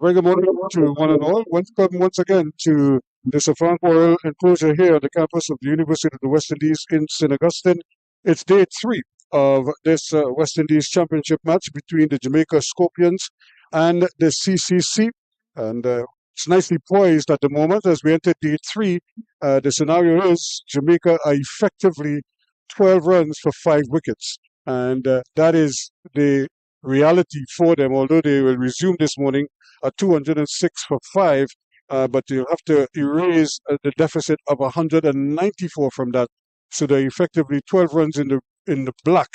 Very good morning to one and all. Welcome once again to the Safran Royal enclosure here at the campus of the University of the West Indies in St. Augustine. It's day three of this West Indies Championship match between the Jamaica Scorpions and the CCC. And it's nicely poised at the moment as we enter day three. The scenario is Jamaica are effectively 12 runs for 5 wickets. And that is the reality for them, although they will resume this morning at 206 for 5, but you'll have to erase the deficit of 194 from that. So they're effectively 12 runs in the black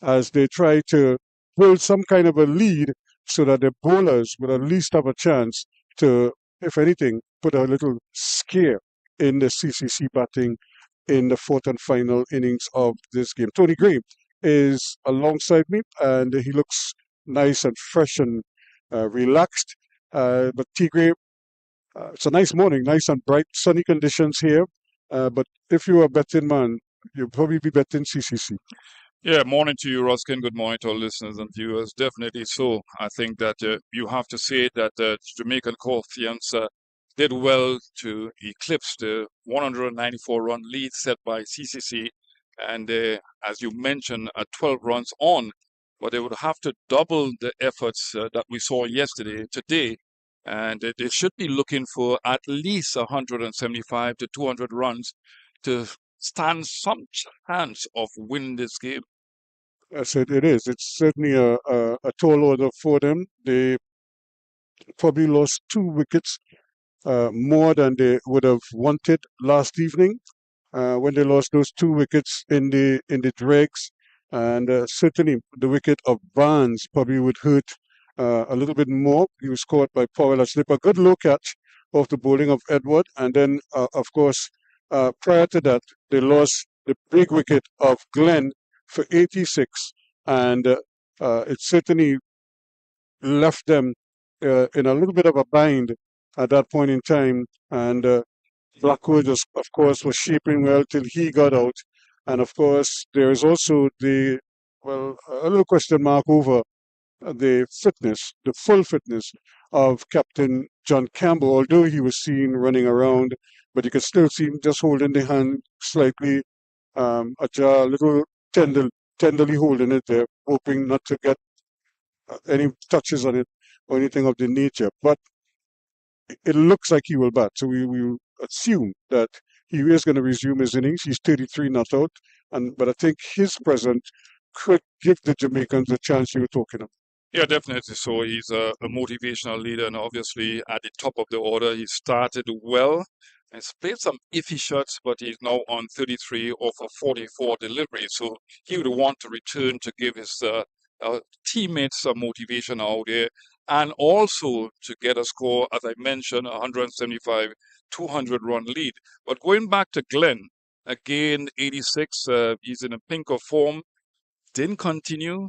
as they try to build some kind of a lead so that the bowlers will at least have a chance to, if anything, put a little scare in the CCC batting in the fourth and final innings of this game. Tony Gray is alongside me, and he looks nice and fresh and relaxed. But Tigre, it's a nice morning, nice and bright, sunny conditions here. But if you're a betting man, you'll probably be betting CCC. Yeah, morning to you, Ruskin. Good morning to our listeners and viewers. Definitely so. I think that you have to say that Jamaican Scorpions did well to eclipse the 194-run lead set by CCC. And as you mentioned, 12 runs on, but they would have to double the efforts that we saw yesterday, today. And they should be looking for at least 175 to 200 runs to stand some chance of winning this game. I said it is. It's certainly a tall order for them. They probably lost 2 wickets more than they would have wanted last evening when they lost those 2 wickets in the dregs. And certainly the wicket of Barnes probably would hurt a little bit more. He was caught by Powell at slip. A good low catch of the bowling of Edward. And then, of course, prior to that, they lost the big wicket of Glenn for 86. And it certainly left them in a little bit of a bind at that point in time. And Blackwood, of course, was shaping well till he got out. And of course, there is also a little question mark over the fitness, the full fitness of Captain John Campbell, although he was seen running around, but you could still see him just holding the hand slightly ajar, a little tenderly holding it there, hoping not to get any touches on it or anything of the nature. But it looks like he will bat. So we will assume that he is going to resume his innings. He's 33 not out. But I think his presence could give the Jamaicans the chance you were talking of. Yeah, definitely. So he's a motivational leader, and obviously at the top of the order, he started well. He's played some iffy shots, but he's now on 33 off of 44 deliveries. So he would want to return to give his teammates some motivation out there, and also to get a score, as I mentioned, 175, 200-run lead. But going back to Glenn, again, 86, he's in a pink of form. Didn't continue,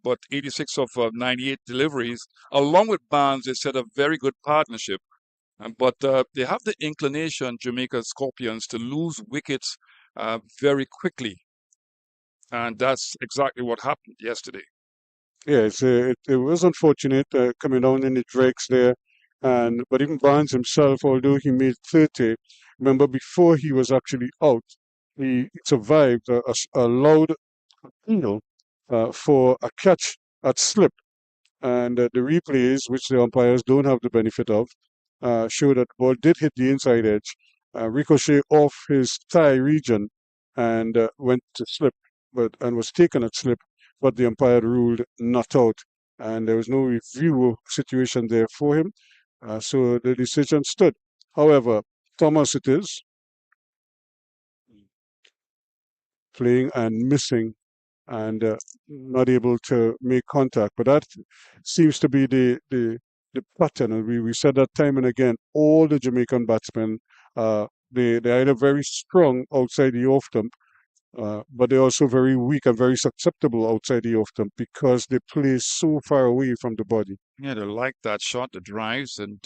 but 86 of 98 deliveries, along with Barnes, they set a very good partnership. But they have the inclination, Jamaica Scorpions, to lose wickets very quickly. And that's exactly what happened yesterday. Yeah, it was unfortunate coming down in the dregs there. But even Barnes himself, although he made 30, remember before he was actually out, he survived a loud appeal for a catch at slip. And the replays, which the umpires don't have the benefit of, show that the ball did hit the inside edge, ricochet off his thigh region, and went to slip, and was taken at slip, but the umpire ruled not out, and there was no review situation there for him. So the decision stood. However, Thomas it is, playing and missing and not able to make contact. But that seems to be the pattern. And we said that time and again. All the Jamaican batsmen, they're either very strong outside the off stump, but they're also very weak and very susceptible outside the off stump because they play so far away from the body. Yeah, they like that shot, the drives, and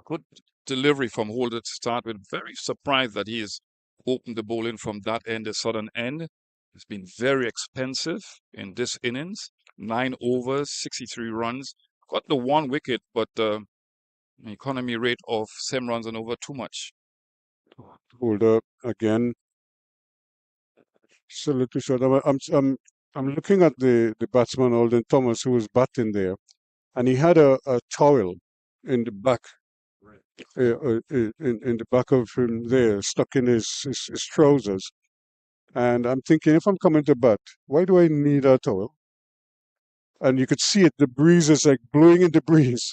good delivery from Holder to start with. Very surprised that he has opened the bowling from that end, the southern end. It's been very expensive in this innings. 9 overs, 63 runs. got the 1 wicket, but economy rate of 7 runs and over too much. Hold up again. Still a little short. I'm looking at the batsman Alden Thomas who was batting there, and he had a towel in the back, in the back of him there, stuck in his trousers. And I'm thinking, if I'm coming to bat, why do I need a towel? And you could see it, the breeze is like blowing in the breeze,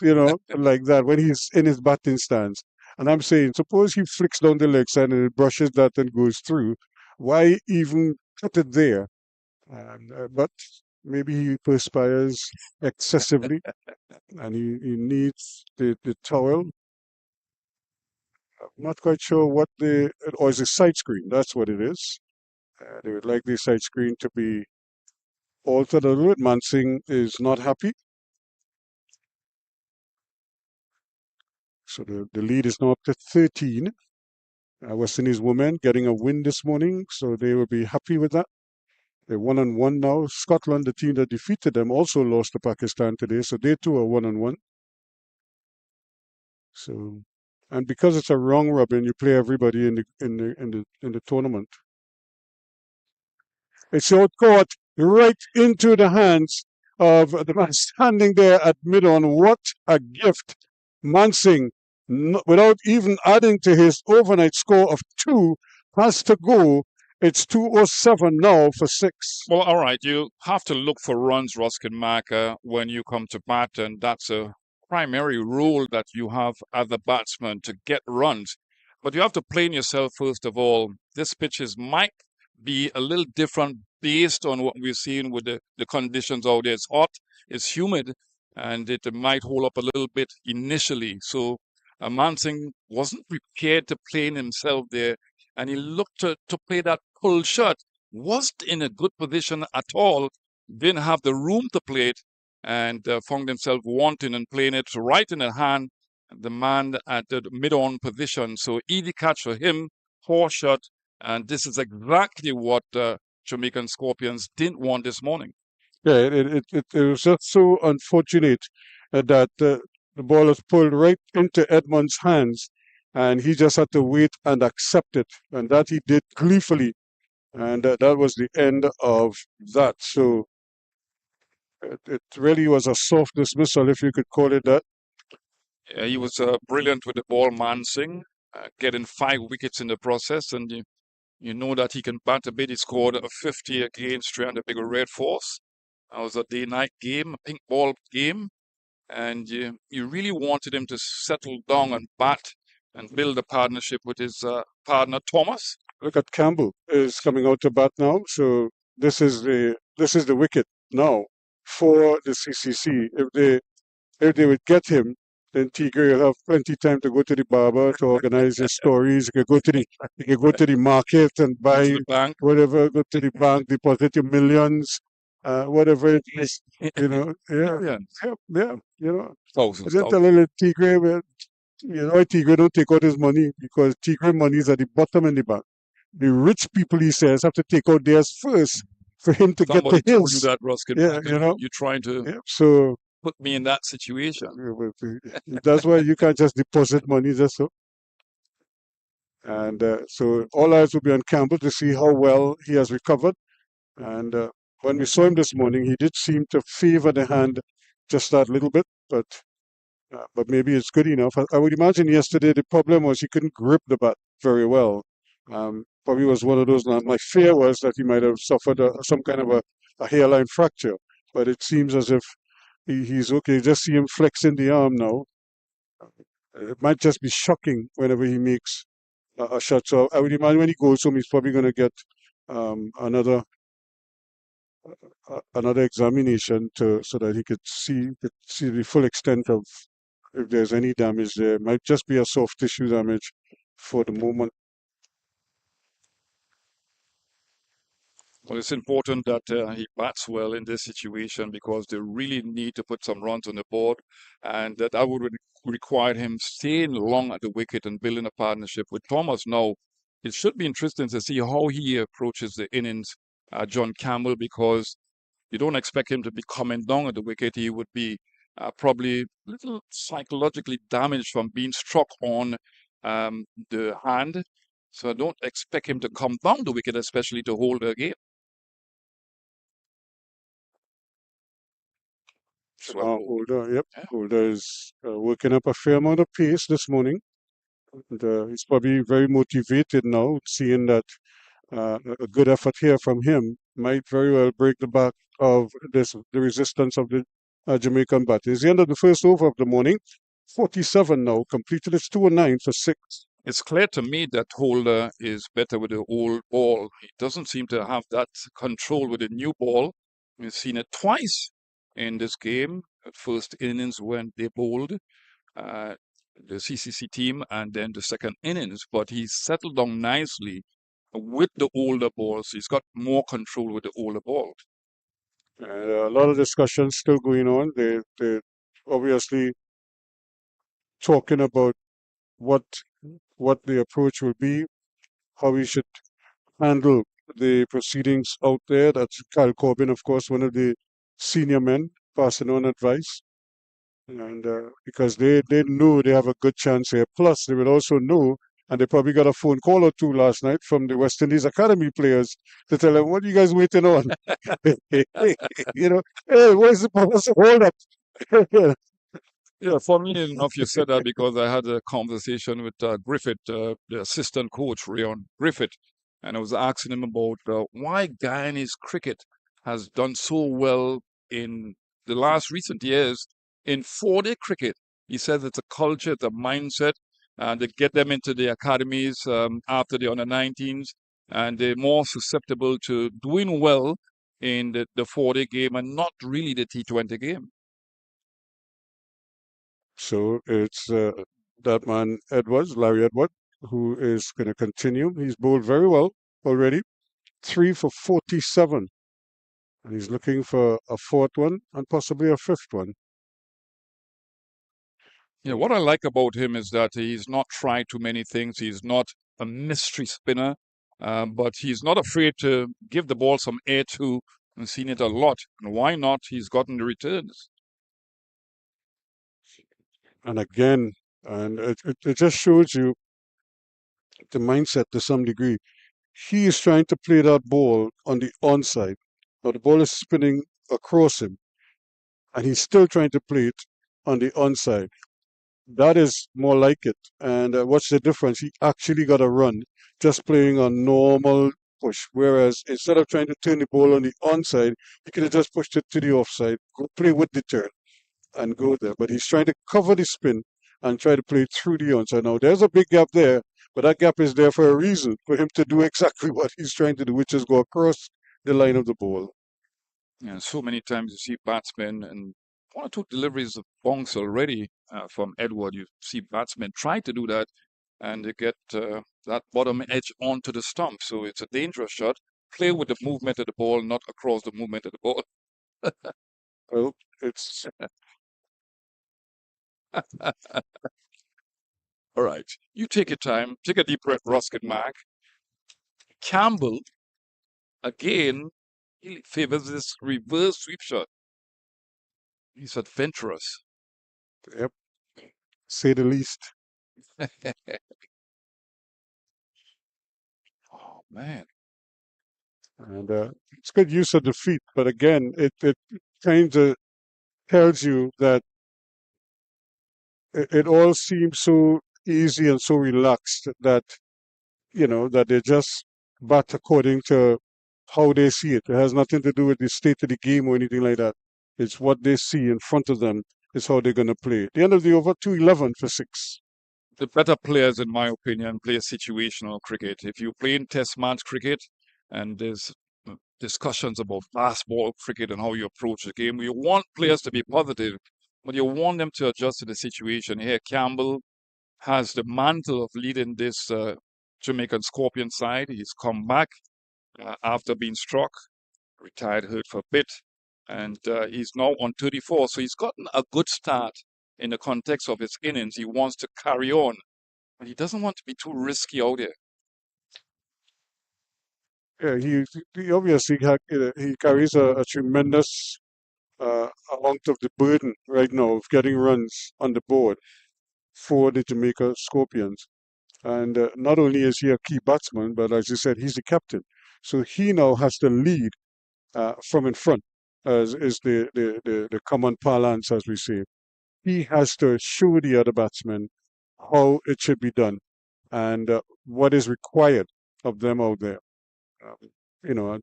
like that when he's in his batting stance. And I'm saying, suppose he flicks down the leg side and it brushes that and goes through. Why even put it there? But maybe he perspires excessively and he needs the towel. I'm not quite sure what or is a side screen. That's what it is. They would like the side screen to be altered a little bit. Mansingh is not happy. So the lead is now up to 13. West Indies women getting a win this morning, so they will be happy with that. They're 1-1 now. Scotland, the team that defeated them, also lost to Pakistan today, so they too are 1-1. So, and because it's a wrong robin, you play everybody in the tournament. It's out caught right into the hands of the man standing there at mid-on. What a gift! Mansingh, without even adding to his overnight score of 2, has to go. It's 207 now for 6. Well, all right, you have to look for runs, Ruskin Marker, when you come to bat, and that's a primary role that you have as a batsman to get runs. But you have to plan yourself first of all. This might be a little different based on what we're seeing with the conditions out there. It's hot, it's humid, and it might hold up a little bit initially. So Mansingh wasn't prepared to play himself there, and he looked to play that pull shot. Wasn't in a good position at all, didn't have the room to play it, and found himself wanting and playing it right in the hand, the man at the mid-on position. So easy catch for him, poor shot, and this is exactly what Jamaican Scorpions didn't want this morning. Yeah, it was just so unfortunate that the ball was pulled right into Edmund's hands, and he just had to wait and accept it, and that he did gleefully, and that was the end of that. So it really was a soft dismissal, if you could call it that. Yeah, he was brilliant with the ball, Mansingh, getting 5 wickets in the process, and you know that he can bat a bit. He scored a 50 against 300 bigger Red Force. That was a day-night game, a pink ball game, and you really wanted him to settle down and bat and build a partnership with his partner Thomas. Look at Campbell is coming out to bat now. So this is the wicket now for the CCC. If they would get him, then Tigre will have plenty of time to go to the barber to organize his stories. He could go to the market and buy To the bank. whatever. Go to the bank, deposit your millions, whatever it is. Yeah, Millions. yeah. Thousands. Just a little Tigre. Tigre don't take out his money because Tigre money is at the bottom in the bank. The rich people, he says, have to take out theirs first for him to get Somebody to told you his. that, Ruskin. Yeah, You're trying to So put me in that situation. that's why you can't just deposit money just so. And so all eyes will be on Campbell to see how well he has recovered. And when we saw him this morning, he did seem to favor the hand just that little bit, but maybe it's good enough. I would imagine yesterday the problem was he couldn't grip the bat very well. Probably was one of those. My fear was that he might have suffered some kind of a hairline fracture, but it seems as if he's okay. Just see him flexing the arm now. It might just be shocking whenever he makes a shot. So I would imagine when he goes home, he's probably going to get another examination so that he could see the full extent of if there's any damage there. It might just be a soft tissue damage for the moment. Well, it's important that he bats well in this situation because they really need to put some runs on the board, and that would require him staying long at the wicket and building a partnership with Thomas. Now, it should be interesting to see how he approaches the innings, John Campbell, because you don't expect him to be coming down at the wicket. He would be probably a little psychologically damaged from being struck on the hand. So I don't expect him to come down the wicket, especially to hold a game. So Holder, yep. yeah. Holder is working up a fair amount of pace this morning. And, he's probably very motivated now, seeing that a good effort here from him might very well break the back of the resistance of the Jamaican batter. It's the end of the first over of the morning. 47 now, completed. It's 209 for 6. It's clear to me that Holder is better with the old ball. He doesn't seem to have that control with the new ball. We've seen it twice in this game. At first innings when they bowled, uh, the CCC team, and then the second innings. But he's settled down nicely with the older balls. He's got more control with the older ball. A lot of discussions still going on. They obviously talking about what what the approach will be, how we should handle the proceedings out there. That's Kyle Corbin, of course, one of the senior men passing on advice. And because they know they have a good chance here. Plus, they will also know, and they probably got a phone call or two last night from the West Indies Academy players to tell them, what are you guys waiting on? You know, hey, where's the policy? Hold up. Yeah, funny enough, you said that because I had a conversation with Griffith, the assistant coach, Rayon Griffith, and I was asking him about why Guyanese cricket has done so well in the last recent years in 4-day cricket. He says it's a culture, it's a mindset, and they get them into the academies after the under-19s, and they're more susceptible to doing well in the 4-day game and not really the T20 game. So it's that man, Larry Edward, who is going to continue. He's bowled very well already, 3 for 47. And he's looking for a fourth one and possibly a fifth one. Yeah, what I like about him is that he's not tried too many things. He's not a mystery spinner, but he's not afraid to give the ball some air too. I've seen it a lot. And why not? He's gotten the returns. And again, and it just shows you the mindset to some degree. He is trying to play that ball on the onside. Now the ball is spinning across him, and he's still trying to play it on the onside. That is more like it. And what's the difference? He actually got a run just playing a normal push. Whereas instead of trying to turn the ball on the onside, he could have just pushed it to the offside, go play with the turn and go there. But he's trying to cover the spin and try to play through the onside. Now, there's a big gap there, but that gap is there for a reason, for him to do exactly what he's trying to do, which is go across the line of the ball. And so many times you see batsmen and one or two deliveries of bonks already from Edward. You see batsmen try to do that and they get that bottom edge onto the stump. So it's a dangerous shot. Play with the movement of the ball, not across the movement of the ball. Well, it's All right. You take your time, take a deep breath, Ruskin Mark. Campbell, again, he favors this reverse sweep shot. He's adventurous. yep, say the least. Oh, man. And it's good use of the feet, but again, it kind of tells you that it all seems so easy and so relaxed that that they just bat according to how they see it. It has nothing to do with the state of the game or anything like that. It's what they see in front of them is how they're going to play. At the end of the over, 211 for 6. The better players, in my opinion, play situational cricket. If you play in test match cricket and there's discussions about fast ball cricket and how you approach the game, you want players to be positive, but you want them to adjust to the situation. Here, Campbell has the mantle of leading this Jamaican Scorpion side. He's come back after being struck, retired hurt for a bit, and he's now on 34. So he's gotten a good start in the context of his innings. He wants to carry on, but he doesn't want to be too risky out there. Yeah, he obviously he carries a tremendous amount of the burden right now of getting runs on the board for the Jamaica Scorpions. And not only is he a key batsman, but as you said, he's the captain. So he now has to lead from in front, as is the common parlance, as we say. He has to show the other batsmen how it should be done and what is required of them out there. Um, you know,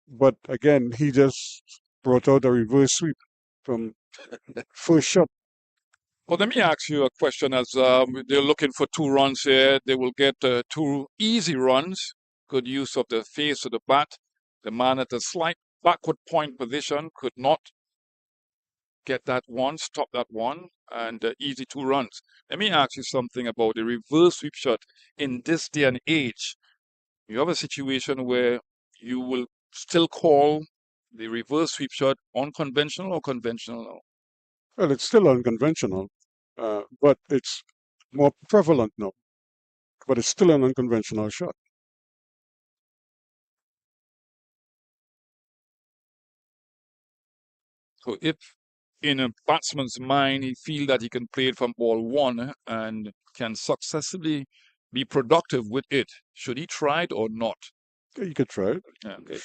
but again, he just brought out a reverse sweep from first shot. Well, let me ask you a question. As they're looking for 2 runs here, they will get 2 easy runs. Good use of the face of the bat. The man at a slight backward point position could not get that one, stop that one, and easy 2 runs. Let me ask you something about the reverse sweep shot in this day and age. You have a situation where you will still call the reverse sweep shot unconventional or conventional? Well, it's still unconventional, but it's more prevalent now. But it's still an unconventional shot. So if in a batsman's mind he feel that he can play it from ball 1 and can successfully be productive with it, should he try it or not? Yeah, you could try it. Okay.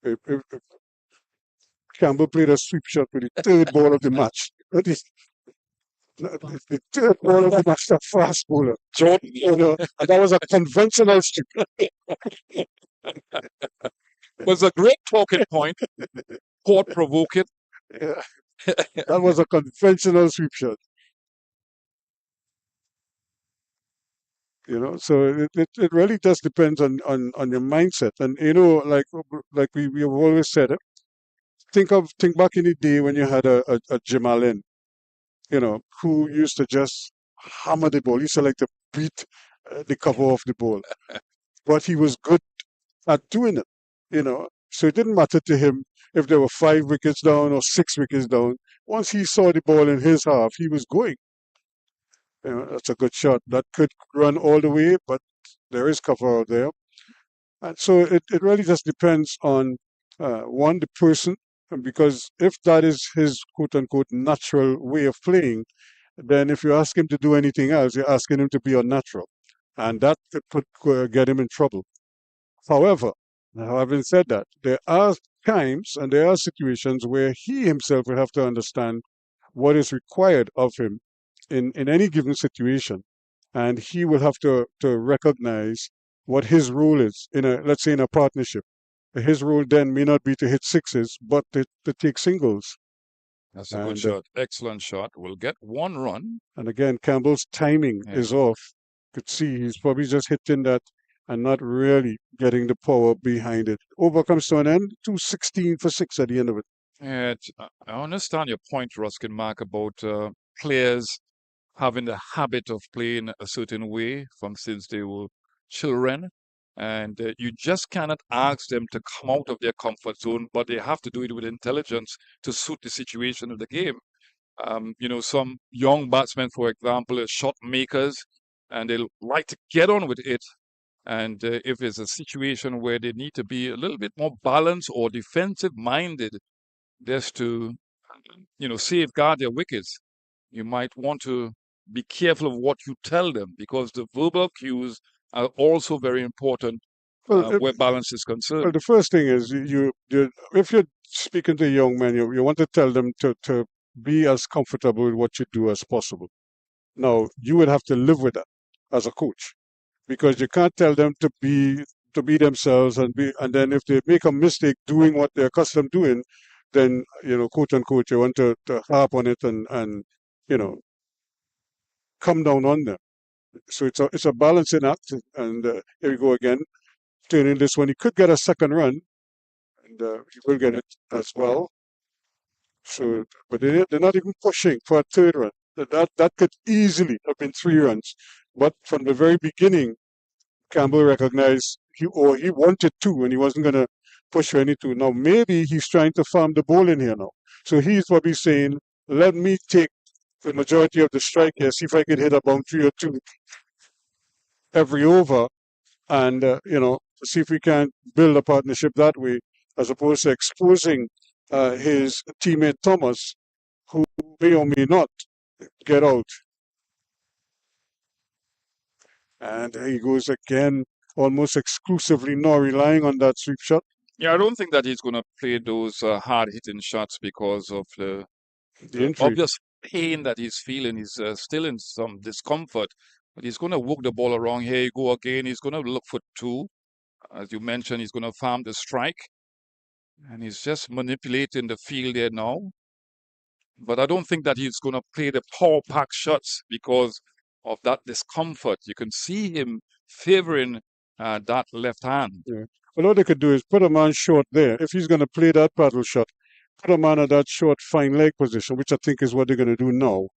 If Campbell played a sweep shot with the third ball of the match. The third ball of the match, that fast bowler. Jordan, and that was a conventional sweep. Was a great talking point, thought provoking. Yeah, that was a conventional sweep shot. So it really just depends on your mindset. And like we have always said, think back in the day when you had a Jim Allen, who used to just hammer the ball. He used to like to beat the cover off the ball, but he was good at doing it. So it didn't matter to him if there were 5 wickets down or 6 wickets down. Once he saw the ball in his half, he was going. That's a good shot. That could run all the way, but there is cover out there. And so it really just depends on one, the person, because if that is his quote unquote natural way of playing, then if you ask him to do anything else, you're asking him to be unnatural. And that could get him in trouble. However, having said that, there are times and there are situations where he himself will have to understand what is required of him in any given situation. And he will have to recognize what his role is let's say in a partnership. His role then may not be to hit sixes, but to take singles. That's a good And shot. Excellent shot. We'll get 1 run. and again, Campbell's timing Yeah. is off. Could see he's probably just hitting that and not really getting the power behind it. Over comes to an end. 216 for 6 at the end of it. Yeah, I understand your point, Ruskin Mark, about players having the habit of playing a certain way from since they were children. And you just cannot ask them to come out of their comfort zone, but they have to do it with intelligence to suit the situation of the game. Some young batsmen, for example, are shot makers, and they like to get on with it. And if there's a situation where they need to be a little bit more balanced or defensive minded, just to, safeguard their wickets, you might want to be careful of what you tell them because the verbal cues are also very important Well, where balance is well, concerned. the first thing is if you're speaking to a young man, you want to tell them to be as comfortable with what you do as possible. Now, you would have to live with that as a coach because you can't tell them to be themselves and then if they make a mistake doing what they're accustomed doing, then quote unquote you want to harp on it and you know come down on them. So it's a balancing act, and here we go again, turning this one. He could get a second run, and he will get it as well. So, but they're not even pushing for a third run. That could easily have been 3 runs, but from the very beginning, Campbell recognized he wanted 2 and he wasn't going to push for any 2. Now maybe he's trying to farm the ball in here now. So he's probably saying, let me take the majority of the strike here, see if I can hit a boundary or 2 every over, and see if we can build a partnership that way, as opposed to exposing his teammate Thomas, who may or may not get out. And he goes again, almost exclusively now relying on that sweep shot. Yeah, I don't think that he's going to play those hard-hitting shots because of the injury. obvious pain that he's feeling. He's still in some discomfort, but he's going to work the ball around. Here you go again. He's going to look for two. As you mentioned, he's going to farm the strike. And he's just manipulating the field there now. But I don't think that he's going to play the power pack shots because of that discomfort. You can see him favoring that left hand. Yeah. Well, all they could do is put a man short there. If he's going to play that paddle shot, put a man at that short fine leg position, which I think is what they're going to do now.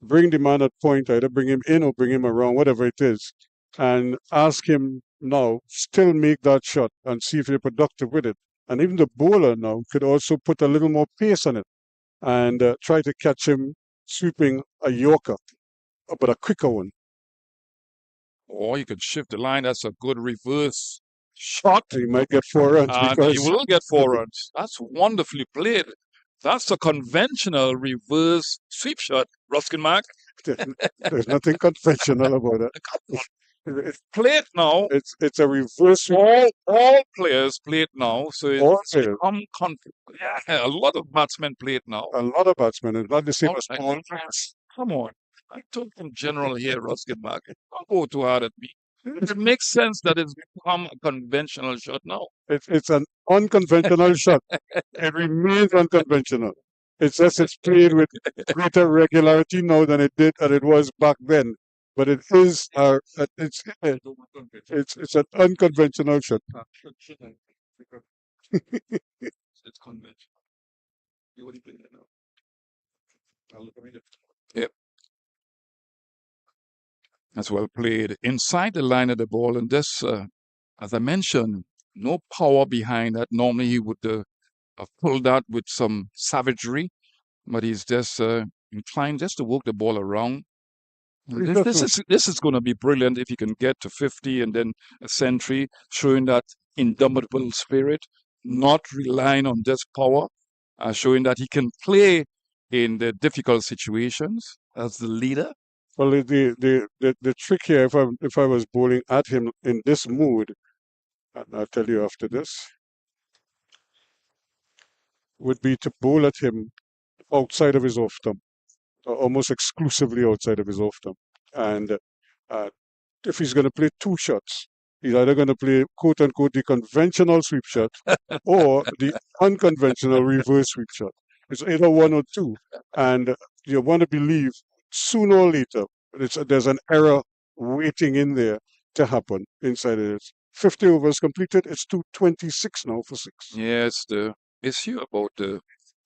Bring the man at point, either bring him in or bring him around, whatever it is, and ask him now, still make that shot and see if you're productive with it. And even the bowler now could also put a little more pace on it and try to catch him sweeping a Yorker, but a quicker one. Or you could shift the line. That's a good reverse shot. He might get 4 runs. And he will get 4 runs. That's wonderfully played. That's a conventional reverse sweep shot, Ruskin Mark. There's nothing conventional about it. It's played now. It's a reverse sweep. All players play it now. So it's become yeah, a lot of batsmen play it now. A lot of batsmen. It's not the same as all players. Come on. I told in general here, Ruskin Mark. Don't go too hard at me. It makes sense that it's become a conventional shot now. It's an unconventional shot. It remains unconventional. It's just it's played with greater regularity now than it did and it was back then. But it is it's an unconventional shot. It's conventional. Yep. That's well played. Inside the line of the ball, and this, as I mentioned, no power behind that. Normally he would have pulled that with some savagery, but he's just inclined just to work the ball around. This is going to be brilliant if he can get to 50 and then a century, showing that indomitable spirit, not relying on just power, showing that he can play in the difficult situations as the leader. Well, the trick here, if I was bowling at him in this mood, and I'll tell you after this, would be to bowl at him outside of his off stump, almost exclusively outside of his off stump. And if he's going to play 2 shots, he's either going to play quote unquote the conventional sweep shot or the unconventional reverse sweep shot. It's either one or two, and you want to believe sooner or later there's an error waiting in there to happen inside it. 50 overs completed. It's 226 now for 6. Yes, the issue about the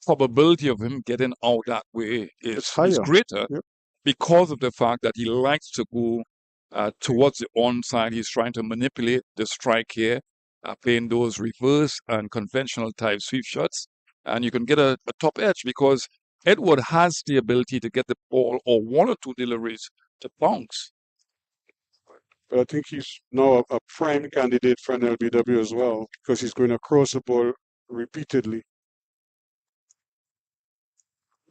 probability of him getting out that way is greater because of the fact that he likes to go towards the onside. He's trying to manipulate the strike here, playing those reverse and conventional type sweep shots. And you can get a top edge because Edward has the ability to get the ball or 1 or 2 deliveries to bounce. But I think he's now a prime candidate for an LBW as well because he's going across the ball repeatedly.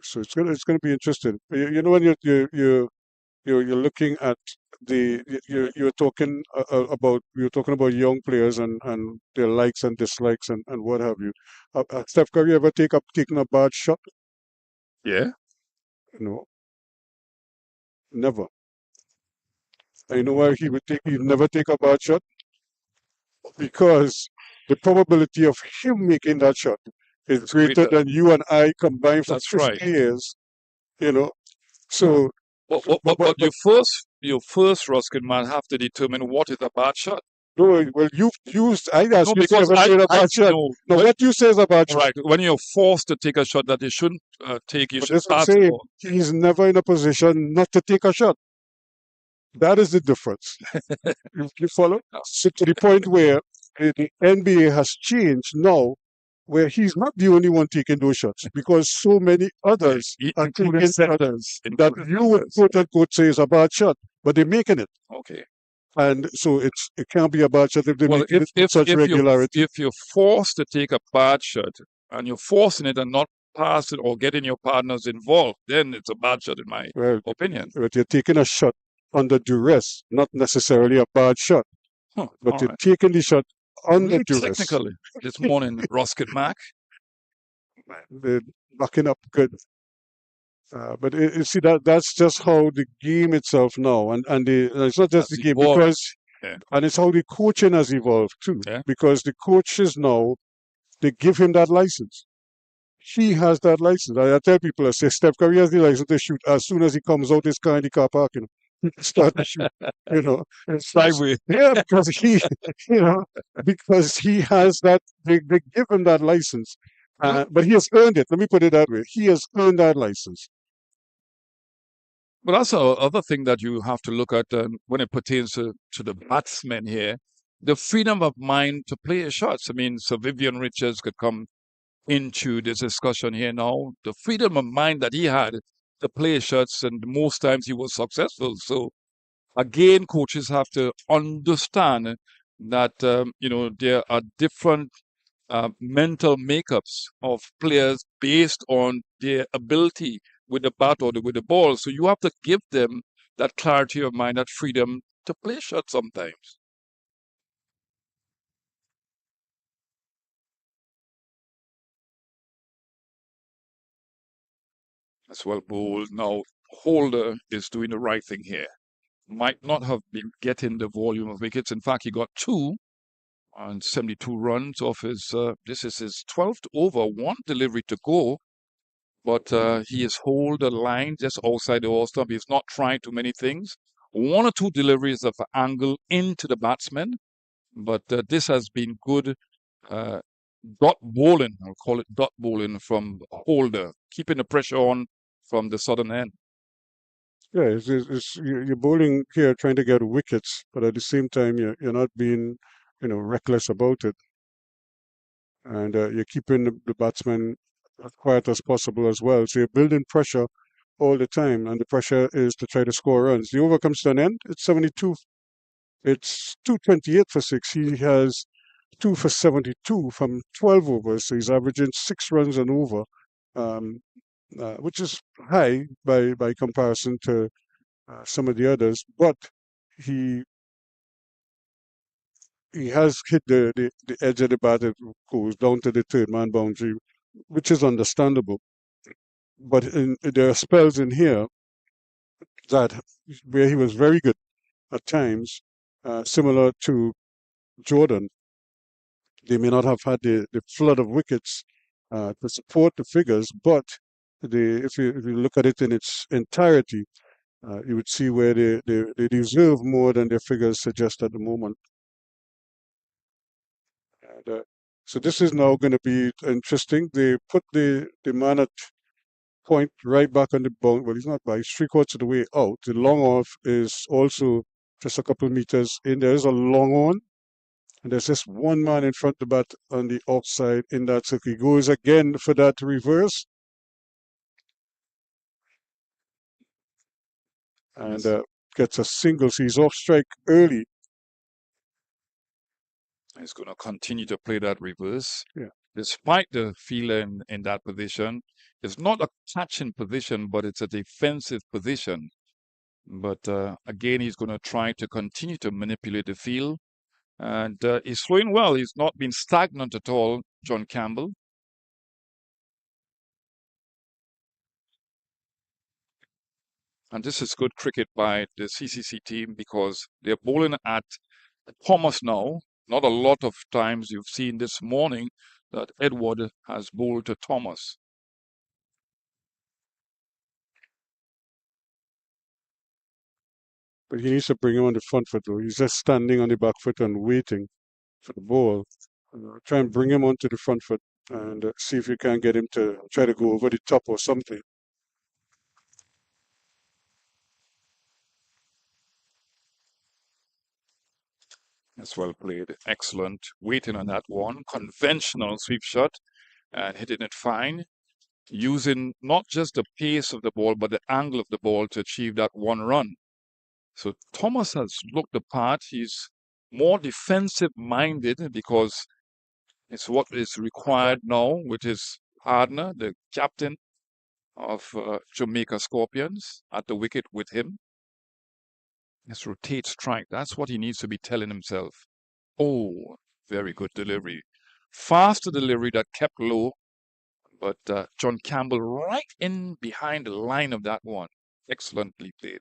So it's gonna be interesting. You know when you're looking at you're talking about young players and their likes and dislikes and what have you. Steph Curry ever taken a bad shot? Yeah. No. Never. And you know why he'd never take a bad shot? Because the probability of him making that shot is greater than you and I combined for 50 years. You know. So but your first Ruskin man have to determine what is a bad shot. No, well, you've used. I asked you if you ever played a bad shot. No, what you say is a bad shot. Right. When you're forced to take a shot that you shouldn't take, you should start. He's never in a position not to take a shot. That is the difference. You follow? So to the point where the NBA has changed now, where he's not the only one taking those shots because so many others are taking shots that you would quote unquote say is a bad shot, but they're making it. Okay. And so it can't be a bad shot if they make it with such regularity. If you're forced to take a bad shot, and you're forcing it and not pass it or getting your partners involved, then it's a bad shot in my Well, opinion. but you're taking a shot under duress, not necessarily a bad shot, but All you're right. taking the shot under Really duress. technical this morning, Roskin Mac. They're backing up good. But you see that's just how the game itself now, and it's not just That's the game evolved. because, Yeah. and it's how the coaching has evolved too, Yeah. because the coaches now they give him that license. He has that license. I tell people, I say, Steph Curry has the license to shoot as soon as he comes out his car in the car park, he can start to shoot, Sideway. Yeah, because because he has that, they give him that license. But he has earned it. Let me put it that way. He has earned that license. But also other thing that you have to look at when it pertains to the batsmen here, the freedom of mind to play his shots. I mean, Sir Vivian Richards could come into this discussion here now. The freedom of mind that he had to play his shots, and most times he was successful. So again, coaches have to understand that there are different mental makeups of players based on their ability with the bat or with the ball. So you have to give them that clarity of mind, that freedom to play shots sometimes. As well bowled. Now, Holder is doing the right thing here. Might not have been getting the volume of wickets. In fact, he got 2 on 72 runs off his, this is his 12th over, 1 delivery to go. But he has hold the line just outside the all stump. He's not trying too many things. 1 or 2 deliveries of angle into the batsman, but this has been good dot bowling. I'll call it dot bowling from Holder, keeping the pressure on from the southern end. Yeah, you're bowling here trying to get wickets, but at the same time you're not being, reckless about it, and you're keeping the batsman as quiet as possible as well. So you're building pressure all the time, and the pressure is to try to score runs. The over comes to an end. It's 72. It's 228 for 6. He has 2 for 72 from 12 overs, so he's averaging 6 runs and over, um, which is high by comparison to some of the others. But he he has hit the edge of the bat that goes down to the third man boundary, which is understandable. But there are spells in here that where he was very good at times, similar to Jordan. They may not have had the flood of wickets to support the figures, but if you look at it in its entirety, you would see where they deserve more than their figures suggest at the moment. And, so this is now going to be interesting. They put the man at point right back on the bound. Well, he's not by. He's 3/4 of the way out. The long off is also just a couple of meters in. There is a long on, and there's just one man in front of the bat on the offside in that. So he goes again for that reverse, and gets a single. So he's off strike early. He's going to continue to play that reverse. Yeah. Despite the fielder in that position. It's not a catching position, but it's a defensive position. But again, he's going to try to continue to manipulate the field. And he's throwing well. He's not been stagnant at all, John Campbell. And this is good cricket by the CCC team because they're bowling at Thomas now. Not a lot of times you've seen this morning that Edward has bowled to Thomas. But he needs to bring him on the front foot, though. He's just standing on the back foot and waiting for the ball. Try and bring him onto the front foot and see if you can get him to try to go over the top or something. That's well played. Excellent. Waiting on that one. Conventional sweep shot and hitting it fine. Using not just the pace of the ball, but the angle of the ball to achieve that 1 run. So Thomas has looked the part. He's more defensive minded because It's what is required now with his partner, the captain of Jamaica Scorpions, at the wicket with him. Let's rotate strike. That's what he needs to be telling himself. Oh, very good delivery. Faster delivery that kept low, but John Campbell right in behind the line of that one. Excellently played.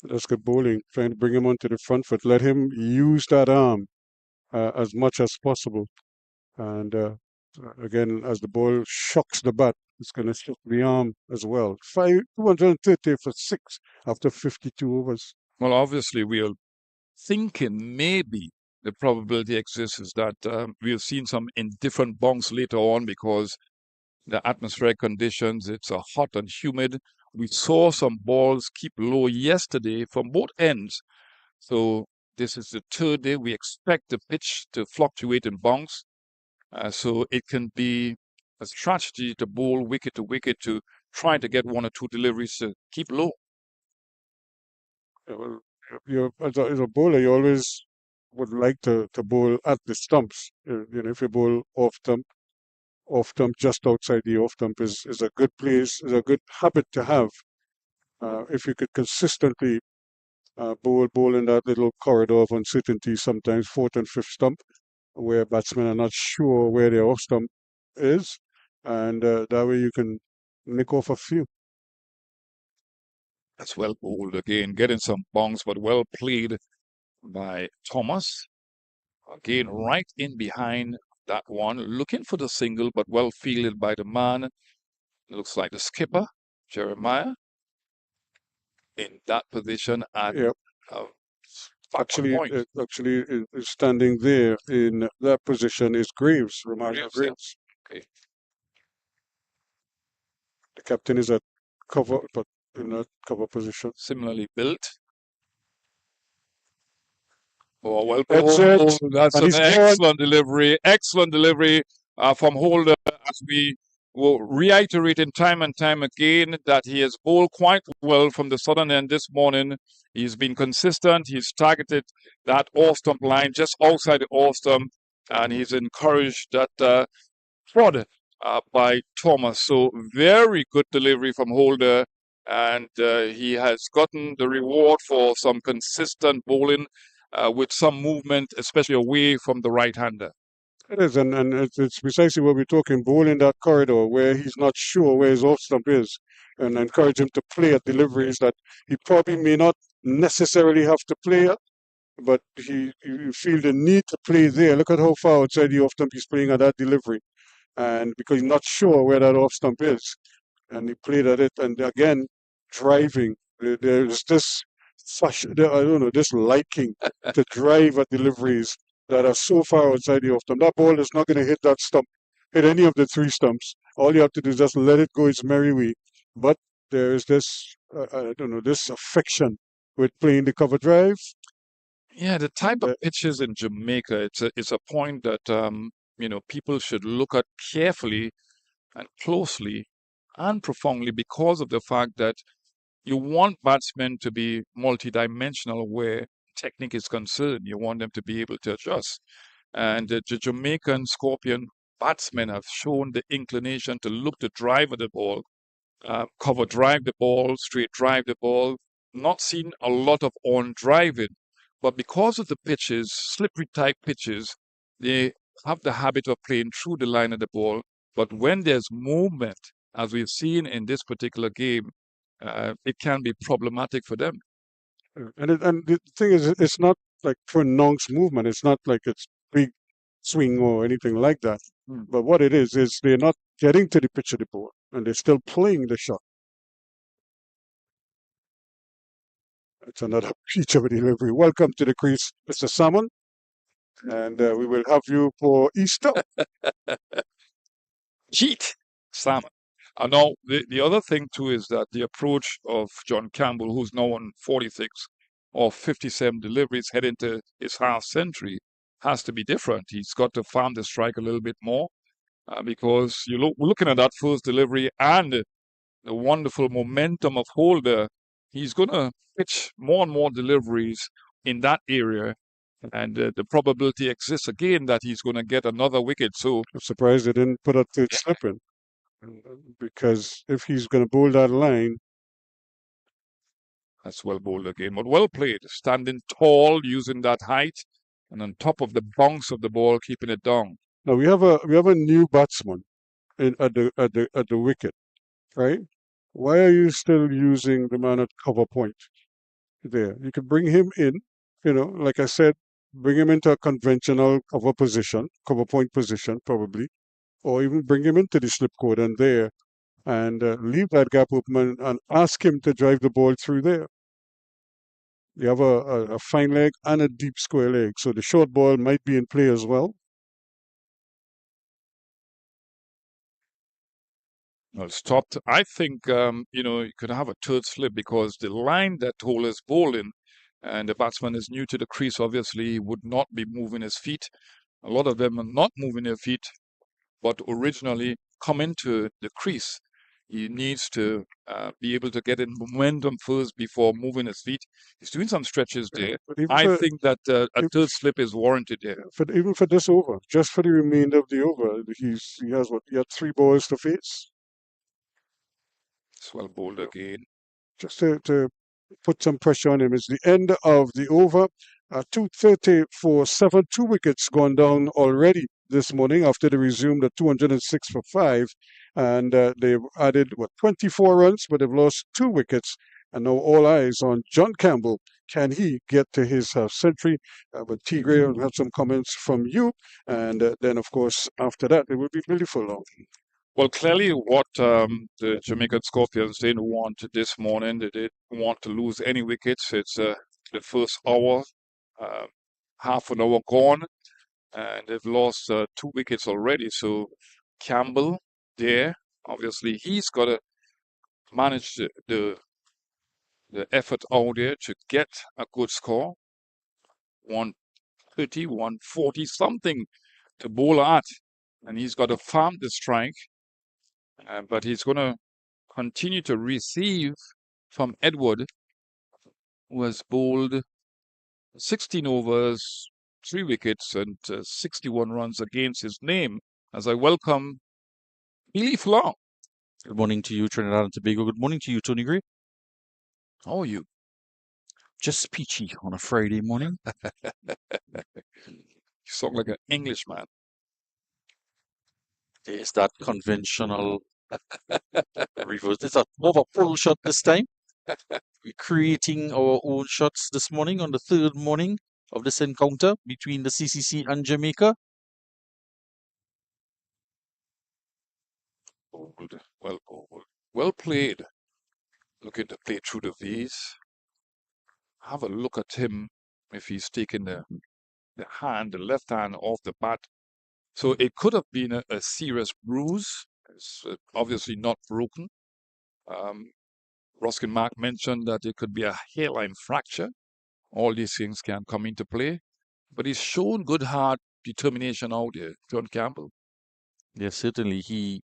That's good bowling, trying to bring him onto the front foot. Let him use that arm as much as possible. And again, as the ball shocks the bat, it's going to shock the arm as well. 230 for 6 after 52 overs. Well, obviously, we are thinking maybe the probability exists is that we've seen some indifferent bonks later on because the atmospheric conditions, it's hot and humid. We saw some balls keep low yesterday from both ends. So this is the third day. We expect the pitch to fluctuate in bonks. So it can be a strategy to bowl wicket to wicket to try to get one or two deliveries to keep low. Yeah, well, as a bowler, you always would like to bowl at the stumps. If you bowl off stump just outside the off stump is a good place, is a good habit to have. If you could consistently bowl in that little corridor of uncertainty, sometimes fourth and fifth stump, where batsmen are not sure where their off stump is, and that way you can nick off a few. That's well bowled again, getting some bongs, but well played by Thomas. Again, right in behind that one, looking for the single, but well fielded by the man. Looks like the skipper, Jeremiah, in that position at Yep. backward point. Actually, standing there in that position is Graves, Romano Graves, yeah. Graves. Okay. The captain is at cover, but in that cover position. Similarly built. Oh, well That's bowled. it. That's And an he's gone. excellent delivery from Holder, as we will reiterate in time and time again that he has bowled quite well from the southern end this morning. He's been consistent. He's targeted that off stump line just outside the off stump, and he's encouraged that prod by Thomas. So very good delivery from Holder, and he has gotten the reward for some consistent bowling with some movement, especially away from the right-hander. It is, and it's precisely what we're talking, ball in that corridor where he's not sure where his off stump is, and encourage him to play at deliveries that he probably may not necessarily have to play at, but you feel the need to play there. Look at how far outside the off stump he's playing at that delivery, and because he's not sure where that off stump is, and he played at it, and again, driving. There's this fashion, I don't know, this liking to drive at deliveries that are so far outside the off stump. That ball is not going to hit that stump, hit any of the three stumps. All you have to do is just let it go its merry way. But there is this, I don't know, this affection with playing the cover drive. Yeah, the type of Uh, pitches in Jamaica, it's a point that people should look at carefully and closely and profoundly because of the fact that you want batsmen to be multidimensional where technique is concerned. You want them to be able to adjust. And the Jamaican Scorpion batsmen have shown the inclination to look to drive at the ball, cover drive the ball, straight drive the ball. Not seen a lot of on driving, but because of the pitches, slippery type pitches, they have the habit of playing through the line of the ball. But when there's movement, as we've seen in this particular game, it can be problematic for them. and the thing is, it's not like pronounced movement. It's not like it's big swing or anything like that. Mm. But what it is they're not getting to the pitch of the ball, and they're still playing the shot. It's another pitch of a delivery. Welcome to the crease, Mr. Salmon, and we will have you for Easter. Cheat, salmon. Now, the other thing too is that the approach of John Campbell, who's now on 46 or 57 deliveries, heading to his half century, has to be different. He's got to farm the strike a little bit more because looking at that first delivery and the wonderful momentum of Holder, he's going to pitch more and more deliveries in that area. And the probability exists again that he's going to get another wicket. So I'm surprised they didn't put a third slip in, because if he's going to bowl that line, that's well bowled again, but well played. Standing tall, using that height, and on top of the bounce of the ball, keeping it down. now we have a new batsman at the wicket, right? Why are you still using the man at cover point there? You could bring him in, like I said, bring him into a conventional cover point position, probably, or even bring him into the slip cordon there and leave that gap open and ask him to drive the ball through there. You have a fine leg and a deep square leg, so the short ball might be in play as well. Well, stopped. I think, you could have a third slip because the line that Hole is bowling and the batsman is new to the crease, obviously, would not be moving his feet. A lot of them are not moving their feet, but originally come into the crease. He needs to be able to get in momentum first before moving his feet. He's doing some stretches there. But even I for, think that a third slip is warranted there. even for this over, just for the remainder of the over, he had 3 balls to face, It's well bowled again. just to put some pressure on him. It's the end of the over. 2:30 for 7, 2 wickets gone down already this morning after they resumed at 206 for 5. And they've added, 24 runs, but they've lost 2 wickets. And now all eyes on John Campbell. Can he get to his half-century? But T. Gray will have some comments from you. And then, of course, after that, it will be beautiful now. Well, clearly, what the Jamaican Scorpions didn't want this morning, they didn't want to lose any wickets. It's the first hour, uh, half an hour gone, and they've lost 2 wickets already. So Campbell there, obviously, he's got to manage the effort out there to get a good score. 130, 140, something to bowl at, and he's got to farm the strike. But he's going to continue to receive from Edward, who has bowled 16 overs, 3 wickets, and 61 runs against his name, as I welcome Billy Flaw. Good morning to you, Trinidad and Tobago. Good morning to you, Tony Gray. How are you? Just peachy on a Friday morning. You sound like an Englishman. There's that conventional reverse. It's a more of a pull shot this time. We're creating our own shots this morning on the third morning of this encounter between the CCC and Jamaica. Bowled, well bowled, well played. Looking to play through the V's. Have a look at him if he's taking the left hand off the bat. So it could have been a serious bruise. It's obviously not broken. Ruskin Mark mentioned that it could be a hairline fracture. All these things can come into play. But he's shown good heart, determination out there, John Campbell. Yes, certainly he,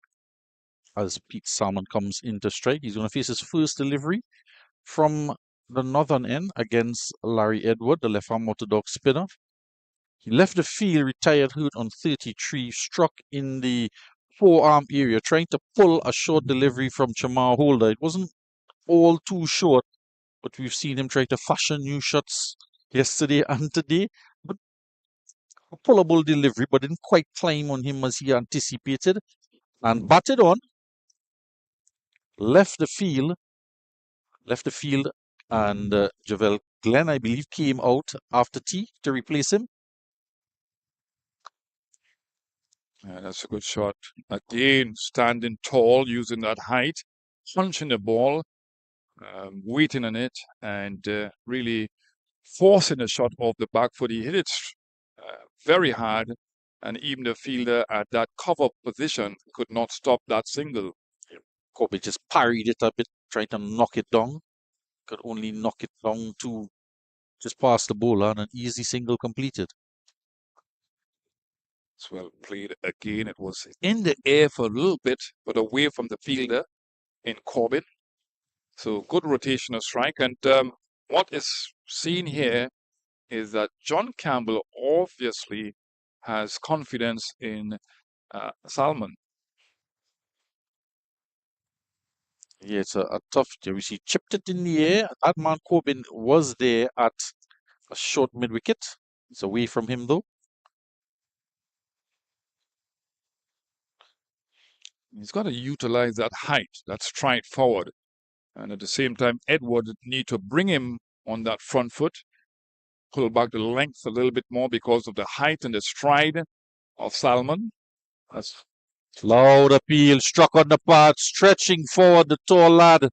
as Pete Salmon comes into strike, he's going to face his first delivery from the northern end against Larry Edward, the left-arm orthodox spinner. He left the field, retired hurt on 33, struck in the forearm area, trying to pull a short delivery from Chamar Holder. It wasn't all too short, but we've seen him try to fashion new shots yesterday and today. But a pullable delivery, but didn't quite climb on him as he anticipated. And batted on, left the field, and Javel Glenn, I believe, came out after tea to replace him. Yeah, that's a good shot. Again, standing tall, using that height, punching the ball, waiting on it, and really forcing a shot off the back foot. He hit it very hard, and even the fielder at that cover position could not stop that single. Kobe just parried it a bit, trying to knock it down. Could only knock it down to just past the bowler and an easy single completed. It's well played again. It was in the air for a little bit, but away from the fielder in Corbin. So good rotation of strike. And what is seen here is that John Campbell obviously has confidence in Salmon. Yeah, it's a tough series. He chipped it in the air. Adman Corbin was there at a short mid wicket. It's away from him though. He's got to utilize that height, that stride forward. And at the same time, Edward need to bring him on that front foot, pull back the length a little bit more because of the height and the stride of Salmon. That's Loud appeal, struck on the path, stretching forward the tall lad.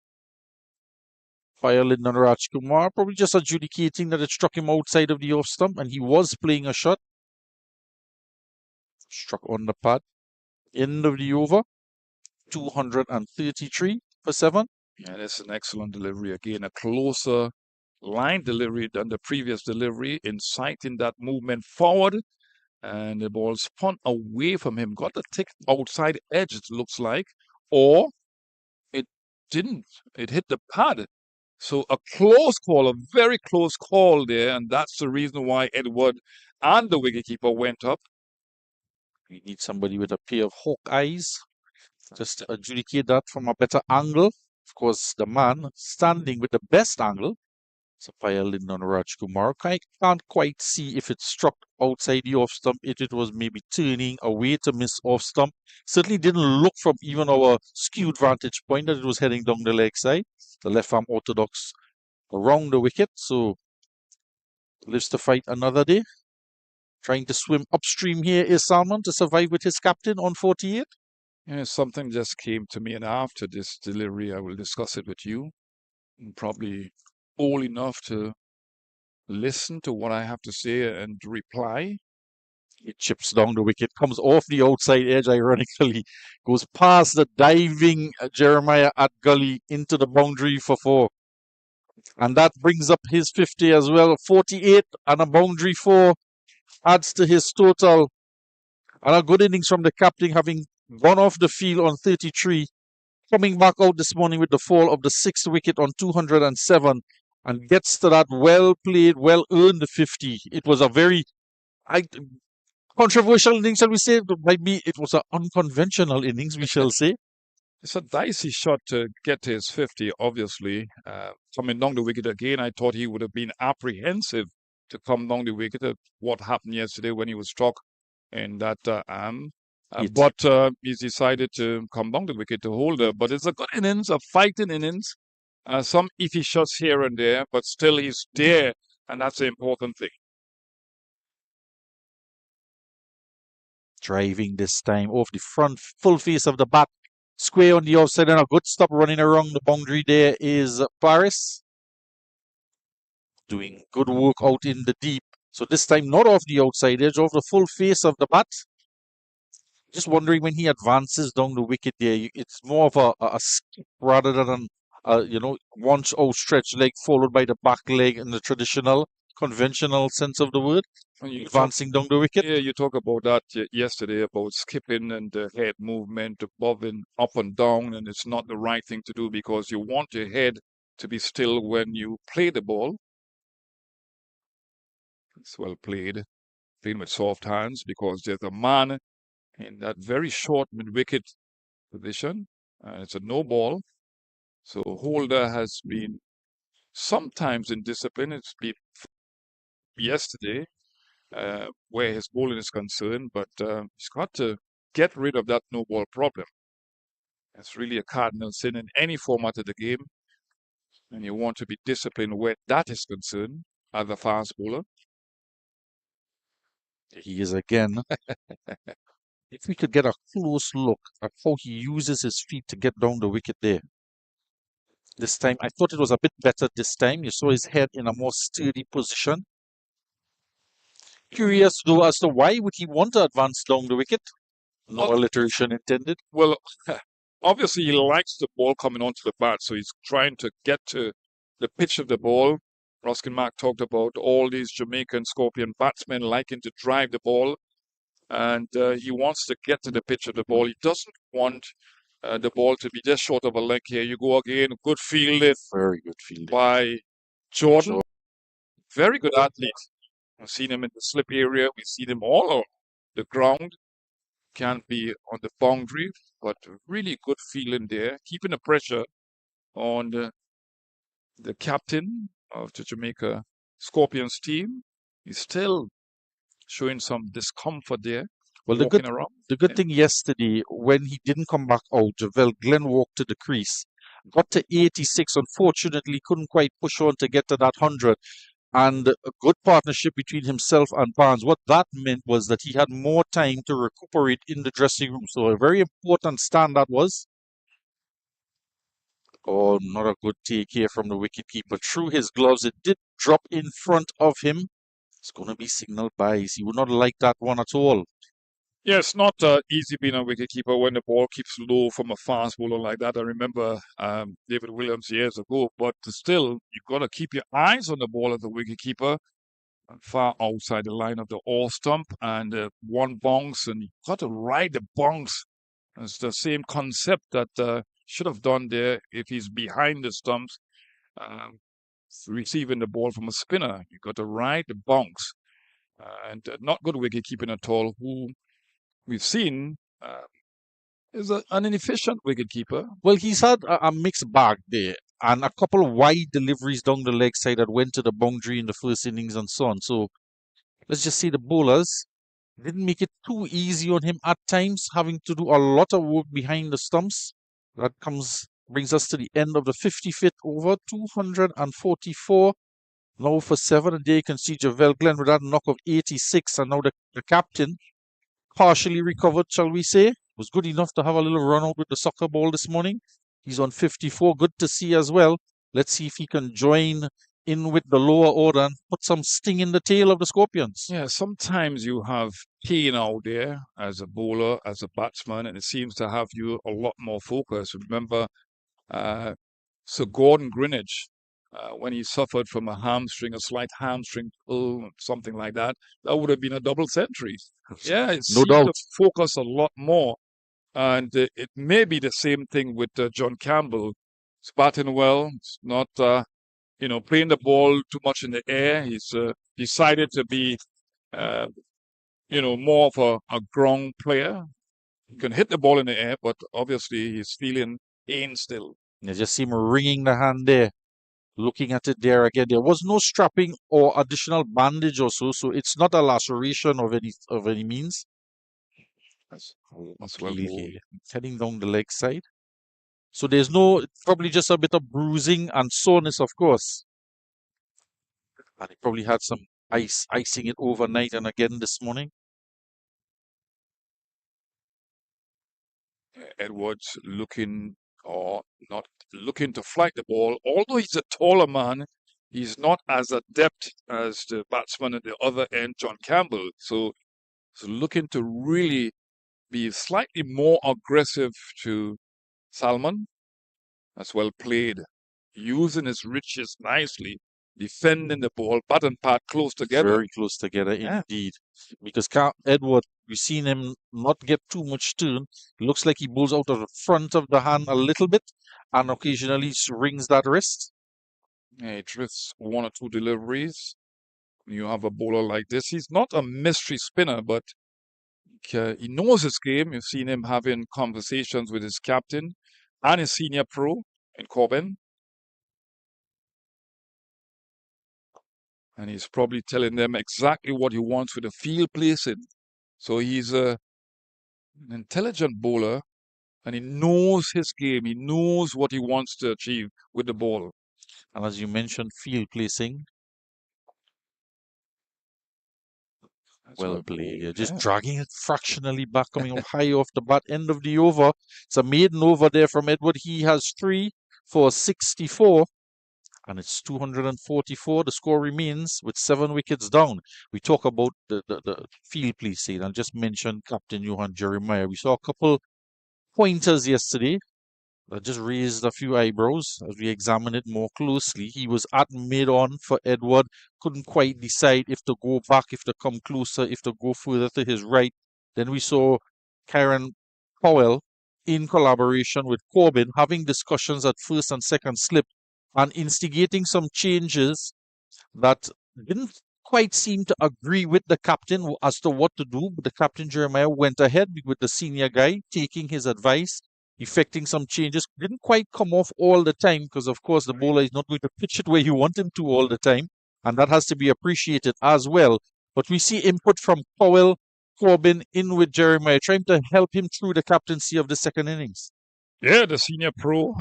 Fire Lyndon Rajkumar, probably just adjudicating that it struck him outside of the off stump and he was playing a shot. Struck on the pad. End of the over. 233 for 7. Yeah, that's an excellent delivery. Again, a closer line delivery than the previous delivery, inciting that movement forward. And the ball spun away from him, got the tick outside edge, it looks like, or it didn't. It hit the pad. So a close call, a very close call there, and that's the reason why Edward and the wicketkeeper went up. We need somebody with a pair of hawk eyes. Just to adjudicate that from a better angle. Of course, the man standing with the best angle, Sapphire Lyndon Rajkumar, I can't quite see if it struck outside the off stump, if it was maybe turning away to miss off stump. Certainly didn't look from even our skewed vantage point that it was heading down the leg side. The left arm orthodox around the wicket, so lives to fight another day. Trying to swim upstream here is Salman to survive with his captain on 48. Yeah, something just came to me, and after this delivery, I will discuss it with you. Probably old enough to listen to what I have to say and reply. It chips down the wicket, comes off the outside edge, ironically, goes past the diving Jeremiah at gully into the boundary for 4. And that brings up his 50 as well. 48 and a boundary 4 adds to his total. And a good innings from the captain, having gone off the field on 33, coming back out this morning with the fall of the 6th wicket on 207, and gets to that well played, well earned 50. It was a very controversial innings, shall we say? Maybe it was an unconventional innings, we shall say. It's a dicey shot to get to his 50, obviously. Coming down the wicket again, I thought he would have been apprehensive to come down the wicket at what happened yesterday when he was struck in that arm. But he's decided to come down the wicket to hold her. But it's a good innings, a fighting innings. Some iffy shots here and there, but still he's there, and that's the important thing. Driving this time off the front, full face of the bat. Square on the offside and a good stop running around the boundary there is Paris. Doing good work out in the deep. So this time not off the outside edge, off the full face of the bat. Just wondering when he advances down the wicket there, it's more of a skip rather than one outstretched leg followed by the back leg in the traditional, conventional sense of the word. Advancing down the wicket. Yeah, you talk about that yesterday about skipping and the head movement above and up and down, and it's not the right thing to do because you want your head to be still when you play the ball. It's well played, playing with soft hands because there's a man in that very short mid-wicket position. It's a no ball. So Holder has been sometimes in discipline. It's been yesterday where his bowling is concerned, but he's got to get rid of that no ball problem. It's really a cardinal sin in any format of the game, and you want to be disciplined where that is concerned as a fast bowler. He is again. If we could get a close look at how he uses his feet to get down the wicket there. This time, I thought it was a bit better this time. You saw his head in a more sturdy position. Curious though as to why would he want to advance down the wicket? No alliteration intended. Well, obviously he likes the ball coming onto the bat, so he's trying to get to the pitch of the ball. Ruskin Mark talked about all these Jamaican Scorpion batsmen liking to drive the ball, and he wants to get to the pitch of the ball. He doesn't want the ball to be just short of a leg here. You go again, good fielding. Very good fielding. By Jordan, very good athlete. We've seen him in the slip area. We've seen him all on the ground. Can't be on the boundary, but really good feeling there, keeping the pressure on the captain of the Jamaica Scorpions team. He's still showing some discomfort there, Well, walking around. the good thing yesterday, when he didn't come back out, Javel Glenn walked to the crease, got to 86. Unfortunately, couldn't quite push on to get to that 100. And a good partnership between himself and Barnes. What that meant was that he had more time to recuperate in the dressing room. So a very important stand that was. Oh, not a good take here from the wicketkeeper. Through his gloves, it did drop in front of him. It's going to be signaled byes. He would not like that one at all. Yeah, it's not easy being a wicketkeeper when the ball keeps low from a fast bowler like that. I remember David Williams years ago, but still, you've got to keep your eyes on the ball as a wicketkeeper, far outside the line of the all stump, and one bounce, and you've got to ride the bounce. It's the same concept that should have done there if he's behind the stumps, um, receiving the ball from a spinner. You've got to ride the bounce, and not good wicketkeeping at all. Who we've seen is an inefficient wicketkeeper. Well, he's had a mixed bag there, and a couple of wide deliveries down the leg side that went to the boundary in the first innings and so on. So let's just say the bowlers didn't make it too easy on him at times, having to do a lot of work behind the stumps. That brings us to the end of the 55th over, 244. Now for 7, and there you can see Javel Glenn with that knock of 86, and now the captain, partially recovered, shall we say, was good enough to have a little run out with the soccer ball this morning. He's on 54, good to see as well. Let's see if he can join in with the lower order and put some sting in the tail of the Scorpions. Yeah, sometimes you have pain out there as a bowler, as a batsman, and it seems to have you a lot more focus. Remember, Sir Gordon Greenwich, when he suffered from a slight hamstring pull, something like that, that would have been a double century. Yeah, it No seems doubt. to focus a lot more. And it may be the same thing with John Campbell. He's batting well. It's not, playing the ball too much in the air. He's decided to be, more of a ground player. He can hit the ball in the air, but obviously he's feeling pain still. You just see him wringing the hand there. Looking at it there again, there was no strapping or additional bandage or so it's not a laceration of any means. That's well Heading down the leg side. So there's probably just a bit of bruising and soreness, of course. And he probably had some icing it overnight and again this morning. Edwards looking or not looking to flight the ball. Although he's a taller man, he's not as adept as the batsman at the other end, John Campbell. So he's looking to really be slightly more aggressive to Salmon. As well played, using his riches nicely, defending the ball, bat and pad close together. Very close together indeed. Because Edward, we've seen him not get too much turn. Looks like he bowls out of the front of the hand a little bit and occasionally rings that wrist. Yeah, he drifts one or two deliveries. You have a bowler like this. He's not a mystery spinner, but he knows his game. You've seen him having conversations with his captain and his senior pro in Corbin. And he's probably telling them exactly what he wants with the field placing. So he's an intelligent bowler, and he knows his game. He knows what he wants to achieve with the ball. And as you mentioned, field placing. Well played. You're just dragging it fractionally back, coming up high off the bat end of the over. It's a maiden over there from Edward. He has 3 for 64. And it's 244. The score remains with 7 wickets down. We talk about the field placing. I'll just mention Captain Johan Jeremiah. We saw a couple pointers yesterday that just raised a few eyebrows as we examine it more closely. He was at mid-on for Edward. Couldn't quite decide if to go back, if to come closer, if to go further to his right. Then we saw Karen Powell in collaboration with Corbin having discussions at first and second slip and instigating some changes that didn't quite seem to agree with the captain as to what to do. But the captain, Jeremiah, went ahead with the senior guy, taking his advice, effecting some changes. Didn't quite come off all the time because, of course, the bowler is not going to pitch it where you want him to all the time. And that has to be appreciated as well. But we see input from Powell, Corbin in with Jeremiah, trying to help him through the captaincy of the second innings. Yeah, the senior pro,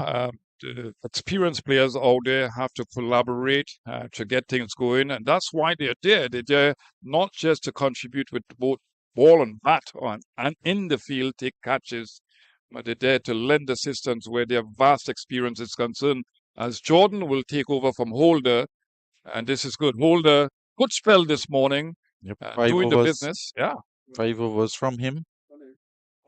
the experienced players out there have to collaborate to get things going, and that's why they're there. They're there not just to contribute with both ball and bat and in the field take catches, but they're there to lend assistance where their vast experience is concerned. As Jordan will take over from Holder, and this is good. Holder, good spell this morning, Yep, doing the business. Yeah. 5 overs from him.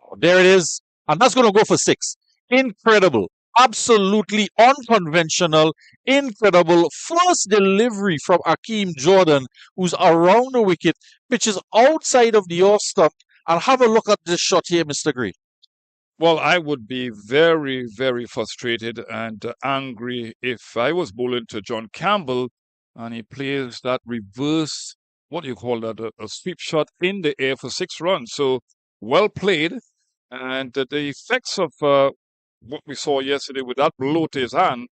Oh, there it is. And that's going to go for 6. Incredible. Absolutely unconventional. Incredible. First delivery from Akeem Jordan, who's around the wicket, pitches outside of the off stump. And have a look at this shot here, Mr. Gray. Well, I would be very, very frustrated and angry if I was bowling to John Campbell and he plays that reverse, what do you call that, a sweep shot in the air for 6 runs. So well played. And the effects of what we saw yesterday with that blow to his hand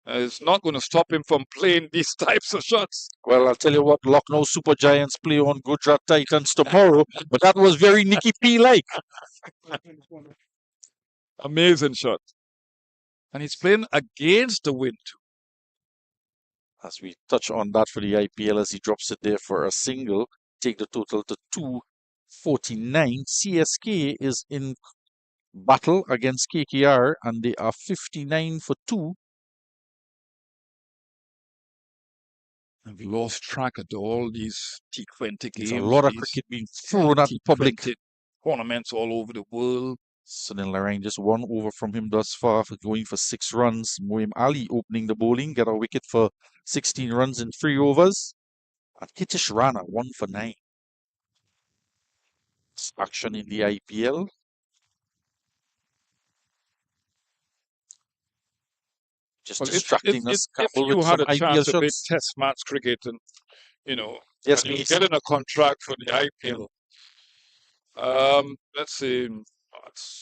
is not going to stop him from playing these types of shots. Well, I'll tell you what, Lucknow Super Giants play on Gujarat Titans tomorrow, but that was very Nicky P-like. Amazing shot. And he's playing against the wind. As we touch on that for the IPL, as he drops it there for a single, take the total to 249. CSK is in battle against KKR, and they are 59 for 2. I've lost track of all these T20 games. There's a lot of cricket being thrown at public tournaments all over the world. Sunil Narine just 1 over from him thus far for going for 6 runs. Moeen Ali opening the bowling, get a wicket for 16 runs in 3 overs. And Hitesh Rana 1 for 9. Action in the IPL. Just distracting us. If you had a chance IPL to play shots. test match cricket and, Yes, and you get in a contract for the IPL, let's say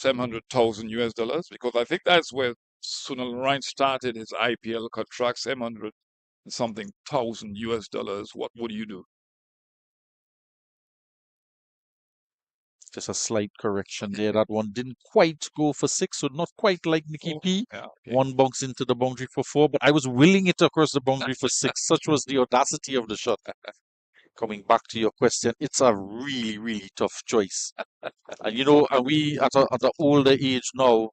$700,000 US, because I think that's where Sunil Narine started his IPL contract, 700 and something thousand US dollars. What would you do? Just a slight correction there. That one didn't quite go for 6, so not quite like Nicky P. Yeah, okay. 1 bounce into the boundary for 4, but I was willing it across the boundary for 6. Such was the audacity of the shot. Coming back to your question, it's a really, really tough choice. And we at an older age now,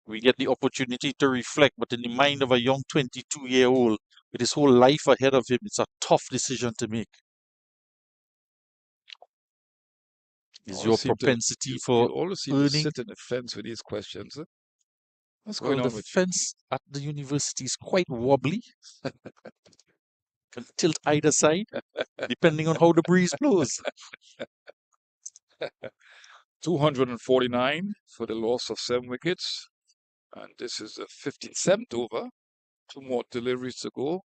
we get the opportunity to reflect, but in the mind of a young 22-year-old with his whole life ahead of him, it's a tough decision to make. Is your propensity for you always seem earning? to sit in the fence with these questions. Huh? What's Well, going on the with fence at the university is quite wobbly. Can tilt either side, depending on how the breeze blows. 249 for the loss of 7 wickets. And this is the 57th over. 2 more deliveries to go.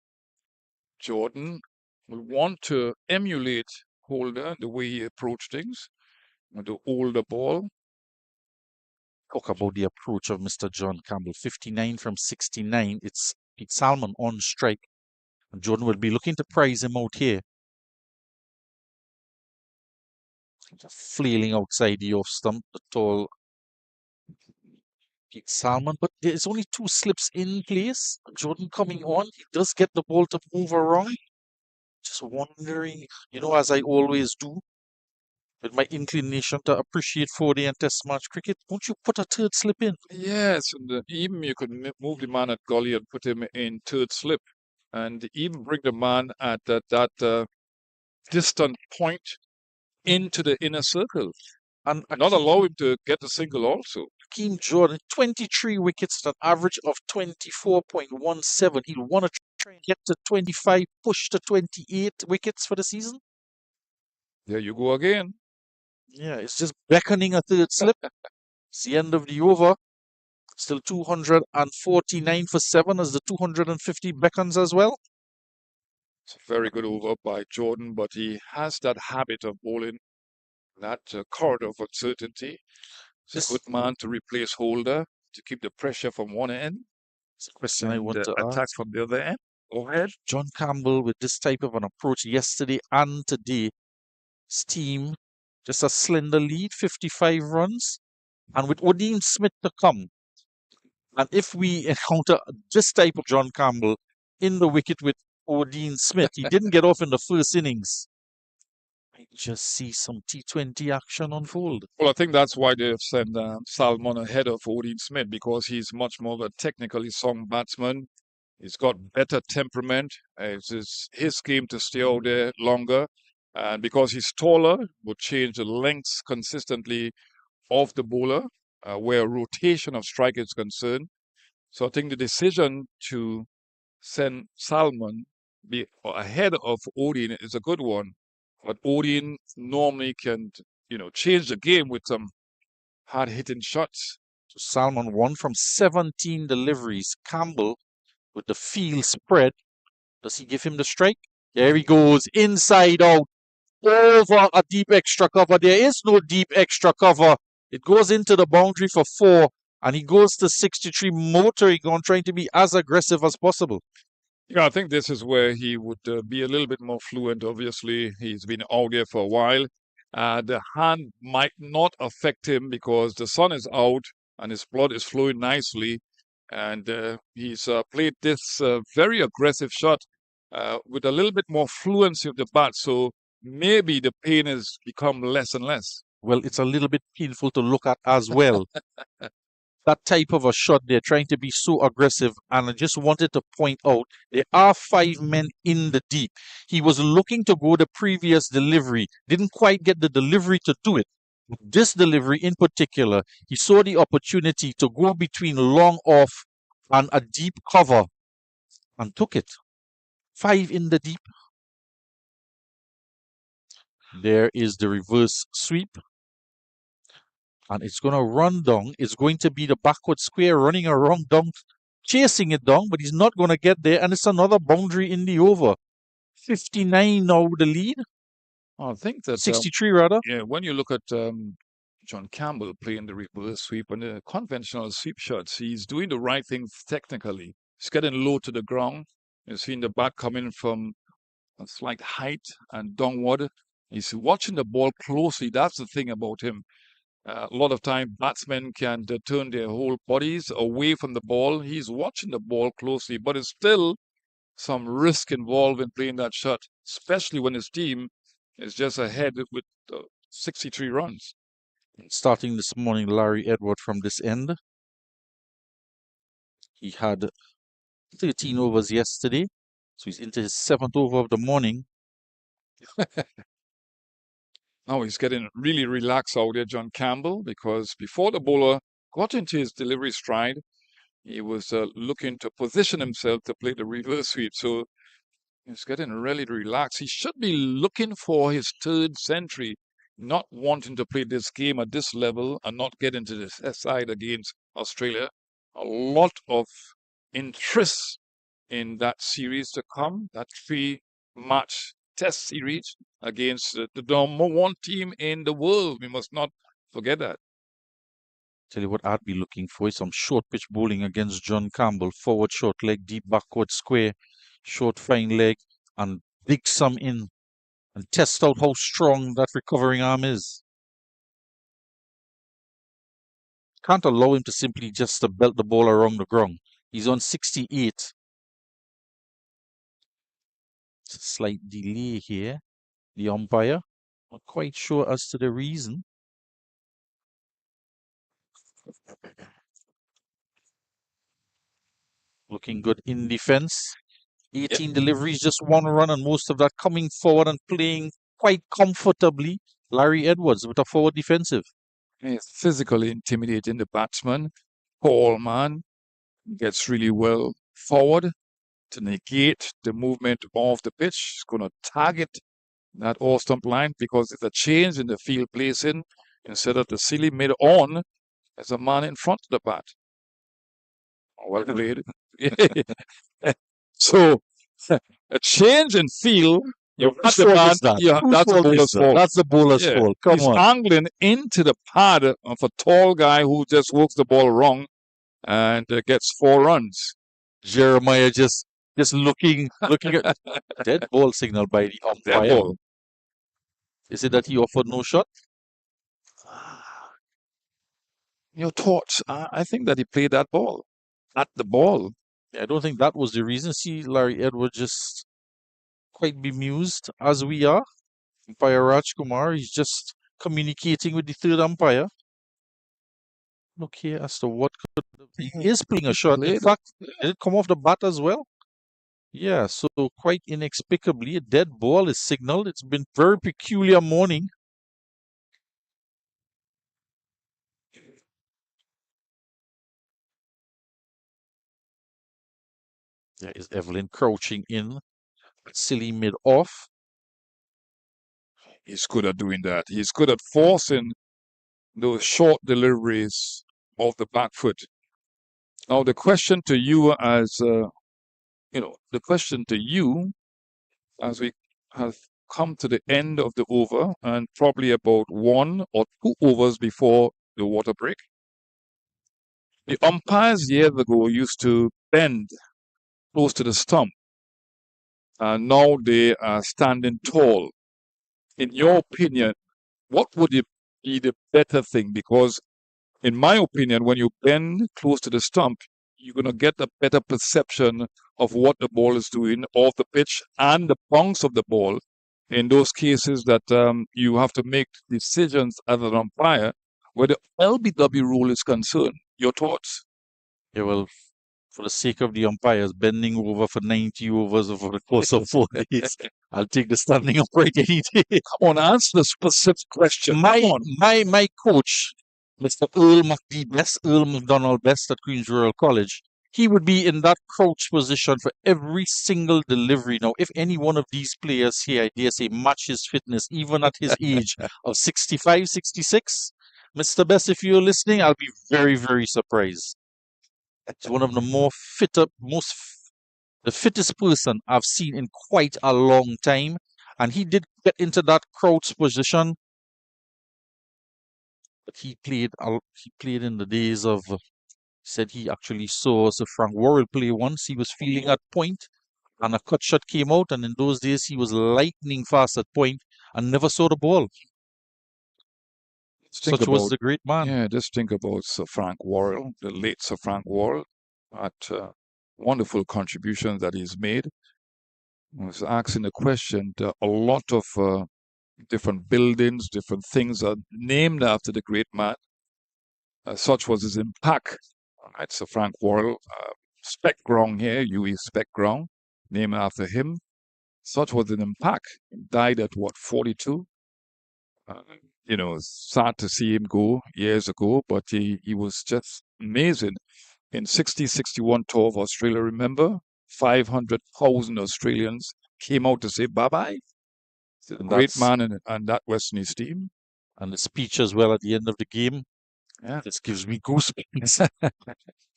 Jordan will want to emulate Holder the way he approached things with the older ball. Talk about the approach of Mr. John Campbell. 59 from 69. It's Pete Salmon on strike. And Jordan will be looking to prize him out here. Just flailing outside the off stump, the tall Pete Salmon. But there's only 2 slips in place. Jordan coming on. He does get the ball to move around. Just wondering, as I always do, with my inclination to appreciate 4-day and test match cricket, won't you put a 3rd slip in? Yes, and even you could move the man at gully and put him in 3rd slip, and even bring the man at that distant point into the inner circle, And not allow him to get a single also. Akeem Jordan, 23 wickets at an average of 24.17. He'll want to try and get to 25, push to 28 wickets for the season. There you go again. Yeah, it's just beckoning a 3rd slip. It's the end of the over. Still 249 for 7 as the 250 beckons as well. It's a very good over by Jordan, but he has that habit of bowling that corridor of uncertainty. He's a good man to replace Holder to keep the pressure from one end. It's a question I want to attack ask. from the other end. Go ahead. John Campbell, with this type of an approach yesterday and today, his team just a slender lead, 55 runs. And with Odean Smith to come, and if we encounter this type of John Campbell in the wicket with Odean Smith, he didn't get off in the first innings. I just see some T20 action unfold. Well, I think that's why they've sent Salmon ahead of Odean Smith, because he's much more of a technically sound batsman. He's got better temperament. It's his game to stay out there longer. And because he's taller, would change the lengths consistently of the bowler, where rotation of strike is concerned. So I think the decision to send Salmon be ahead of Odean is a good one. But Odean normally can, change the game with some hard-hitting shots. So Salmon 1 from 17 deliveries. Campbell with the field spread. Does he give him the strike? There he goes, inside out, over a deep extra cover. There is no deep extra cover. It goes into the boundary for 4, and he goes to 63, motoring on, trying to be as aggressive as possible. Yeah, I think this is where he would be a little bit more fluent. Obviously, he's been out there for a while. The hand might not affect him because the sun is out and his blood is flowing nicely. And he's played this very aggressive shot with a little bit more fluency of the bat. So maybe the pain has become less and less. Well, it's a little bit painful to look at as well. That type of a shot, they're trying to be so aggressive. And I just wanted to point out, there are 5 men in the deep. He was looking to go the previous delivery, didn't quite get the delivery to do it. This delivery in particular, he saw the opportunity to go between long off and a deep cover and took it. 5 in the deep. There is the reverse sweep. And it's going to run down. It's going to be the backward square running around down, chasing it down, but he's not going to get there. And it's another boundary in the over. 59 now the lead. I think that 63 rather. Yeah, when you look at John Campbell playing the reverse sweep and the conventional sweep shots, he's doing the right things technically. He's getting low to the ground. You've seen the bat coming from a slight height and downward. He's watching the ball closely. That's the thing about him. A lot of time, batsmen can turn their whole bodies away from the ball. He's watching the ball closely, but it's still some risk involved in playing that shot, especially when his team is just ahead with 63 runs. Starting this morning, Larry Edward from this end. He had 13 overs yesterday, so he's into his 7th over of the morning. Now he's getting really relaxed out there, John Campbell, because before the bowler got into his delivery stride, he was looking to position himself to play the reverse sweep. So he's getting really relaxed. He should be looking for his 3rd century, not wanting to play this game at this level and not get into the side against Australia. A lot of interest in that series to come, that 3-match test series against the number 1 team in the world. We must not forget that. Tell you what I'd be looking for is some short pitch bowling against John Campbell. Forward short leg, deep backward square, short fine leg, and dig some in and test out how strong that recovering arm is. Can't allow him to simply just to belt the ball around the ground. He's on 68. It's a slight delay here. The umpire, not quite sure as to the reason. Looking good in defense. 18 deliveries, just 1 run, and most of that coming forward and playing quite comfortably. Larry Edwards with a forward defensive. He's physically intimidating the batsman. Tall man, gets really well forward to negate the movement of the pitch. He's going to target that off stump line because it's a change in the field placing. Instead of the silly mid on, there's a man in front of the bat. Well played. So a change in field. Whose fault is that? Yeah, Whose that's a fault is bowler's that? fault. That's the bowler's Yeah, fault. Come he's on. angling into the pad of a tall guy who just works the ball wrong and gets 4 runs. Jeremiah just looking at dead ball signal by the That umpire. ball. Is it that he offered no shot? Your thoughts? I think that he played that ball. At the ball. I don't think that was the reason. See, Larry Edward just quite bemused, as we are. Umpire Rajkumar, he's just communicating with the third umpire. Look here as to what could he is playing a shot. In Played it. fact, did it come off the bat as well? Yeah, so quite inexplicably, a dead ball is signaled. It's been very peculiar morning. There is Evelyn crouching in, silly mid-off. He's good at doing that. He's good at forcing those short deliveries off the back foot. Now, the question to you the question to you as we have come to the end of the over and probably about 1 or 2 overs before the water break. The umpires years ago used to bend close to the stump, and now they are standing tall. In your opinion, what would be the better thing? Because in my opinion, when you bend close to the stump, you're going to get a better perception of what the ball is doing off the pitch and the bounce of the ball. In those cases that you have to make decisions as an umpire, where the LBW rule is concerned. Your thoughts? Yeah, well, for the sake of the umpires, bending over for 90 overs over the course of 4 days, I'll take the standing upright any day. Come on, answer the specific question. My coach, Mr. Earl McDonald Best at Queen's Royal College, he would be in that crouch position for every single delivery. Now, if any one of these players here, I dare say, match his fitness, even at his age of 65, 66, Mr. Best, if you're listening, I'll be very, very surprised. He's one of the the fittest person I've seen in quite a long time. And he did get into that crouch position. But he played in the days of, said he actually saw Sir Frank Worrell play once. He was feeling at point and a cut shot came out. And in those days, he was lightning fast at point and never saw the ball. Such was the great man. Yeah, just think about Sir Frank Worrell, the late Sir Frank Worrell, at wonderful contributions that he's made. I was asking the question, a lot of different buildings, different things are named after the great man. Such was his impact. All right, Sir Frank Worrell, Spec Ground here, UE Spec Ground, named after him. Such was an impact. He died at what, 42? Sad to see him go years ago, but he was just amazing. In 60-61 tour of Australia, remember? 500,000 Australians came out to say bye-bye. The great man and that West Indies team. And the speech as well at the end of the game. Yeah. This gives me goosebumps.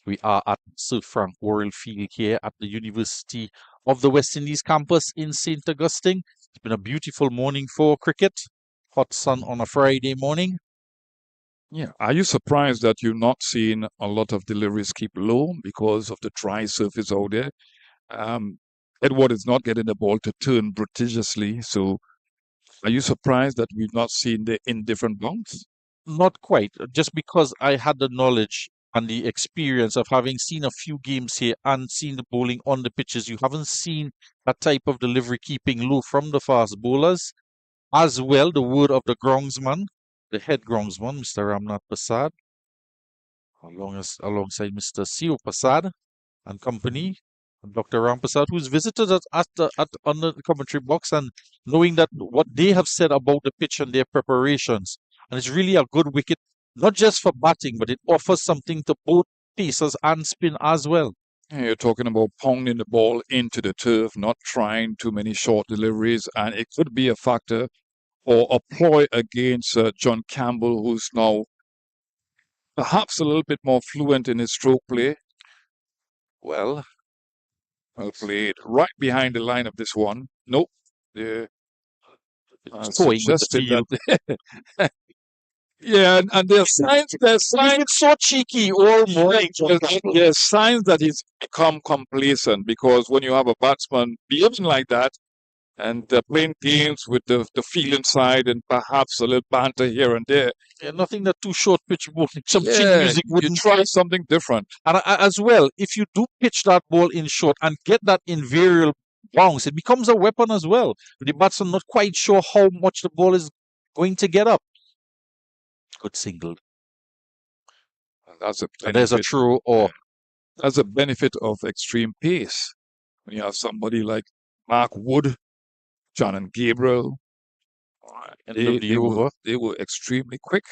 We are at Sir Frank Worrell Field here at the University of the West Indies campus in St. Augustine. It's been a beautiful morning for cricket. Hot sun on a Friday morning. Yeah. Are you surprised that you're not seeing a lot of deliveries keep low because of the dry surface out there? Edward is not getting the ball to turn prodigiously. So are you surprised that we've not seen the indifferent bounce? Not quite, just because I had the knowledge and the experience of having seen a few games here and seen the bowling on the pitches. You haven't seen that type of delivery keeping low from the fast bowlers. As well, the word of the groundsman, the head groundsman, Mr. Ramnath Prasad, alongside Mr. C.O. Prasad and company, and Dr. Ram Prasad, who's visited us on the commentary box, and knowing that what they have said about the pitch and their preparations, and it's really a good wicket, not just for batting, but it offers something to both pacers and spin as well. You're talking about pounding the ball into the turf, not trying too many short deliveries, and it could be a factor or a ploy against John Campbell, who's now perhaps a little bit more fluent in his stroke play. Well, well played. Right behind the line of this one. Nope. The Toying with the suggested field. that. Yeah, and there's signs It's so cheeky almost. there's signs that he's become complacent, because when you have a batsman behaving like that and playing games with the fielding side and perhaps a little banter here and there, Yeah, nothing that too short pitch ball. Some chin yeah, music you wouldn't. try something different. And as well, if you do pitch that ball in short and get that invariable bounce, it becomes a weapon as well. The batsman not quite sure how much the ball is going to get up. Good single. And that's a And there's a benefit. throw or That's a benefit of extreme pace. When you have somebody like Mark Wood, John and Gabriel, end of the over. they were extremely quick.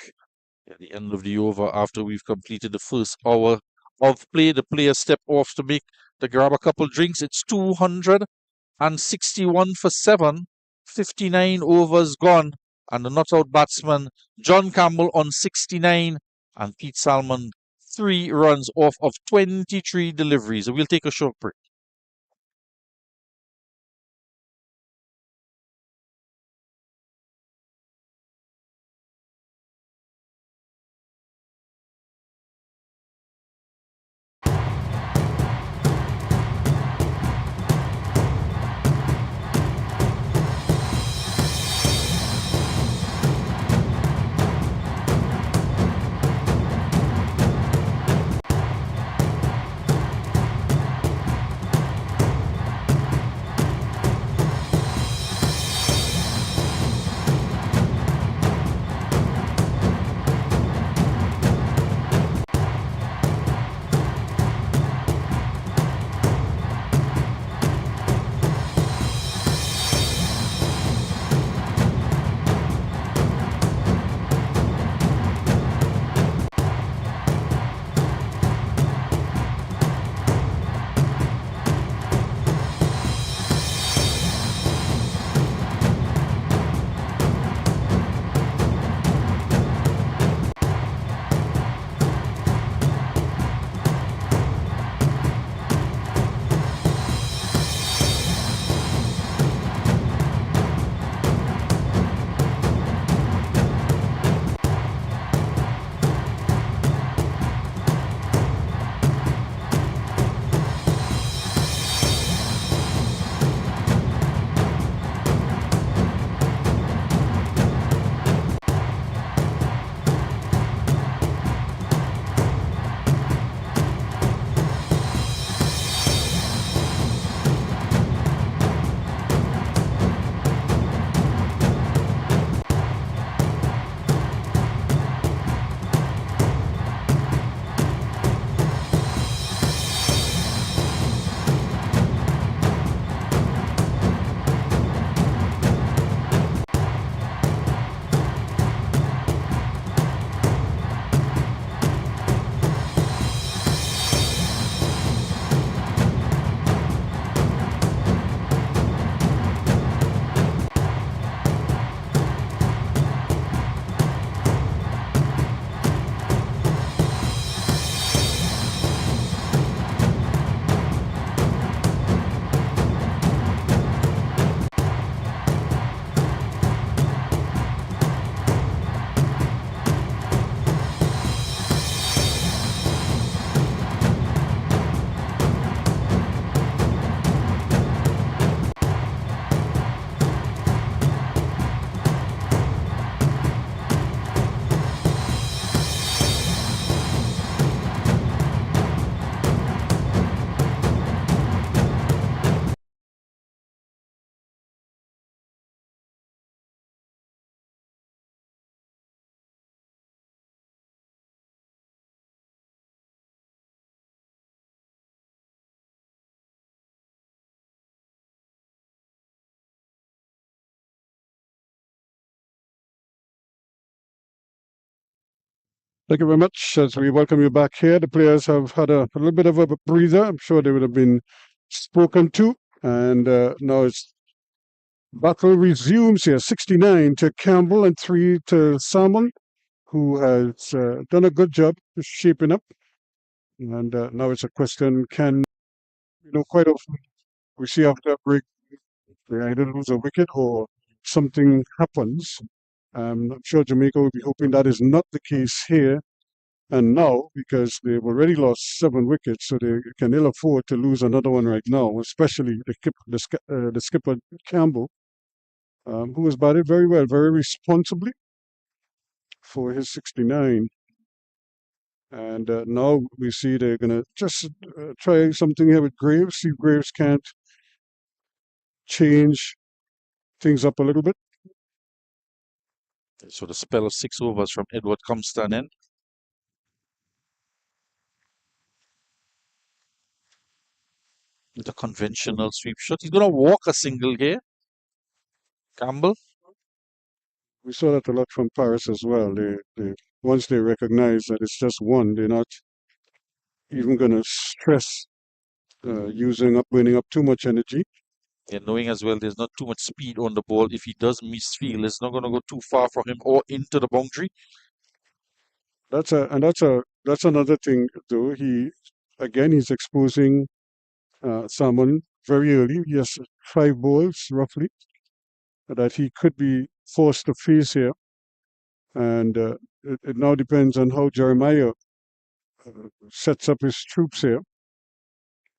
At the end of the over, after we've completed the first hour of play, the players step off to grab a couple drinks. It's 261 for 7, 59 overs gone, and the not out batsman John Campbell on 69, and Pete Salmon 3 runs off of 23 deliveries. We'll take a short break. Thank you very much. As we welcome you back here, the players have had a little bit of a breather. I'm sure they would have been spoken to. And now it's battle resumes here. 69 to Campbell and 3 to Salmon, who has done a good job shaping up. And now it's a question, can quite often we see after a break, they either lose a wicket or something happens. I'm sure Jamaica will be hoping that is not the case here and now because they've already lost 7 wickets, so they can ill afford to lose another one right now, especially the skipper Campbell, who has batted very well, very responsibly for his 69. And now we see they're going to just try something here with Graves, see if Graves can't change things up a little bit. So the spell of 6 overs from Edward comes to an end. The conventional sweep shot. He's going to walk a single here. Campbell. We saw that a lot from Paris as well. Once they recognize that it's just one, they're not even going to stress burning up too much energy. And knowing as well there's not too much speed on the ball. If he does misfield, it's not going to go too far for him or into the boundary. That's another thing though. He's exposing Salmon very early. He has 5 balls roughly that he could be forced to face here, and it now depends on how Jeremiah sets up his troops here.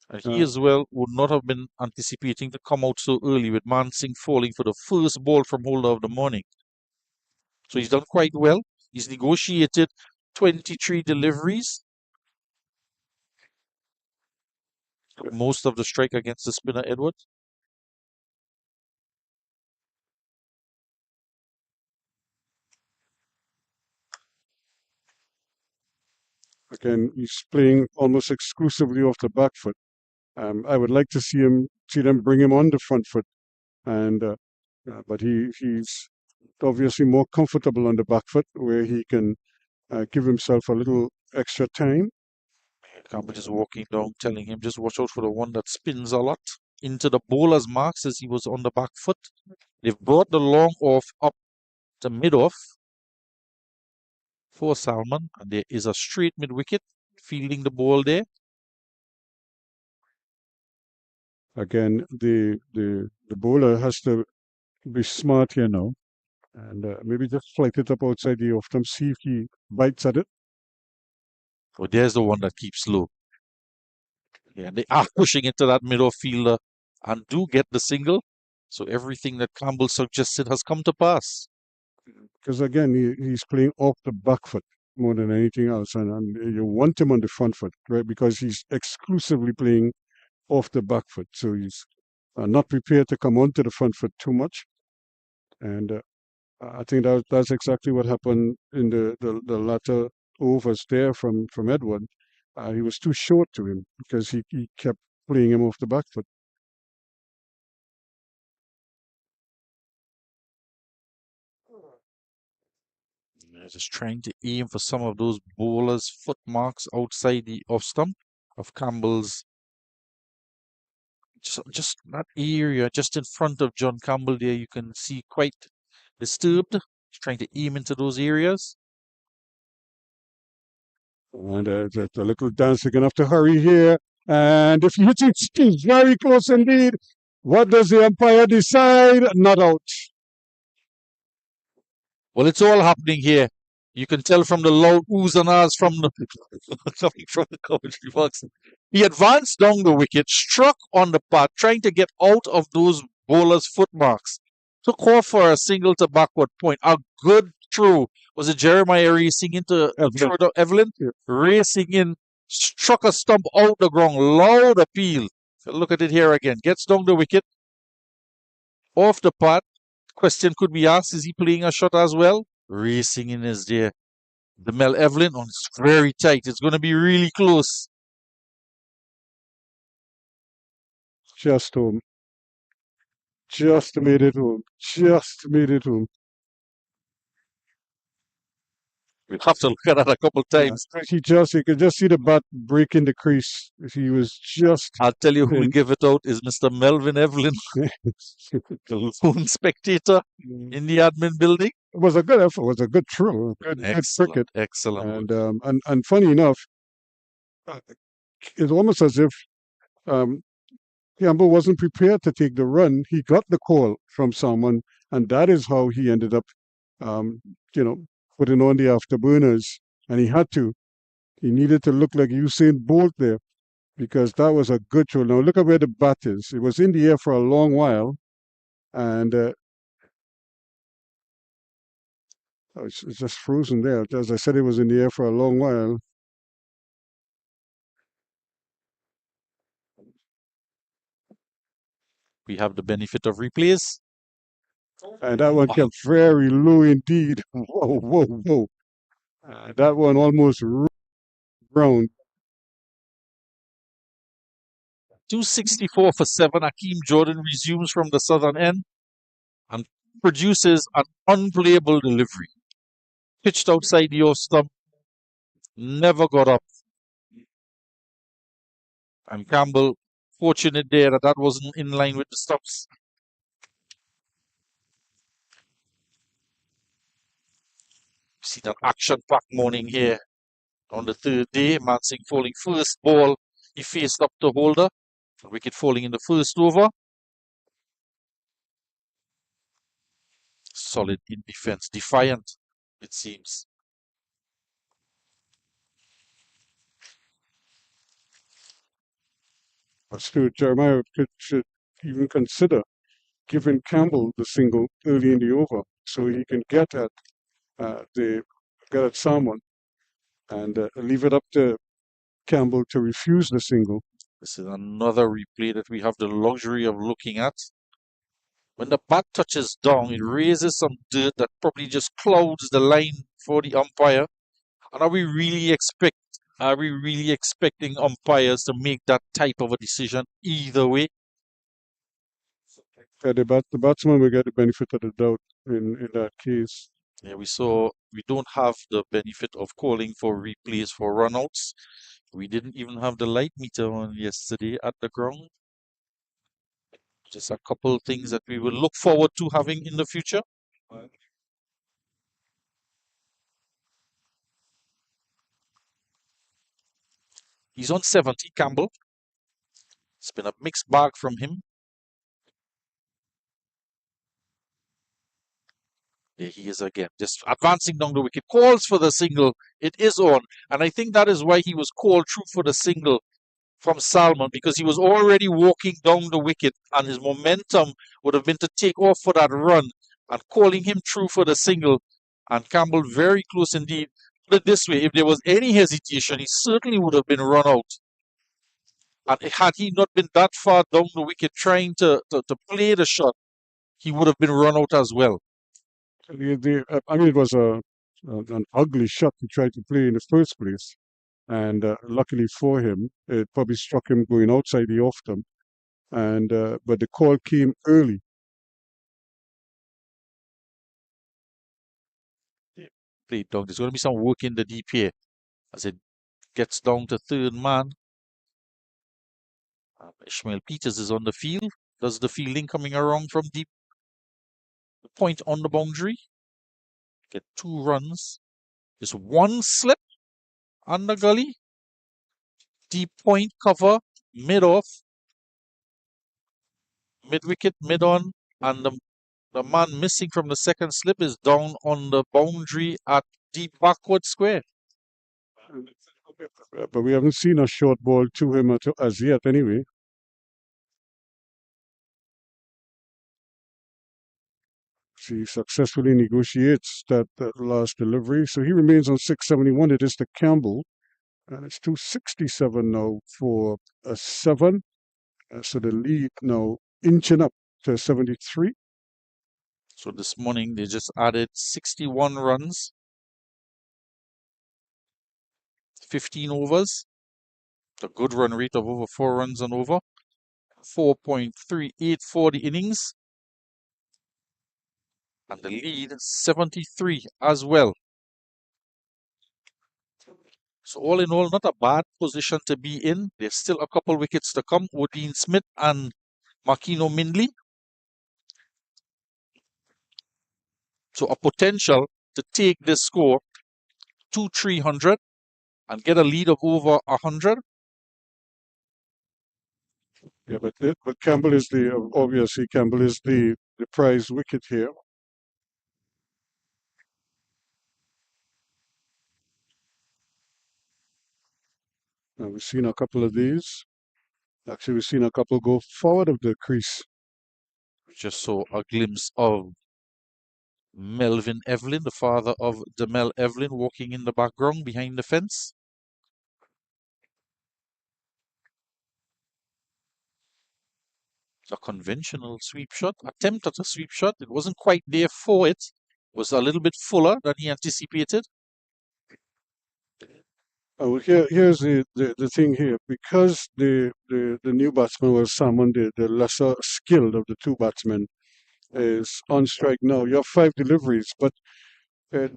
And he as well would not have been anticipating to come out so early with Mansingh falling for the first ball from holder of the morning. So he's done quite well. He's negotiated 23 deliveries. Most of the strike against the spinner, Edward. Again, he's playing almost exclusively off the back foot. I would like to see them bring him on the front foot, but he's obviously more comfortable on the back foot where he can give himself a little extra time. Campbell just walking down, telling him just watch out for the one that spins a lot into the bowler's marks as he was on the back foot. They've brought the long off up to mid off for Salmon, and there is a straight mid wicket fielding the ball there. Again, the bowler has to be smart here now, and maybe just flight it up outside the off stump, see if he bites at it. Oh, there's the one that keeps low. Yeah, they are pushing into that mid-off fielder and do get the single. So everything that Campbell suggested has come to pass. Because again, he's playing off the back foot more than anything else, and you want him on the front foot, right? Because he's exclusively playing off the back foot, so he's not prepared to come onto the front foot too much. And I think that's exactly what happened in the latter overs there from Edward. He was too short to him because he kept playing him off the back foot. Just trying to aim for some of those bowlers' foot marks outside the off stump of Campbell's. Just that area, just in front of John Campbell there, you can see quite disturbed. He's trying to aim into those areas. And the little dance, you're going to have to hurry here. And if you hit it, it's very close indeed. What does the umpire decide? Not out. Well, it's all happening here. You can tell from the loud oohs and ahs from the coming from the commentary box. He advanced down the wicket, struck on the path, trying to get out of those bowlers' foot marks. Took off for a single to backward point. A good throw. Was it Jeremiah racing into Evelyn? Yeah. Racing in, struck a stump out the ground. Loud appeal. Look at it here again. Gets down the wicket. Off the path. Question could be asked, is he playing a shot as well? Racing in is there. The Mel Evelyn, it's very tight. It's going to be really close. Just home. Just made it home. Just made it home. We'll have to look at that a couple times. Yeah, you could just see the bat breaking the crease. He was just. I'll tell you who will give it out is Mr. Melvin Evelyn, the lone spectator in the admin building. It was a good effort. It was a good throw. Good cricket. Excellent. And funny enough, it's almost as if Campbell wasn't prepared to take the run. He got the call from someone, and that is how he ended up, um, you know, putting on the afterburners. And he had to. He needed to look like Usain Bolt there because that was a good throw. Now look at where the bat is. It was in the air for a long while, and it's just frozen there. As I said, it was in the air for a long while. We have the benefit of replays. And that one kept very low indeed. Whoa, whoa, whoa. That one almost round. 264 for 7. Akeem Jordan resumes from the southern end and produces an unplayable delivery. Pitched outside the off stump, never got up. And Campbell, fortunate there that that wasn't in line with the stumps. See that action-packed morning here on the third day. Mansingh falling first ball. He faced up the holder. Wicket falling in the first over. Solid in defense. Defiant, it seems. Stuart Jeremiah should even consider giving Campbell the single early in the over so he can get at someone and leave it up to Campbell to refuse the single. This is another replay that we have the luxury of looking at. When the bat touches down, it raises some dirt that probably just clouds the line for the umpire. And are we really expecting umpires to make that type of a decision either way? The batsman will get the benefit of the doubt in that case. Yeah, we don't have the benefit of calling for replays for runouts. We didn't even have the light meter on yesterday at the ground. Just a couple things that we will look forward to having in the future. He's on 70, Campbell. It's been a mixed bag from him. There he is again, just advancing down the wicket. Calls for the single. It is on. And I think that is why he was called through for the single from Salmon, because he was already walking down the wicket and his momentum would have been to take off for that run, and calling him through for the single. And Campbell very close indeed. Put it this way, if there was any hesitation, he certainly would have been run out. And had he not been that far down the wicket trying to play the shot, he would have been run out as well. I mean, it was an ugly shot he tried to play in the first place. And luckily for him, it probably struck him going outside the off stump. And but the call came early. Played down. There's going to be some work in the deep here as it gets down to third man. Ishmael Peters is on the field. Does the fielding coming around from deep. The point on the boundary. Get 2 runs. Just 1 slip on the gully. Deep point cover. Mid off. Mid wicket, mid on. And the man missing from the second slip is down on the boundary at deep backward square. But we haven't seen a short ball to him as yet anyway. He successfully negotiates that last delivery. So he remains on 671. It is to Campbell. And it's 267 now for a 7. So the lead now inching up to 73. So this morning they just added 61 runs. 15 overs. A good run rate of over 4 runs and over. 4.38 for the innings. And the lead 73 as well. So all in all, not a bad position to be in. There's still a couple wickets to come. Odin Smith and Makino Mindley. So a potential to take this score to 300 and get a lead of over 100. Yeah, but Campbell is obviously Campbell is the prize wicket here. Now we've seen a couple of these. Actually, we've seen a couple go forward of the crease. We just saw a glimpse of Melvin Evelyn, the father of Demel Evelyn, walking in the background behind the fence. A conventional sweep shot, attempt at a sweep shot. It wasn't quite there for it. Was a little bit fuller than he anticipated. Oh, here's the thing here. Because the new batsman was someone, the lesser skilled of the two batsmen, is on strike now. You have 5 deliveries, but uh,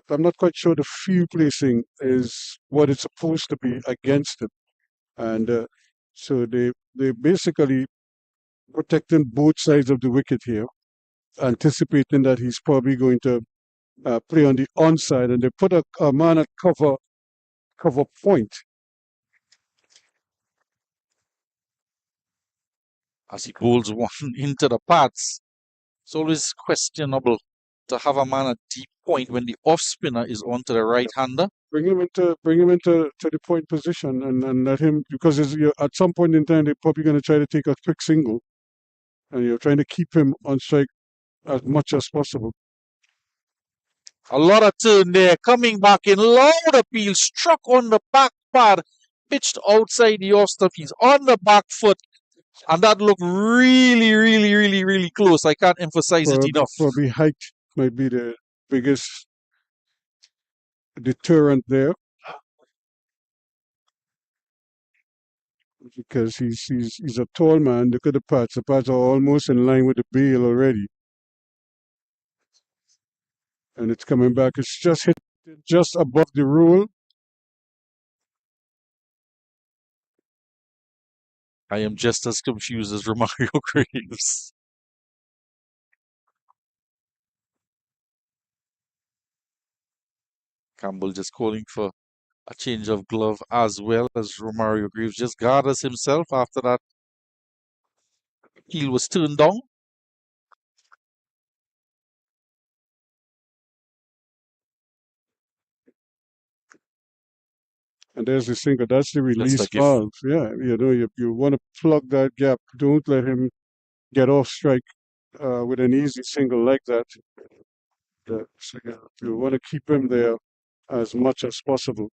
I'm not quite sure the field placing is what it's supposed to be against him. And so they basically protecting both sides of the wicket here, anticipating that he's probably going to play on the onside, and they put a man at cover point. As he bowls one into the pads. It's always questionable to have a man at deep point when the off spinner is onto the right hander. Bring him into to the point position and let him, because at some point in time they're probably going to try to take a quick single, and you're trying to keep him on strike as much as possible. A lot of turn there, coming back in, loud appeal, struck on the back pad, pitched outside the off stump. He's on the back foot, and that looked really, really, really, really close. I can't emphasize it enough. Probably height might be the biggest deterrent there, because he's a tall man. Look at the pads. The pads are almost in line with the bail already, and it's coming back. It's just hit just above the rule. I am just as confused as Romario Graves. Campbell just calling for a change of glove, as well as Romario Graves just gathers himself after that heel was turned down. And there's the sinker. That's the release gift. valve. Yeah, you want to plug that gap. Don't let him get off strike with an easy single like that. So you want to keep him there as much as possible.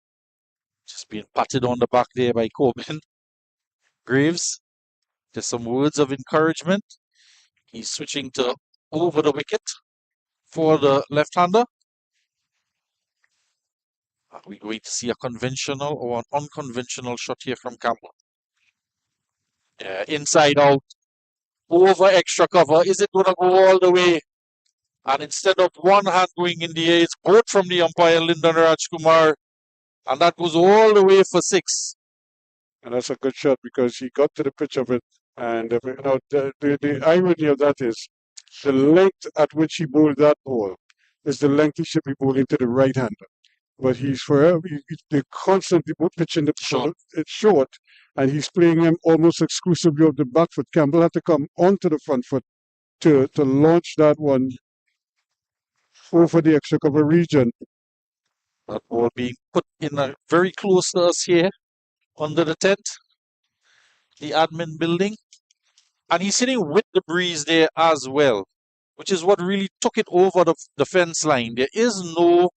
Just being patted on the back there by Corbin. Graves, just some words of encouragement. He's switching to over the wicket for the left-hander. Are we going to see a conventional or an unconventional shot here from Campbell? Yeah, inside out, over extra cover. Is it going to go all the way? And instead of one hand going in the air, it's both from the umpire, Lyndon Rajkumar. And that goes all the way for 6. And that's a good shot, because he got to the pitch of it. And the irony of that is the length at which he bowled that ball is the length he should be bowling to the right hander. But he's forever, they constantly pitching the ball. It's short, and he's playing him almost exclusively off the back foot. Campbell had to come onto the front foot to launch that one over the extra cover region. That ball being put in very close to us here, under the tent, the admin building. And he's sitting with the breeze there as well, which is what really took it over the fence line. There is no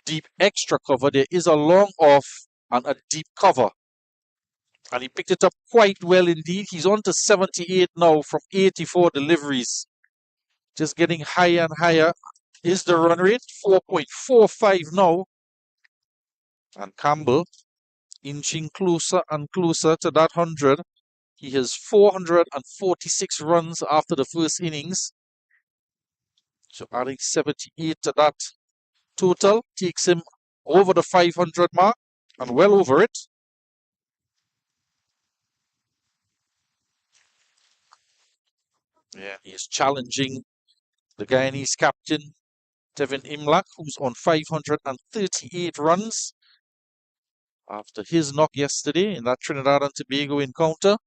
deep extra cover. There is a long off and a deep cover. And he picked it up quite well indeed. He's on to 78 now from 84 deliveries. Just getting higher and higher is the run rate, 4.45 now. And Campbell inching closer and closer to that 100. He has 446 runs after the first innings. So adding 78 to that total takes him over the 500 mark and well over it. Yeah, he is challenging the Guyanese captain, Devin Imlach, who's on 538 runs after his knock yesterday in that Trinidad and Tobago encounter.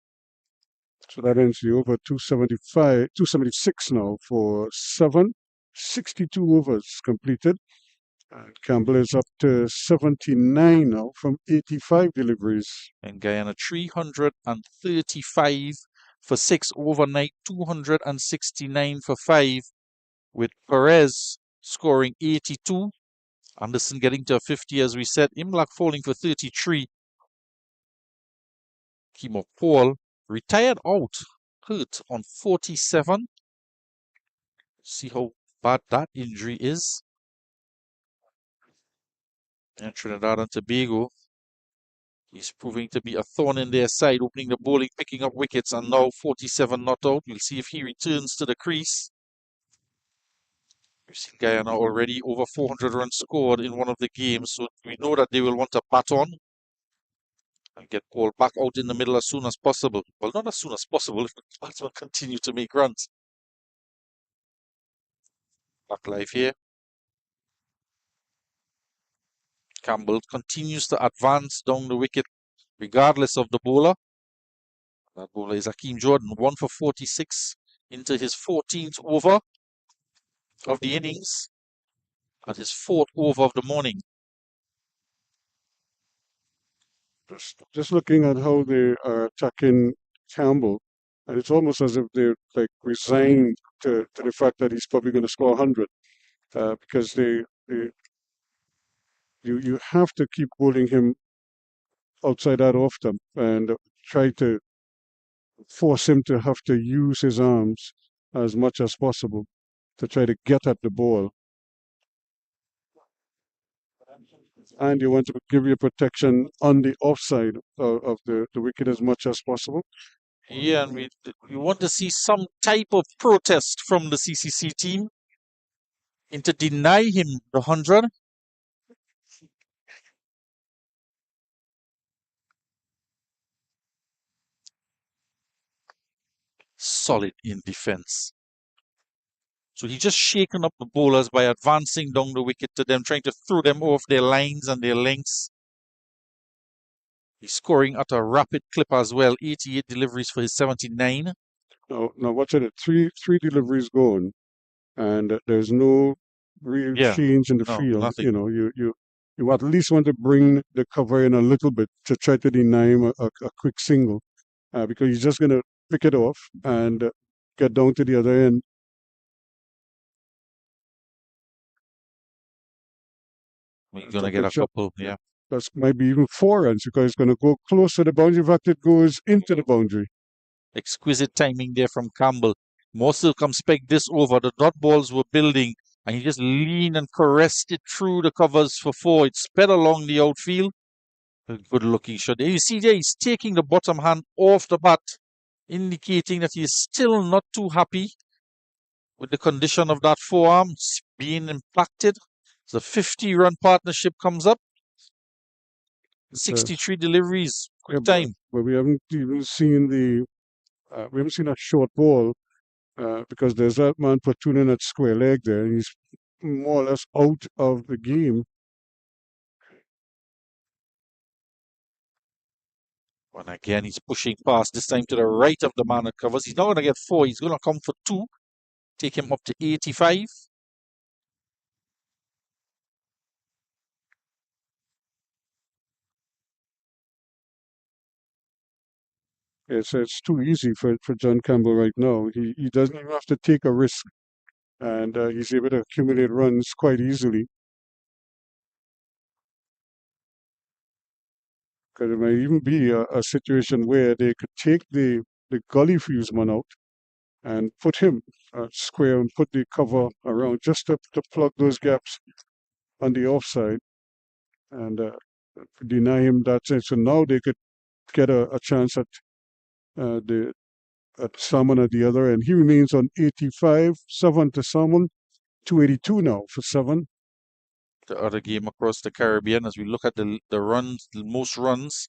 So that ends the over 276 now for 7. 62 overs completed. And Campbell is up to 79 now from 85 deliveries. And Guyana 335 for 6 overnight, 269 for 5, with Perez scoring 82. Anderson getting to 50, as we said. Imlach falling for 33. Kimo Paul retired out, hurt on 47. See how bad that injury is. And Trinidad and Tobago, he's proving to be a thorn in their side, opening the bowling, picking up wickets, and now 47 not out. We'll see if he returns to the crease. We've seen Guyana already over 400 runs scored in one of the games, so we know that they will want to bat on and get Paul back out in the middle as soon as possible. Well, not as soon as possible if the batsmen continue to make runs. Back live here. Campbell continues to advance down the wicket regardless of the bowler. That bowler is Hakeem Jordan, 1 for 46 into his 14th over of the innings and his 4th over of the morning. Just looking at how they are attacking Campbell, and it's almost as if they're like resigned to the fact that he's probably going to score 100, because you have to keep bowling him outside that often and try to force him to have to use his arms as much as possible to try to get at the ball. And you want to give your protection on the offside of the wicket as much as possible. Yeah, and we want to see some type of protest from the CCC team and to deny him the 100. Solid in defense. So he's just shaken up the bowlers by advancing down the wicket to them, trying to throw them off their lines and their lengths. He's scoring at a rapid clip as well, 88 deliveries for his 79. Now watch it. Three deliveries going, and there's no real change in the field. Nothing. You know, you at least want to bring the cover in a little bit to try to deny him a quick single, because he's just going to pick it off and get down to the other end. He's going to get a couple, yeah. That's maybe even 4 runs because it's going to go close to the boundary. In fact, it goes into the boundary. Exquisite timing there from Campbell. More circumspect this over. The dot balls were building, and he just leaned and caressed it through the covers for 4. It sped along the outfield. A good-looking shot. There you see there, he's taking the bottom hand off the bat, indicating that he is still not too happy with the condition of that forearm. It's being impacted. The 50-run partnership comes up. 63 deliveries, quick time. But we haven't even seen we haven't seen a short ball, because there's that man platooning at square leg there, and he's more or less out of the game. And again, he's pushing past, this time to the right of the man that covers. He's not going to get 4. He's going to come for 2. Take him up to 85. It's too easy for John Campbell right now. He doesn't even have to take a risk, and he's able to accumulate runs quite easily. Because it may even be a situation where they could take the gully fusement out and put him square and put the cover around just to plug those gaps on the offside and deny him that chance. So now they could get a chance at Salmon at the other end. He remains on 85, 7 to Salmon, 282 now for 7. The other game across the Caribbean, as we look at the runs, the most runs,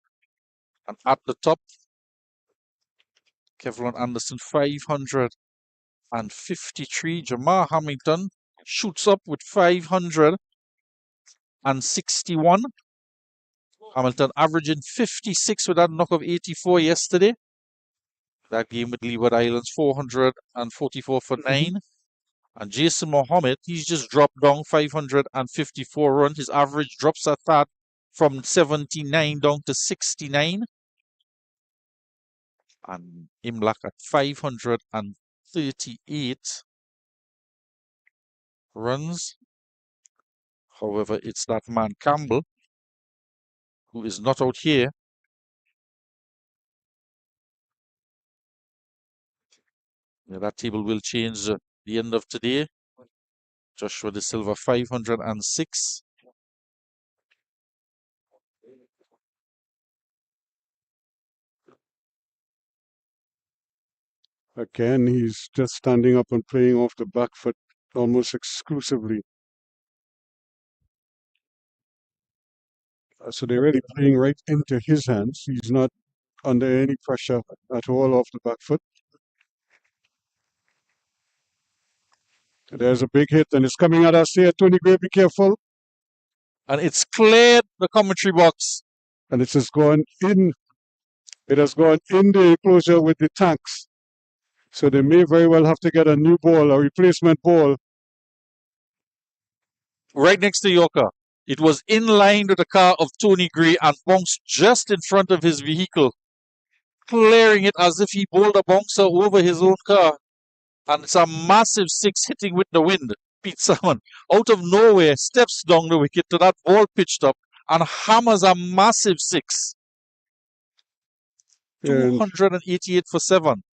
and at the top, Kevlon Anderson 553. Jamar Hamilton shoots up with 561. Hamilton averaging 56 with that knock of 84 yesterday. That game with Leeward Islands, 444 for 9. And Jason Mohammed, he's just dropped down 554 runs. His average drops at that from 79 down to 69. And Imlak at 538 runs. However, it's that man Campbell who is not out here. Yeah, that table will change at the end of today. Joshua De Silva 506. Again, he's just standing up and playing off the back foot almost exclusively. So they're really playing right into his hands. He's not under any pressure at all off the back foot. There's a big hit, and it's coming at us here. Tony Gray, be careful. And it's cleared the commentary box. And it has gone in. It has gone in the enclosure with the tanks. So they may very well have to get a new ball, a replacement ball. Right next to Yorker. It was in line with the car of Tony Gray and bounced just in front of his vehicle, clearing it as if he bowled a bouncer over his own car. And it's a massive 6 hitting with the wind. Pete Salmon, out of nowhere, steps down the wicket to that ball pitched up and hammers a massive 6. 288 for 7.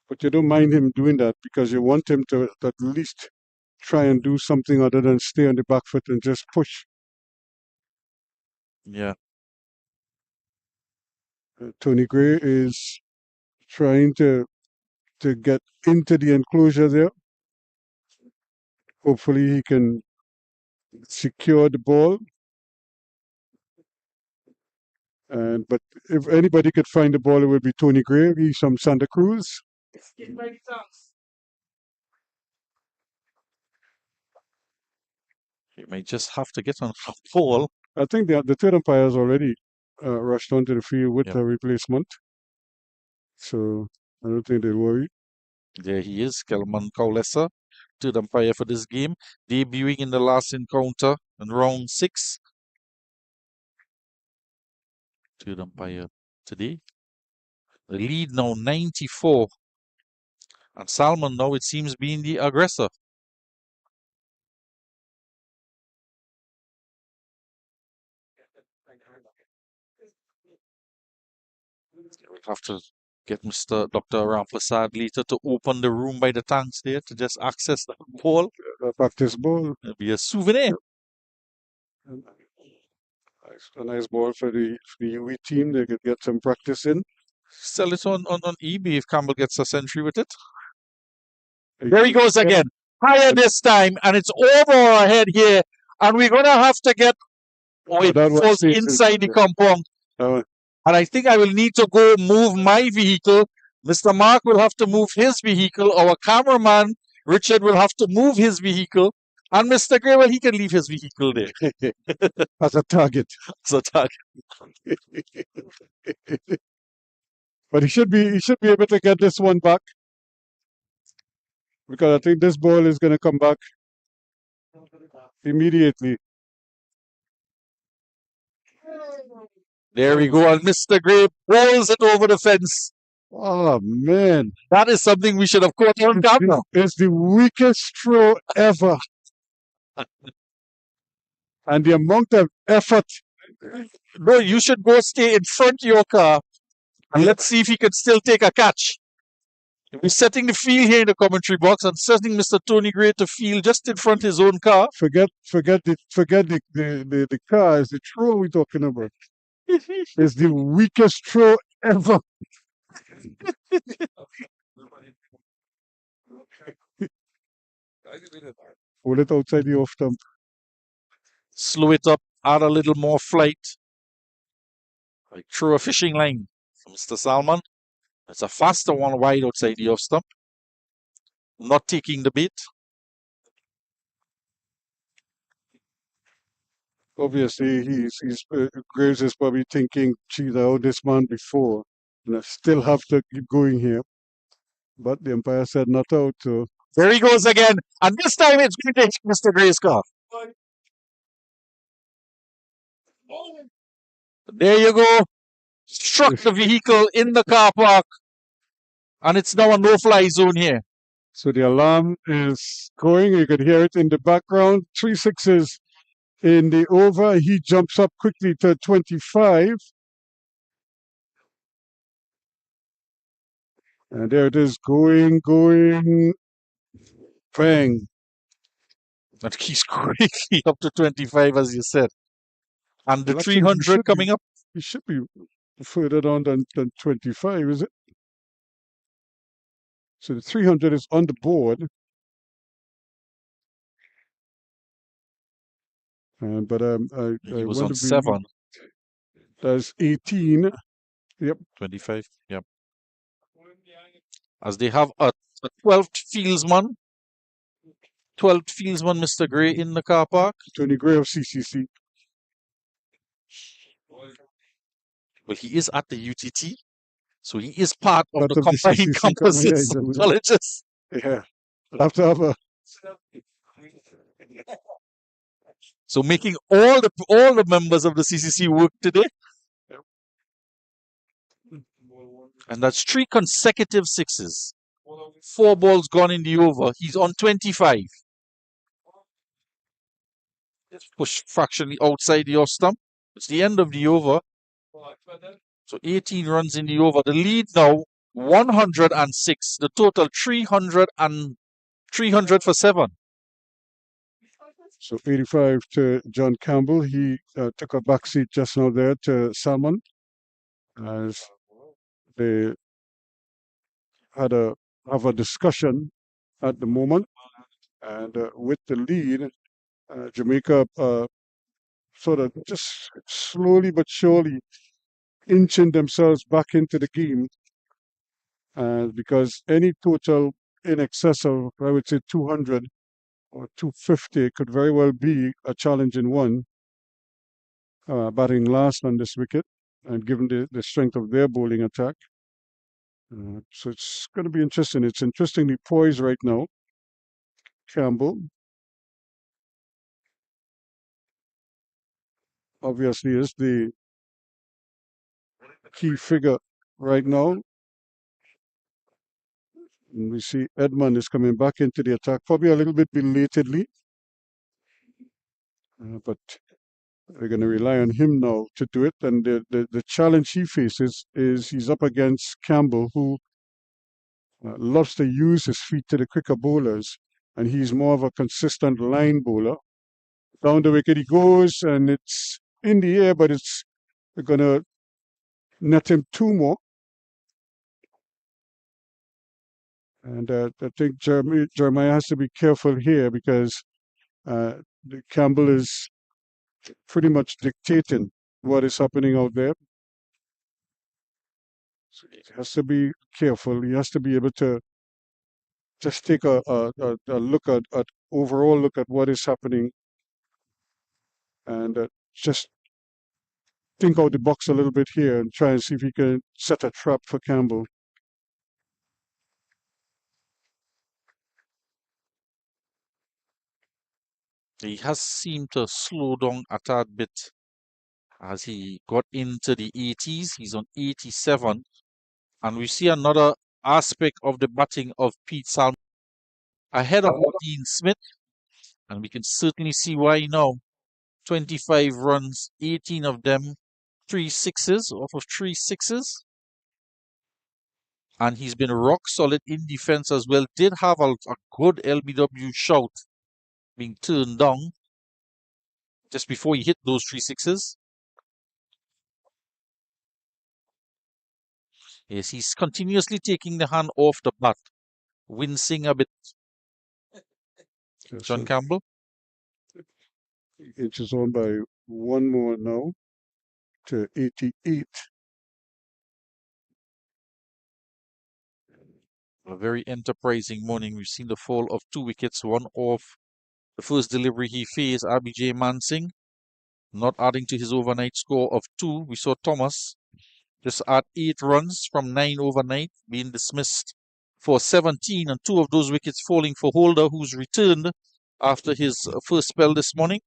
But you don't mind him doing that because you want him to at least try and do something other than stay on the back foot and just push. Yeah. Tony Gray is trying to get into the enclosure there. Hopefully he can secure the ball. But if anybody could find the ball, it would be Tony Gray. He's from Santa Cruz. He may just have to get on the ball. I think the third umpire has already rushed onto the field with a replacement. So I don't think they'll worry. There he is, Kelman Kaulesa, third umpire for this game, debuting in the last encounter in round 6. Third umpire today. The lead now 94. And Salmon now, it seems, being the aggressor. We'll have to get Mr. Dr. Ramprasad later to open the room by the tanks there to just access the ball. Practice ball. It'll be a souvenir. A nice ball for the UE team. They could get some practice in. Sell it on eBay if Campbell gets a century with it. There he goes again. Higher this time, and it's over our head here. And we're going to have to get it falls inside the compound. And I think I will need to go move my vehicle. Mr. Mark will have to move his vehicle. Our cameraman, Richard, will have to move his vehicle. And Mr. Gray, well, he can leave his vehicle there. As a target. As a target. But he should be able to get this one back. Because I think this ball is going to come back immediately. There we go. And Mr. Gray bowls it over the fence. Oh, man. That is something we should have caught on camera. It's the weakest throw ever. And the amount of effort. No, you should go stay in front of your car. And let's see if he can still take a catch. We're setting the field here in the commentary box and setting Mr. Tony Gray to field just in front of his own car. Forget the car. It's the throw we're talking about. It's the weakest throw ever. Hold it outside the off stump. Slow it up. Add a little more flight. Like through a fishing line from Mr. Salmon. It's a faster one wide outside the off stump. Not taking the bait. Obviously, Graves is probably thinking, "Geez, I owed this man before, and I still have to keep going here." But the umpire said not out. So There he goes again. And this time it's going to hit Mr. Grayscott. There you go. Struck the vehicle in the car park. And it's now a no-fly zone here. so the alarm is going. You could hear it in the background. 3 sixes in the over. He jumps up quickly to 25. And there it is, going, bang. And he's quickly up to 25, as you said. And the Well, actually, 300 coming up. He should be further down than 25, is it? So the 300 is on the board. But He was want on to believe 7. That's 18. Yep. 25, yep. As they have a 12th fieldsman. 12th fieldsman, Mr. Gray, in the car park. Tony Gray of CCC. Well, he is at the UTT. So he is part of Part the of the combined CCC composites combined, colleges. Yeah. I'll have to have a. So making all the members of the CCC work today. And that's 3 consecutive sixes. 4 balls gone in the over. He's on 25. Push fractionally outside the off stump. It's the end of the over. So 18 runs in the over. The lead now 106. The total 300 for 7. So 85 to John Campbell. He took a backseat just now there to Salmon as they have a discussion at the moment. And with the lead, Jamaica sort of just slowly but surely inching themselves back into the game. Because any total in excess of, I would say, 200 or 250 could very well be a challenging one, batting last on this wicket, and given the strength of their bowling attack. So it's going to be interesting. It's interestingly poised right now. Campbell obviously is the key figure right now. And we see Edmund is coming back into the attack, probably a little bit belatedly. But we're going to rely on him now to do it. And the challenge he faces is he's up against Campbell, who loves to use his feet to the quicker bowlers. And he's more of a consistent line bowler. Down the wicket he goes, and it's in the air, but it's going to net him 2 more. And I think Jeremiah has to be careful here because Campbell is pretty much dictating what is happening out there. So he has to be careful. He has to be able to just take a look at overall look at what is happening and just think out the box a little bit here and try and see if he can set a trap for Campbell. He has seemed to slow down a tad bit as he got into the 80s. He's on 87. And we see another aspect of the batting of Pete Salmon ahead of Dean Smith. And we can certainly see why now. 25 runs, 18 of them, 3 sixes off of 3 sixes. And he's been rock solid in defense as well. Did have a good LBW shout being turned down just before he hit those 3 sixes. Yes, he's continuously taking the hand off the bat, wincing a bit. John Campbell. Inches on by 1 more now to 88. A very enterprising morning. We've seen the fall of 2 wickets, one off the first delivery he faced, RBJ Mansingh. not adding to his overnight score of 2. We saw Thomas just add 8 runs from 9 overnight, being dismissed for 17, and 2 of those wickets falling for Holder, who's returned after his first spell this morning.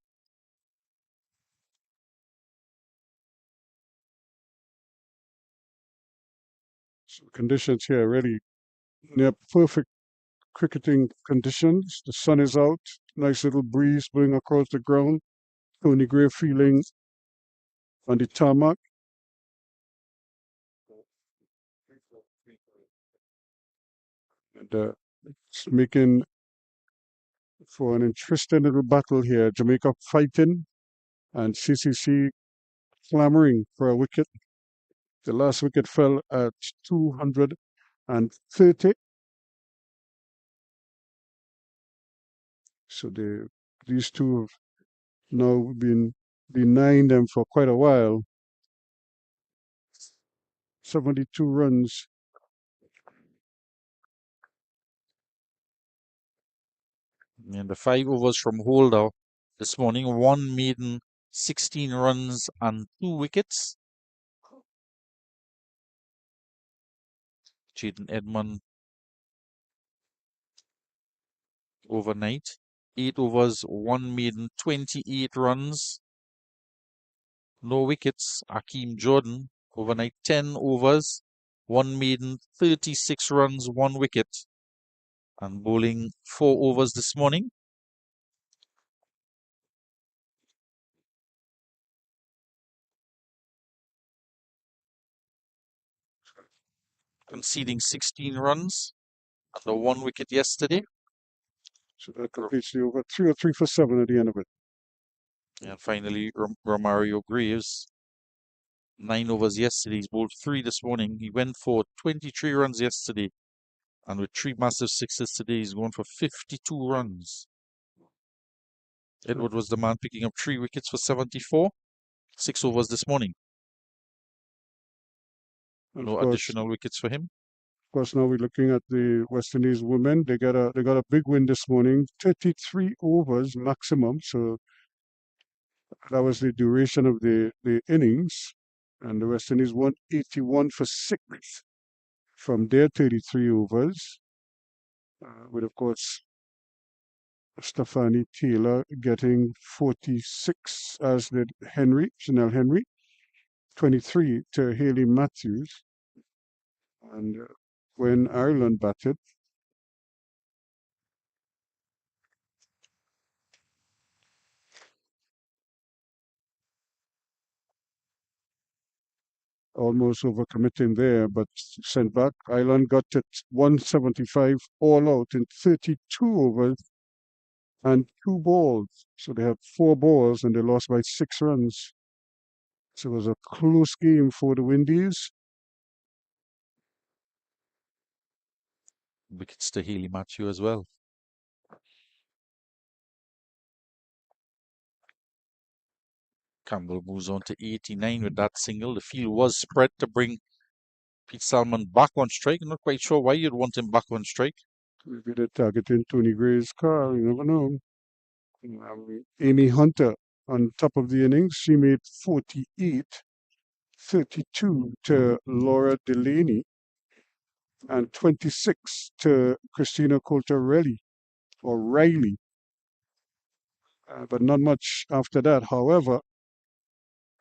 So conditions here really near perfect cricketing conditions. The sun is out, nice little breeze blowing across the ground. Tony Gray feeling on the tarmac. And it's making for an interesting little battle here. Jamaica fighting and CCC clamoring for a wicket. The last wicket fell at 230. So these two have now been denying them for quite a while. 72 runs. And the 5 overs from Holder this morning, 1 maiden, 16 runs and 2 wickets. Jaden Edmund overnight, 8 overs, 1 maiden, 28 runs, no wickets. Akeem Jordan overnight, 10 overs, 1 maiden, 36 runs, 1 wicket, and bowling 4 overs this morning. Conceding 16 runs and the 1 wicket yesterday. So that completes the over. 3 or 3 for 7 at the end of it. And finally, Romario Graves, 9 overs yesterday. He's bowled 3 this morning. He went for 23 runs yesterday. And with 3 massive sixes today, he's going for 52 runs. Edward was the man picking up 3 wickets for 74. 6 overs this morning. No additional wickets for him. Of course, now we're looking at the West Indies women. They got a big win this morning, 33 overs maximum. So that was the duration of the innings. And the West Indies won 81 for 6 from their 33 overs. With, of course, Stephanie Taylor getting 46, as did Chanel Henry, 23 to Haley Matthews. And when Ireland batted, almost overcommitting there, but sent back. Ireland got it 175 all out in 32 overs and 2 balls. So they had 4 balls and they lost by 6 runs. So it was a close game for the Windies. Wickets to Haley Matthew as well. Campbell moves on to 89 with that single. The field was spread to bring Pete Salmon back on strike. I'm not quite sure why you'd want him back on strike. Maybe they're targeting Tony Gray's car. You never know. Amy Hunter on top of the innings. She made 48, 32 to Laura Delaney, and 26 to Christina Coulter-Riley, or Riley. But not much after that. However,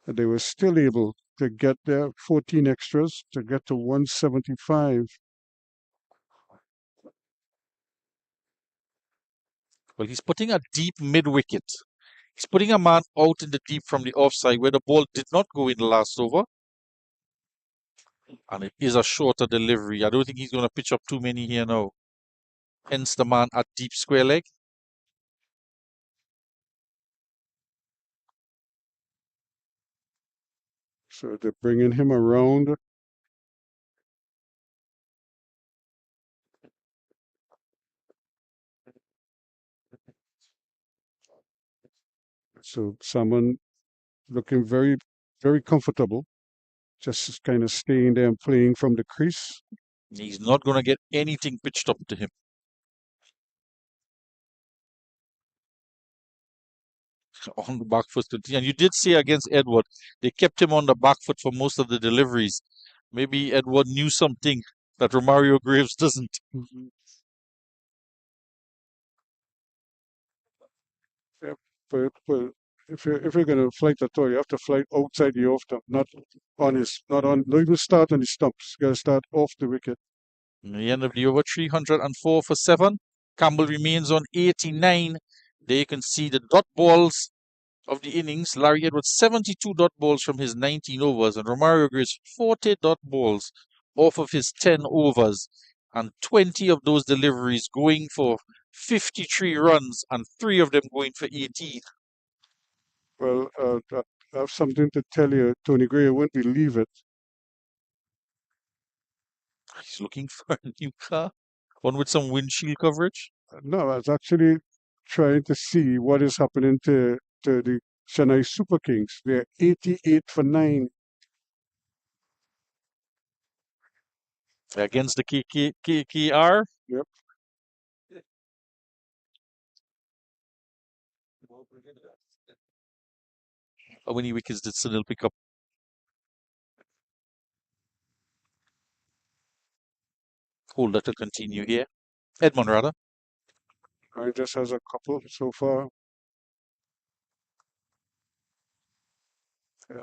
they were still able to get their 14 extras to get to 175. Well, he's putting a deep mid-wicket. He's putting a man out in the deep from the offside where the ball did not go in the last over. And it is a shorter delivery. I don't think he's going to pitch up too many here now. Hence the man at deep square leg. So they're bringing him around. So someone looking very, very comfortable, just kind of staying there and playing from the crease. He's not going to get anything pitched up to him. on the back foot. And you did say against Edward, they kept him on the back foot for most of the deliveries. Maybe Edward knew something that Romario Graves doesn't. Yeah, but if you're going to flight at all, you have to flight outside the off stump, not not even start on the stumps. You got to start off the wicket. In the end of the over, 304 for 7. Campbell remains on 89. There you can see the dot balls of the innings. Larry Edwards, 72 dot balls from his 19 overs, and Romario Graves, 40 dot balls off of his 10 overs, and 20 of those deliveries going for 53 runs, and 3 of them going for 18. Well, I have something to tell you, Tony Gray. You wouldn't believe it. He's looking for a new car, one with some windshield coverage. No, I was actually trying to see what is happening to the Chennai Super Kings. They're 88 for 9. Against the KKR. Yep. How many wickets did Sunil pick up? Hold that to continue here. Edmund, rather. I just has a couple so far.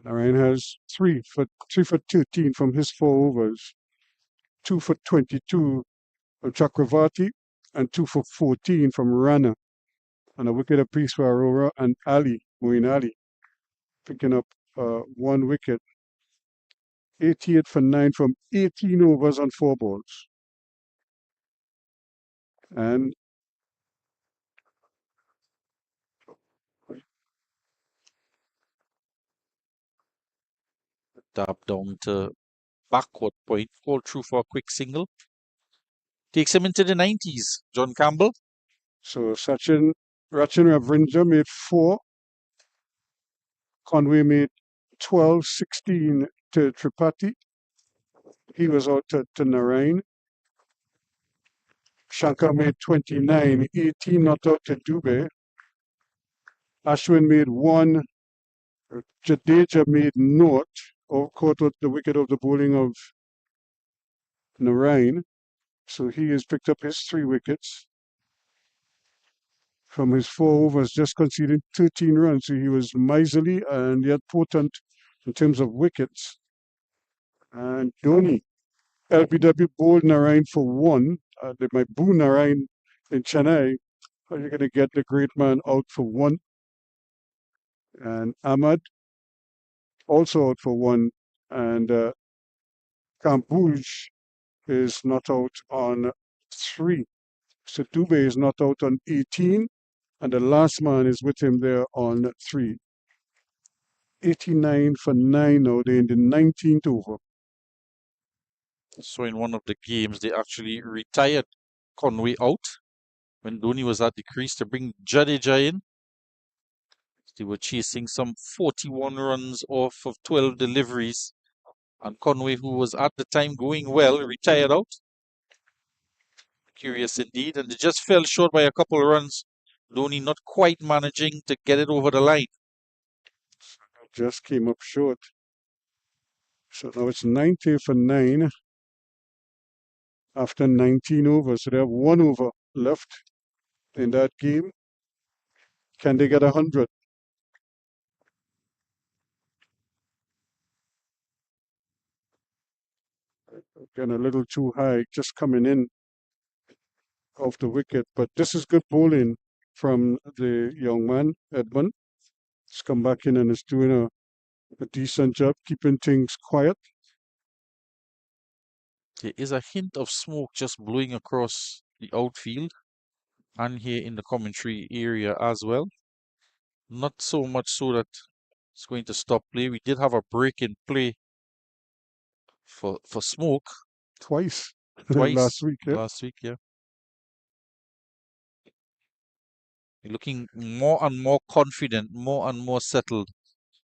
Narayan has 3 for 13 from his 4 overs, 2 for 22 of Chakravarti, and 2 for 14 from Rana, and a wicket apiece for Aurora and Moeen Ali, picking up 1 wicket. 88 for 9 from 18 overs on 4 balls. And Tap down to backward point, called through for a quick single. Takes him into the 90s. John Campbell. so Rachin Ravindra made 4. Conway made 12, 16 to Tripathi. He was out to Narayan. Shankar made 29, 18 not out to Dubey. Ashwin made 1. Jadeja made naught, or caught out the wicket of the bowling of Narayan. So he has picked up his 3 wickets from his 4 overs, just conceding 13 runs. So he was miserly and yet potent in terms of wickets. And Dhoni, LBW bowled Narayan for 1. They might boo Narayan in Chennai. How are you going to get the great man out for 1? And Ahmad also out for 1. And Kambuj is not out on 3. So Dubey is not out on 18. And the last man is with him there on 3. 89 for 9 now. They're in the 19th over. So in one of the games, they actually retired Conway out when Dhoni was at the crease to bring Jadeja in. They were chasing some 41 runs off of 12 deliveries. And Conway, who was at the time going well, retired out. Curious indeed. And they just fell short by a couple of runs. Dhoni not quite managing to get it over the line. Just came up short. So now it's 90 for 9 after 19 overs. So they have 1 over left in that game. Can they get 100? Again, a little too high, just coming in off the wicket. But this is good bowling from the young man, Edmund. He's come back in and is doing a decent job, keeping things quiet. There is a hint of smoke just blowing across the outfield and here in the commentary area as well. Not so much so that it's going to stop play. We did have a break in play for smoke Twice twice last week. Yeah. last week, yeah. Looking more and more confident, more and more settled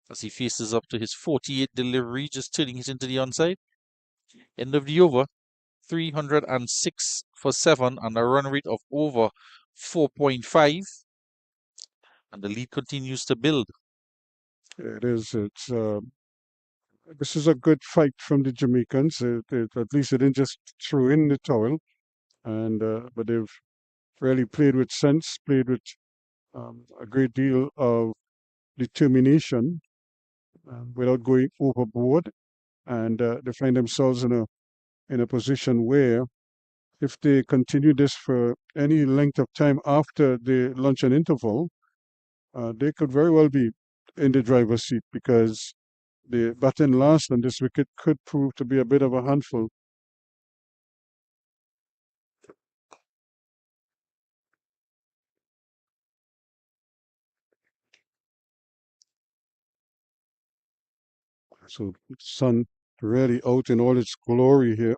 as he faces up to his 48 delivery, just turning it into the onside. End of the over, 306 for 7 and a run rate of over 4.5. And the lead continues to build. It is. This is a good fight from the Jamaicans. At least they didn't just throw in the towel, and but they've really played with sense, played with a great deal of determination without going overboard, and they find themselves in a position where if they continue this for any length of time after the lunch and interval, they could very well be in the driver's seat because the batting last on this wicket could prove to be a bit of a handful. So sun really out in all its glory here.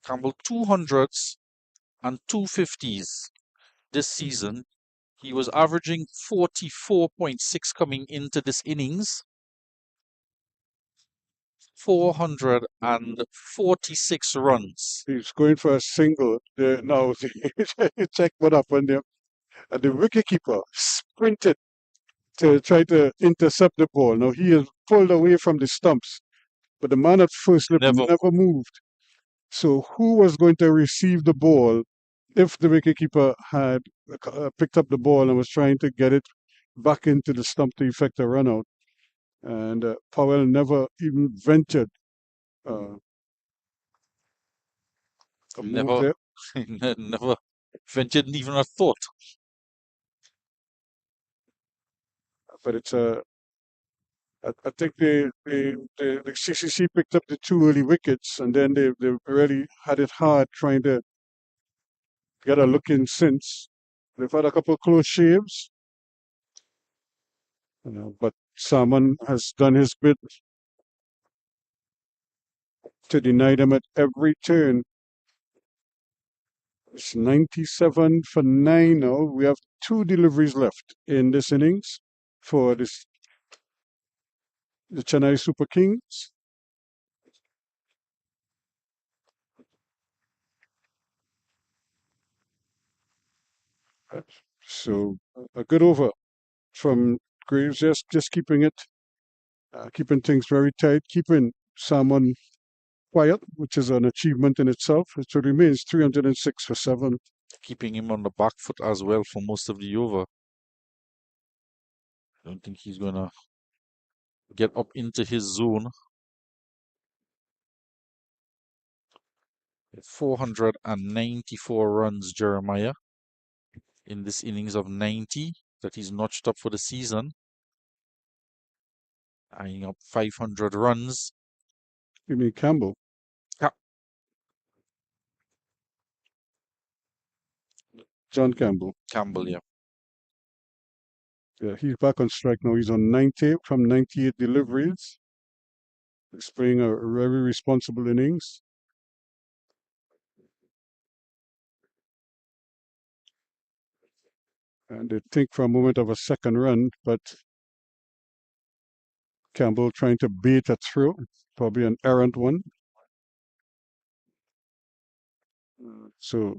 Campbell 200s and 250s this season. He was averaging 44.6 coming into this innings. 446 runs. He's going for a single there now. Check what happened there. And the wicketkeeper sprinted to try to intercept the ball. Now he is pulled away from the stumps, but the man at first slip Never never moved. So who was going to receive the ball if the wicketkeeper had picked up the ball and was trying to get it back into the stump to effect a run out? And Powell never even ventured uh, a move never there. never ventured even a thought. But it's a I think the CCC picked up the two early wickets, and then they really had it hard trying to get a look in since. They've had a couple of close shaves, but Salmon has done his bit to deny them at every turn. It's 97 for 9 now. We have two deliveries left in this innings for the Chennai Super Kings. So a good over from Graves, just keeping it, keeping things very tight, keeping Salmon quiet, which is an achievement in itself. So it remains 306 for 7. Keeping him on the back foot as well for most of the over. I don't think he's going to get up into his zone. 494 runs, Jeremiah, in this innings of 90 that he's notched up for the season. Eyeing up 500 runs. You mean Campbell? Yeah. John Campbell. Campbell, yeah. Yeah, he's back on strike now. He's on 90 from 98 deliveries. He's playing a very responsible innings. And they think for a moment of a second run, but Campbell trying to bait a throw, probably an errant one. So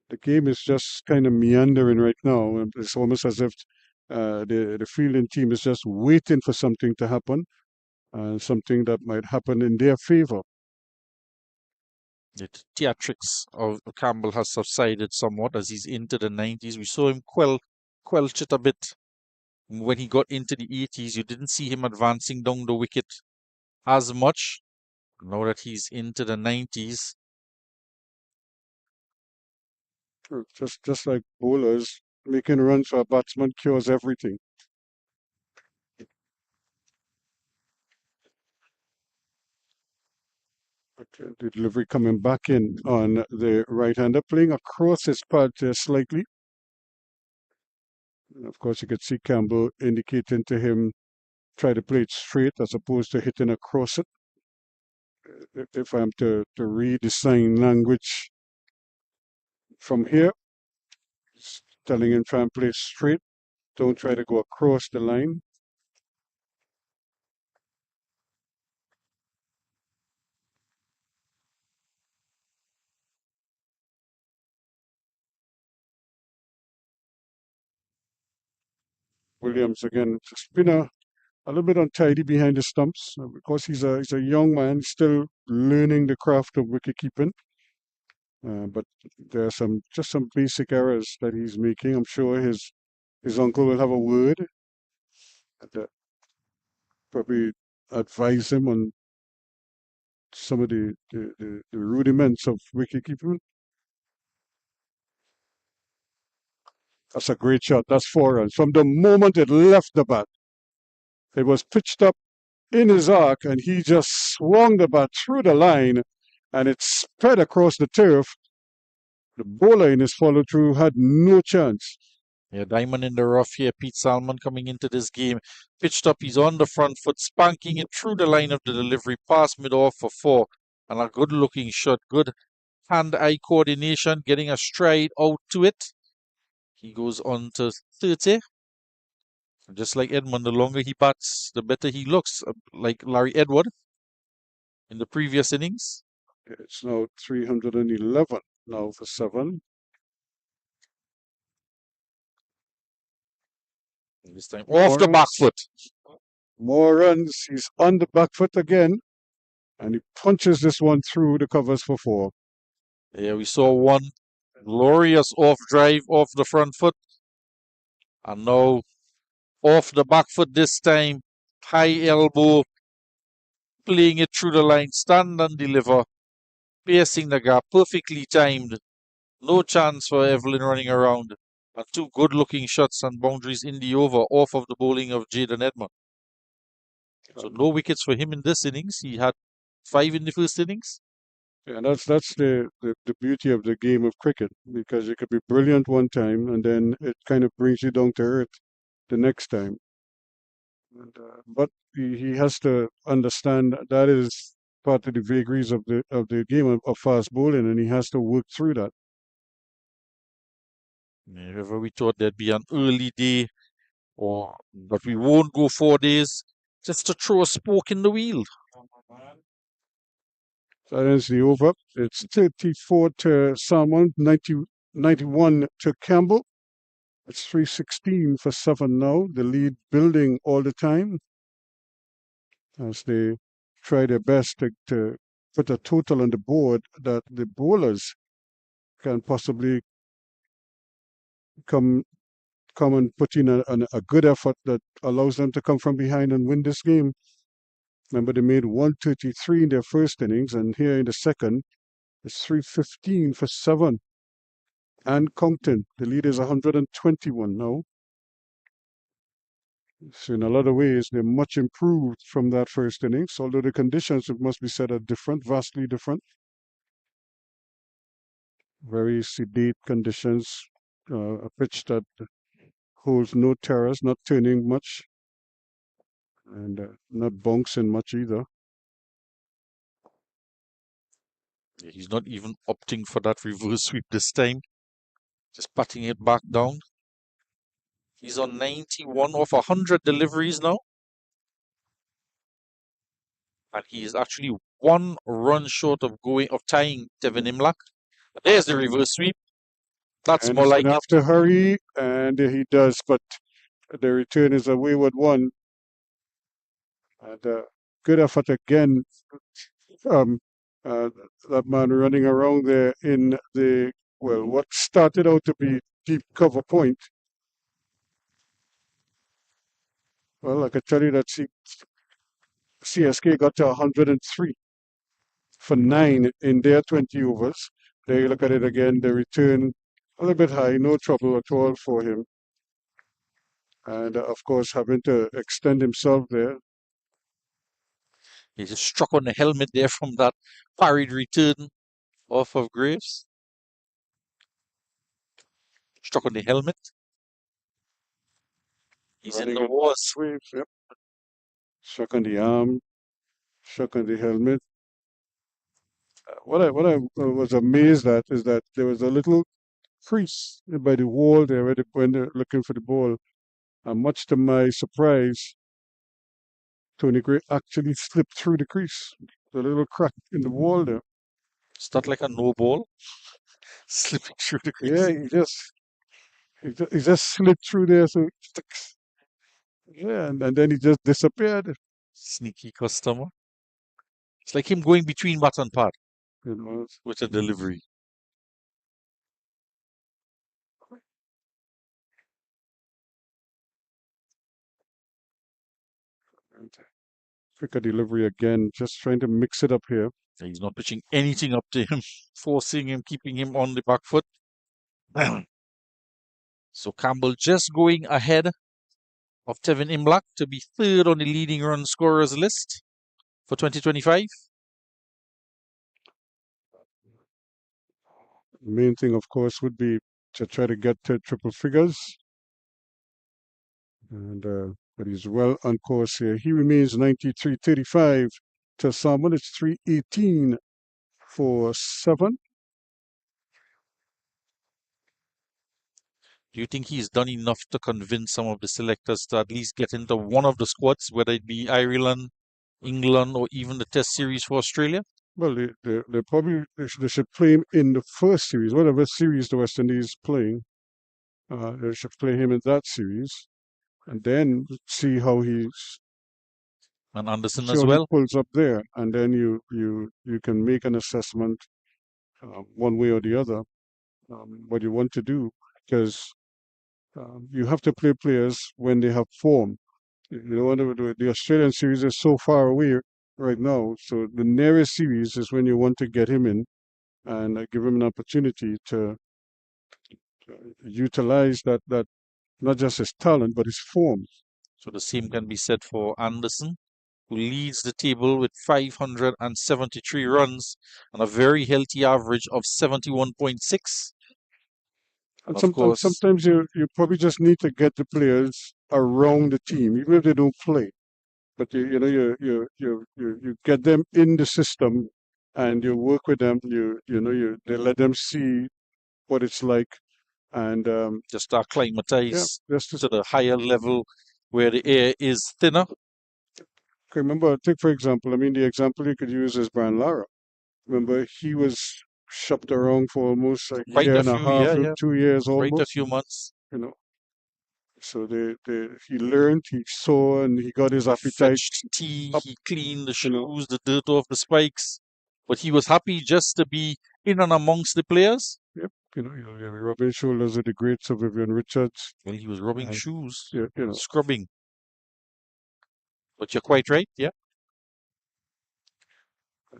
the game is just kind of meandering right now. And it's almost as if the fielding team is just waiting for something to happen, something that might happen in their favor. The theatrics of Campbell has subsided somewhat as he's into the 90s. We saw him quelch it a bit when he got into the 80s. You didn't see him advancing down the wicket as much. Now that he's into the 90s, Just like bowlers, making runs for a batsman cures everything. Okay, the delivery coming back in on the right-hander, playing across his pad slightly. And of course, you could see Campbell indicating to him try to play it straight as opposed to hitting across it. If I'm to read the sign language from here, it's telling him try and play straight. Don't try to go across the line. Williams again, just been a little bit untidy behind the stumps because he's a young man, still learning the craft of wicket keeping. But there are just some basic errors that he's making. I'm sure his uncle will have a word and probably advise him on some of the rudiments of wicket keeping. That's a great shot. That's 4 runs. From the moment it left the bat, it was pitched up in his arc, and he just swung the bat through the line, and it spread across the turf. The bowler in his follow through had no chance. Yeah, diamond in the rough here. Pete Salmon coming into this game. Pitched up, he's on the front foot, spanking it through the line of the delivery, past mid-off for 4. And a good looking shot, good hand-eye coordination, getting a stride out to it. He goes on to 30. Just like Edmund, the longer he bats, the better he looks, like Larry Edward in the previous innings. It's now 311 now for 7. This time off the back foot. More runs. He's on the back foot again, and he punches this one through the covers for 4. Yeah, we saw one glorious off drive off the front foot. And now off the back foot this time. High elbow. Playing it through the line. Stand and deliver. Piercing the gap. Perfectly timed. No chance for Evelyn running around. And 2 good-looking shots and boundaries in the over off of the bowling of Jaden Edmund. So no wickets for him in this innings. He had 5 in the first innings. Yeah, that's the beauty of the game of cricket, because you could be brilliant one time and then it kind of brings you down to earth the next time. But he has to understand that is part of the vagaries of the game of fast bowling, and he has to work through that. If we thought there'd be an early day, but we won't go 4 days, just to throw a spoke in the wheel. That ends the over. It's 34 to Salmon, 91 to Campbell. It's 316 for 7 now. The lead building all the time as they try their best to put a total on the board that the bowlers can possibly come and put in a good effort that allows them to come from behind and win this game. Remember, they made 133 in their first innings, and here in the second, it's 315 for 7. And Compton, the lead is 121 now. So in a lot of ways, they're much improved from that first innings, although the conditions, it must be said, are different, vastly different. Very sedate conditions, a pitch that holds no terrors, not turning much, and not bouncing much either. He's not even opting for that reverse sweep this time. Just patting it back down. He's on 91 off 100 deliveries now. And he is actually 1 run short of tying Devin Imlach. There's the reverse sweep. That's And more he's like gonna it. have to hurry, and he does, but the return is a wayward one. And good effort again. That man running around there in what started out to be deep cover point. Well, I can tell you that CSK got to 103 for 9 in their 20 overs. There you look at it again, the return a little bit high, no trouble at all for him. And of course, having to extend himself there. He just struck on the helmet there from that parried return off of Graves. Struck on the helmet. He's in the walls. Waves, yep. Struck on the arm, struck on the helmet. What I was amazed at is that there was a little crease by the wall there when they're looking for the ball. And much to my surprise, Tony Gray actually slipped through the crease. The little crack in the wall there. It's not like a no ball. Slipping through the crease. Yeah, he just slid through there. So Yeah, and then he just disappeared. Sneaky customer. It's like him going between bat and pad You know, with a delivery. and quicker delivery again, just trying to mix it up here. He's not pitching anything up to him, forcing him, keeping him on the back foot. So Campbell just going ahead of Tevin Imlach to be third on the leading run scorers list for 2025. The main thing, of course, would be to try to get to triple figures. And but he's well on course here. He remains 93.35 to Salmon. It's 318 for 7. Do you think he's done enough to convince some of the selectors to at least get into one of the squads, whether it be Ireland, England, or even the Test series for Australia? Well, they probably they should play him in the first series, whatever series the West Indies is playing. They should play him in that series, and then see how And Anderson as well. pulls up there, and then you can make an assessment one way or the other what you want to do, because you have to play players when they have form. You know, the Australian series is so far away right now, so the nearest series is when you want to get him in and give him an opportunity to utilize that not just his talent but his form. So the same can be said for Anderson, who leads the table with 573 runs and a very healthy average of 71.6. And Of course, sometimes you probably just need to get the players around the team, even if they don't play. But you get them in the system, and you work with them. They let them see what it's like, and just acclimatize just to the higher level where the air is thinner. remember. Take for example. I mean, the example you could use is Brian Lara. Remember, he was shopped around for almost a Quite year a and a few, half, yeah. 2 years Quite a almost. few months. You know, so he learned, he saw, and he got his appetite. Fetched tea, up, he cleaned the you know. shoes, the dirt off the spikes. But he was happy just to be in and amongst the players. Yep, you're rubbing shoulders with the great Sir Vivian Richards. Well, he was rubbing And, shoes, yeah, scrubbing. But you're quite right, yeah.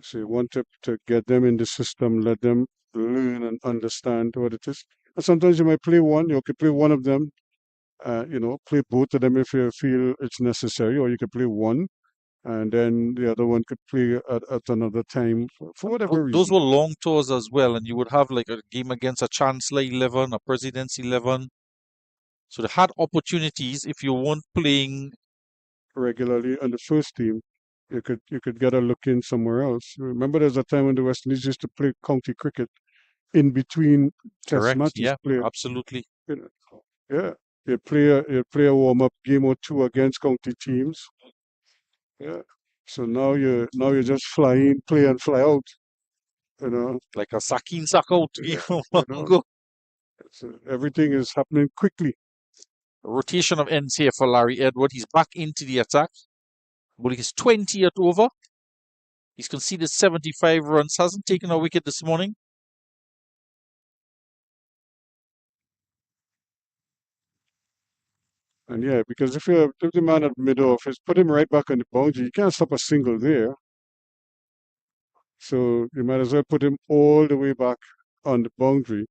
so you want to get them in the system, let them learn and understand what it is. And sometimes you might play one, you can play one of them, play both of them if you feel it's necessary, or you could play one, and then the other one could play at another time for whatever reason. Those were long tours as well, and you would have like a game against a Chancellor 11, a Presidency 11. So they had opportunities if you weren't playing regularly on the first team. You could get a look in somewhere else. Remember, there's a time when the West Indies used to play county cricket in between test correct, matches. yeah, absolutely. Yeah, you play a warm up game or two against county teams. Yeah. So now you just fly in, play and fly out. Like a sack in, sack out game. So everything is happening quickly. Rotation of ends here for Larry Edward. He's back into the attack. But he's 20th over. He's conceded 75 runs. Hasn't taken a wicket this morning. And yeah, because if the man at mid office, put him right back on the boundary. You can't stop a single there. So you might as well put him all the way back on the boundary,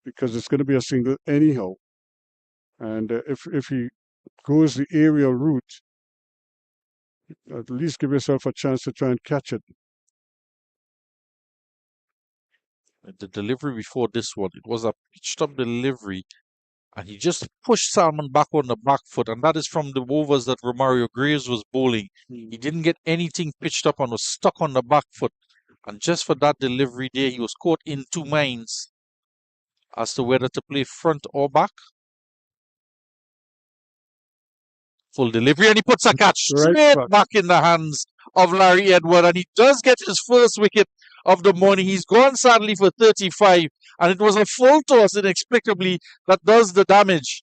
because it's going to be a single anyhow. And if he goes the aerial route, at least give yourself a chance to try and catch it. The delivery before this one, it was a pitched up delivery, and he just pushed Salmon back on the back foot, and that is from the overs that Romario Graves was bowling. He didn't get anything pitched up and was stuck on the back foot. And just for that delivery there, he was caught in two minds as to whether to play front or back. Full delivery, and he puts a catch straight back in the hands of Larry Edward, and he does get his first wicket of the morning. He's gone sadly for 35, and it was a full toss inexplicably that does the damage.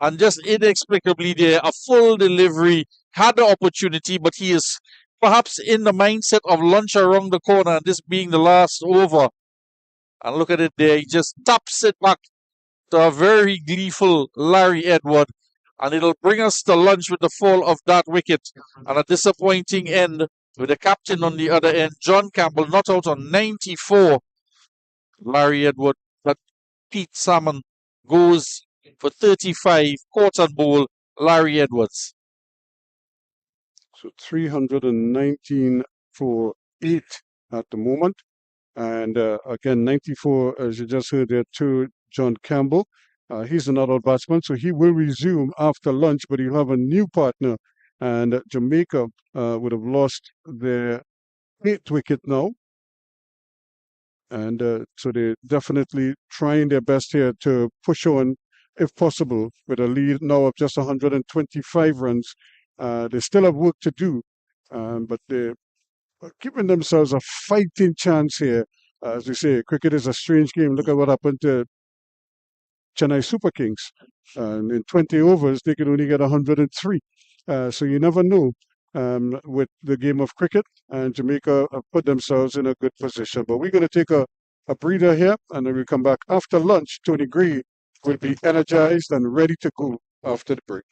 and just inexplicably there, a full delivery, had the opportunity, but he is perhaps in the mindset of lunch around the corner and this being the last over. And look at it there, he just taps it back to a very gleeful Larry Edward, and it'll bring us to lunch with the fall of that wicket and a disappointing end with the captain on the other end, John Campbell, not out on 94. Larry Edward, but Pete Salmon goes for 35, caught and bowl, Larry Edwards. So 319 for 8 at the moment. And again, 94, as you just heard there, to John Campbell. He's another batsman, so he will resume after lunch, but he'll have a new partner. And Jamaica would have lost their 8th wicket now. And so they're definitely trying their best here to push on, if possible, with a lead now of just 125 runs. They still have work to do, but they're giving themselves a fighting chance here. As we say, cricket is a strange game. Look at what happened to Chennai Super Kings. In 20 overs, they could only get 103. So you never know with the game of cricket, and Jamaica have put themselves in a good position. But we're going to take a breather here, and then we come back after lunch. Tony Gray will be energized and ready to go after the break.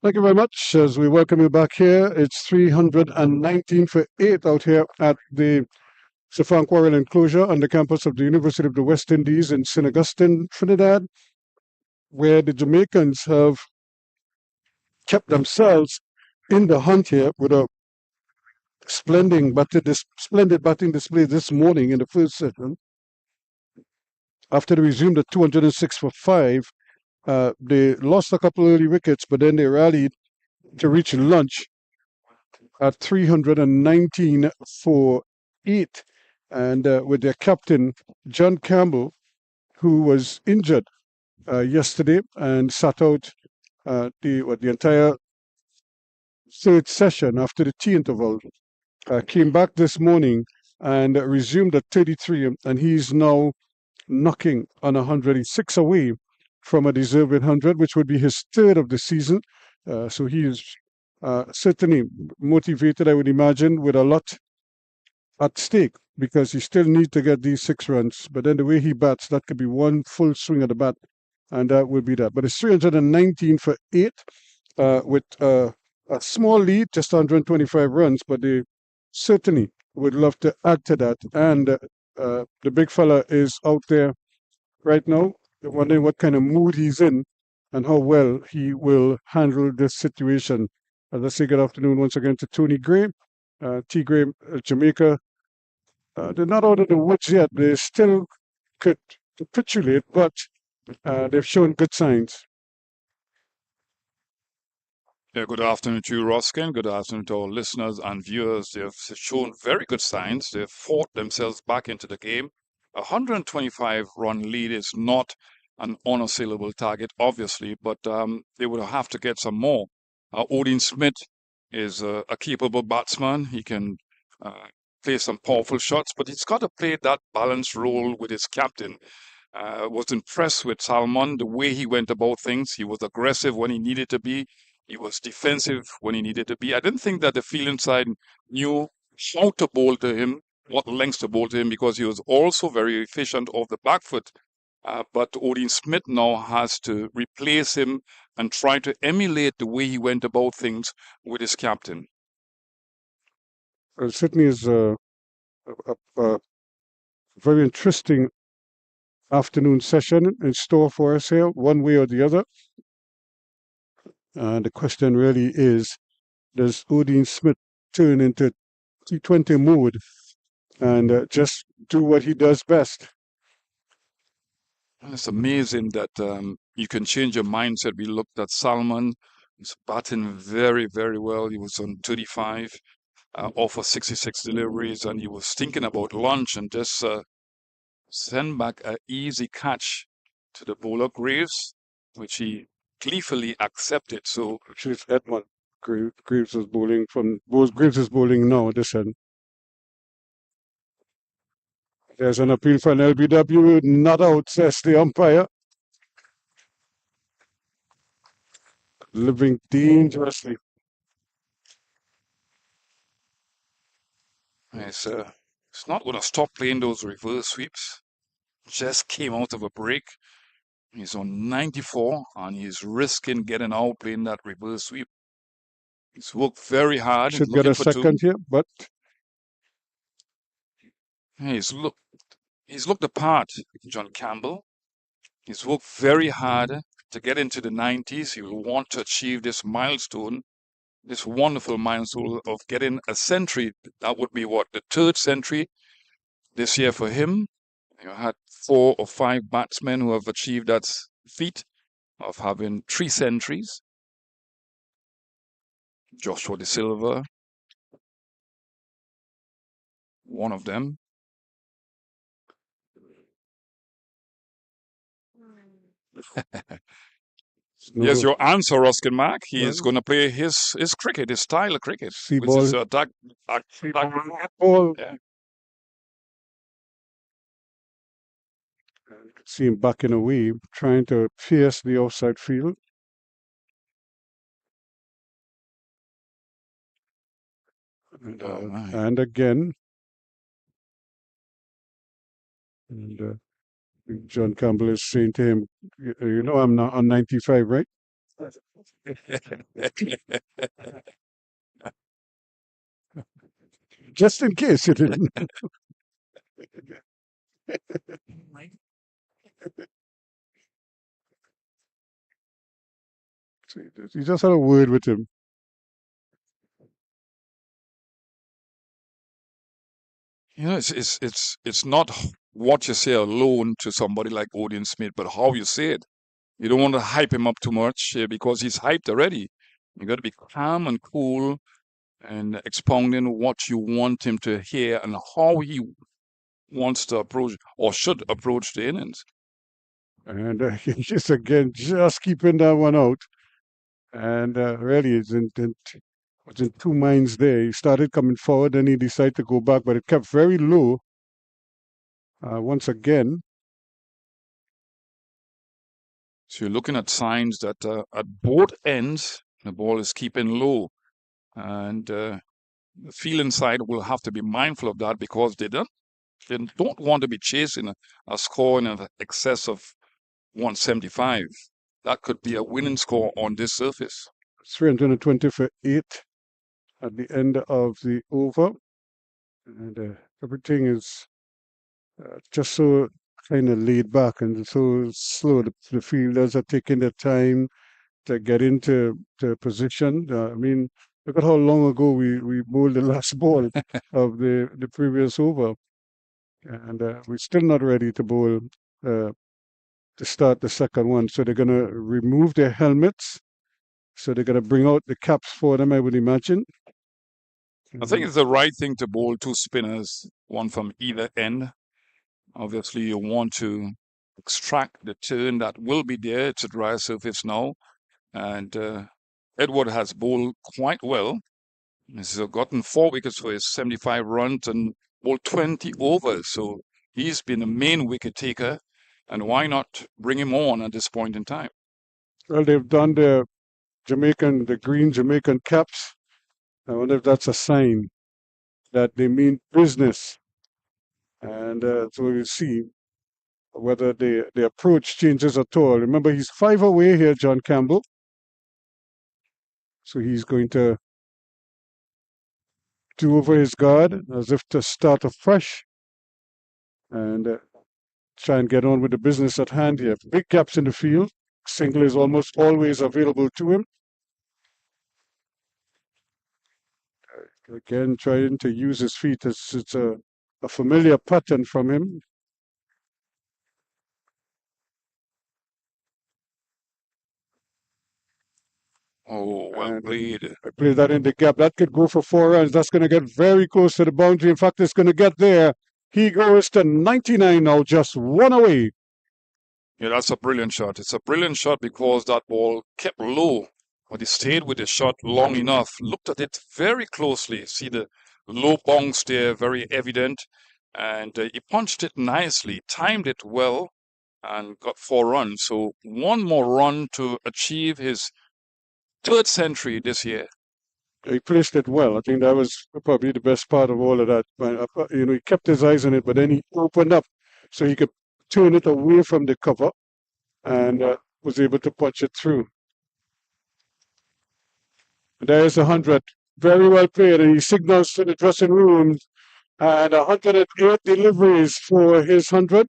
Thank you very much. As we welcome you back here, it's 319 for 8 out here at the Safan Quarrel Enclosure on the campus of the University of the West Indies in St. Augustine, Trinidad, where the Jamaicans have kept themselves in the hunt here with a splendid batting display this morning in the first session. After they resumed at 206 for 5, they lost a couple early wickets, but then they rallied to reach lunch at 319 for 8. And with their captain, John Campbell, who was injured yesterday and sat out the entire third session after the tea interval, came back this morning and resumed at 33, and he's now knocking on 100. He's 6 away from a deserved 100, which would be his third of the season. So he is certainly motivated, I would imagine, with a lot at stake, because he still needs to get these 6 runs. But then the way he bats, that could be one full swing of the bat, and that would be that. But it's 319 for 8 with a small lead, just 125 runs, but they certainly would love to add to that. And the big fella is out there right now, wondering what kind of mood he's in and how well he will handle this situation. Let's say good afternoon once again to Tony Gray. T. Gray, Jamaica. They're not out of the woods yet. They still could capitulate, but they've shown good signs. Yeah, good afternoon to you, Roskin. Good afternoon to our listeners and viewers. They've shown very good signs. They've fought themselves back into the game. A 125-run lead is not an unassailable target, obviously, but they would have to get some more. Odin Smith is a capable batsman. He can play some powerful shots, but he's got to play that balanced role with his captain. Was impressed with Salmon, the way he went about things. He was aggressive when he needed to be. He was defensive when he needed to be. I didn't think that the fielding side knew how to bowl to him, what lengths to bowl to him, because he was also very efficient off the back foot. But Odin Smith now has to replace him and try to emulate the way he went about things with his captain. Sydney is a very interesting afternoon session in store for us here, one way or the other. The question really is, does Odin Smith turn into T20 mode and just do what he does best? It's amazing that you can change your mindset. We looked at Salman. He's batting very, very well. He was on 35, off of 66 deliveries, and he was thinking about lunch and just send back an easy catch to the bowler Graves, which he gleefully accepted. So actually, it's Edmund Graves is bowling Graves is bowling now at this end. There's an appeal for an LBW, not out, says the umpire. Living dangerously. It's not going to stop playing those reverse sweeps. Just came out of a break. He's on 94 and he's risking getting out playing that reverse sweep. He's worked very hard. Should get a second here, but he's looked the part, John Campbell. He's worked very hard to get into the 90s. He will want to achieve this milestone, this wonderful milestone of getting a century. That would be what, the 3rd century this year for him. You had 4 or 5 batsmen who have achieved that feat of having 3 centuries. Joshua De Silva, one of them. Yes, your answer, Ruskin Mac. He is going to play his cricket, his style of cricket, which is attack ball. Yeah. See him backing away, trying to pierce the offside field. And again. And John Campbell is saying to him, you know, I'm not on 95, right? Just in case you didn't. You just had a word with him. You know, it's not what you say alone to somebody like Odin Smith, but how you say it. You don't want to hype him up too much because he's hyped already. You got to be calm and cool and expounding what you want him to hear and how he wants to approach or should approach the innings. And just again, just keeping that one out. And really, was in two minds there. He started coming forward, then he decided to go back, but it kept very low. Once again, So you're looking at signs that at both ends, the ball is keeping low. And the fielding side will have to be mindful of that because they don't want to be chasing a score in excess of 175. That could be a winning score on this surface. 320 for 8 at the end of the over. And everything is just so kind of laid back and so slow. The fielders are taking their time to get into position. I mean, look at how long ago we bowled the last ball of the previous over. And we're still not ready to bowl to start the second one. So they're going to remove their helmets. So they're going to bring out the caps for them, I would imagine. I think it's the right thing to bowl two spinners, one from either end. Obviously, you want to extract the turn that will be there. It's a dry surface now. And Edward has bowled quite well. He's gotten 4 wickets for his 75 runs and bowled 20 overs. So he's been the main wicket taker. And why not bring him on at this point in time? Well, they've done the green Jamaican caps. I wonder if that's a sign that they mean business. And so we'll see whether the approach changes at all. Remember, he's 5 away here, John Campbell. So he's going to do over his guard as if to start afresh and try and get on with the business at hand here. Big gaps in the field. Single is almost always available to him. Again, trying to use his feet. It's a familiar pattern from him. Oh, well played. I played that in the gap. That could go for 4 runs. That's going to get very close to the boundary. In fact, it's going to get there. He goes to 99 now, just 1 away. Yeah, that's a brilliant shot. It's a brilliant shot because that ball kept low, but he stayed with the shot long enough. Looked at it very closely. See the low bounce there, very evident. And he punched it nicely, timed it well, and got 4 runs. So 1 more run to achieve his 3rd century this year. He placed it well. I think that was probably the best part of all of that. He kept his eyes on it, but then he opened up so he could turn it away from the cover and was able to punch it through. There's 100. Very well played. And he signals to the dressing room. And 108 deliveries for his 100.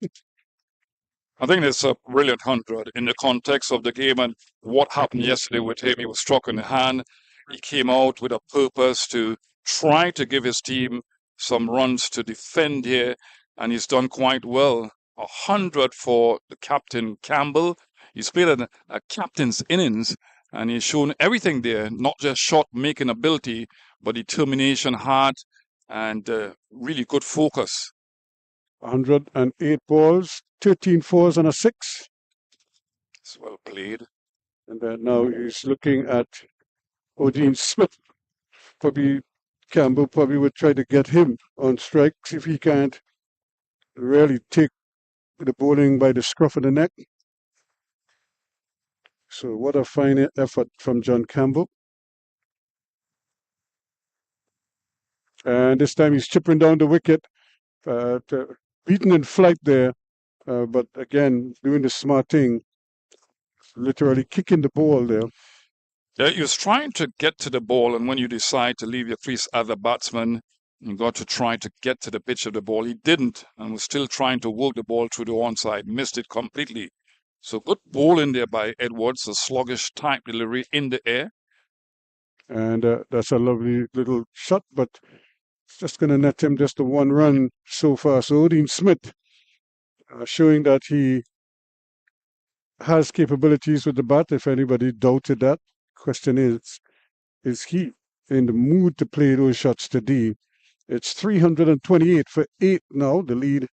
I think it's a brilliant 100 in the context of the game and what happened yesterday with him. He was struck in the hand. He came out with a purpose to try to give his team some runs to defend here, and he's done quite well. 100 for the captain Campbell. He's played a captain's innings, and he's shown everything there, not just shot-making ability, but determination, heart, and really good focus. 108 balls, 13 fours and a 6. It's well played. And then now he's looking at Odin Smith. Campbell probably would try to get him on strikes if he can't really take the bowling by the scruff of the neck. So what a fine effort from John Campbell. And this time he's chipping down the wicket. Beaten in flight there. But again, doing the smart thing. literally kicking the ball there. Yeah, he was trying to get to the ball, and when you decide to leave your crease as a batsman, you got to try to get to the pitch of the ball. He didn't, and was still trying to work the ball through the onside, missed it completely. So good ball in there by Edwards, a sluggish type delivery in the air. And that's a lovely little shot, but it's just going to net him just a 1 run so far. So Odin Smith showing that he has capabilities with the bat, if anybody doubted that. Question is he in the mood to play those shots today? It's 328 for 8 now. The lead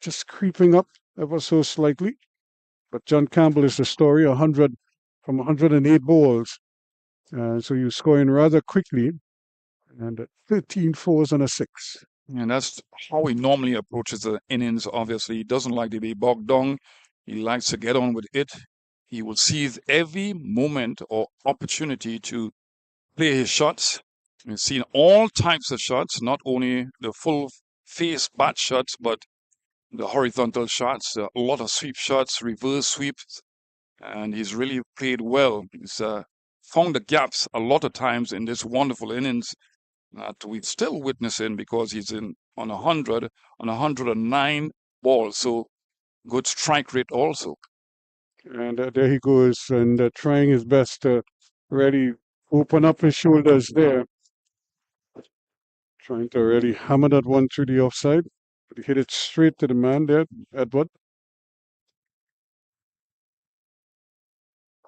just creeping up ever so slightly. But John Campbell is the story, 100 from 108 balls. So you're scoring rather quickly. And 13 fours and a 6. And that's how he normally approaches the innings, obviously. He doesn't like to be bogged down. He likes to get on with it. He will seize every moment or opportunity to play his shots. We've seen all types of shots, not only the full face bat shots, but the horizontal shots, a lot of sweep shots, reverse sweeps, and he's really played well. He's found the gaps a lot of times in this wonderful innings that we're still witnessing because he's on 100, on 109 balls, so good strike rate also. And there he goes, and trying his best to really open up his shoulders there. Trying to really hammer that one through the offside. But he hit it straight to the man there, Edward.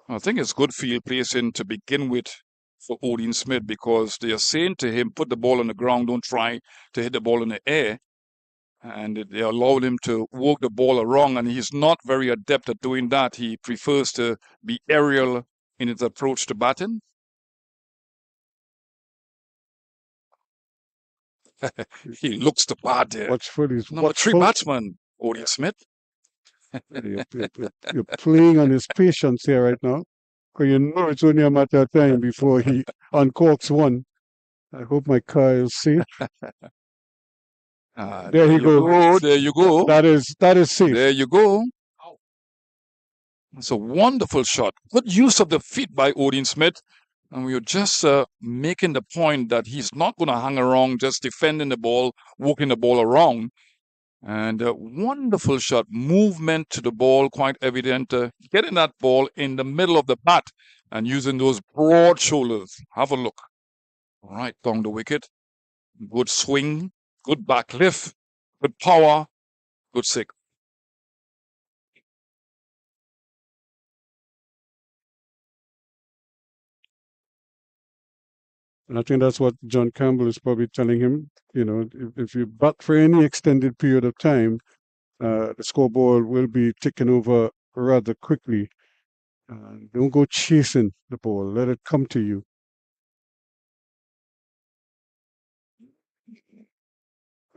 I think it's good field placing to begin with for Odin Smith because they are saying to him, put the ball on the ground, don't try to hit the ball in the air. And they allowed him to work the ball around, and he's not very adept at doing that. He prefers to be aerial in his approach to batting. He looks the part there. Watchful. He's Number 3 watchful. batsman, Odin Smith. You're playing on his patience here right now. Because you know it's only a matter of time before he uncorks one. I hope my car is safe. There you go. There you go. That is safe. There you go. It's a wonderful shot. Good use of the feet by Odin Smith. And we are just making the point that he's not going to hang around just defending the ball, walking the ball around. And a wonderful shot. Movement to the ball, quite evident. Getting that ball in the middle of the bat and using those broad shoulders. Have a look. Right down the wicket. Good swing. Good back lift. Good power. Good sick. And I think that's what John Campbell is probably telling him. You know, if you bat for any extended period of time, the scoreboard will be ticking over rather quickly. Don't go chasing the ball. Let it come to you.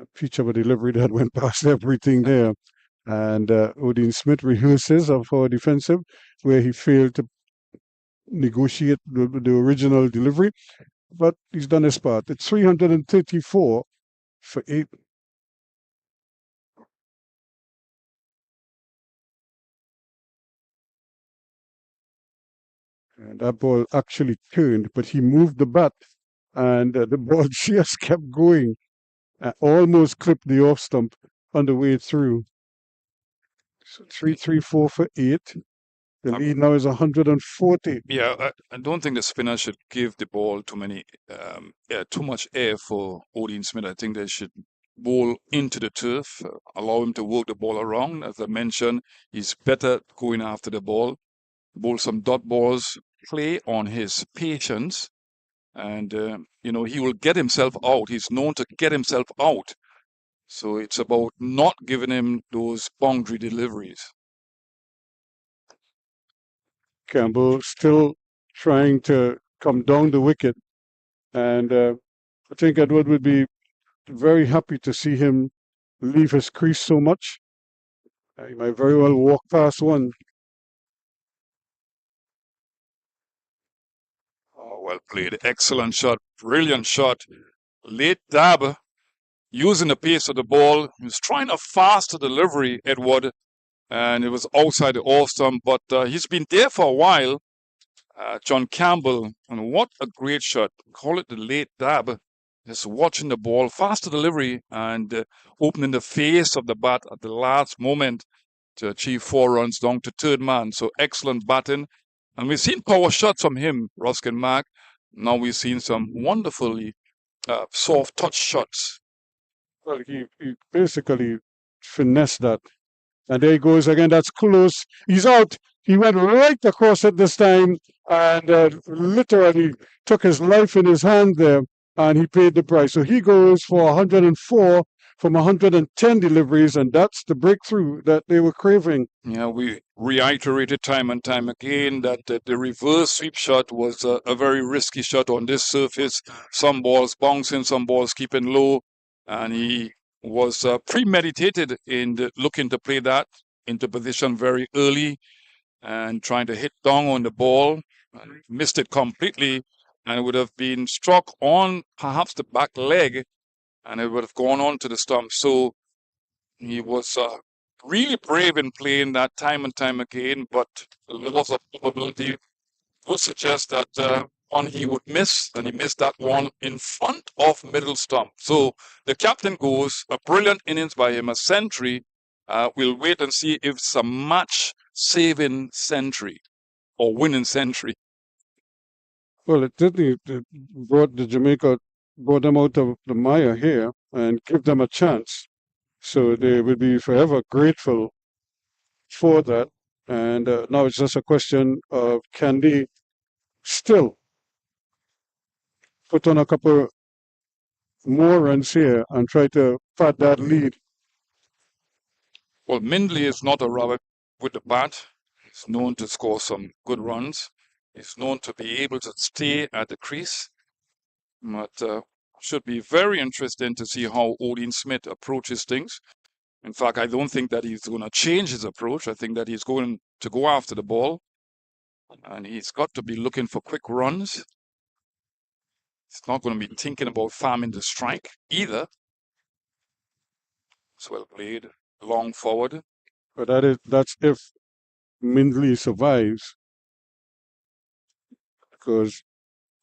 A pitch of a delivery that went past everything there. And Odin Smith rehearses of our defensive, where he failed to negotiate the original delivery. But he's done his part. It's 334 for 8. And that ball actually turned, but he moved the bat, and the ball just kept going. Almost clipped the off stump on the way through. So 334 for 8. The lead now is 140. Yeah, I don't think the spinner should give the ball too much air for Odin Smith. I think they should bowl into the turf, allow him to work the ball around. As I mentioned, he's better going after the ball, bowl some dot balls, play on his patience, and he will get himself out. He's known to get himself out. So it's about not giving him those boundary deliveries. Campbell still trying to come down the wicket. And I think Edward would be very happy to see him leave his crease so much. He might very well walk past one. Oh, well played. Excellent shot. Brilliant shot. Late dab. Using the pace of the ball. He was trying a faster delivery, Edward. and it was outside the off stump, but he's been there for a while. John Campbell, and what a great shot. Call it the late dab. Just watching the ball, faster delivery, and opening the face of the bat at the last moment to achieve 4 runs down to third man. So excellent batting. And we've seen power shots from him, Ruskin Mark. Now we've seen some wonderfully soft touch shots. Well, he basically finessed that. And there he goes again. That's close. He's out. He went right across it this time and literally took his life in his hand there, and he paid the price. So he goes for 104 from 110 deliveries, and that's the breakthrough that they were craving. Yeah, we reiterated time and time again that the reverse sweep shot was a very risky shot on this surface. Some balls bouncing, some balls keeping low, and he was premeditated in looking to play that into position very early and trying to hit down on the ball. Missed it completely, and it would have been struck on perhaps the back leg, and it would have gone on to the stump. So he was really brave in playing that time and time again, but the loss of probability would suggest that one he would miss, and he missed that one in front of middle stump. So the captain goes, a brilliant innings by him, a century. We'll wait and see if it's a match-saving century or winning century. Well, it did. It brought Jamaica, brought them out of the mire here and give them a chance. So they will be forever grateful for that. And now it's just a question of can they still put on a couple more runs here and try to pad that lead. Well, Mindley is not a rabbit with the bat. He's known to score some good runs. He's known to be able to stay at the crease. But should be very interesting to see how Odin Smith approaches things. In fact, I don't think that he's going to change his approach. I think that he's going to go after the ball. And he's got to be looking for quick runs. He's not going to be thinking about farming the strike either. It's well played, long forward. But that's if Mindley survives. Because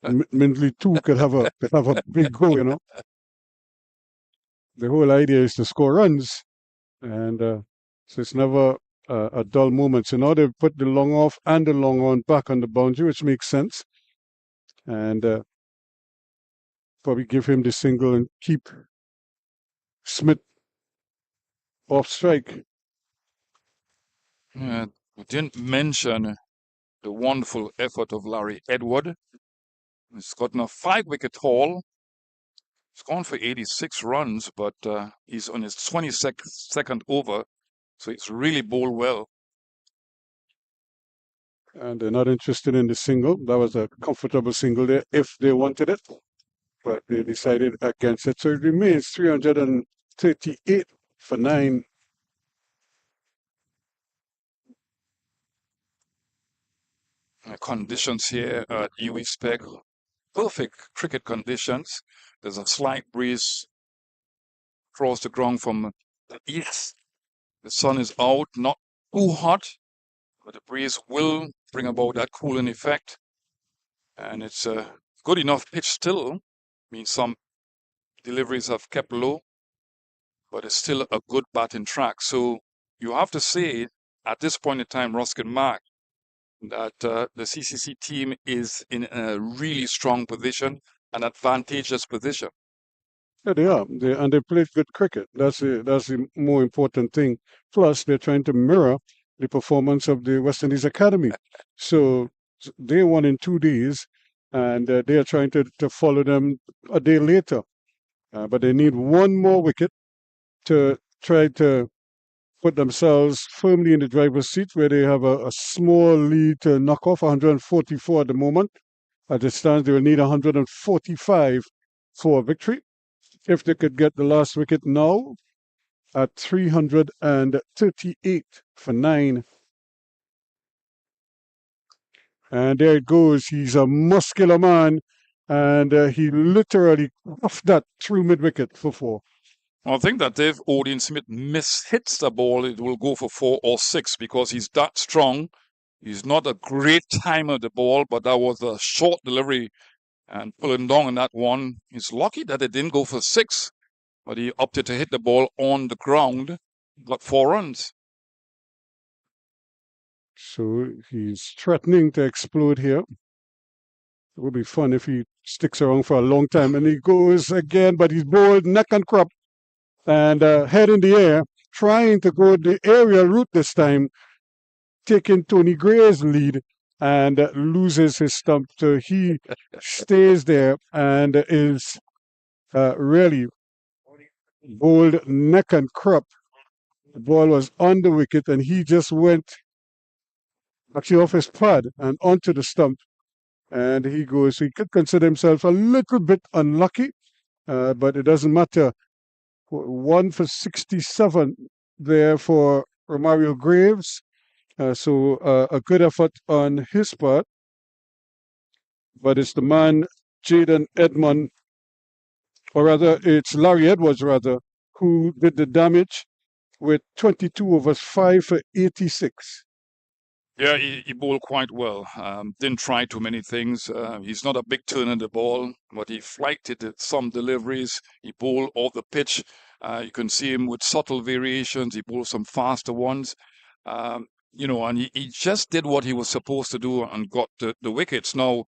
Mindley too could have a big go, you know. The whole idea is to score runs, and so it's never a dull moment. So now they've put the long off and the long on back on the boundary, which makes sense, and probably give him the single and keep Smith off strike. Yeah, we didn't mention the wonderful effort of Larry Edward. He's gotten a 5-wicket haul. He's gone for 86 runs, but he's on his 22nd over, so he's really bowled well. And they're not interested in the single. That was a comfortable single there if they wanted it, but they decided against it. So it remains 338 for 9. Conditions here at UWE Spec, perfect cricket conditions. There's a slight breeze across the ground from the east. The sun is out, not too hot, but the breeze will bring about that cooling effect. And it's a good enough pitch still. I mean, some deliveries have kept low, but it's still a good batting track. So you have to say, at this point in time, Ruskin Mark, that the CCC team is in a really strong position, an advantageous position. Yeah, they are. They played good cricket. That's the more important thing. Plus, they're trying to mirror the performance of the West Indies Academy. So they won in 2 days, and they are trying to follow them a day later. But they need one more wicket to try to put themselves firmly in the driver's seat, where they have a small lead to knock off 144 at the moment. As it stands, they will need 145 for a victory. If they could get the last wicket now at 338 for 9. And there it goes. He's a muscular man, and he literally cuffed that through mid-wicket for 4. I think that if Odin Smith mishits the ball, it will go for 4 or 6 because he's that strong. He's not a great timer of the ball, but that was a short delivery and pulling down on that one. He's lucky that it didn't go for 6, but he opted to hit the ball on the ground, got 4 runs. So he's threatening to explode here. It would be fun if he sticks around for a long time. And he goes again, but he's bowled neck and crop and head in the air, trying to go the aerial route this time, taking Tony Gray's lead and loses his stump. So he stays there and is really bowled neck and crop. The ball was on the wicket and he just went actually off his pad and onto the stump. And he goes, he could consider himself a little bit unlucky, but it doesn't matter. 1 for 67 there for Romario Graves. So a good effort on his part. But it's the man, Jaden Edmond, or rather, it's Larry Edwards, rather, who did the damage with 22 overs, 5 for 86. Yeah, he bowled quite well. Didn't try too many things. He's not a big turner of the ball, but he fliked it at some deliveries. He bowled off the pitch. You can see him with subtle variations. He bowled some faster ones. And he just did what he was supposed to do and got the wickets. Now,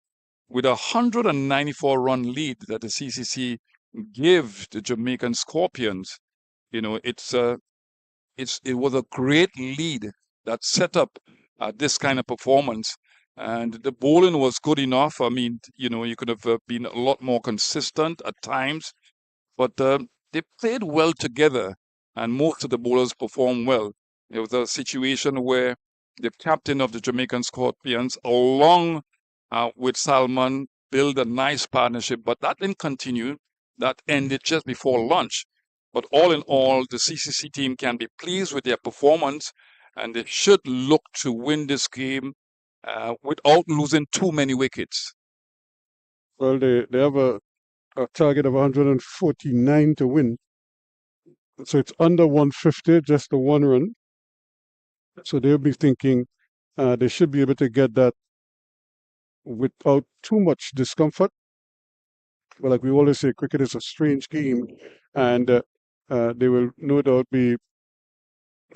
with a 194-run lead that the CCC gave the Jamaican Scorpions, it was a great lead that set up this kind of performance. And the bowling was good enough. I mean, you could have been a lot more consistent at times, but they played well together and most of the bowlers performed well. There was a situation where the captain of the Jamaican Scorpions, along with Salman, built a nice partnership, but that didn't continue. That ended just before lunch. But all in all, the CCC team can be pleased with their performance, and they should look to win this game without losing too many wickets. Well, they have a target of 149 to win. So it's under 150, just the 1 run. So they'll be thinking they should be able to get that without too much discomfort. But like we always say, cricket is a strange game, and they will no doubt be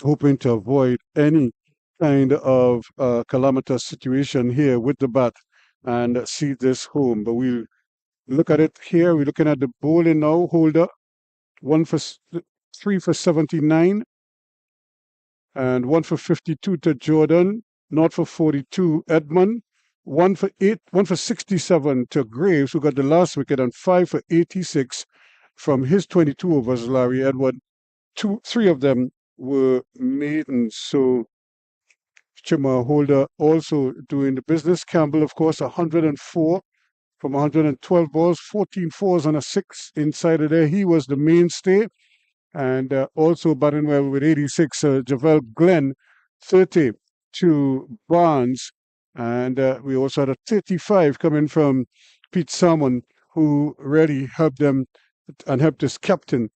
hoping to avoid any kind of calamitous situation here with the bat and see this home. But we'll look at it here. We're looking at the bowling now. Holder, 3 for 79 and 1 for 52 to Jordan, not for 42 Edmund, 1 for 67 to Graves, who got the last wicket, and 5 for 86 from his 22 overs, Larry Edward. 3 of them were maidens. So Chima Holder also doing the business. Campbell, of course, 104 from 112 balls, 14 fours and a 6 inside of there. He was the mainstay. And also batting well with 86, Javel Glenn, 30 to Barnes. And we also had a 35 coming from Pete Salmon, who really helped them and helped his captain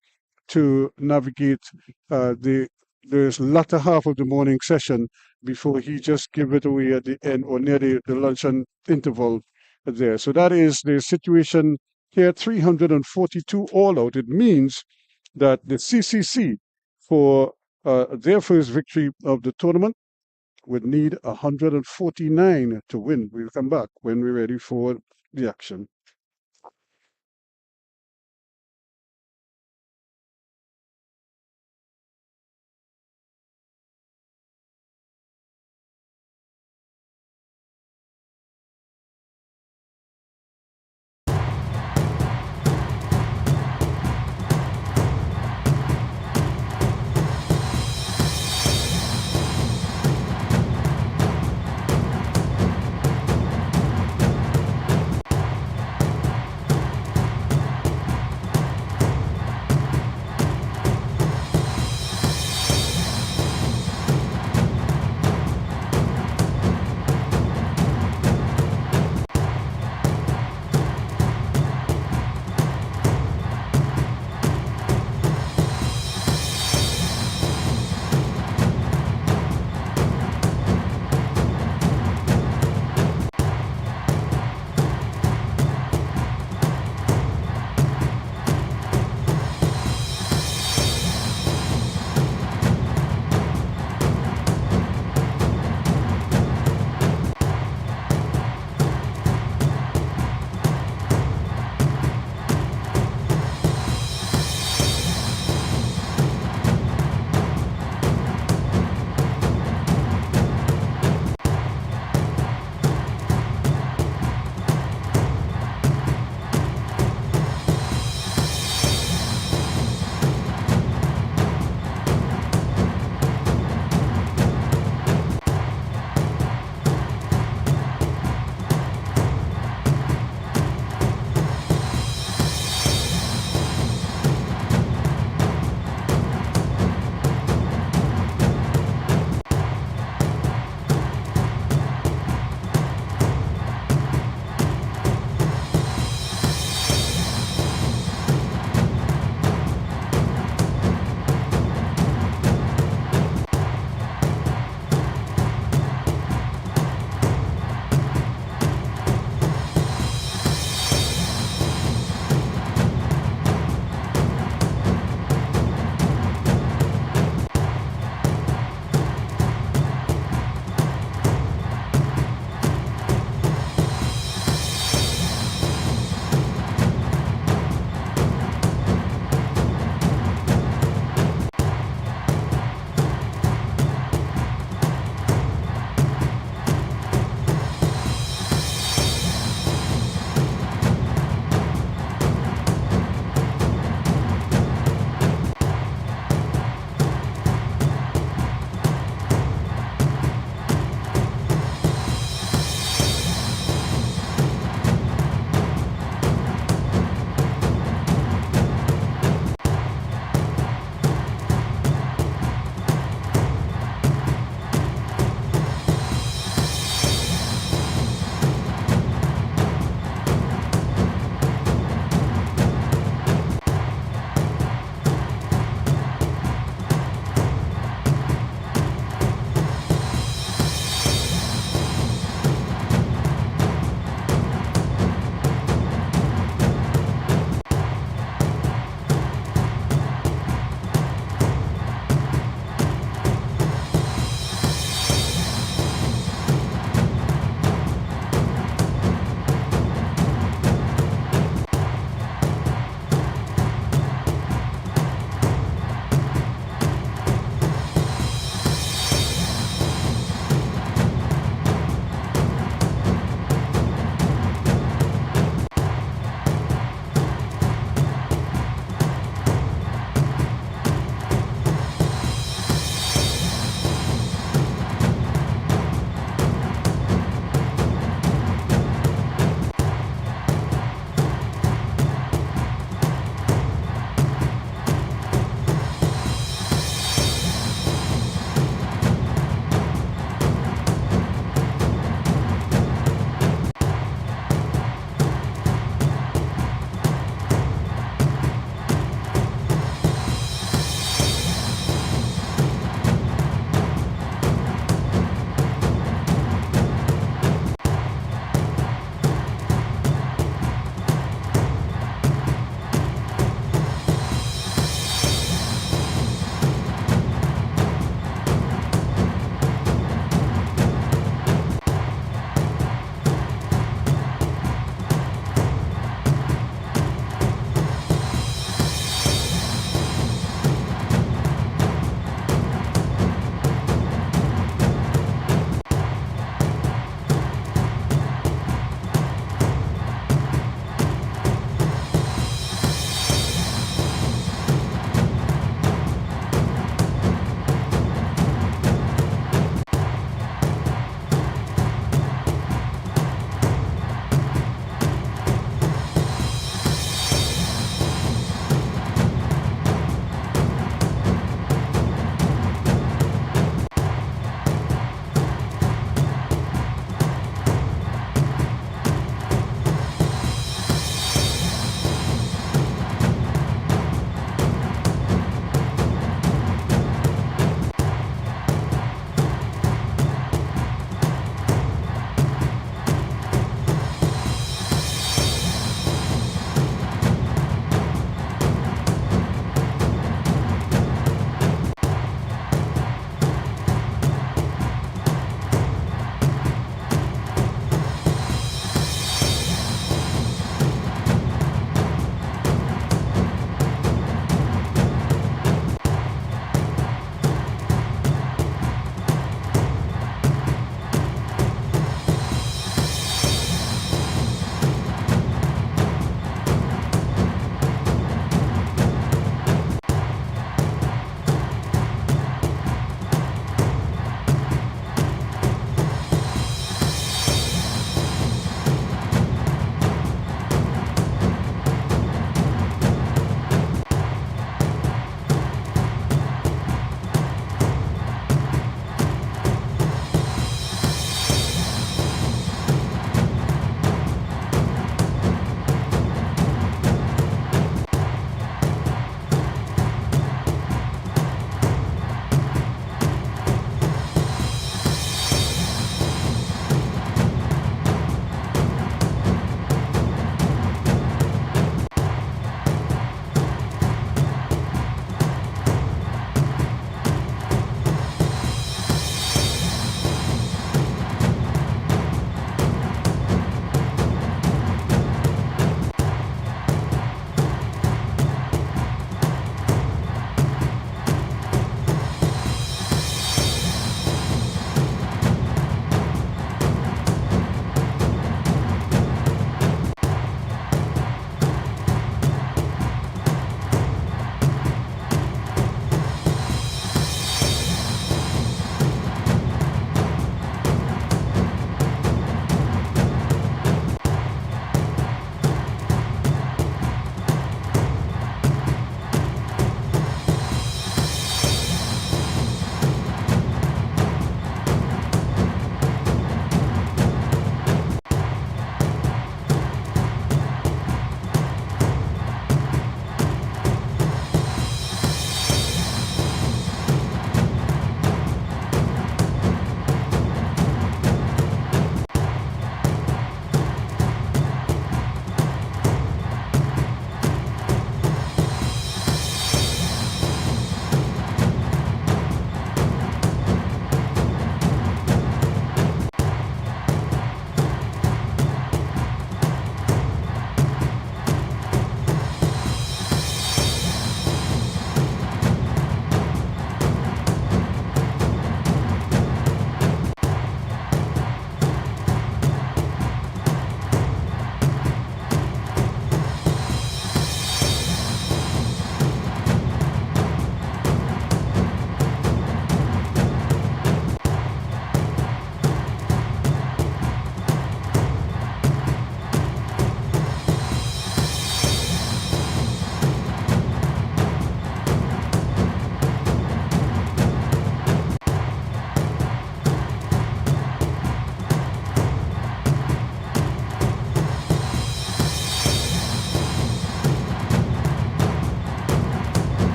to navigate this latter half of the morning session before he just gave it away at the end or near the luncheon interval there. So that is the situation here, 342 all out. It means that the CCC, for their first victory of the tournament, would need 149 to win. We'll come back when we're ready for the action.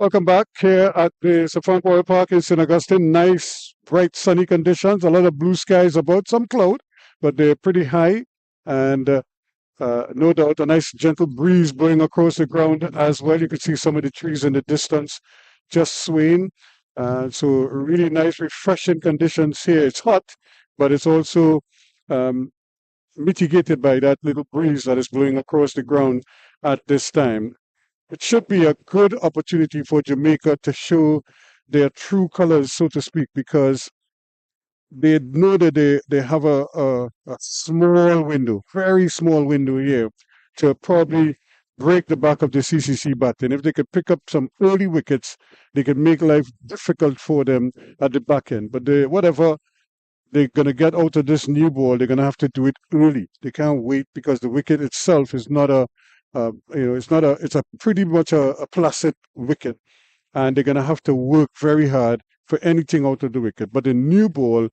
Welcome back here at the Safran Royal Park in St. Augustine. Nice, bright, sunny conditions. A lot of blue skies about, some cloud, but they're pretty high. And no doubt a nice gentle breeze blowing across the ground as well. You can see some of the trees in the distance just swaying. So really nice, refreshing conditions here. It's hot, but it's also mitigated by that little breeze that is blowing across the ground at this time. It should be a good opportunity for Jamaica to show their true colors, so to speak, because they know that they have a small window, very small window here to probably break the back of the CCC button. If they could pick up some early wickets, they could make life difficult for them at the back end. But whatever they're going to get out of this new ball, they're going to have to do it early. They can't wait because the wicket itself is not it's a pretty much a placid wicket, and they're going to have to work very hard for anything out of the wicket. But the new ball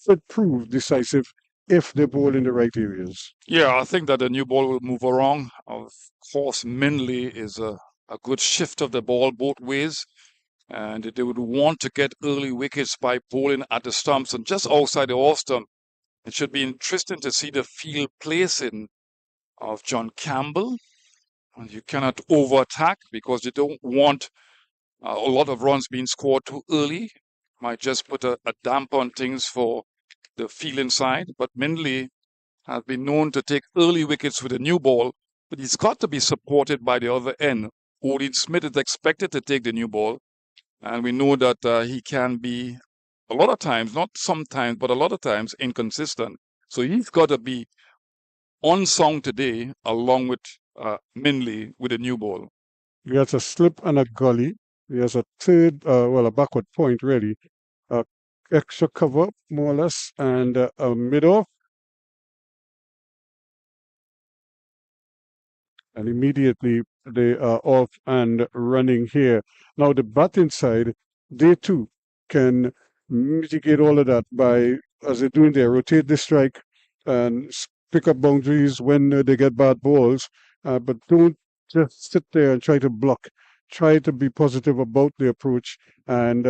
should prove decisive if they bowl in the right areas. Yeah, I think that the new ball will move around. Of course, Minley is a good shift of the ball both ways. And they would want to get early wickets by bowling at the stumps and just outside the off stump. It should be interesting to see the field placing of John Campbell. And you cannot over-attack because you don't want a lot of runs being scored too early. Might just put a damp on things for the fielding side. But Minley has been known to take early wickets with a new ball, but he's got to be supported by the other end. Odin Smith is expected to take the new ball. And we know that he can be, a lot of times, not sometimes, but a lot of times, inconsistent. So he's got to be on song today, along with Minley with a new ball. He has a slip and a gully. He has a third, a backward point, really. Extra cover, more or less, and a mid-off. And immediately they are off and running here. Now the batting side, they too can mitigate all of that by, as they're doing there, rotate the strike and pick up boundaries when they get bad balls, but don't just sit there and try to block. Try to be positive about the approach and,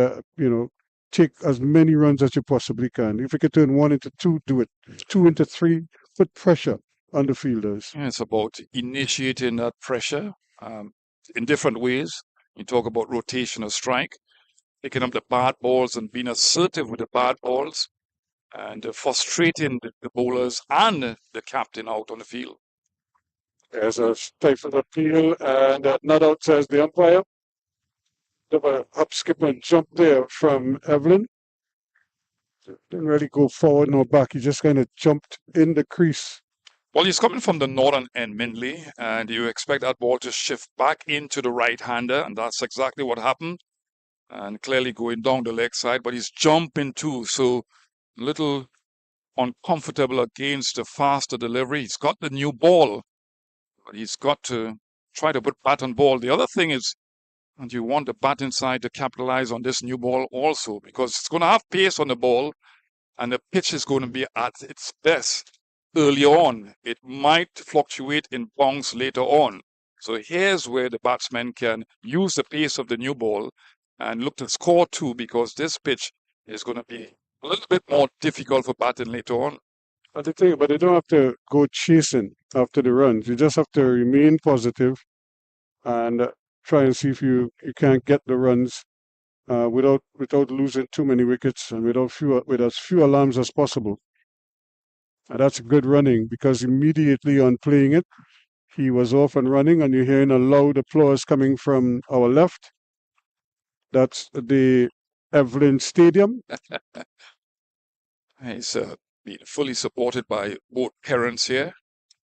take as many runs as you possibly can. If you can turn 1 into 2, do it. 2 into 3, put pressure on the fielders. Yeah, it's about initiating that pressure in different ways. You talk about rotation of strike, picking up the bad balls and being assertive with the bad balls, and frustrating the bowlers and the captain out on the field. There's a stifled appeal, and not out, says the umpire. Bit of a hop, skip, and jump there from Evelyn. Didn't really go forward nor back. He just kind of jumped in the crease. Well, he's coming from the northern end, Minley, and you expect that ball to shift back into the right-hander, and that's exactly what happened. And clearly going down the leg side, but he's jumping too, so a little uncomfortable against the faster delivery. He's got the new ball, but he's got to try to put bat on ball. The other thing is, and you want the batting side to capitalize on this new ball also, because it's going to have pace on the ball, and the pitch is going to be at its best early on. It might fluctuate in bounce later on. So here's where the batsman can use the pace of the new ball and look to score too, because this pitch is going to be a little bit more difficult for batting later on. But they don't have to go chasing after the runs. You just have to remain positive and try and see if you can't get the runs without losing too many wickets and with as few alarms as possible. And that's good running, because immediately on playing it, he was off and running, and you're hearing a loud applause coming from our left. That's the Evelyn Stadium. He's being fully supported by both parents here.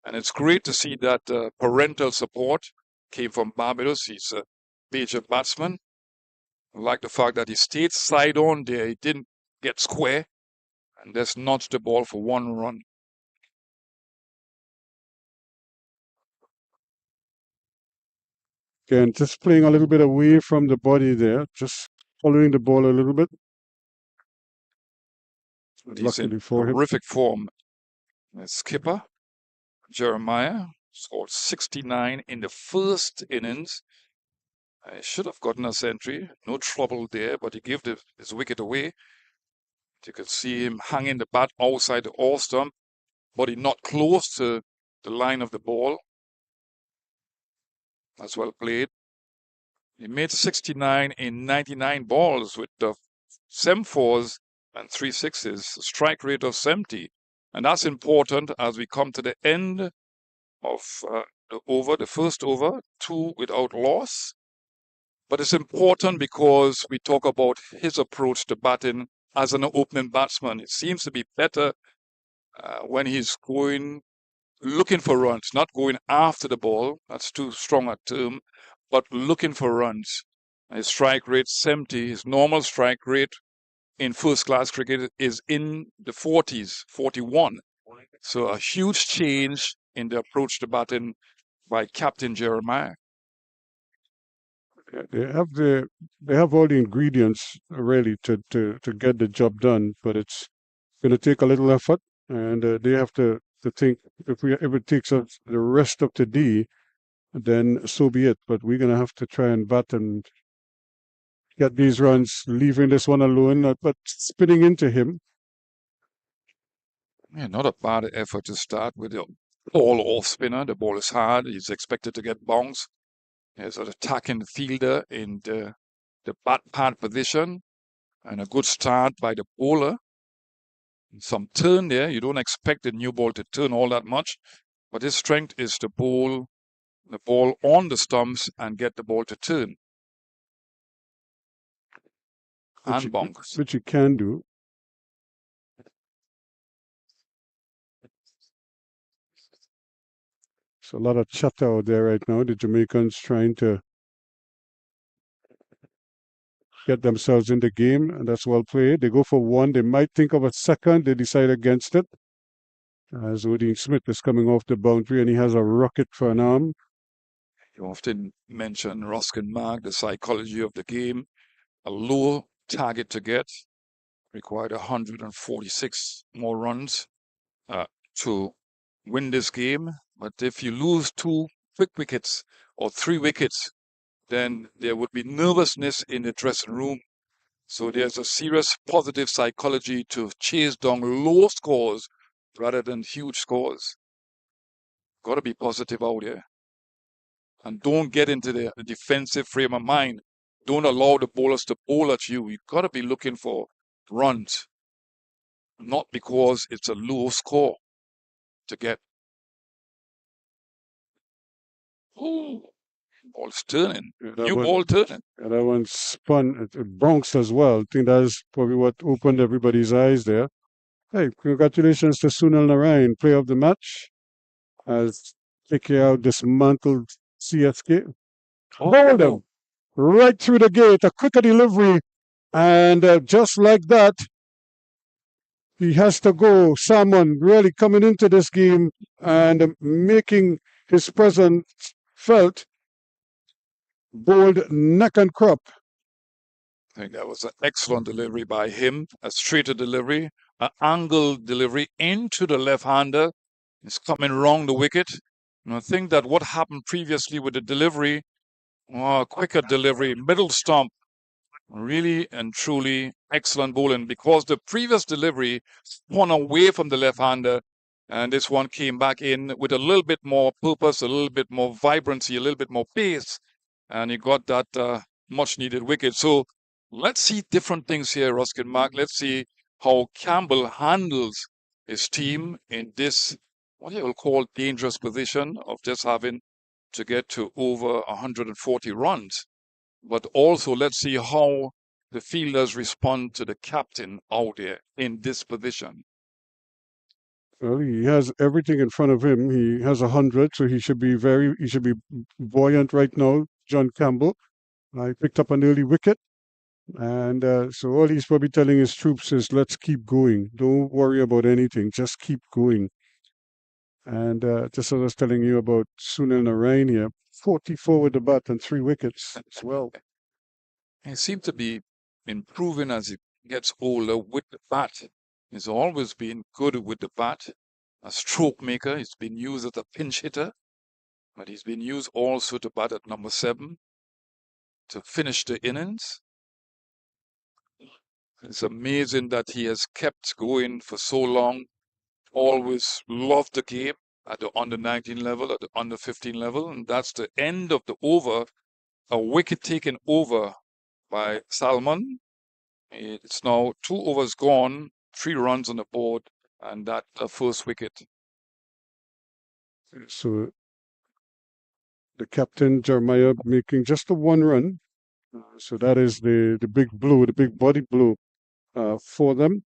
And it's great to see that parental support came from Barbados. He's a major batsman. I like the fact that he stayed side on there. He didn't get square and just notched the ball for 1 run. Again, just playing a little bit away from the body there, just following the ball a little bit. He's in terrific form. The skipper, Jeremiah, scored 69 in the first innings. He should have gotten a century. No trouble there, but he gave his wicket away. You could see him hanging the bat outside the off stump, but he not close to the line of the ball. That's well played. He made 69 in 99 balls with the 7-4s and 3 6s, strike rate of 70. And that's important as we come to the end of the first over, 2 without loss. But it's important because we talk about his approach to batting as an opening batsman. It seems to be better when he's looking for runs, not going after the ball. That's too strong a term, but looking for runs. His strike rate 70. His normal strike rate in first-class cricket is in the 40s, 41. So a huge change in the approach to batting by Captain Jeremiah. They have all the ingredients really to get the job done, but it's going to take a little effort, and they have to think if it takes us the rest of the day, then so be it. But we're going to have to try and bat and get these runs, leaving this one alone, but spinning into him. Yeah, not a bad effort to start with the ball off spinner. The ball is hard. He's expected to get bounced. There's an attacking fielder in the bat pad position, and a good start by the bowler. Some turn there. You don't expect the new ball to turn all that much, but his strength is to bowl the ball on the stumps and get the ball to turn. And bounce. Which you can do. It's a lot of chatter out there right now. The Jamaicans trying to get themselves in the game, and that's well played. They go for one. They might think of a second. They decide against it. As Odin Smith is coming off the boundary, and he has a rocket for an arm. You often mention Ruskin Mark, the psychology of the game. A low target to get required 146 more runs to win this game. But if you lose 2 quick wickets or 3 wickets, then there would be nervousness in the dressing room. So there's a serious positive psychology to chase down low scores rather than huge scores. Got to be positive out there. And don't get into the defensive frame of mind. Don't allow the bowlers to bowl at you. You've got to be looking for runs, not because it's a low score to get. Oh, ball's turning. New ball turning. And that one spun, it bounced as well. I think that's probably what opened everybody's eyes there. Hey, congratulations to Sunil Narayan, player of the match, as KKR dismantled CSK. Bowled him right through the gate, a quicker delivery, and just like that, he has to go. Someone really coming into this game and making his presence felt. Bowled neck and crop. I think that was an excellent delivery by him, a straighter delivery, an angled delivery into the left-hander. It's coming wrong the wicket. And I think that what happened previously with the delivery, quicker delivery, middle stump, really and truly excellent bowling, because the previous delivery spun away from the left-hander, and this one came back in with a little bit more purpose, a little bit more vibrancy, a little bit more pace, and he got that much-needed wicket. So let's see different things here, Ruskin Mark. Let's see how Campbell handles his team in this, what you will call, dangerous position of just having to get to over 140 runs. But also, let's see how the fielders respond to the captain out there in this position. Well, he has everything in front of him. He has 100, so he should be buoyant right now. John Campbell, I picked up an early wicket, and so all he's probably telling his troops is, "Let's keep going. Don't worry about anything. Just keep going." And just as I was telling you about Sunil Narayan here, 44 with the bat and 3 wickets as well. He seems to be improving as he gets older with the bat. He's always been good with the bat. A stroke maker. He's been used as a pinch hitter, but he's been used also to bat at number 7. to finish the innings. It's amazing that he has kept going for so long. Always loved the game at the under 19 level, at the under 15 level, and that's the end of the over. A wicket taken over by Salmon. It's now 2 overs gone, 3 runs on the board, and that first wicket. So the captain, Jeremiah, making just a 1 run. So that is the big blow, the big body blow for them.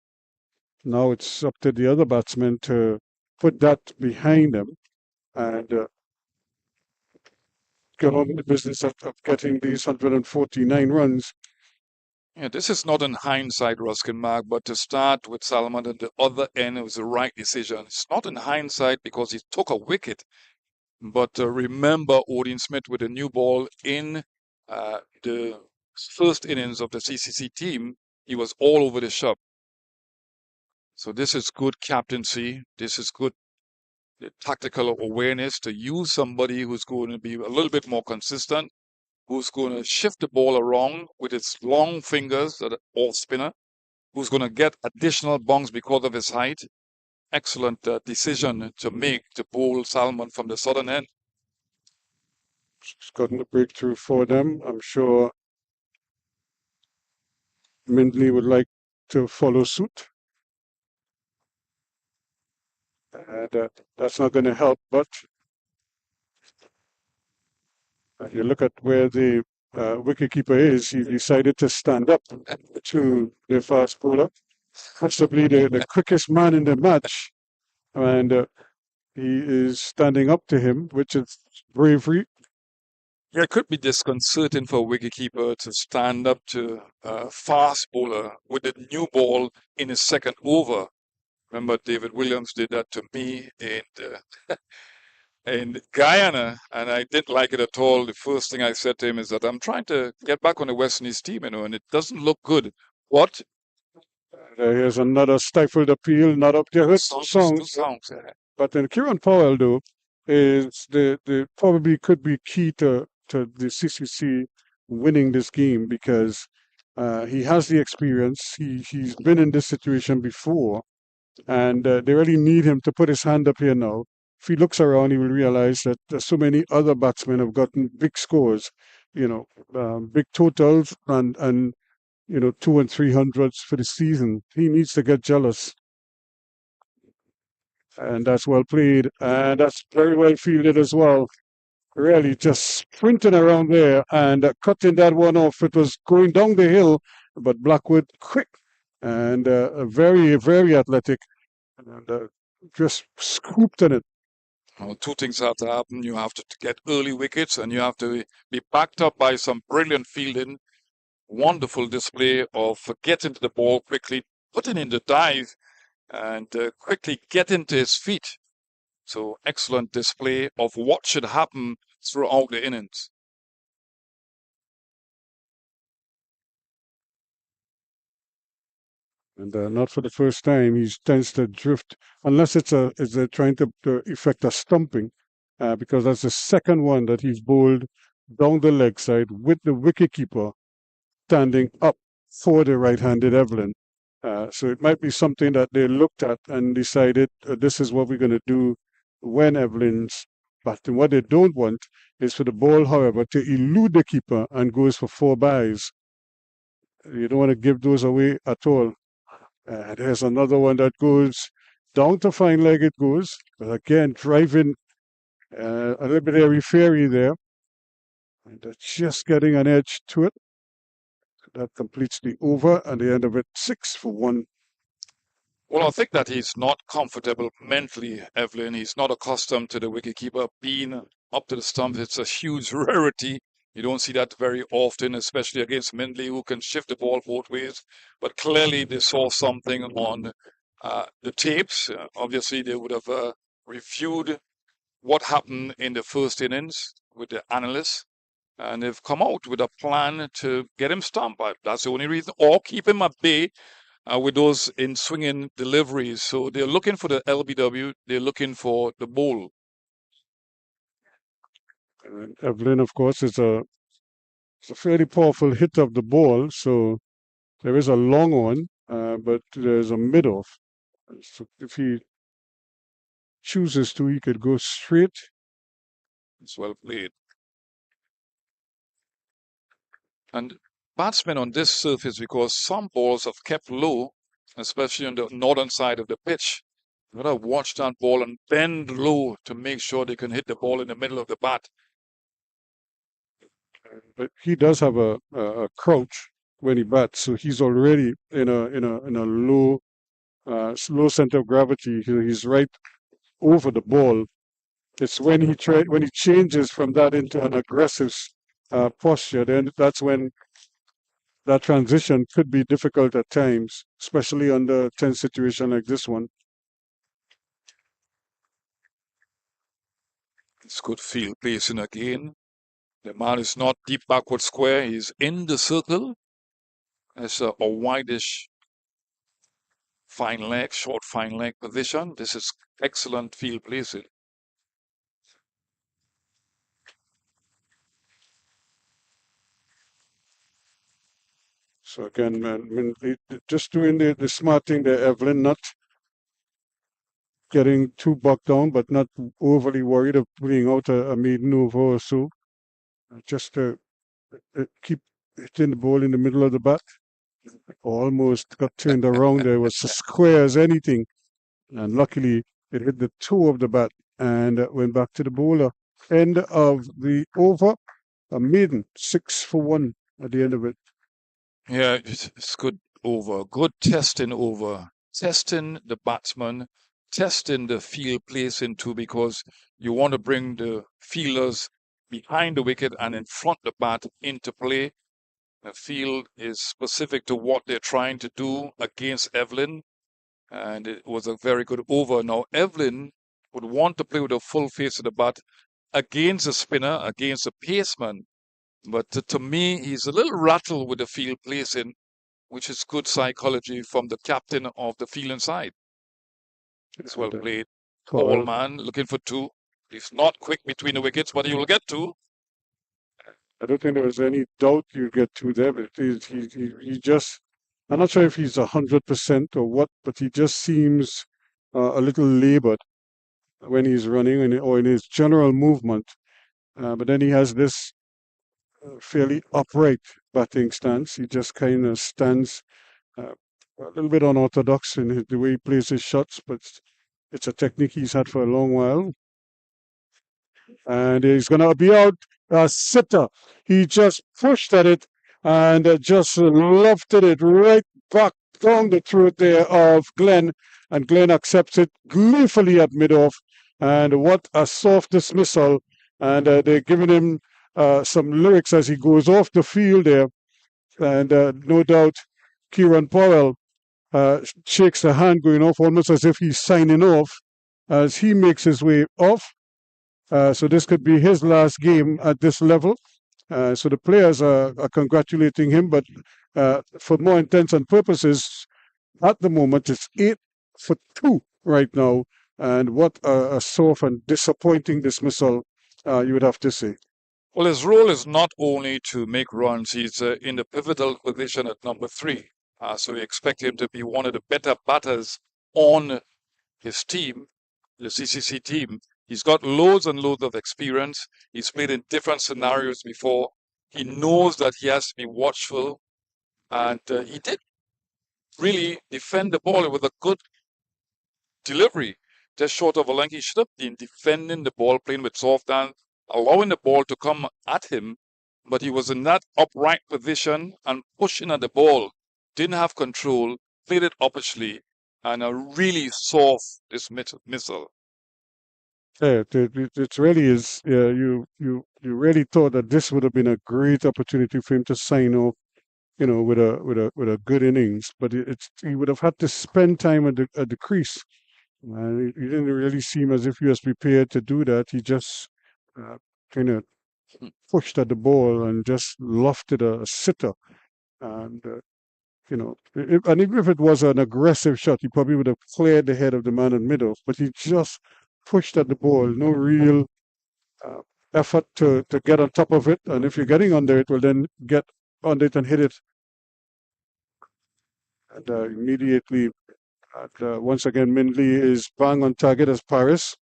Now it's up to the other batsmen to put that behind them and get on with the business of getting these 149 runs. Yeah, this is not in hindsight, Ruskin Mark, but to start with Salmon at the other end, it was the right decision. It's not in hindsight because he took a wicket, but remember Odin Smith with a new ball in the first innings of the CCC team, he was all over the shop. So this is good captaincy. This is good tactical awareness to use somebody who's going to be a little bit more consistent, who's going to shift the ball around with its long fingers, that off spinner, who's going to get additional bunks because of his height. Excellent decision to make to bowl Salmon from the southern end. It's gotten a breakthrough for them. I'm sure Mindley would like to follow suit. And that's not going to help, but you look at where the wicketkeeper is, he decided to stand up to the fast bowler, possibly the quickest man in the match, and he is standing up to him, which is bravery. Yeah, it could be disconcerting for a wicketkeeper to stand up to a fast bowler with a new ball in his second over. Remember, David Williams did that to me in Guyana, and I didn't like it at all. The first thing I said to him is that I'm trying to get back on the West Indies team, and it doesn't look good. What? Here's another stifled appeal, not up there. Good songs. But then Kieran Powell, though, is the probably could be key to the CCC winning this game because he has the experience. He's been in this situation before, and they really need him to put his hand up here now. If he looks around, he will realize that so many other batsmen have gotten big scores, big totals, and 200 and 300s for the season. He needs to get jealous. And that's well played. And that's very well fielded as well. Really just sprinting around there and cutting that one off. It was going down the hill, but Blackwood quick and very, very athletic. And just scooped in it. Well, 2 things have to happen. You have to get early wickets, and you have to be backed up by some brilliant fielding. Wonderful display of getting to the ball quickly, putting in the dive, and quickly getting to his feet. So excellent display of what should happen throughout the innings. And not for the first time, he tends to drift, unless it's trying to effect a stumping, because that's the second one that he's bowled down the leg side with the wicketkeeper standing up for the right-handed Evelyn. So it might be something that they looked at and decided this is what we're going to do when Evelyn's batting. What they don't want is for the ball, however, to elude the keeper and goes for 4 byes. You don't want to give those away at all. There's another one that goes down to fine leg. It goes, but again driving a little bit airy-fairy there, and just getting an edge to it. That completes the over, and the end of it 6 for 1. Well, I think that he's not comfortable mentally, Evelyn. He's not accustomed to the wicketkeeper being up to the stump. It's a huge rarity. You don't see that very often, especially against Mindley, who can shift the ball both ways. But clearly they saw something on the tapes. Obviously, they would have reviewed what happened in the first innings with the analysts. And they've come out with a plan to get him stumped. That's the only reason. Or keep him at bay with those in swinging deliveries. So they're looking for the LBW. They're looking for the bowl. And Evelyn, of course, is a It's a fairly powerful hit of the ball, so there is a long one, but there's a mid-off. So if he chooses to, he could go straight. It's well played. And batsmen on this surface, because some balls have kept low, especially on the northern side of the pitch, you gotta watch that ball and bend low to make sure they can hit the ball in the middle of the bat. But he does have a crouch when he bats, so he's already in a low low center of gravity. He's right over the ball. It's when he changes from that into an aggressive posture, then that's when that transition could be difficult at times, especially under a tense situation like this one. It's good field placing again. The man is not deep backward square. He's in the circle. It's a wideish fine leg, short fine leg position. This is excellent field placing. So again, just doing the smart thing there, Evelyn, not getting too bogged down, but not overly worried of bringing out a maiden over or so. Just to keep hitting the ball in the middle of the bat. Almost got turned around there. It was as square as anything. And luckily, it hit the toe of the bat and went back to the bowler. End of the over. A maiden, 6 for 1 at the end of it. Yeah, it's good over. Good testing over. Testing the batsman, testing the field placing too, because you want to bring the fielders behind the wicket and in front the bat into play. The field is specific to what they're trying to do against Evelyn, and it was a very good over. Now, Evelyn would want to play with a full face of the bat against a spinner, against a paceman. But to me, he's a little rattled with the field placing, which is good psychology from the captain of the fielding side. It's well played. Ball man looking for 2. He's not quick between the wickets, but he will get 2. I don't think there was any doubt you'd get 2 there, but he just, I'm not sure if he's 100% or what, but he just seems a little labored when he's running or in his general movement. But then he has this fairly upright batting stance. He just kind of stands a little bit unorthodox in the way he plays his shots, but it's a technique he's had for a long while. And he's going to be out a sitter. He just pushed at it and just lofted it right back down the throat there of Glenn. And Glenn accepts it gleefully at mid-off. And what a soft dismissal. And they're giving him some lyrics as he goes off the field there. And no doubt Kieran Powell shakes the hand going off almost as if he's signing off as he makes his way off. So this could be his last game at this level. So the players are congratulating him, but for more intents and purposes, at the moment, it's 8 for 2 right now. And what a soft and disappointing dismissal, you would have to say. Well, his role is not only to make runs, he's in the pivotal position at number 3. So we expect him to be one of the better batters on his team, the CCC team. He's got loads and loads of experience. He's played in different scenarios before. He knows that he has to be watchful. And he did really defend the ball with a good delivery. Just short of a length, he should have been defending the ball, playing with soft hands, allowing the ball to come at him. But he was in that upright position and pushing at the ball. Didn't have control, played it uppishly, and a really soft dismissal. Yeah, it really is. You really thought that this would have been a great opportunity for him to sign off, with a good innings. But he would have had to spend time at the crease. He didn't really seem as if he was prepared to do that. He just kind of pushed at the ball and just lofted a sitter. And and even if it was an aggressive shot, he probably would have cleared the head of the man in middle. But he just pushed at the ball, no real effort to get on top of it. And if you're getting under it, well, then get on it and hit it. And immediately, once again, Mindley is bang on target as Paris.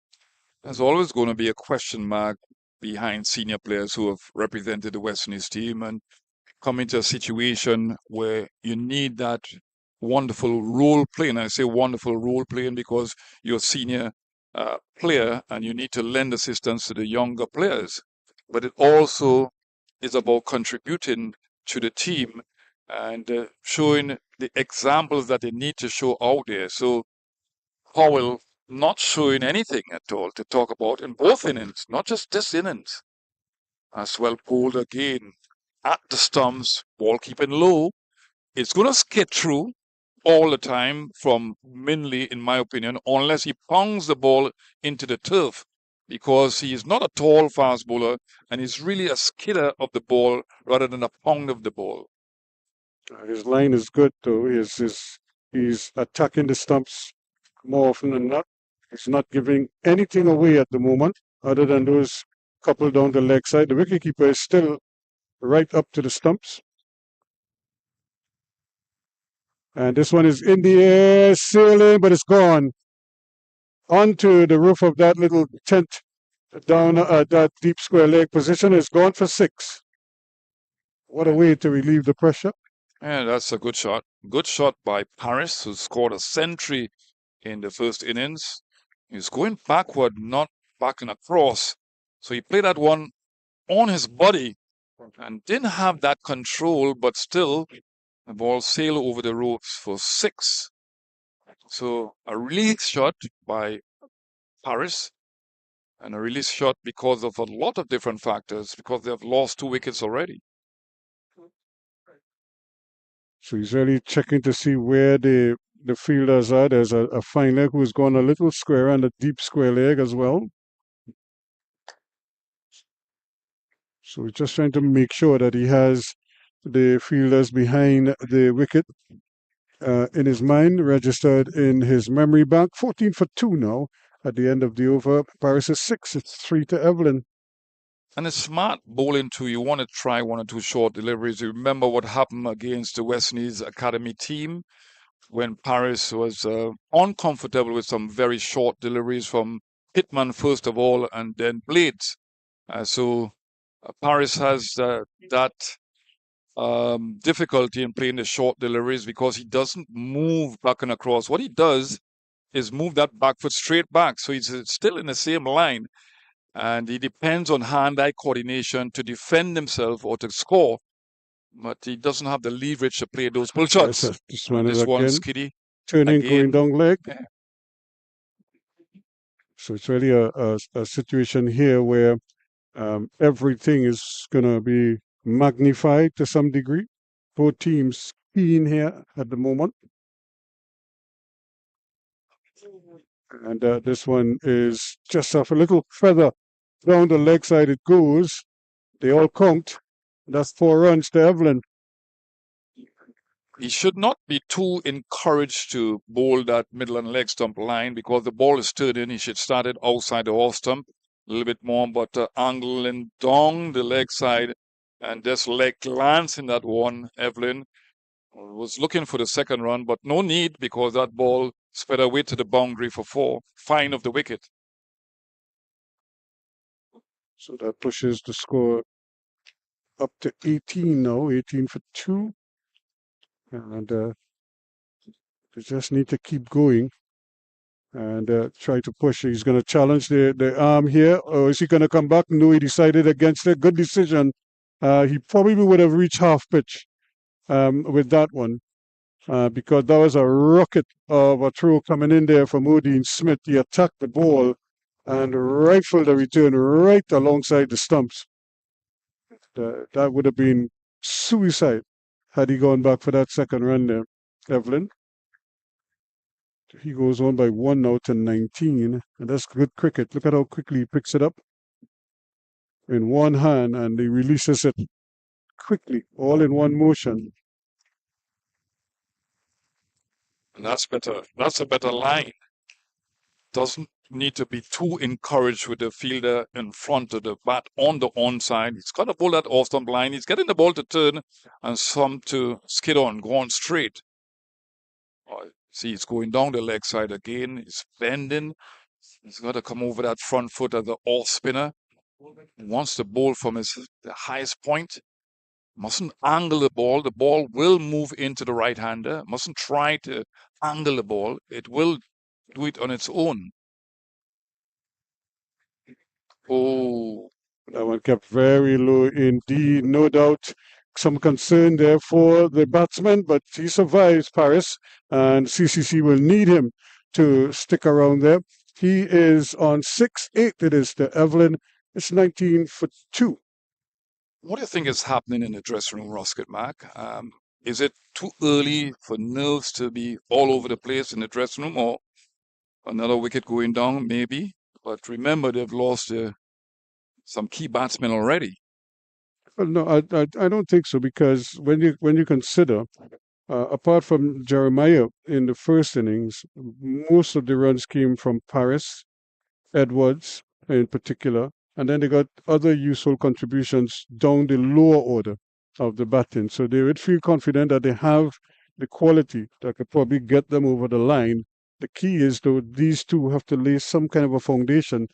There's always going to be a question mark behind senior players who have represented the West Indies team and come into a situation where you need that wonderful role playing. I say wonderful role playing because you're a senior player and you need to lend assistance to the younger players. But it also is about contributing to the team and showing the examples that they need to show out there. So Powell not showing anything at all to talk about in both innings, not just this innings. As well pulled again at the stumps, ball keeping low. It's going to skid through all the time from Minley, in my opinion, unless he pongs the ball into the turf, because he is not a tall fast bowler and he's really a skidder of the ball rather than a pong of the ball. His line is good, though. He's attacking the stumps more often than not. He's not giving anything away at the moment, other than those couple down the leg side. The wicketkeeper is still right up to the stumps. And this one is in the air, sailing, but it's gone. Onto the roof of that little tent down at that deep square leg position. It's gone for 6. What a way to relieve the pressure. And that's a good shot. Good shot by Paris, who scored a century in the first innings. He's going backward, not backing across. So he played that one on his body and didn't have that control, but still the ball sailed over the ropes for 6. So a release shot by Paris, and a release shot because of a lot of different factors, because they have lost 2 wickets already. So he's really checking to see where the fielders are. There's a fine leg who's gone a little square and a deep square leg as well. So he's just trying to make sure that he has the fielders behind the wicket in his mind, registered in his memory bank. 14 for 2 now at the end of the over. Paris is 6. It's 3 to Evelyn. And it's smart bowling too. You want to try 1 or 2 short deliveries. You remember what happened against the West Indies Academy team when Paris was uncomfortable with some very short deliveries from Hitman first of all, and then Blades. So Paris has that difficulty in playing the short deliveries because he doesn't move back and across. What he does is move that back foot straight back. So he's still in the same line. And he depends on hand-eye coordination to defend himself or to score. But he doesn't have the leverage to play those pull shots. Yes, this one is one again skiddy. turning, going down leg. Yeah. So it's really a situation here where everything is going to be magnified to some degree. Both teams keen here at the moment. And this one is just off a little feather down the leg side. It goes. They all count. That's 4 runs to Evelyn. He should not be too encouraged to bowl that middle and leg stump line because the ball is turning. He should start it outside the off stump a little bit more, but angling down the leg side and just leg glancing that one, Evelyn was looking for the second run, but no need because that ball sped away to the boundary for 4. Fine of the wicket. So that pushes the score up to 18 now, 18 for 2. And they just need to keep going and try to push. He's going to challenge the arm here. Or is he going to come back? No, he decided against it. Good decision. He probably would have reached half pitch with that one because that was a rocket of a throw coming in there from Odin Smith. He attacked the ball and rifled the return right alongside the stumps. That would have been suicide had he gone back for that second run there, Evelyn. He goes on by 1 now to 19, and that's good cricket. Look at how quickly he picks it up in one hand, and he releases it quickly, all in one motion. And that's better. That's a better line. Doesn't need to be too encouraged with the fielder in front of the bat on the onside. He's got to bowl that off stump line. He's getting the ball to turn and some to skid on, go on straight. See, he's going down the leg side again. He's bending. He's got to come over that front foot as the off spinner. He wants to bowl from the highest point. Mustn't angle the ball. The ball will move into the right-hander. Mustn't try to angle the ball. It will do it on its own. Oh, that one kept very low indeed. No doubt some concern there for the batsman, but he survives Paris, and CCC will need him to stick around there. He is on 6-8. It is to Evelyn. It's 19 for 2. what do you think is happening in the dressing room, Rosket Mac? Is it too early for nerves to be all over the place in the dressing room, or another wicket going down, maybe? But remember, they've lost some key batsmen already. Well, no, I don't think so, because when you consider, apart from Jeremiah in the first innings, most of the runs came from Paris, Edwards in particular, and then they got other useful contributions down the lower order of the batting. So they would feel confident that they have the quality that could probably get them over the line. The key is, though, these two have to lay some kind of a foundation,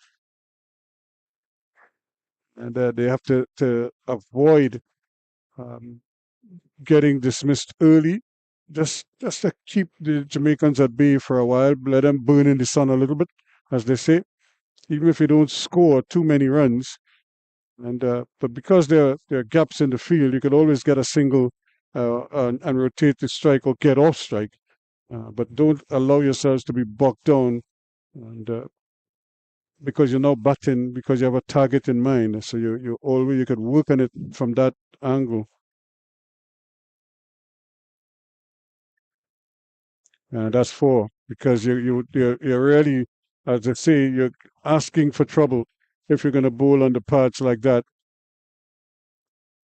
and they have to avoid getting dismissed early, just to keep the Jamaicans at bay for a while, let them burn in the sun a little bit, as they say, even if you don't score too many runs. And but because there are gaps in the field, you could always get a single and rotate the strike or get off strike. But don't allow yourselves to be bogged down, and because you're now batting because you have a target in mind. So you could work on it from that angle. That's 4, because you're really, as they say, you're asking for trouble if you're going to bowl on the pads like that.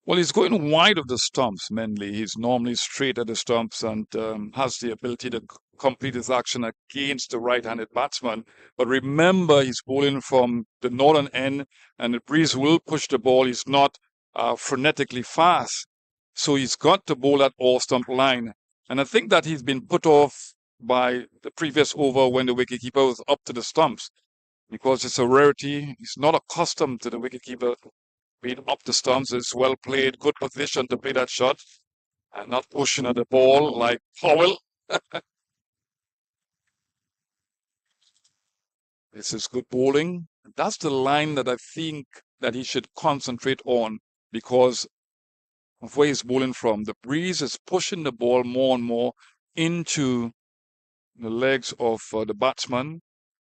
Well, he's going wide of the stumps mainly. He's normally straight at the stumps and has the ability to complete his action against the right-handed batsman. But remember, he's bowling from the northern end, and the breeze will push the ball. He's not frenetically fast. So he's got to bowl that off-stump line. And I think that he's been put off by the previous over when the wicketkeeper was up to the stumps, because it's a rarity. He's not accustomed to the wicketkeeper being up the stumps. Is well played, good position to play that shot, and not pushing at the ball like Powell. This is good bowling. That's the line that I think that he should concentrate on, because of where he's bowling from. The breeze is pushing the ball more and more into the legs of the batsman.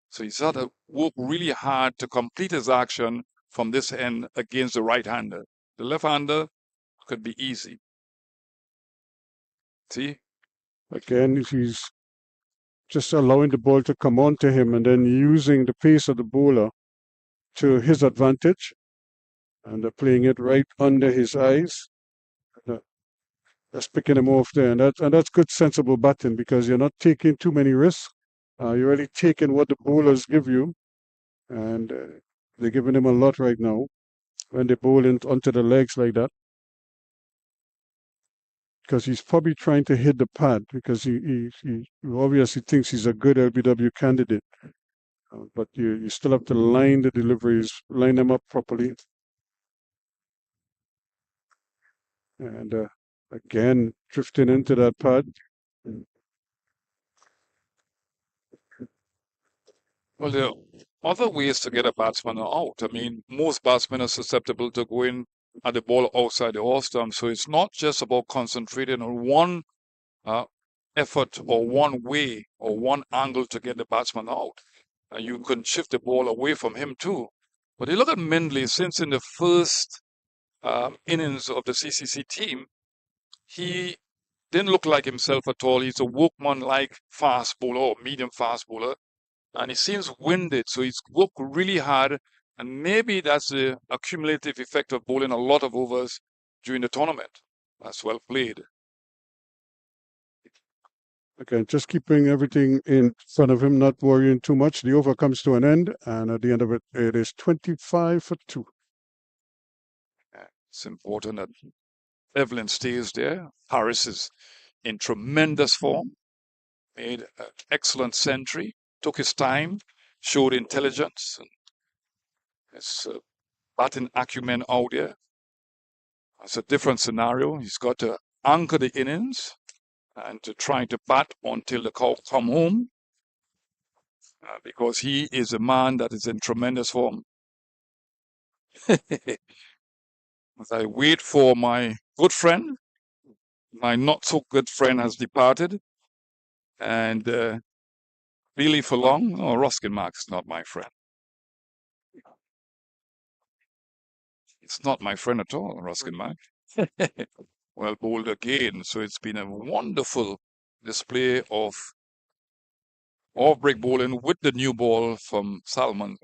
So he's got to work really hard to complete his action from this end against the right-hander. The left-hander could be easy. See? Again, he's just allowing the ball to come on to him and then using the pace of the bowler to his advantage, and playing it right under his eyes. That's picking him off there, and that's good, sensible batting, because you're not taking too many risks. You're really taking what the bowlers give you, and they're giving him a lot right now when they bowl onto the legs like that, because he's probably trying to hit the pad, because he obviously thinks he's a good LBW candidate. But you still have to line the deliveries, line them up properly. And again, drifting into that pad. Well, there are other ways to get a batsman out. I mean, most batsmen are susceptible to going at the ball outside the off stump. So it's not just about concentrating on one effort or one way or one angle to get the batsman out. You can shift the ball away from him too. But you look at Mindley, since in the first innings of the CCC team, he didn't look like himself at all. He's a workman-like fast bowler or medium fast bowler, and he seems winded, so he's worked really hard, and maybe that's the accumulative effect of bowling a lot of overs during the tournament. That's well played. Again, just keeping everything in front of him, not worrying too much. The over comes to an end, and at the end of it, it is 25 for 2. It's important that Evelyn stays there. Paris is in tremendous form, made an excellent century, took his time, showed intelligence, and his batting acumen out there. It's a different scenario. He's got to anchor the innings and to try to bat until the cow come home, because he is a man that is in tremendous form. As I wait for my good friend, my not so good friend has departed, and Billy for long. Oh, Ruskin Mark's not my friend. It's not my friend at all, Ruskin Mark. Well bowled again. So it's been a wonderful display of off-break bowling with the new ball from Salmon.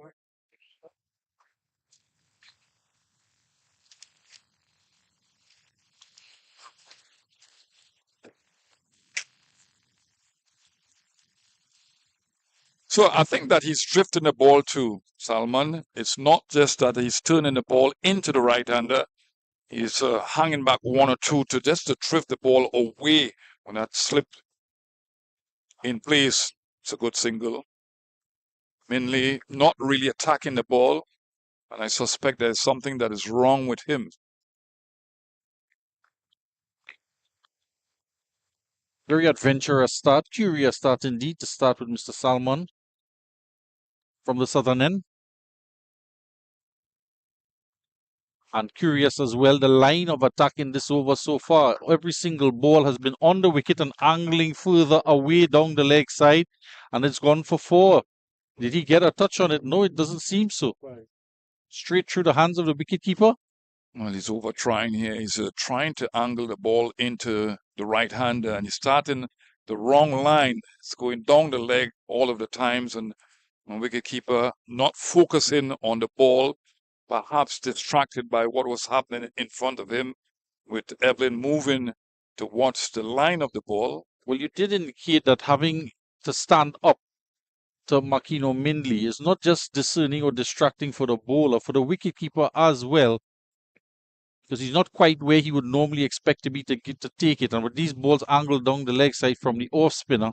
So I think that he's drifting the ball too, Salmon. It's not just that he's turning the ball into the right-hander. He's hanging back one or two to just to drift the ball away when that slipped in place. It's a good single. Minley not really attacking the ball, and I suspect there's something that is wrong with him. Very adventurous start, curious start indeed to start with Mr. Salmon from the southern end. And curious as well, the line of attack in this over so far. Every single ball has been on the wicket and angling further away down the leg side, and it's gone for 4. Did he get a touch on it? No, it doesn't seem so. Straight through the hands of the wicketkeeper. Well, he's over trying here. He's trying to angle the ball into the right hander, and he's starting the wrong line. It's going down the leg all of the times, and wicketkeeper not focusing on the ball, perhaps distracted by what was happening in front of him, with Evelyn moving towards the line of the ball. Well, you did indicate that having to stand up to Makino Mindley is not just discerning or distracting for the bowler, for the wicketkeeper as well, because he's not quite where he would normally expect to be to take it. And with these balls angled down the leg side from the off spinner,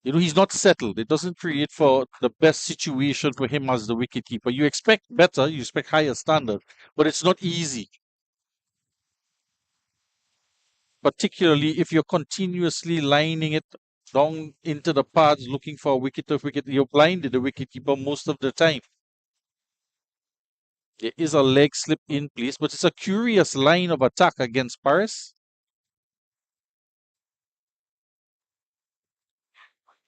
he's not settled. It doesn't create for the best situation for him as the wicketkeeper. You expect better, you expect higher standard, but it's not easy. Particularly if you're continuously lining it down into the pads looking for a wicket to wicket. You're blinded, the wicketkeeper, most of the time. There is a leg slip in place, but it's a curious line of attack against Paris.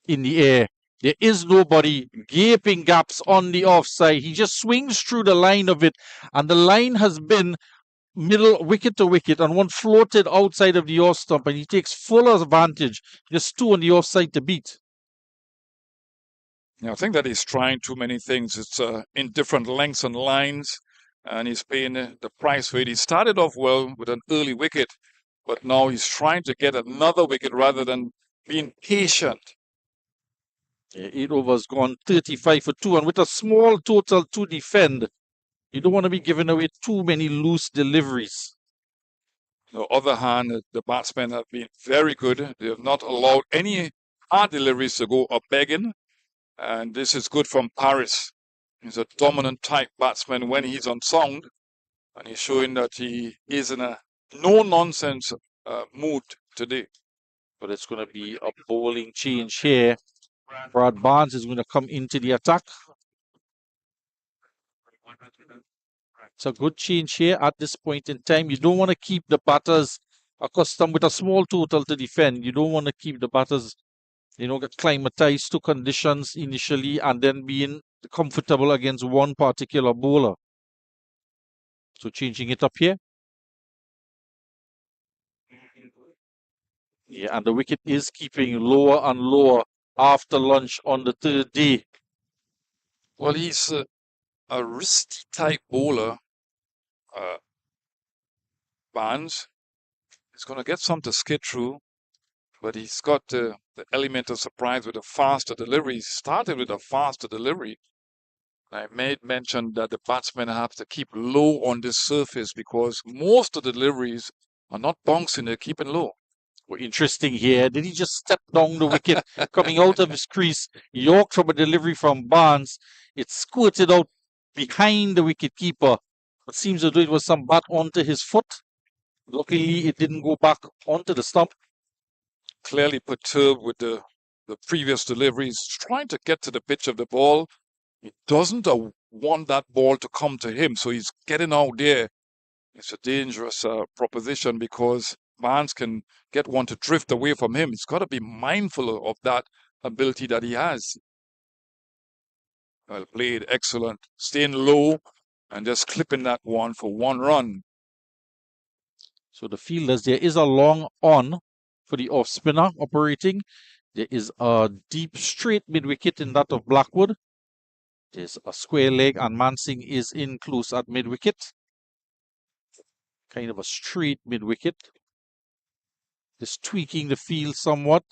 In the air, there is nobody, gaping gaps on the offside. He just swings through the line of it, and the line has been middle wicket to wicket, and one floated outside of the off stump, and he takes full advantage. Just 2 on the offside to beat. Yeah, I think that he's trying too many things. It's in different lengths and lines, and he's paying the price for it. He started off well with an early wicket, but now he's trying to get another wicket rather than being patient. 8 overs gone, 35 for 2, and with a small total to defend, you don't want to be giving away too many loose deliveries. On the other hand, the batsmen have been very good. They have not allowed any hard deliveries to go up begging, and this is good from Paris. He's a dominant type batsman when he's on sound, and he's showing that he is in a no-nonsense mood today. But it's going to be a bowling change here. Brad Barnes is going to come into the attack. It's a good change here at this point in time. You don't want to keep the batters accustomed with a small total to defend. You don't want to keep the batters, acclimatized to conditions initially and then being comfortable against one particular bowler. So changing it up here. Yeah, and the wicket is keeping lower and lower after lunch on the 3rd day. Well, he's a risky type bowler, Barnes. He's going to get some to skid through. but he's got the element of surprise with a faster delivery. He started with a faster delivery. I made mention that the batsmen have to keep low on this surface because most of the deliveries are not bouncing, they're keeping low. Well, interesting here. Did he just step down the wicket coming out of his crease? York from a delivery from Barnes. It squirted out behind the wicket keeper. It seems as though it was some bat onto his foot. Luckily, it didn't go back onto the stump. Clearly perturbed with the previous deliveries, trying to get to the pitch of the ball. He doesn't want that ball to come to him, so he's getting out there. It's a dangerous proposition because Barnes can get one to drift away from him. He's got to be mindful of that ability that he has. Well played, excellent. Staying low and just clipping that one for 1 run. So the fielders, there is a long on for the off spinner operating. There is a deep straight mid wicket in that of Blackwood. There's a square leg and Mansing is in close at mid wicket. Kind of a straight mid wicket. Just tweaking the field somewhat.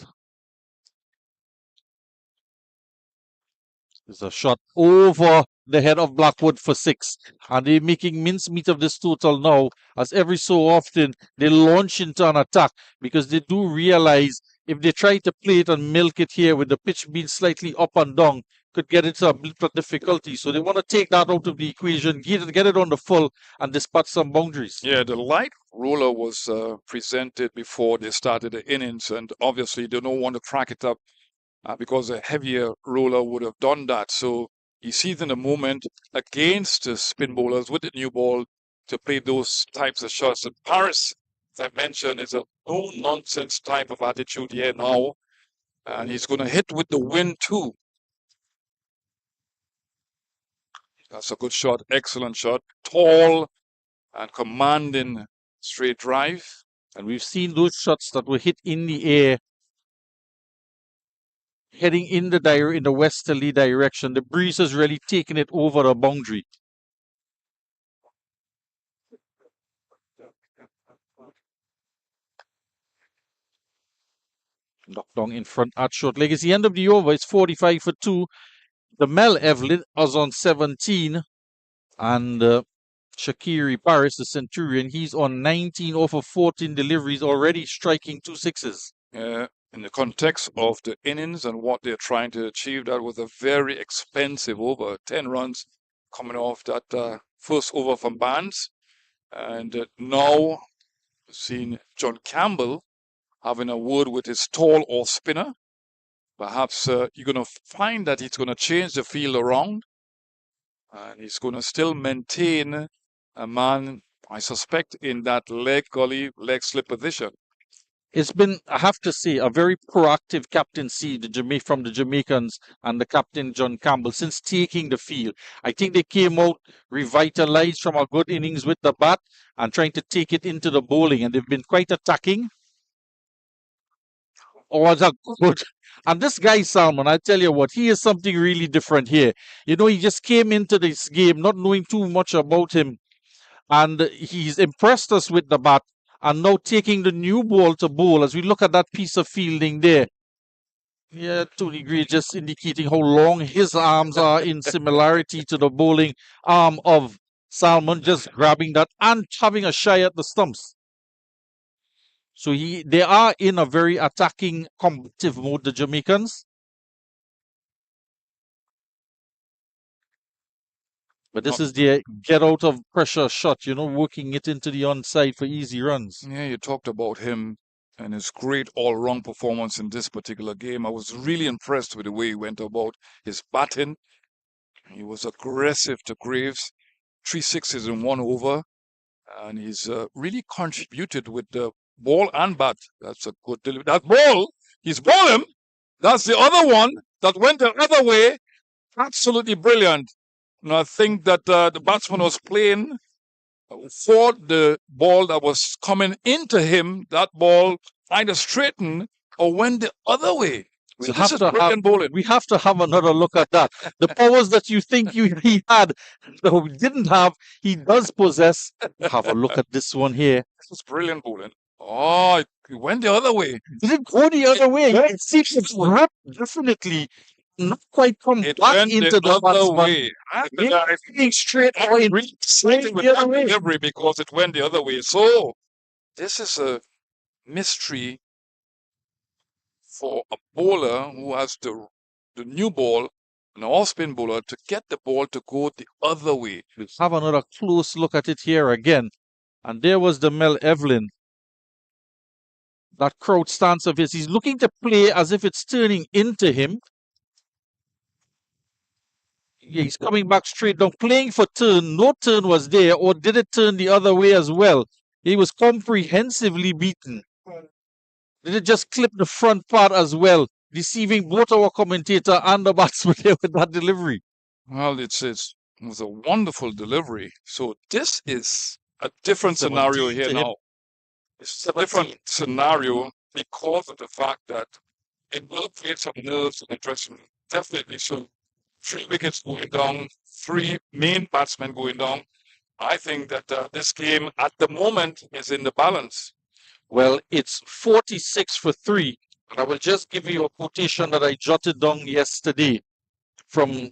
There's a shot over the head of Blackwood for 6. And they're making mincemeat of this total now, as every so often they launch into an attack because they do realize if they try to play it and milk it here with the pitch being slightly up and down, could get into a bit of difficulty. So they want to take that out of the equation, get it on the full, and dispatch some boundaries. Yeah, the light roller was presented before they started the innings, and obviously they don't want to crack it up because a heavier roller would have done that. So he sees in the moment against the spin bowlers with the new ball to play those types of shots. And Paris, as I mentioned, is a no-nonsense type of attitude here now, and he's going to hit with the wind too. That's a good shot, excellent shot, tall and commanding straight drive. And we've seen those shots that were hit in the air, heading in the westerly direction. The breeze has really taken it over the boundary. Knocked down in front at short leg. It's the end of the over. It's 45 for 2. The Mel Evelyn is on 17. And Shaqiri Paris, the Centurion, he's on 19 over 14 deliveries, already striking 2 sixes. In the context of the innings and what they're trying to achieve, that was a very expensive over. 10 runs coming off that first over from Barnes. And now seeing John Campbell having a word with his tall off spinner. Perhaps you're going to find that he's going to change the field around. And he's going to still maintain a man, I suspect, in that leg slip position. It's been, I have to say, a very proactive captaincy from the Jamaicans and the captain, John Campbell, since taking the field. I think they came out revitalized from a good innings with the bat and trying to take it into the bowling, and they've been quite attacking. Oh, that's good. And this guy, Salman, I tell you what, he is something really different here. You know, he just came into this game not knowing too much about him, and he's impressed us with the bat. And now taking the new ball to bowl, as we look at that piece of fielding there. Yeah, Tony Gray just indicating how long his arms are in similarity to the bowling arm of Salman, just grabbing that and having a shy at the stumps. So they are in a very attacking, competitive mode, the Jamaicans. But this is their get out of pressure shot, you know, working it into the onside for easy runs. Yeah, you talked about him and his great all-round performance in this particular game. I was really impressed with the way he went about his batting. He was aggressive to Graves, 3 sixes in 1 over, and he's really contributed with the ball and bat. That's a good delivery. That ball, he's bowled him. That's the other one that went the other way. Absolutely brilliant. And I think that the batsman was playing for the ball that was coming into him. That ball either straightened or went the other way. We have to have another look at that. The powers that you think he had, no, he didn't have, he does possess. Have a look at this one here. This was brilliant bowling. Oh, It went the other way. Did it go the other way? It seems to wrap definitely not quite come It back went into the the other batsman. way. It's going straight or it Really went excited with the that other way. delivery because it went the other way. So this is a mystery for a bowler who has the new ball, an off-spin bowler, to get the ball to go the other way. Let's have another close look at it here again. And there was the Mel Evelyn. That crouch stance of his. He's looking to play as if it's turning into him. Yeah, he's coming back straight down, playing for turn. No turn was there, or did it turn the other way as well? He was comprehensively beaten. Did it just clip the front part as well, deceiving both our commentator and the batsman there with that delivery? Well, it was a wonderful delivery. So this is a different scenario 17 here to him. now. It's a different scenario because of the fact that it will create some nerves in the dressing room. Definitely. So 3 wickets going down, 3 main batsmen going down. I think that this game at the moment is in the balance. Well, it's 46 for 3. And I will just give you a quotation that I jotted down yesterday from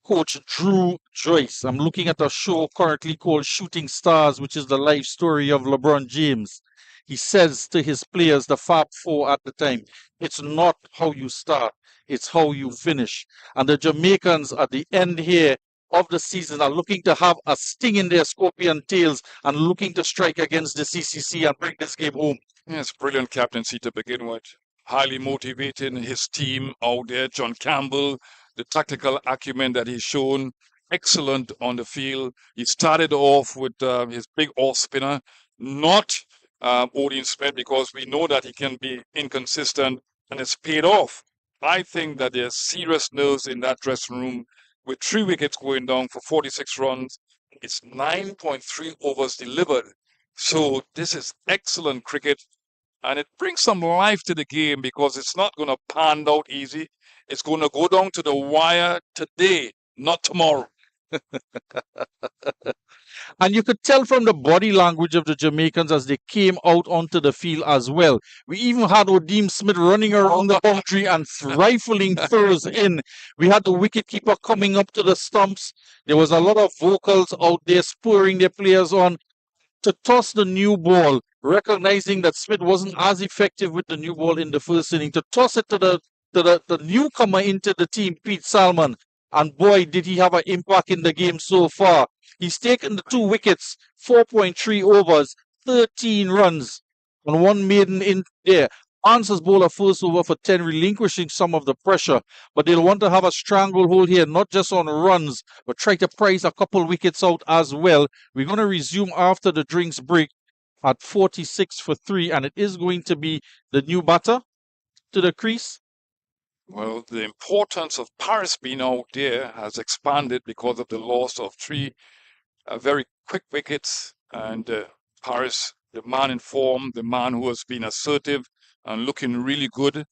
Coach Drew Joyce. I'm looking at a show currently called Shooting Stars, which is the life story of LeBron James. He says to his players, the Fab Four at the time, it's not how you start, it's how you finish. And the Jamaicans at the end here of the season are looking to have a sting in their scorpion tails and looking to strike against the CCC and bring this game home. Yes, brilliant captaincy to begin with. Highly motivating his team out there. John Campbell, the tactical acumen that he's shown, excellent on the field. He started off with his big off spinner, not Odin Smith, because we know that he can be inconsistent, and it's paid off. I think that there's serious nerves in that dressing room with 3 wickets going down for 46 runs. It's 9.3 overs delivered. So this is excellent cricket. And it brings some life to the game because it's not going to pan out easy. It's going to go down to the wire today, not tomorrow. And you could tell from the body language of the Jamaicans as they came out onto the field as well. We even had Odeem Smith running around the boundary and rifling throws in. We had the wicketkeeper coming up to the stumps. There was a lot of vocals out there spurring their players on to toss the new ball, recognizing that Smith wasn't as effective with the new ball in the first inning, to toss it to the newcomer into the team, Pete Salmon. And boy, did he have an impact in the game so far. He's taken the 2 wickets, 4.3 overs, 13 runs, and 1 maiden in there. Answers bowler first over for 10, relinquishing some of the pressure. But they'll want to have a stranglehold here, not just on runs, but try to price a couple wickets out as well. We're going to resume after the drinks break at 46 for 3, and it is going to be the new batter to the crease. Well, the importance of Paris being out there has expanded because of the loss of 3 very quick wickets. And Paris, the man in form, the man who has been assertive and looking really good,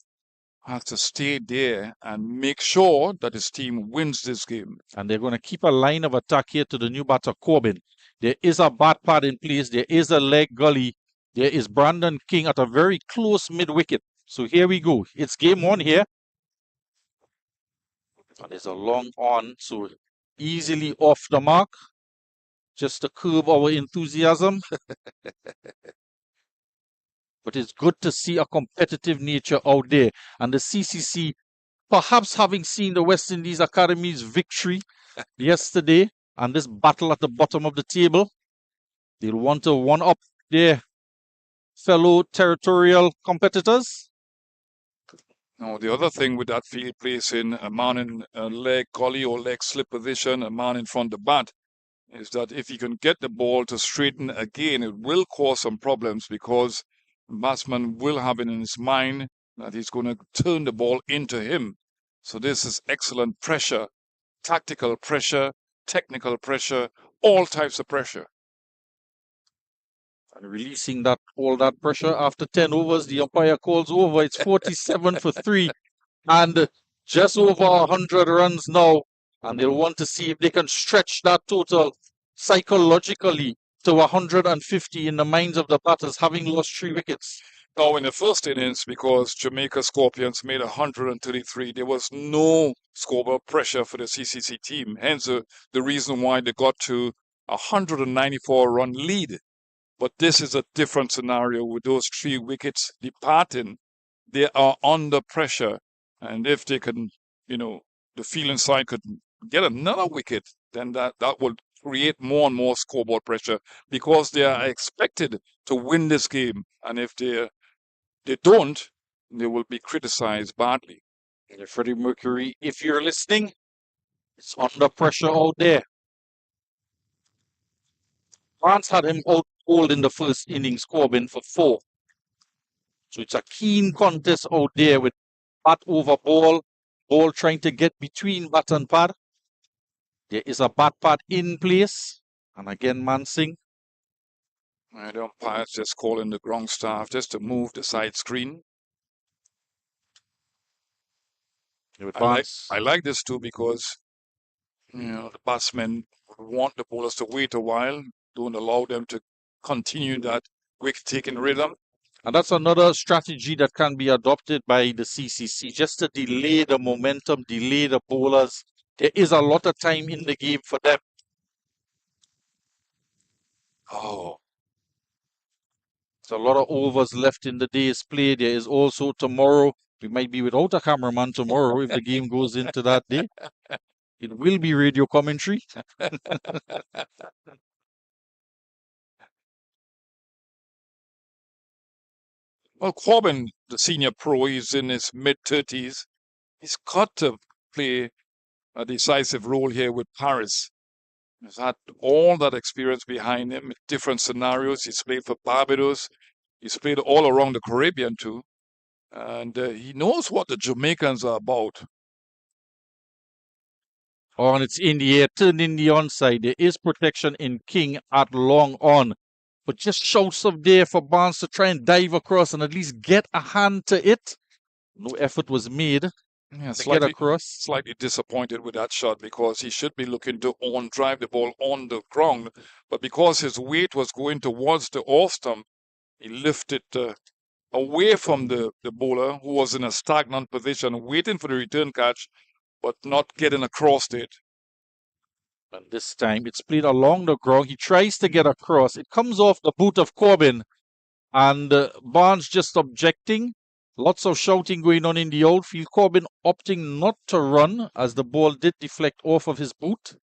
has to stay there and make sure that his team wins this game. And they're going to keep a line of attack here to the new batter, Corbin. There is a bat pad in place. There is a leg gully. There is Brandon King at a very close mid-wicket. So here we go. It's game 1 here. And there's a long on, so easily off the mark. Just to curb our enthusiasm. But it's good to see a competitive nature out there. And the CCC, perhaps having seen the West Indies Academy's victory yesterday and this battle at the bottom of the table, they'll want to one-up their fellow territorial competitors. Now, the other thing with that field placing, a man in a leg gully or leg slip position, a man in front of the bat, is that if he can get the ball to straighten again, it will cause some problems because the batsman will have it in his mind that he's going to turn the ball into him. So this is excellent pressure, tactical pressure, technical pressure, all types of pressure. And releasing all that pressure after 10 overs, the umpire calls over. It's 47 for 3 and just over 100 runs now. And they'll want to see if they can stretch that total psychologically to 150 in the minds of the batters, having lost 3 wickets. Now, in the first innings, because Jamaica Scorpions made 133, there was no scoreboard pressure for the CCC team. Hence, the reason why they got to a 194-run lead. But this is a different scenario with those 3 wickets departing. They are under pressure. And if they can, the fielding side could get another wicket, then that will create more and more scoreboard pressure because they are expected to win this game. And if they don't, they will be criticized badly. And Freddie Mercury, if you're listening, it's under pressure out there. France had him out cold in the first innings, Corbin, for 4. So it's a keen contest out there with bat over ball, ball trying to get between bat and pad. There is a bat pad in place. And again, Mansing. The umpires just calling the ground staff just to move the side screen. I like this too because the batsmen want the bowlers to wait a while, don't allow them to continue that wicket-taking rhythm. And that's another strategy that can be adopted by the CCC, just to delay the momentum, delay the bowlers. There is a lot of time in the game for them. Oh, there's a lot of overs left in the day's play. There is also tomorrow. We might be without a cameraman tomorrow if the game goes into that day. It will be radio commentary. Well, Corbin, the senior pro, he's in his mid-30s. He's got to play a decisive role here with Paris. He's had all that experience behind him, different scenarios. He's played for Barbados. He's played all around the Caribbean too. And he knows what the Jamaicans are about. Oh, and it's in the air, turned in the onside. There is protection in King at long on. But just shouts up there for Barnes to try and dive across and at least get a hand to it. No effort was made to get across. Slightly disappointed with that shot because he should be looking to drive the ball on the ground. But because his weight was going towards the off stump, he lifted away from the bowler who was in a stagnant position, waiting for the return catch, but not getting across it. And this time it's played along the ground. He tries to get across. It comes off the boot of Corbin. And Barnes just objecting. Lots of shouting going on in the outfield. Corbin opting not to run as the ball did deflect off of his boot.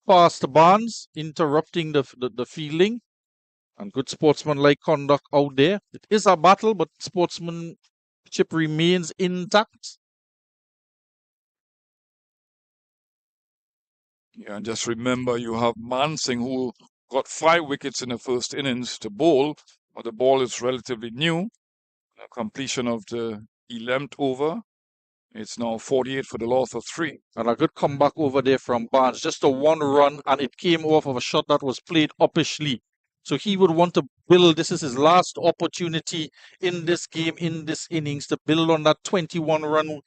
Past Barnes, interrupting the fielding. And good sportsmanlike conduct out there. It is a battle, but sportsmanship remains intact. Yeah, and just remember you have Mansing who got 5 wickets in the first innings to bowl, but the ball is relatively new. The completion of the 11th over. It's now 48 for the loss of 3. And a good comeback over there from Barnes. Just a 1 run, and it came off of a shot that was played uppishly. So he would want to build. This is his last opportunity in this game, in this innings, to build on that 21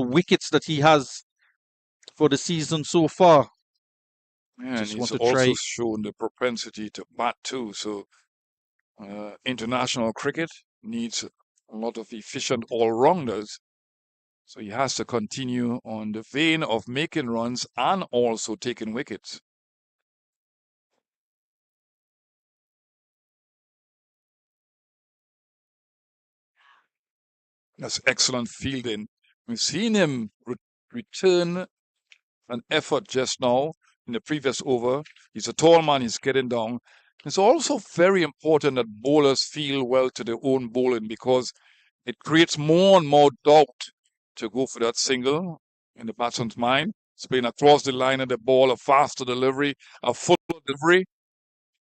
wickets that he has for the season so far. Yeah, and he's also shown the propensity to bat too. So international cricket needs a lot of efficient all-rounders. So he has to continue on the vein of making runs and also taking wickets. That's excellent fielding. We've seen him return an effort just now in the previous over. He's a tall man, he's getting down. It's also very important that bowlers feel well to their own bowling because it creates more and more doubt to go for that single in the batsman's mind. It's playing across the line of the ball, a faster delivery, a full delivery.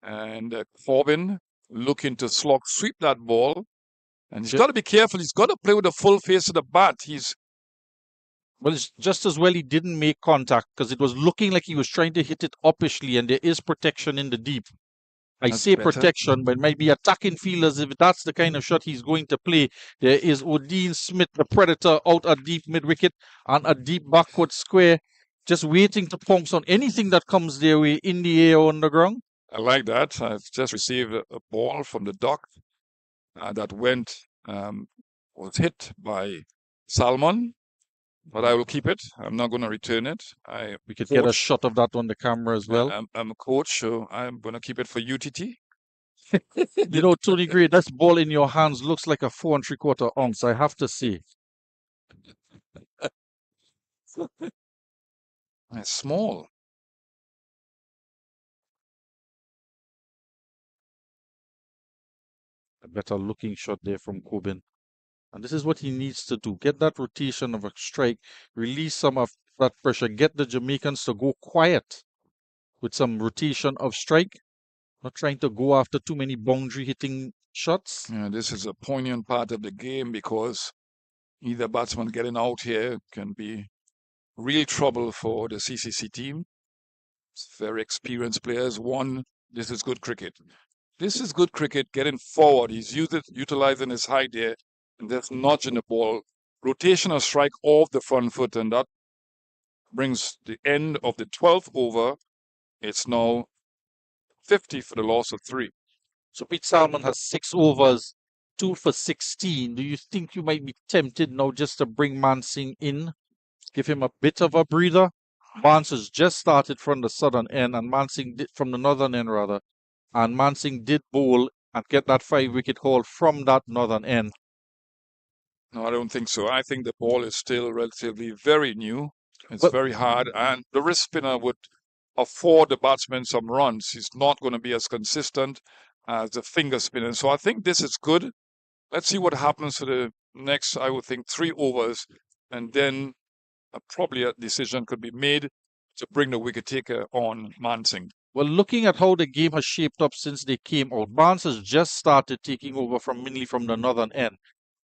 And Corbin looking to sweep that ball. And he's got to be careful. He's got to play with the full face of the bat. Well, it's just as well he didn't make contact because it was looking like he was trying to hit it uppishly, and there is protection in the deep. That's say better. Protection, but it might be attacking fielders if that's the kind of shot he's going to play. There is Odean Smith, the Predator, out a deep mid-wicket and a deep backward square, just waiting to pounce on anything that comes their way in the air or on the ground. I like that. I've just received a ball from the dock. that was hit by Salmon, but I will keep it. I'm not going to return it. We could get a shot of that on the camera as well. I'm a coach, so I'm going to keep it for UTT. You know, Tony Gray, that ball in your hands looks like a 4 3/4 ounce, I have to say. It's small. A better looking shot there from Coben. And this is what he needs to do. Get that rotation of a strike, release some of that pressure, get the Jamaicans to go quiet with some rotation of strike, not trying to go after too many boundary hitting shots. Yeah, this is a poignant part of the game because either batsman getting out here can be real trouble for the CCC team. It's very experienced players. This is good cricket. This is good cricket getting forward. He's utilizing his height there and just nudging the ball. Rotational strike off the front foot, and that brings the end of the 12th over. It's now 50 for the loss of 3. So Pete Salmon has 6 overs, 2 for 16. Do you think you might be tempted now just to bring Mansingh in, give him a bit of a breather? Barnes has just started from the southern end, and Mansingh did from the northern end rather, and Mansingh did bowl and get that 5-wicket haul from that northern end. No, I don't think so. I think the ball is still relatively very new. It's But- very hard, and the wrist spinner would afford the batsman some runs. He's not going to be as consistent as the finger spinner. So I think this is good. Let's see what happens for the next, I would think, 3 overs, and then probably a decision could be made to bring the wicket taker on Mansingh. Well, looking at how the game has shaped up since they came out, Barnes has just started taking over from Minley from the northern end,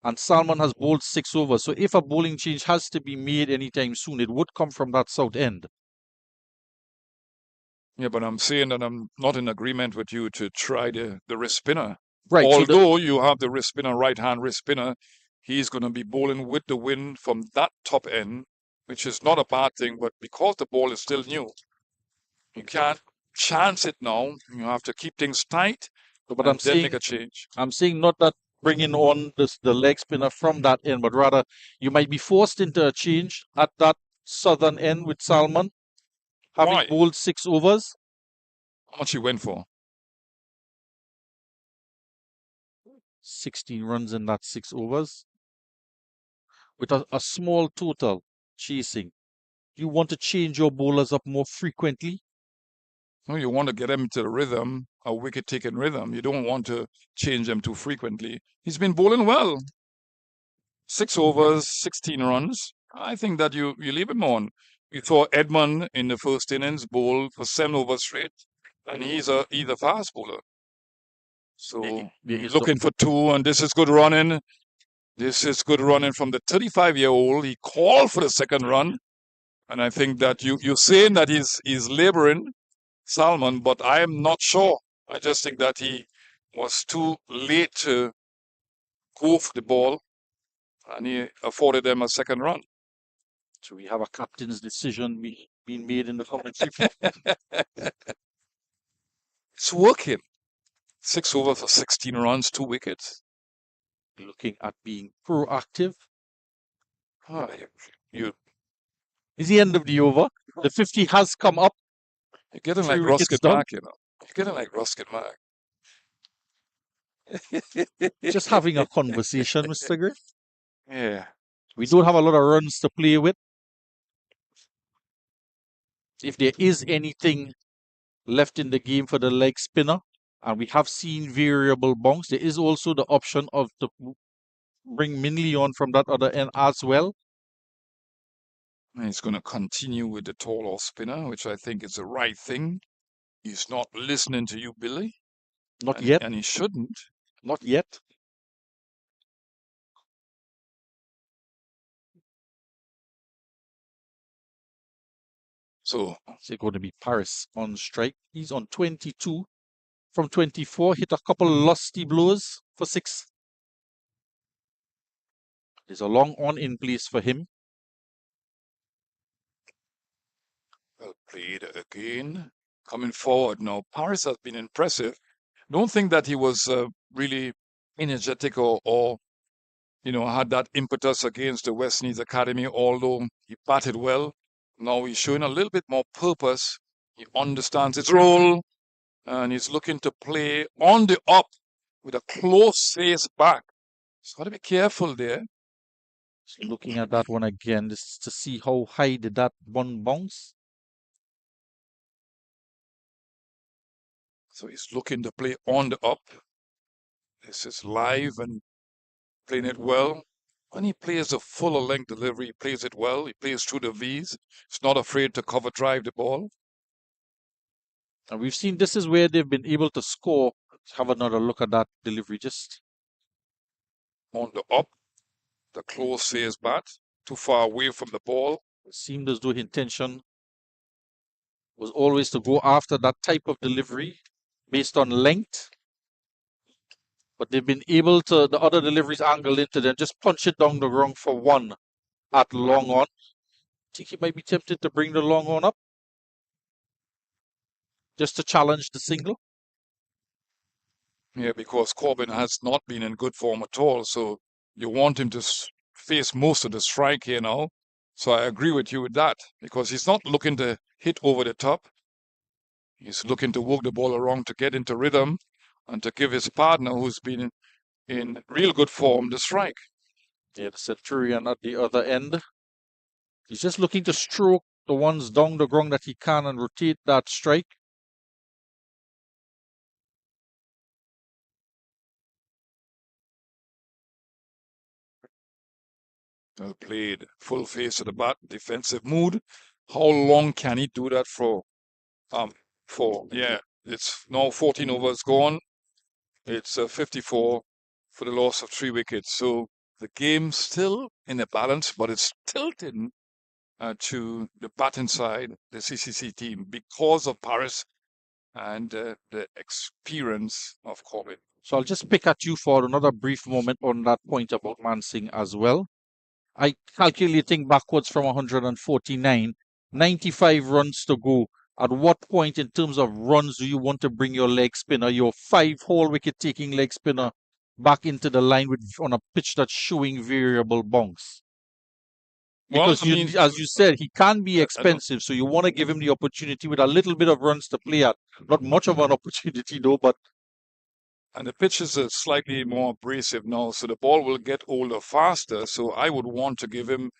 and Salmon has bowled 6 overs. So if a bowling change has to be made anytime soon, it would come from that south end. Yeah, but I'm saying that I'm not in agreement with you to try the wrist spinner. Right. Although you have the wrist spinner, right-hand wrist spinner, he's going to be bowling with the wind from that top end, which is not a bad thing. But because the ball is still new, you can't chance it now. You have to keep things tight, but and then make a change. I'm saying not that bringing on the leg spinner from that end, but rather you might be forced into a change at that southern end with Salmon, having Why? bowled 6 overs. How much you went for? 16 runs in that 6 overs. With a small total chasing. You want to change your bowlers up more frequently? No, you want to get them into the rhythm, a wicket-taking rhythm. You don't want to change them too frequently. He's been bowling well. 6 overs, 16 runs. I think that you leave him on. You saw Edmund in the first innings bowl for 7 overs straight, and he's a fast bowler. So looking for 2, and this is good running. This is good running from the 35-year-old. He called for the second run, and I think that you're saying that he's laboring, Salmon, but I am not sure. I just think that he was too late to go for the ball, and he afforded them a second run. So we have a captain's decision being made in the commentary. It's working. 6 overs for 16 runs, 2 wickets. Looking at being proactive. Is the end of the over. The 50 has come up. You're getting like Ruskin Mark, you know. You're getting like Ruskin Mark. Just having a conversation, Mr. Gray. Yeah. We don't have a lot of runs to play with. If there is anything left in the game for the leg spinner, and we have seen variable bounce, there is also the option of to bring Minley on from that other end as well. And he's going to continue with the tall off spinner, which I think is the right thing. He's not listening to you, Billy. Not yet. And he shouldn't. Not yet. So it's going to be Paris on strike. He's on 22 from 24. Hit a couple lusty blows for 6. There's a long on in place for him. Well played again. Coming forward now. Paris has been impressive. Don't think that he was really energetic or had that impetus against the West Indies Academy, although he batted well. Now he's showing a little bit more purpose. He understands his role and he's looking to play on the up with a close face back. So got to be careful there. Just looking at that one again, just to see how high did that one bounce. So he's looking to play on the up. This is live and playing it well. When he plays a fuller length delivery, he plays it well. He plays through the V's. He's not afraid to cover drive the ball. And we've seen this is where they've been able to score. Let's have another look at that delivery. Just on the up, the close face bat, too far away from the ball. it seemed as though his intention was always to go after that type of delivery based on length. But they've been able to, the other deliveries angle into them, just punch it down the ground for one at long on. I think he might be tempted to bring the long on up just to challenge the single. Yeah, because Corbin has not been in good form at all. So you want him to face most of the strike here now. So I agree with you with that because he's not looking to hit over the top. He's looking to work the ball around to get into rhythm and to give his partner, who's been in real good form, the strike. Yeah, the Centurion at the other end. He's just looking to stroke the ones down the ground that he can and rotate that strike. Well played, full face of the bat, defensive mood. How long can he do that for? It's now 14 overs gone. It's 54 for the loss of 3 wickets. So the game's still in a balance, but it's tilting to the batting side, the CCC team, because of Paris and the experience of Corbin. So I'll just pick at you for another brief moment on that point about Mansingh as well. I calculating backwards from 149, 95 runs to go. At what point in terms of runs do you want to bring your leg spinner, your 5-hole wicket-taking leg spinner, back into the line on a pitch that's showing variable bounce? Because as you said, he can be expensive, so you want to give him the opportunity with a little bit of runs to play at. Not much of an opportunity though, but... And the pitch is slightly more abrasive now, so the ball will get older faster. So I would want to give him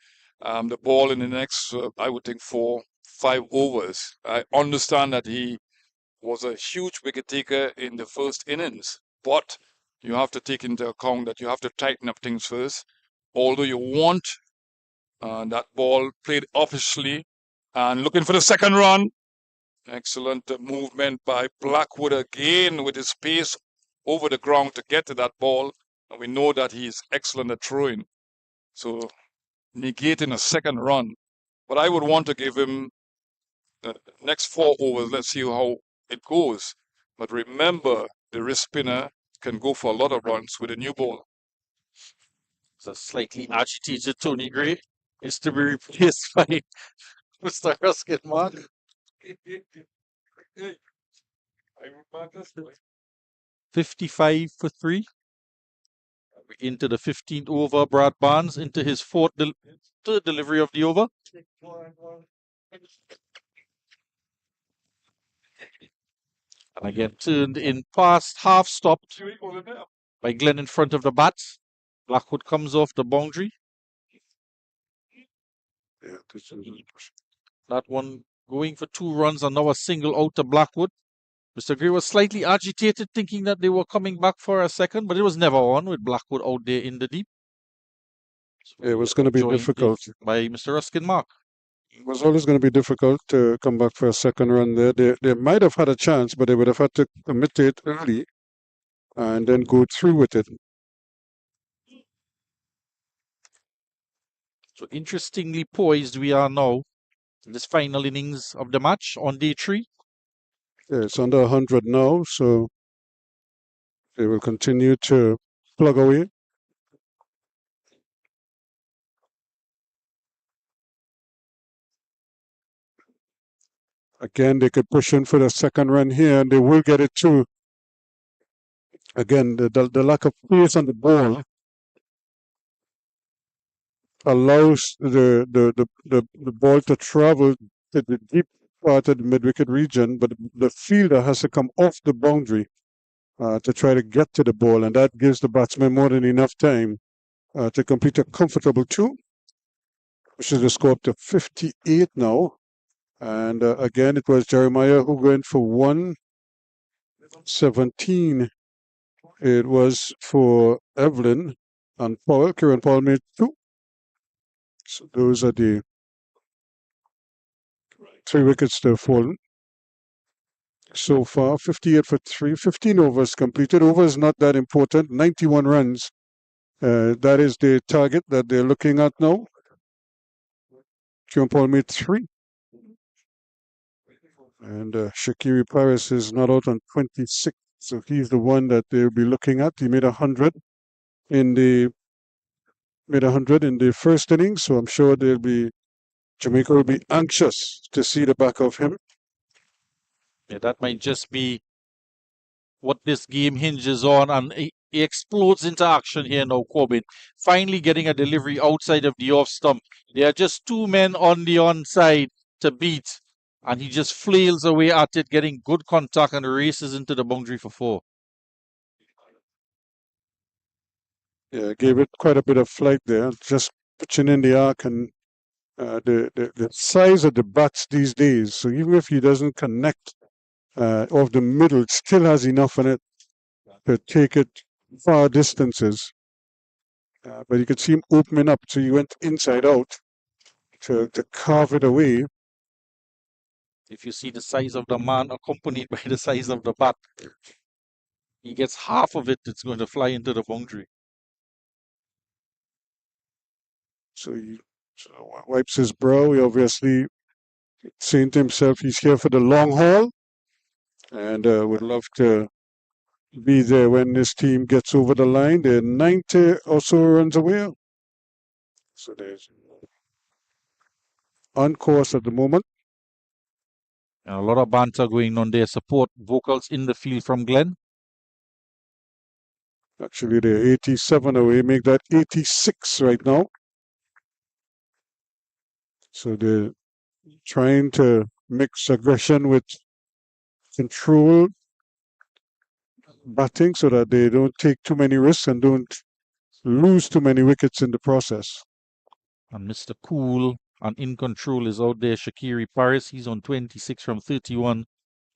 the ball in the next, I would think, 4-5 overs. I understand that he was a huge wicket taker in the first innings, but you have to take into account that you have to tighten up things first. Although you want that ball played officially and looking for the second run. Excellent movement by Blackwood again with his pace over the ground to get to that ball. And we know that he's excellent at throwing. So negating a second run. But I would want to give him the next 4 overs. Let's see how it goes. But remember, the wrist spinner can go for a lot of runs with a new ball. It's a slightly agitated Tony Gray. Is to be replaced by Mr. Ruskin Mark. 55 for 3. We're into the 15th over. Brad Barnes into his third delivery of the over. And again, turned in past, half stopped by Glenn in front of the bat. Blackwood comes off the boundary. That one going for 2 runs and now a single out to Blackwood. Mr. Gray was slightly agitated, thinking that they were coming back for a second, but it was never on with Blackwood out there in the deep. So it was going to be difficult. By Mr. Ruskin Mark. It was always going to be difficult to come back for a second run there. They might have had a chance, but they would have had to commit it early and then go through with it. So interestingly poised we are now in this final innings of the match on day 3. Yeah, it's under 100 now, so they will continue to plug away. Again, they could push in for the second run here, and they will get it too. Again, the lack of pace on the ball allows the ball to travel to the deep part of the mid-wicket region, but the fielder has to come off the boundary to try to get to the ball, and that gives the batsman more than enough time to complete a comfortable two, which is the score up to 58 now. And again, it was Jeremiah who went for 117. It was for Evelyn and Powell. Kieran Powell made two. So those are the 3 wickets that have fallen. So far, 58 for 3, 15 overs completed. Over is not that important. 91 runs. That is the target that they're looking at now. Kieran Paul made 3. And Shaqiri Paris is not out on 26. So he's the one that they'll be looking at. He made 100 in the first innings. So I'm sure Jamaica will be anxious to see the back of him. Yeah, that might just be what this game hinges on, and he explodes into action here now, Corbin. Finally getting a delivery outside of the off stump. There are just 2 men on the onside to beat, and he just flails away at it, getting good contact and races into the boundary for 4. Yeah, gave it quite a bit of flight there, just pitching in the arc, and the size of the bats these days. So even if he doesn't connect off the middle, it still has enough in it to take it far distances. But you could see him opening up, so he went inside out to carve it away. If you see the size of the man accompanied by the size of the bat, he gets half of it, it's going to fly into the boundary. So he wipes his brow. He obviously saying to himself he's here for the long haul, and would love to be there when this team gets over the line. They're 90 or so runs away. So there's on course at the moment. And a lot of banter going on there. Support vocals in the field from Glenn. Actually, they're 87 away. Make that 86 right now. So they're trying to mix aggression with control batting so that they don't take too many risks and don't lose too many wickets in the process. And Mr. Cool and in control is out there. Shaqiri Paris, he's on 26 from 31.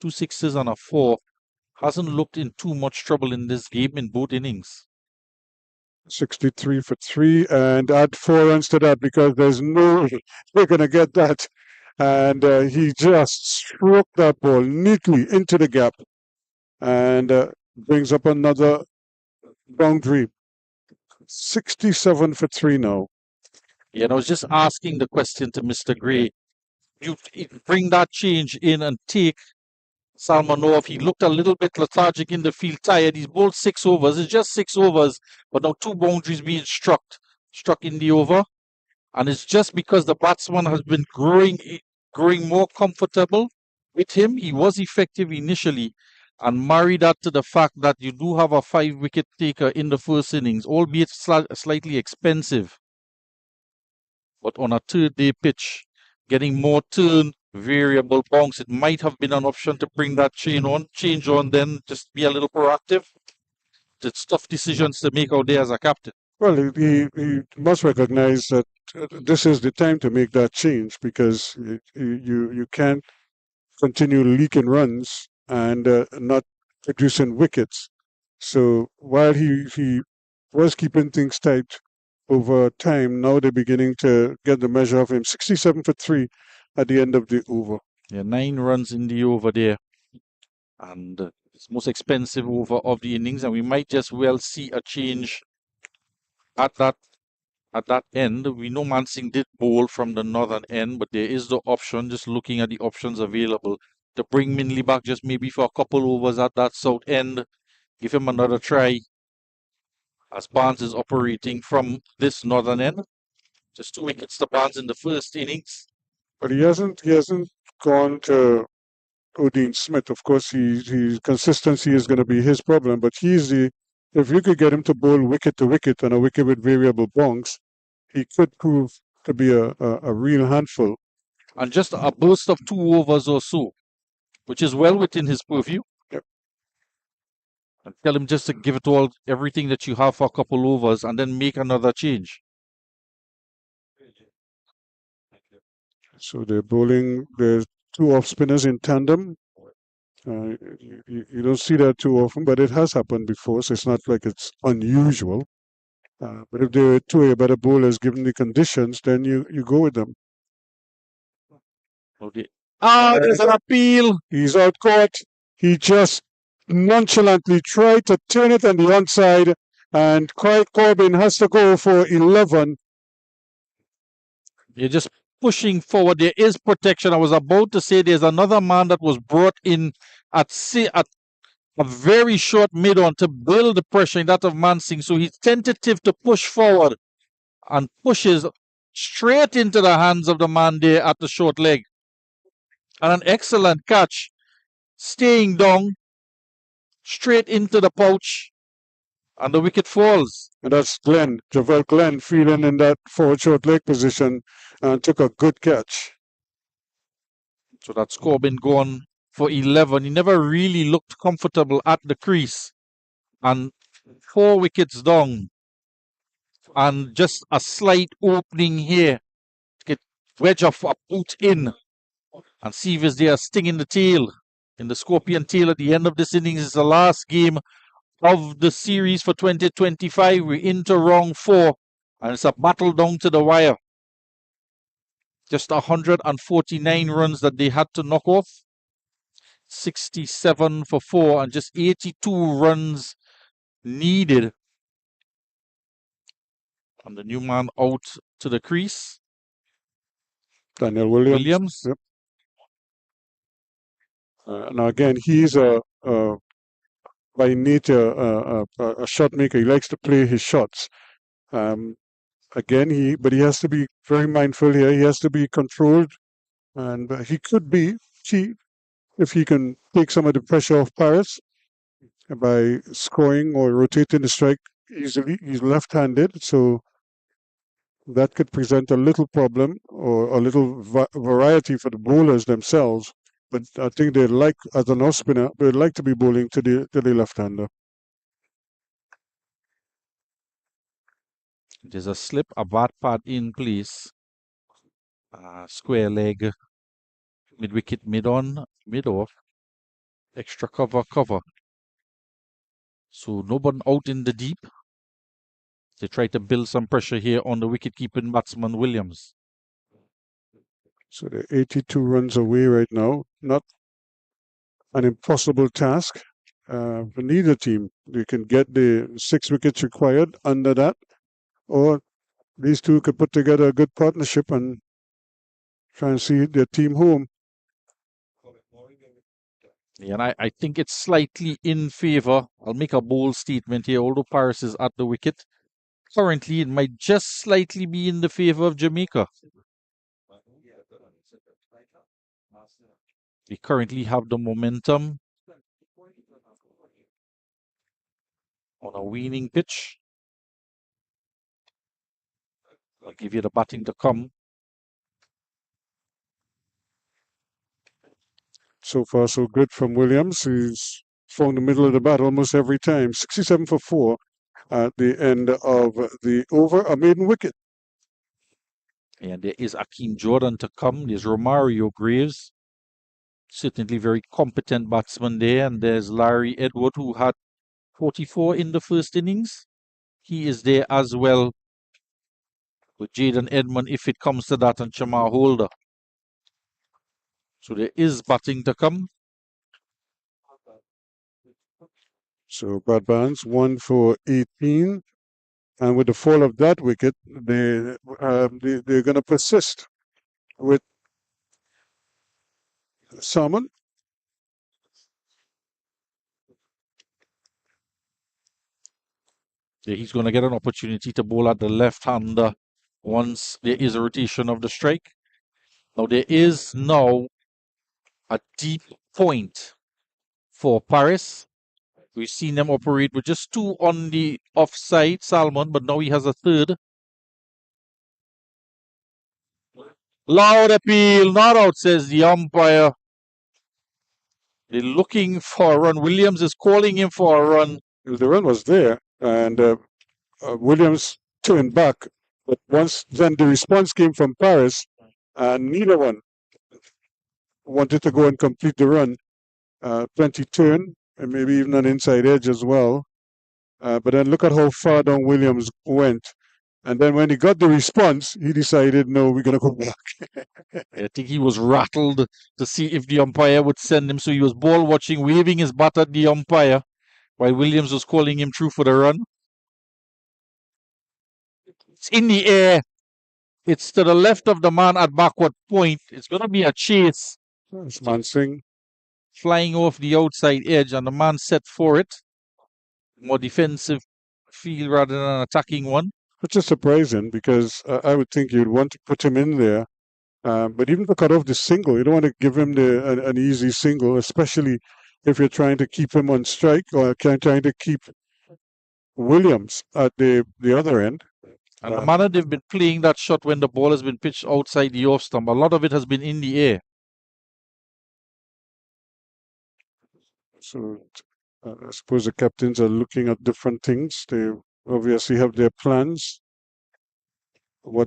2 sixes and a 4. Hasn't looked in too much trouble in this game in both innings. 63 for 3, and add 4 runs to that because there's no way they're going to get that. And he just stroked that ball neatly into the gap and brings up another boundary. 67 for 3 now. Yeah, and I was just asking the question to Mr. Gray. You bring that change in and take Salman off. He looked a little bit lethargic in the field, tired. He's bowled 6 overs. It's just 6 overs, but now 2 boundaries being struck in the over. And it's just because the batsman has been growing more comfortable with him. He was effective initially, and marry that to the fact that you do have a 5-wicket taker in the first innings, albeit slightly expensive. But on a 3rd-day pitch, getting more turn, variable bounce, it might have been an option to bring that change on, then just be a little proactive. It's tough decisions to make out there as a captain. Well, he must recognize that this is the time to make that change because you can't continue leaking runs and not producing wickets. So while he was keeping things tight over time, now they're beginning to get the measure of him. 67 for 3 at the end of the over. Yeah, 9 runs in the over there. And it's most expensive over of the innings, and we might just well see a change at that end. We know Mansingh did bowl from the northern end, but there is the option, just looking at the options available, to bring Minley back just maybe for a couple overs at that south end. Give him another try as Barnes is operating from this northern end. Just 2 wickets to Barnes in the first innings. But he hasn't gone to Odin Smith. Of course, his consistency is going to be his problem, but if you could get him to bowl wicket to wicket and a wicket with variable bonks, he could prove to be a real handful. And just a burst of 2 overs or so, which is well within his purview. Yep. And tell him just to give it all, everything that you have for a couple overs, and then make another change. So they're bowling. There's 2 off spinners in tandem. You don't see that too often, but it has happened before, so it's not like it's unusual. But if there are 2 better bowlers given the conditions, then you go with them. Okay. There's an appeal. He's out caught. He just nonchalantly tried to turn it on the onside, and Craig Corbin has to go for 11. You're just pushing forward. There is protection. I was about to say there's another man that was brought in at a very short mid-on to build the pressure in that of Mansingh. So he's tentative to push forward and pushes straight into the hands of the man there at the short leg. And an excellent catch, staying down, straight into the pouch, and the wicket falls. And that's Glenn, Javel Glenn, feeling in that forward short leg position and took a good catch. So that's Corbin gone for 11. He never really looked comfortable at the crease. And 4 wickets down. And just a slight opening here. Get wedge of a boot in. And see if there's a sting in the tail. In the scorpion tail at the end of this innings is the last game of the series for 2025. We're into round 4. And it's a battle down to the wire. Just 149 runs that they had to knock off. 67 for 4 and just 82 runs needed. And the new man out to the crease. Daniel Williams. Yep. Now again, he's by nature a shot maker. He likes to play his shots. Again, but he has to be very mindful here. He has to be controlled, and he could be if he can take some of the pressure off Paris by scoring or rotating the strike easily. He's left-handed, so that could present a little problem or a little variety for the bowlers themselves. But I think they'd like, as an off spinner, they'd like to be bowling to the left-hander. There's a slip, a bat pad in place. Square leg, mid-wicket, mid-on, mid-off. Extra cover. So no one out in the deep. They try to build some pressure here on the wicket-keeping batsman Williams. So they're 82 runs away right now. Not an impossible task for neither team. They can get the 6 wickets required under that, or these two could put together a good partnership and try and see their team home. Yeah, and I think it's slightly in favour. I'll make a bold statement here. Although Paris is at the wicket, currently it might just slightly be in the favour of Jamaica. We currently have the momentum on a waning pitch. I'll give you the batting to come. So far, so good from Williams. He's found the middle of the bat almost every time. 67 for 4 at the end of the over, a maiden wicket. And there is Akeem Jordan to come. There's Romario Graves. Certainly very competent batsman there. And there's Larry Edward, who had 44 in the first innings. He is there as well with Jaden Edmond, if it comes to that, and Shamar Holder. So there is batting to come. So Brad Barnes, 1 for 18. And with the fall of that wicket, they're going to persist with Salmon. Yeah, he's going to get an opportunity to bowl at the left-hander once there is a rotation of the strike. Now, there is now a deep point for Paris. We've seen them operate with just 2 on the offside, Salmon, but now he has a third. Loud appeal, not out, says the umpire. They're looking for a run. Williams is calling him for a run. The run was there, and Williams turned back. But once then the response came from Paris, and neither one wanted to go and complete the run. Plenty turn, and maybe even an inside edge as well. But then look at how far down Williams went. And then when he got the response, he decided, no, we're going to go back. I think he was rattled to see if the umpire would send him. So he was ball watching, waving his bat at the umpire while Williams was calling him through for the run. It's in the air. It's to the left of the man at backward point. It's going to be a chase. It's Mansing. Flying off the outside edge, and the man set for it. More defensive field rather than an attacking one. Which is surprising because I would think you'd want to put him in there. But even to cut off the single, you don't want to give him an easy single, especially if you're trying to keep him on strike or trying to keep Williams at the other end. And the manner they've been playing that shot when the ball has been pitched outside the off stump, a lot of it has been in the air. So I suppose the captains are looking at different things. They obviously have their plans, where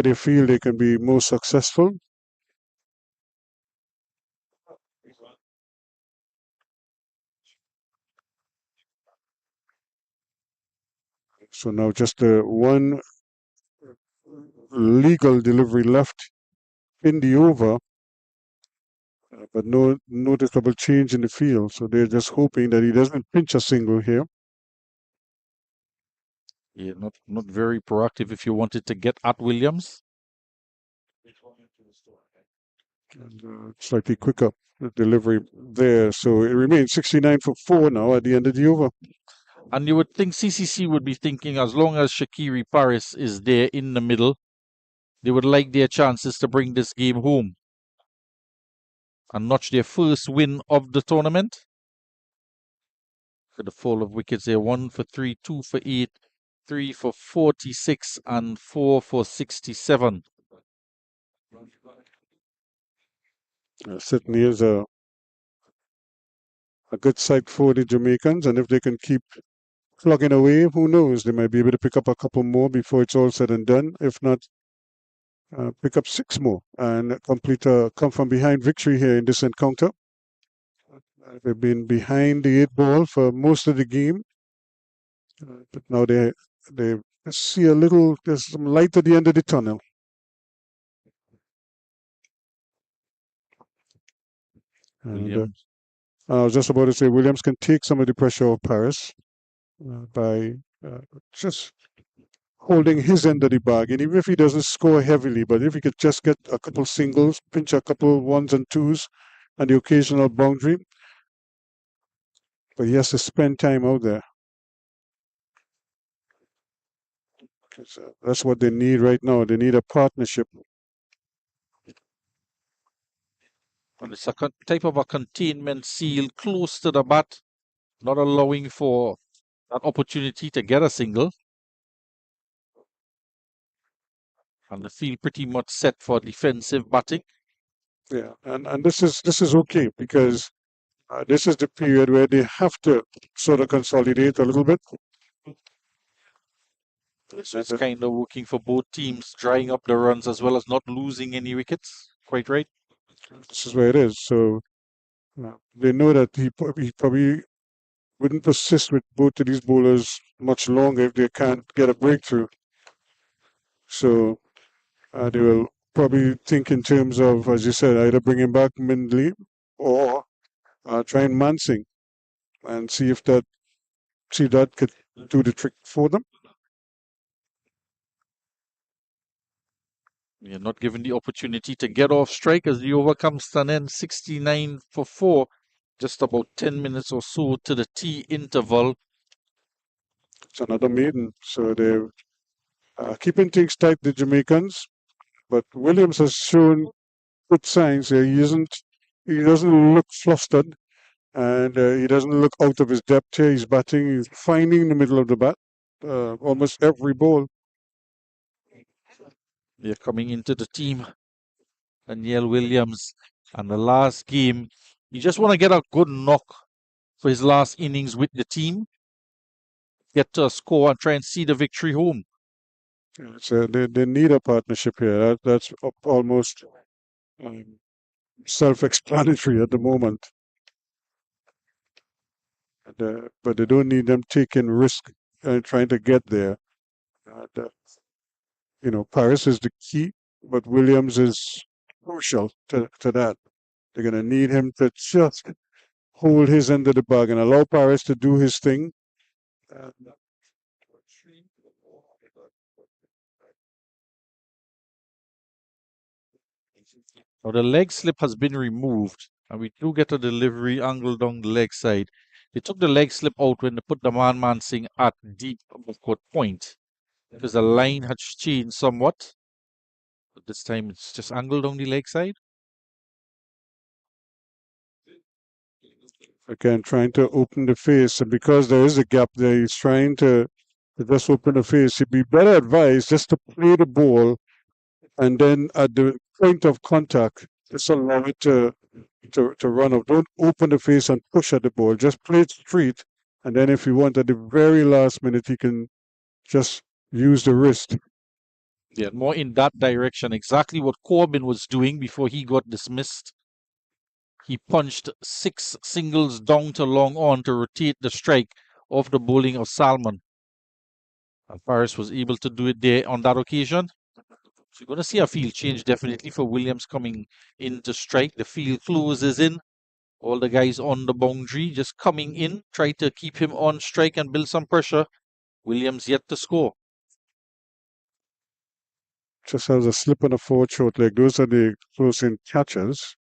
they feel they can be most successful. So now just one legal delivery left in the over, but no noticeable change in the field. So they're just hoping that he doesn't pinch a single here. Yeah, not very proactive if you wanted to get at Williams. And, slightly quicker delivery there. So it remains 69 for 4 now at the end of the over. And you would think CCC would be thinking, as long as Shaqiri Paris is there in the middle, they would like their chances to bring this game home and notch their first win of the tournament. For the fall of wickets there, 1 for 3, 2 for 8, 3 for 46, and 4 for 67. Certainly is a good sight for the Jamaicans, and if they can keep plugging away, who knows, they might be able to pick up a couple more before it's all said and done. If not, pick up 6 more and complete a come from behind victory here in this encounter. They've been behind the 8 ball for most of the game, but now they see there's some light at the end of the tunnel. And I was just about to say, Williams can take some of the pressure off Paris by just holding his end of the bargain, even if he doesn't score heavily. But if he could just get a couple singles, pinch a couple 1s and 2s, and the occasional boundary. But he has to spend time out there. That's what they need right now. They need a partnership. And it's a type of a containment seal close to the bat, not allowing for that opportunity to get a single. And the field pretty much set for defensive batting. Yeah, and this is okay because this is the period where they have to sort of consolidate a little bit. So it's kind of working for both teams, drying up the runs as well as not losing any wickets. Quite right. This is where it is. So they know that he probably wouldn't persist with both of these bowlers much longer if they can't get a breakthrough. So they will probably think in terms of, as you said, either bringing back Mindley or trying Mansing and see if that could do the trick for them. You're not given the opportunity to get off strike as the over comes to an end, 69 for 4. Just about 10 minutes or so to the tea interval. It's another maiden. So they're keeping things tight, the Jamaicans. But Williams has shown good signs here. He isn't he doesn't look flustered, and he doesn't look out of his depth here. He's batting, he's finding the middle of the bat almost every ball. They're coming into the team. Daniel Williams, and the last game, you just want to get a good knock for his last innings with the team, get to a score and try and see the victory home. So they need a partnership here. That's almost self-explanatory at the moment. But they don't need them taking risk and trying to get there. Paris is the key, but Williams is crucial to that. They're going to need him to just hold his end of the bargain, allow Paris to do his thing. Now the leg slip has been removed, and we do get a delivery angle down the leg side. They took the leg slip out when they put the man sing at deep uppercut point, because the line had changed somewhat. But this time it's just angled on the leg side. Again, trying to open the face, and because there is a gap there, he's trying to just open the face. He'd be better advised just to play the ball, and then at the point of contact, just allow it to run up. Don't open the face and push at the ball. Just play it straight, and then if you want at the very last minute, he can just use the wrist. Yeah, more in that direction. Exactly what Corbin was doing before he got dismissed. He punched 6 singles down to long on to rotate the strike off the bowling of Salmon. And Paris was able to do it there on that occasion. So you're going to see a field change definitely for Williams coming in to strike. The field closes in. All the guys on the boundary just coming in, try to keep him on strike and build some pressure. Williams yet to score. Just has a slip on the forward short leg. Those are the close-in catches.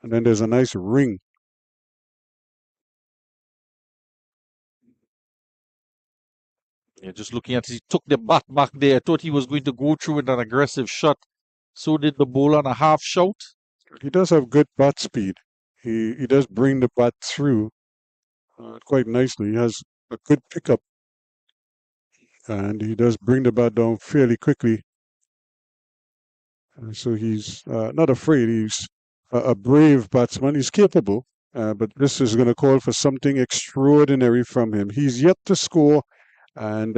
And then there's a nice ring. Yeah, just looking at it, he took the bat back there. I thought he was going to go through with an aggressive shot. So did the bowler on a half shout. He does have good bat speed. He does bring the bat through quite nicely. He has a good pickup. And he does bring the bat down fairly quickly. So he's not afraid. He's a brave batsman. He's capable. But this is going to call for something extraordinary from him. He's yet to score. And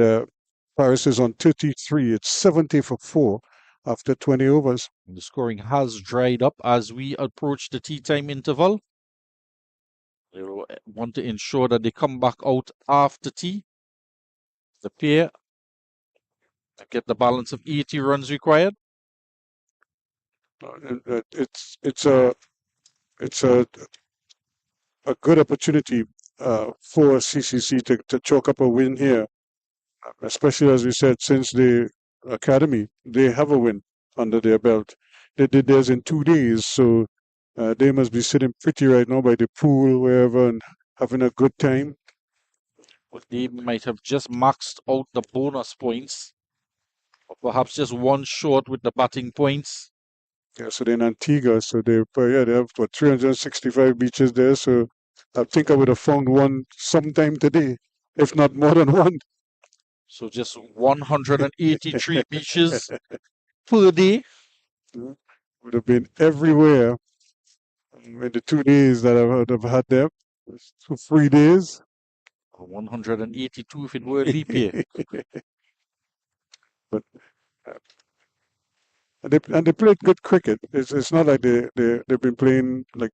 Paris is on 33. It's 70 for 4 after 20 overs. The scoring has dried up as we approach the tea time interval. They want to ensure that they come back out after tea. The pair get the balance of 80 runs required. It's a good opportunity for CCC to chalk up a win here, especially as we said, since the academy they have a win under their belt. They did theirs in 2 days, so they must be sitting pretty right now by the pool, wherever, and having a good time. But they might have just maxed out the bonus points, or perhaps just one short with the batting points. Yeah, so they're in Antigua, so they have 365 beaches there. So I think I would have found one sometime today, if not more than one. So just 183 beaches per day. Would have been everywhere in the 2 days that I would have had there. 3 days. 182 if it were a leap year. But and they played good cricket. It's not like they've been playing like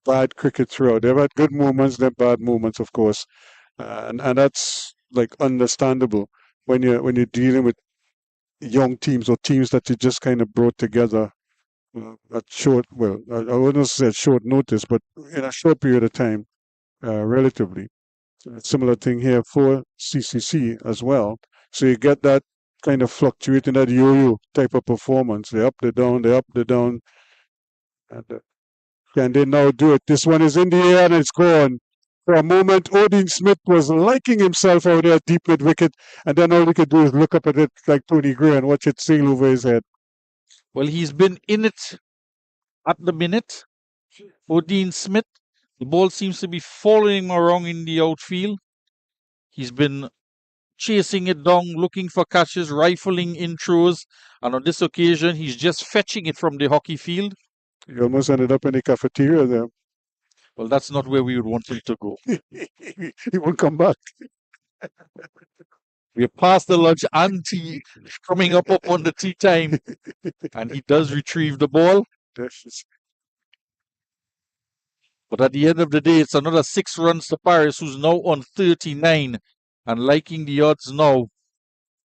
bad cricket throughout. They've had good moments, then bad moments, of course, and that's like understandable when you're dealing with young teams or teams that you just kind of brought together at short. Well, I wouldn't say at short notice, but in a short period of time, relatively. Similar thing here for CCC as well. So you get that kind of fluctuating, that yo-yo type of performance. They're up, they're down, they're up, they're down. And can they now do it? This one is in the air and it's gone. For a moment, Odin Smith was liking himself out there deep mid wicket, and then all he could do is look up at it like Tony Gray and watch it sail over his head. Well, he's been in it at the minute. Dean Smith, the ball seems to be following him around in the outfield. He's been chasing it down, looking for catches, rifling in throws, and on this occasion, he's just fetching it from the hockey field. He almost ended up in the cafeteria there. Well, that's not where we would want him to go. He won't come back. We're past the lunch and tea, coming up on the tea time, and he does retrieve the ball. But at the end of the day, it's another 6 runs to Paris, who's now on 39. And liking the odds now,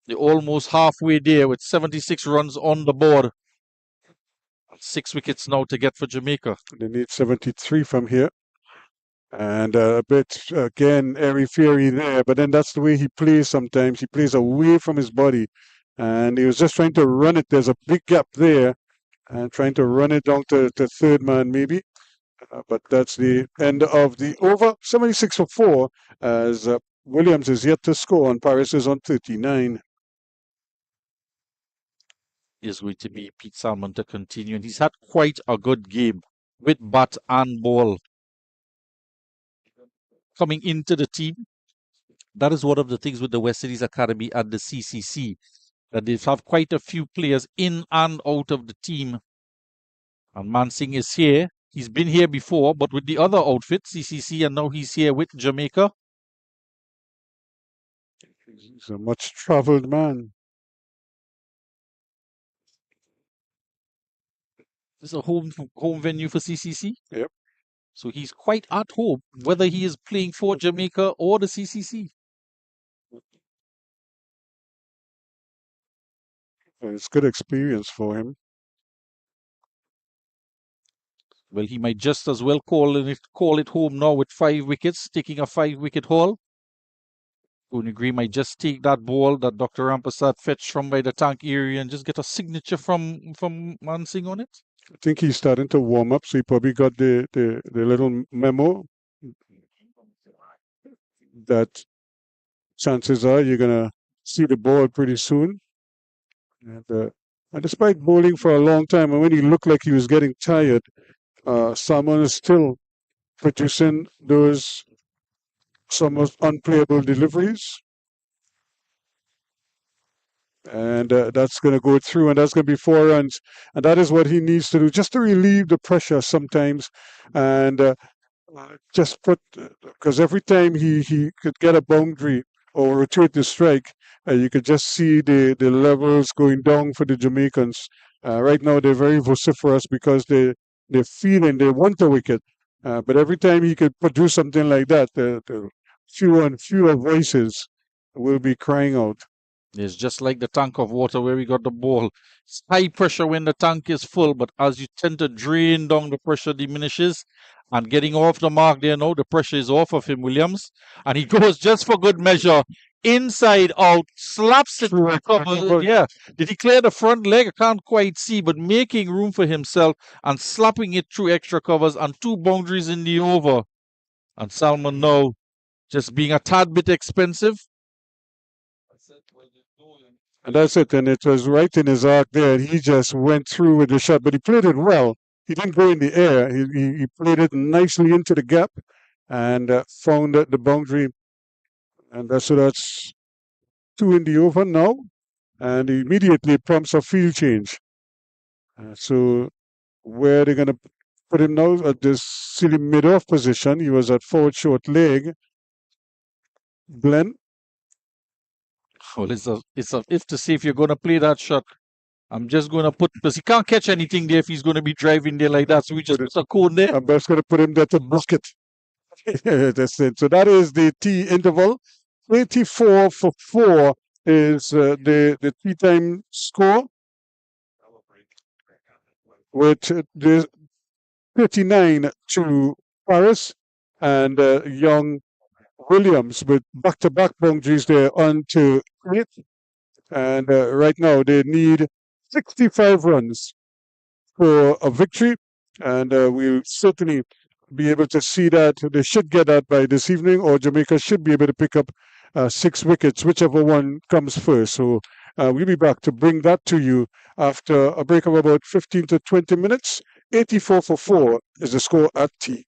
they're almost halfway there with 76 runs on the board. 6 wickets now to get for Jamaica. They need 73 from here. And a bit, again, airy-fairy there. But then that's the way he plays sometimes. He plays away from his body. And he was just trying to run it. There's a big gap there. And trying to run it down to third man, maybe. But that's the end of the over. 76 for 4, as Williams is yet to score, and Paris is on 39. Is going to be Pete Salmon to continue. And he's had quite a good game with bat and ball coming into the team. That is one of the things with the West Indies Academy and the CCC, that they have quite a few players in and out of the team. And Mansingh is here. He's been here before, but with the other outfit, CCC, and now he's here with Jamaica. He's a much-traveled man. This is a home venue for CCC. Yep. So he's quite at home, whether he is playing for Jamaica or the CCC. It's good experience for him. Well, he might just as well call it home now with 5 wickets, taking a 5-wicket haul. Tony Green might just take that ball that Dr. Rampasad fetched from by the tank area and just get a signature from Mansingh on it. I think he's starting to warm up, so he probably got the little memo that chances are you're going to see the ball pretty soon. And despite bowling for a long time, and when he looked like he was getting tired, Salmon is still producing those somewhat unplayable deliveries. And that's going to go through, and that's going to be 4 runs. And that is what he needs to do, just to relieve the pressure sometimes. And just put, because every time he could get a boundary or rotate the strike, you could just see the levels going down for the Jamaicans. Right now, they're very vociferous because they're feeling they want a wicket. But every time he could produce something like that, the fewer and fewer voices will be crying out. It's just like the tank of water where we got the ball. It's high pressure when the tank is full, but as you tend to drain down, the pressure diminishes. And getting off the mark there now, the pressure is off of him, Williams. And he goes just for good measure. Inside out, slaps it through a cover. Yeah. Did he clear the front leg? I can't quite see, but making room for himself and slapping it through extra covers and 2 boundaries in the over. And Salmon now just being a tad bit expensive. And that's it. And it was right in his arc there. And he just went through with the shot, but he played it well. He didn't go in the air. He played it nicely into the gap and found the boundary. And that's 2 in the over now. And immediately prompts a field change. So where they're going to put him now at this silly mid-off position. He was at forward short leg. Glenn. Well, it's a if to see if you're going to play that shot. I'm just going to put, because he can't catch anything there if he's going to be driving there like that. So we just put a cone there. I'm just going to put him there to block it. That's it. So that is the tea interval. 24 for 4 is the tea time score. With the 39 to Paris and young Williams with back-to-back boundaries there on to 8. And right now they need 65 runs for a victory. And we'll certainly be able to see that. They should get that by this evening, or Jamaica should be able to pick up 6 wickets, whichever one comes first. So we'll be back to bring that to you after a break of about 15 to 20 minutes 84 for 4 is the score at tea.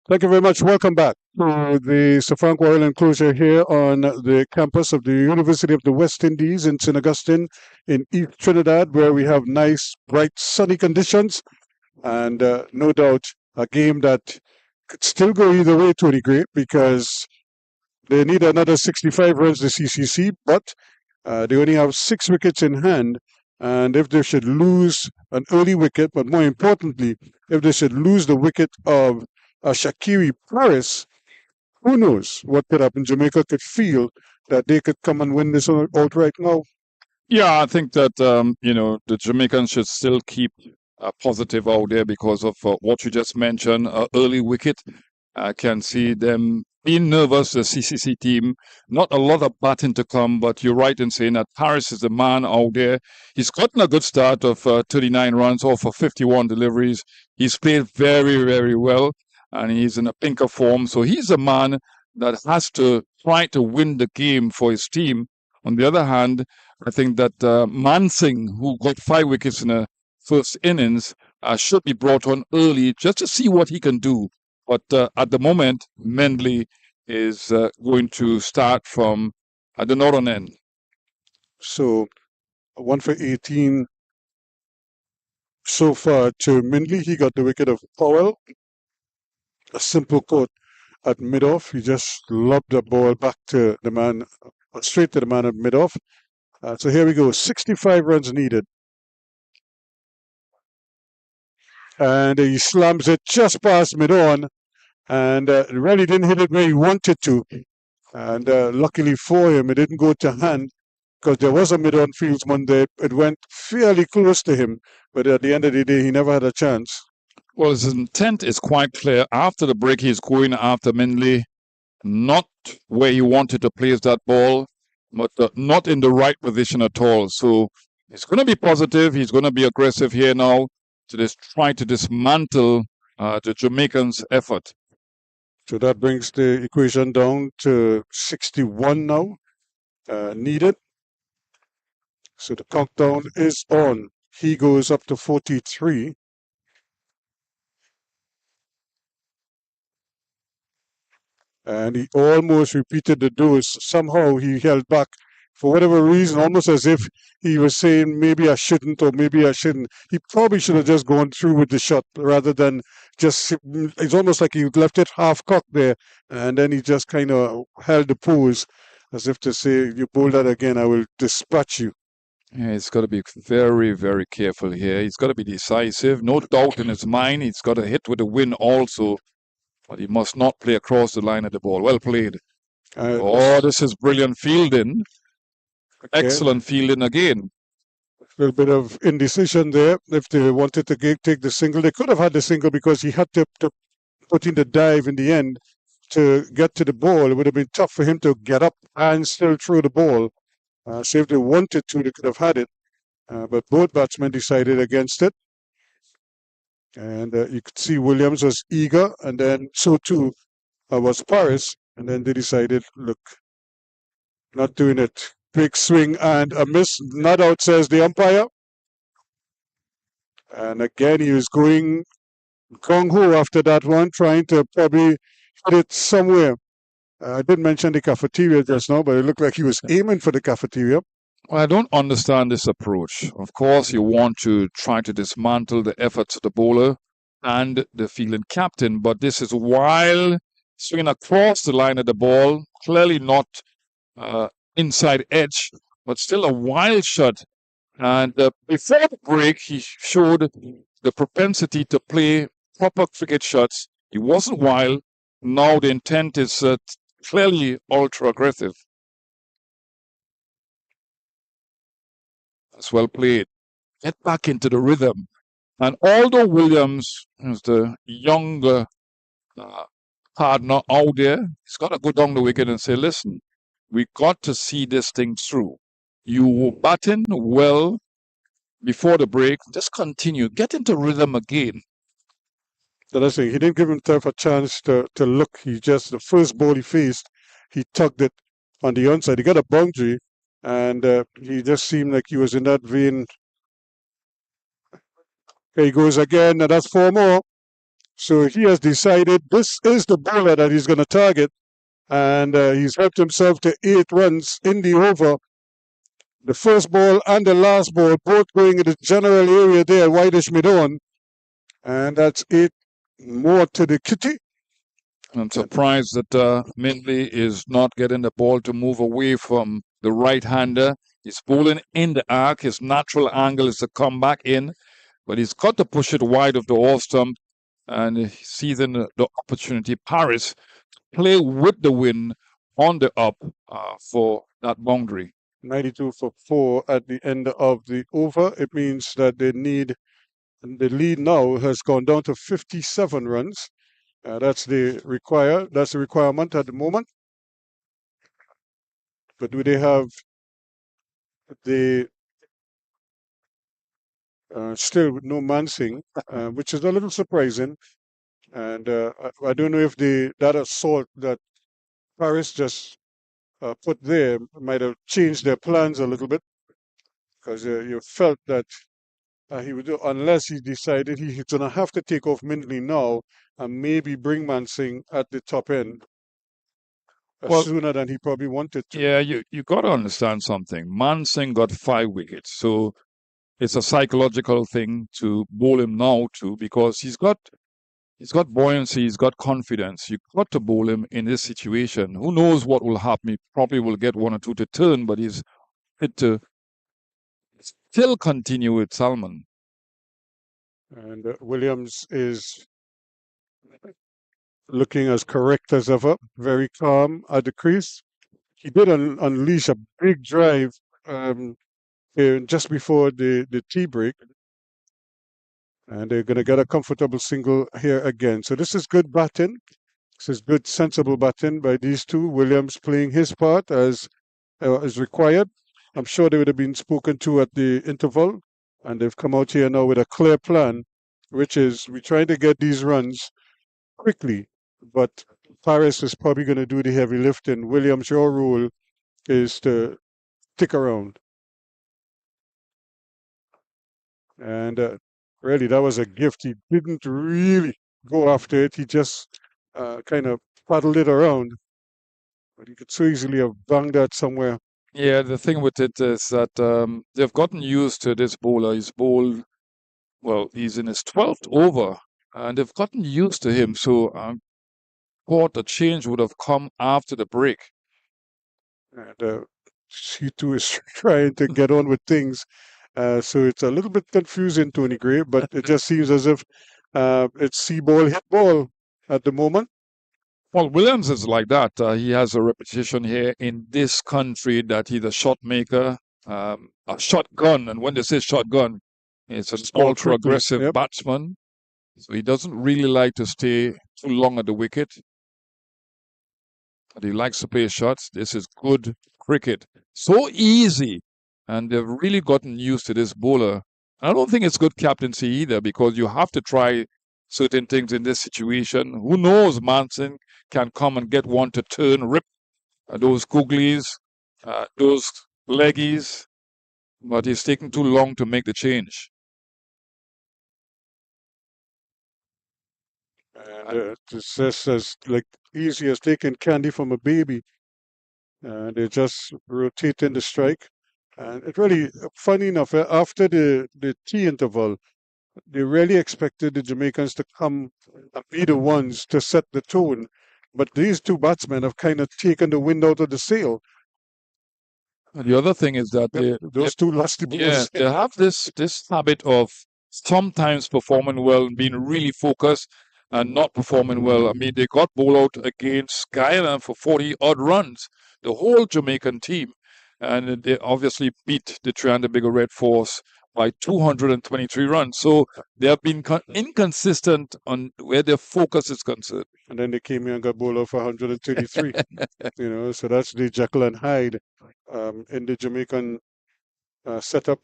Thank you very much. Welcome back to the Sir Frank Royal Enclosure here on the campus of the University of the West Indies in St. Augustine in East Trinidad, where we have nice, bright, sunny conditions. And no doubt a game that could still go either way, Tony Gray, because they need another 65 runs, the CCC, but they only have 6 wickets in hand. And if they should lose an early wicket, but more importantly, if they should lose the wicket of Shaqiri Paris, who knows what could happen? Jamaica could feel that they could come and win this out right now. Yeah, I think that the Jamaicans should still keep positive out there because of what you just mentioned, early wicket. I can see them being nervous, the CCC team. Not a lot of batting to come, but you're right in saying that Paris is the man out there. He's gotten a good start of 39 runs off of 51 deliveries. He's played very, very well, and he's in a pinker form. So he's a man that has to try to win the game for his team. On the other hand, I think that Mansingh, who got 5 wickets in the first innings, should be brought on early just to see what he can do. But at the moment, Mendley is going to start from the northern end. So 1 for 18 so far to Mindley. He got the wicket of Powell. A simple caught at mid-off. He just lobbed the ball back to the man, straight to the man at mid-off. So here we go, 65 runs needed. And he slams it just past mid-on. And really didn't hit it where he wanted to. And luckily for him, it didn't go to hand because there was a mid-on fieldsman there. It went fairly close to him. But at the end of the day, he never had a chance. Well, his intent is quite clear. After the break, he's going after Mindley, not where he wanted to place that ball, but not in the right position at all. So he's going to be positive. He's going to be aggressive here now to try to dismantle the Jamaicans' effort. So that brings the equation down to 61 now, needed. So the countdown is on. He goes up to 43. And he almost repeated the dose. Somehow he held back for whatever reason, almost as if he was saying, maybe I shouldn't or maybe I shouldn't. He probably should have just gone through with the shot rather than just, it's almost like he left it half cocked there. And then he just kind of held the pose as if to say, you bowl that again, I will dispatch you. Yeah, he's got to be very, very careful here. He's got to be decisive. No doubt in his mind. He's got to hit with the wind also. But he must not play across the line of the ball. Well played. This is brilliant fielding. Okay. Excellent fielding again. A little bit of indecision there. If they wanted to take the single, they could have had the single because he had to put in the dive in the end to get to the ball. It would have been tough for him to get up and still throw the ball. So if they wanted to, they could have had it. But both batsmen decided against it. And you could see Williams was eager, and then so too was Paris. And then they decided, look, not doing it. Big swing and a miss. Not out, says the umpire. And again, he was going gung-ho after that one, trying to probably hit it somewhere. I did mention the cafeteria just now, but it looked like he was aiming for the cafeteria. Well, I don't understand this approach. Of course, you want to try to dismantle the efforts of the bowler and the fielding captain, but this is while swinging across the line of the ball, clearly not inside edge, but still a wild shot. And before the break, he showed the propensity to play proper cricket shots. He wasn't wild. Now the intent is clearly ultra aggressive. That's well played. Get back into the rhythm. And although Williams is the younger partner out there, he's got to go down the wicket and say, listen, we got to see this thing through. You were batting well before the break. Just continue. Get into rhythm again. So that's it. He didn't give himself a chance to look. He just, the first ball he faced, he tugged it on the onside. He got a boundary, and he just seemed like he was in that vein. Here he goes again, and that's 4 more. So he has decided this is the bowler that he's going to target, and he's helped himself to 8 runs in the over. The first ball and the last ball both going in the general area there, whitish mid-on, and that's 8 more to the kitty. I'm surprised that Mindley is not getting the ball to move away from the right-hander. He's bowling in the arc. His natural angle is to come back in, but he's got to push it wide of the off stump, and he's seizing the opportunity. Paris play with the wind on the up for that boundary. 92 for 4 at the end of the over. It means that the lead now has gone down to 57 runs. That's the requirement at the moment. But do they have the still with no Mansing, which is a little surprising. And I don't know if that assault that Paris just put there might have changed their plans a little bit, because you felt that he would do, unless he decided he's going to have to take off Mindley now and maybe bring Mansing at the top end sooner than he probably wanted to. Yeah, you got to understand something. Mansing got 5 wickets, so it's a psychological thing to bowl him now too, because he's got buoyancy, he's got confidence. You've got to bowl him in this situation. Who knows what will happen? He probably will get 1 or 2 to turn, but he's fit to still continue with Salmon. And Williams is looking as correct as ever, very calm at the crease. He did unleash a big drive just before the tea break. And they're going to get a comfortable single here again. So this is good batting. This is good, sensible batting by these two. Williams playing his part as is required. I'm sure they would have been spoken to at the interval, and they've come out here now with a clear plan, which is we're trying to get these runs quickly, but Paris is probably going to do the heavy lifting. Williams, your role is to stick around. And really, that was a gift. He didn't really go after it. He just kind of paddled it around. But he could so easily have banged that somewhere. Yeah, the thing with it is that they've gotten used to this bowler. He's bowled, well, he's in his 12th over, and they've gotten used to him. So thought the change would have come after the break. And he too is trying to get on with things. So it's a little bit confusing, Tony Gray, but it just seems as if it's see ball, hit ball at the moment. Well, Williams is like that. He has a reputation here in this country that he's a shot maker, a shotgun. And when they say shotgun, it's an ultra-aggressive batsman. So he doesn't really like to stay too long at the wicket. But he likes to play shots. This is good cricket. So easy. And they've really gotten used to this bowler. I don't think it's good captaincy either, because you have to try certain things in this situation. Who knows, Mansing can come and get 1 to turn, rip those googlies, those leggies, but he's taking too long to make the change. And it's just as like easy as taking candy from a baby. They just rotating the strike. And it really, funny enough, after the tea interval, they really expected the Jamaicans to come and be the ones to set the tone. But these two batsmen have kind of taken the wind out of the sail. And the other thing is that those two lusty boys. Yeah, they have this habit of sometimes performing well and being really focused and not performing well. I mean, they got bowled out against Guyana for 40-odd runs, the whole Jamaican team. And they obviously beat the Trianda Bigger Red Force by 223 runs. So they have been inconsistent on where their focus is concerned. And then they came here and got bowled out for 133. So that's the Jekyll and Hyde in the Jamaican setup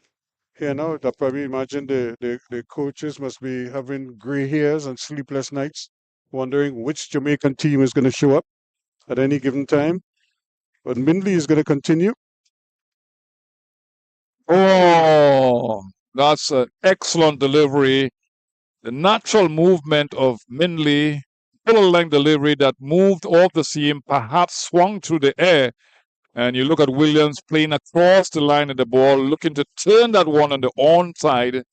here now. I probably imagine the coaches must be having gray hairs and sleepless nights, wondering which Jamaican team is going to show up at any given time. But Mindley is going to continue. Oh, that's an excellent delivery. The natural movement of Minley, full length delivery that moved off the seam, perhaps swung through the air. And you look at Williams playing across the line of the ball, looking to turn that one on the onside.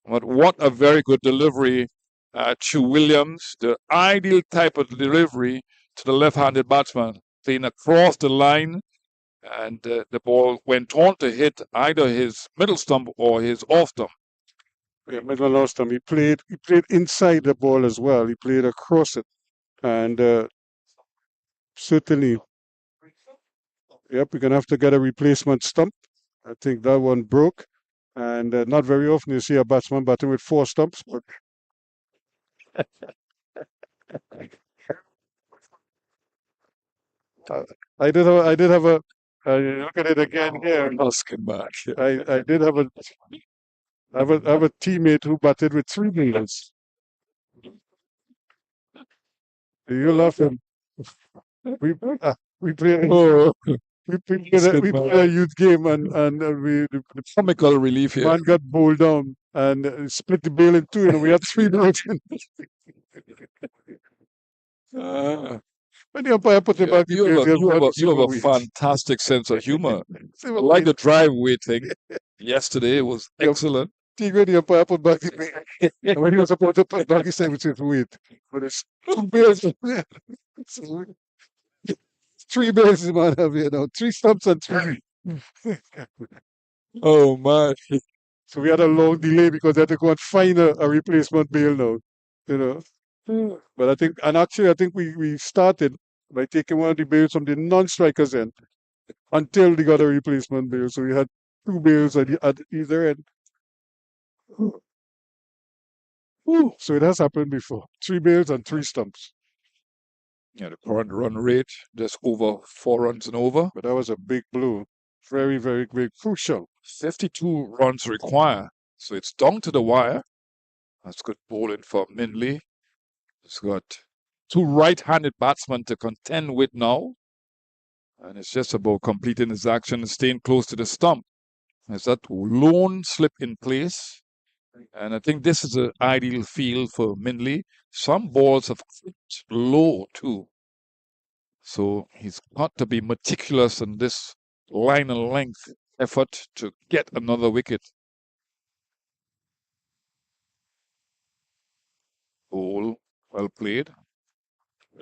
But what a very good delivery to Williams, the ideal type of delivery to the left-handed batsman, playing across the line, and the ball went on to hit either his middle stump or his off stump. Yeah, middle and off stump. He played inside the ball as well. He played across it, and certainly, yep, we're gonna have to get a replacement stump. I think that one broke, and not very often you see a batsman batting with 4 stumps, but I did have a. Look at it again here. Husking back. I did have a. I have a teammate who batted with 3 wingers. You love him. We we play. Oh, We played a youth game and the comical relief here. man got bowled down and split the bail in 2. We had 3 balls in. When the umpire put it back, You have a fantastic sense of humor. I like the driveway thing. Yesterday was excellent. When the umpire put back the bail, and when he was about to put back, he said, "Wait, but it's 2 bails." 3 bases, man, have you know, 3 stumps and 3. Oh my! So we had a long delay because they had to go and find a replacement bail now, you know. But I think we started by taking one of the bails from the non-strikers end until they got a replacement bail. So we had 2 bails at either end. So it has happened before. 3 bails and 3 stumps. Yeah, the current run rate just over 4 runs and over. But that was a big blow. Very, very, very crucial. 52 runs required. So it's down to the wire. That's good bowling for Minley. He's got 2 right-handed batsmen to contend with now. And it's just about completing his action and staying close to the stump. There's that lone slip in place. And I think this is an ideal field for Minley. Some balls have clipped low too. So he's got to be meticulous in this line and length effort to get another wicket. Ball well played.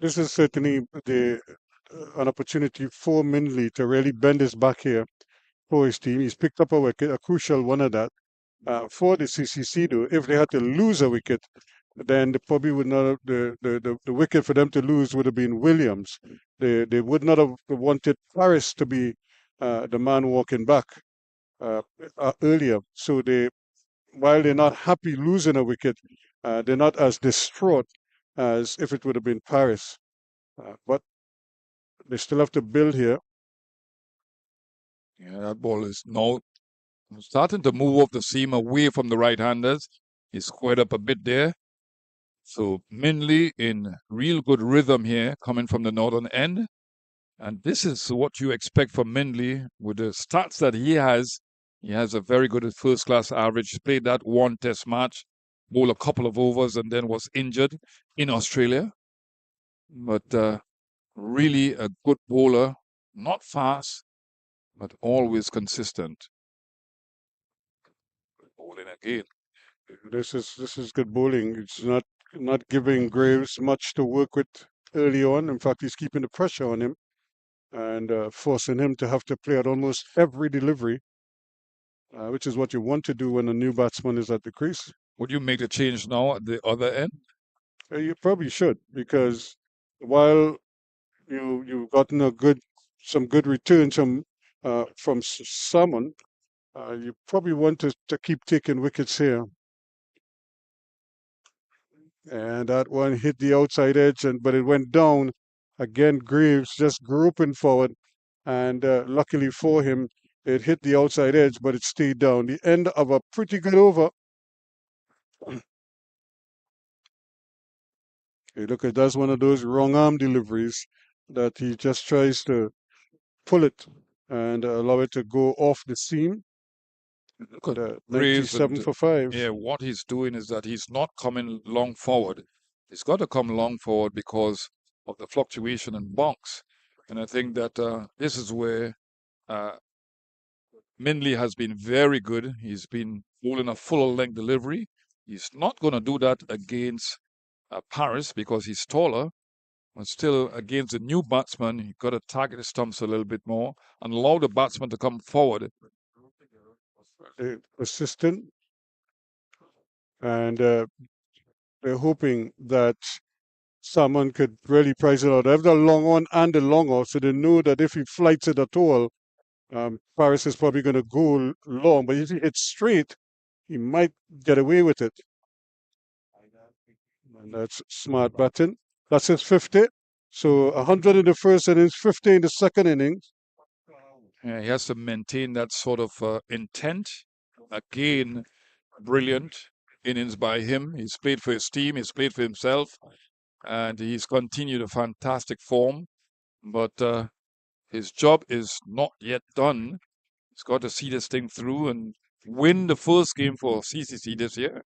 This is certainly an opportunity for Minley to really bend his back here for his team. He's picked up a wicket, a crucial one of that. For the CCC, though, if they had to lose a wicket, then they probably would not have, the wicket for them to lose would have been Williams. They would not have wanted Paris to be the man walking back earlier. So while they're not happy losing a wicket, they're not as distraught as if it would have been Paris. But they still have to build here. Yeah, that ball is now starting to move off the seam away from the right-handers. He's squared up a bit there. So Minley in real good rhythm here, coming from the northern end. And this is what you expect from Minley with the stats that he has. He has a very good first-class average. He played that 1 test match, bowled a couple of overs, and then was injured in Australia. But really a good bowler, not fast, but always consistent. Bowling again. This is good bowling. It's not giving Graves much to work with early on. In fact, he's keeping the pressure on him and forcing him to have to play at almost every delivery, which is what you want to do when a new batsman is at the crease. Would you make the change now at the other end? You probably should, because while you've gotten some good returns from Salmon, you probably want to keep taking wickets here. And that one hit the outside edge, but it went down. Again, Graves just groping forward, and luckily for him, it hit the outside edge, but it stayed down. The end of a pretty good over. Hey, look, that's one of those wrong arm deliveries that he just tries to pull it and allow it to go off the seam. Look at Graves 97 and for 5. yeah, what he's doing is that he's not coming long forward. He's got to come long forward because of the fluctuation in bunks. And I think that this is where uh, Mindley has been very good. He's been bowling a full length delivery. He's not going to do that against Paris because he's taller. But still, against a new batsman, you've got to target the stumps a little bit more and allow the batsman to come forward. Assistant, and they're hoping that someone could really price it out. They have the long on and the long off, so they know that if he flights it at all, Paris is probably going to go long. But if he hits straight, he might get away with it. And that's smart batting. That's his 50. So 100 in the first innings, 50 in the second innings. Yeah, he has to maintain that sort of intent. Again, brilliant innings by him. He's played for his team, he's played for himself, and he's continued a fantastic form. But his job is not yet done. He's got to see this thing through and win the first game for CCC this year.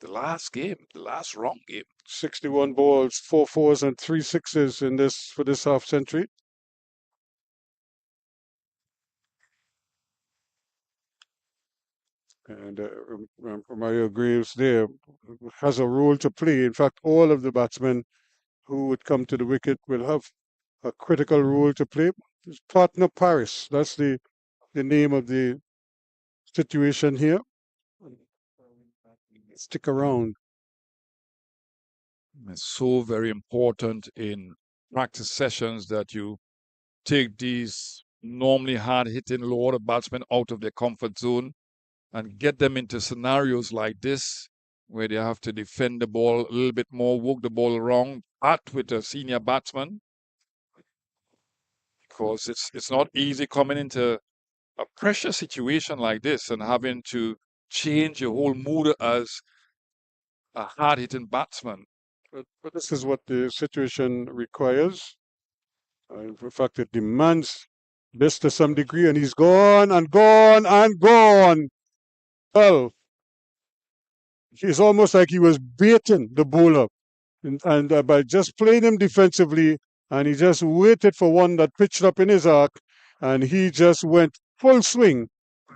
The last game, the last wrong game. 61 balls, 4 fours and 3 sixes in this for this half century. And Mario Graves there has a role to play. In fact, all of the batsmen who would come to the wicket will have a critical role to play. His partner Paris, that's the name of the situation here. Stick around. It's so very important in practice sessions that you take these normally hard-hitting low-order batsmen out of their comfort zone and get them into scenarios like this where they have to defend the ball a little bit more, work the ball around, bat with a senior batsman. Because it's not easy coming into a pressure situation like this and having to change your whole mood as a hard-hitting batsman. But this is what the situation requires. In fact, it demands this to some degree, and he's gone and gone and gone. Well, it's almost like he was baiting the bowler, and by just playing him defensively, and he just waited for one that pitched up in his arc, and he just went full swing,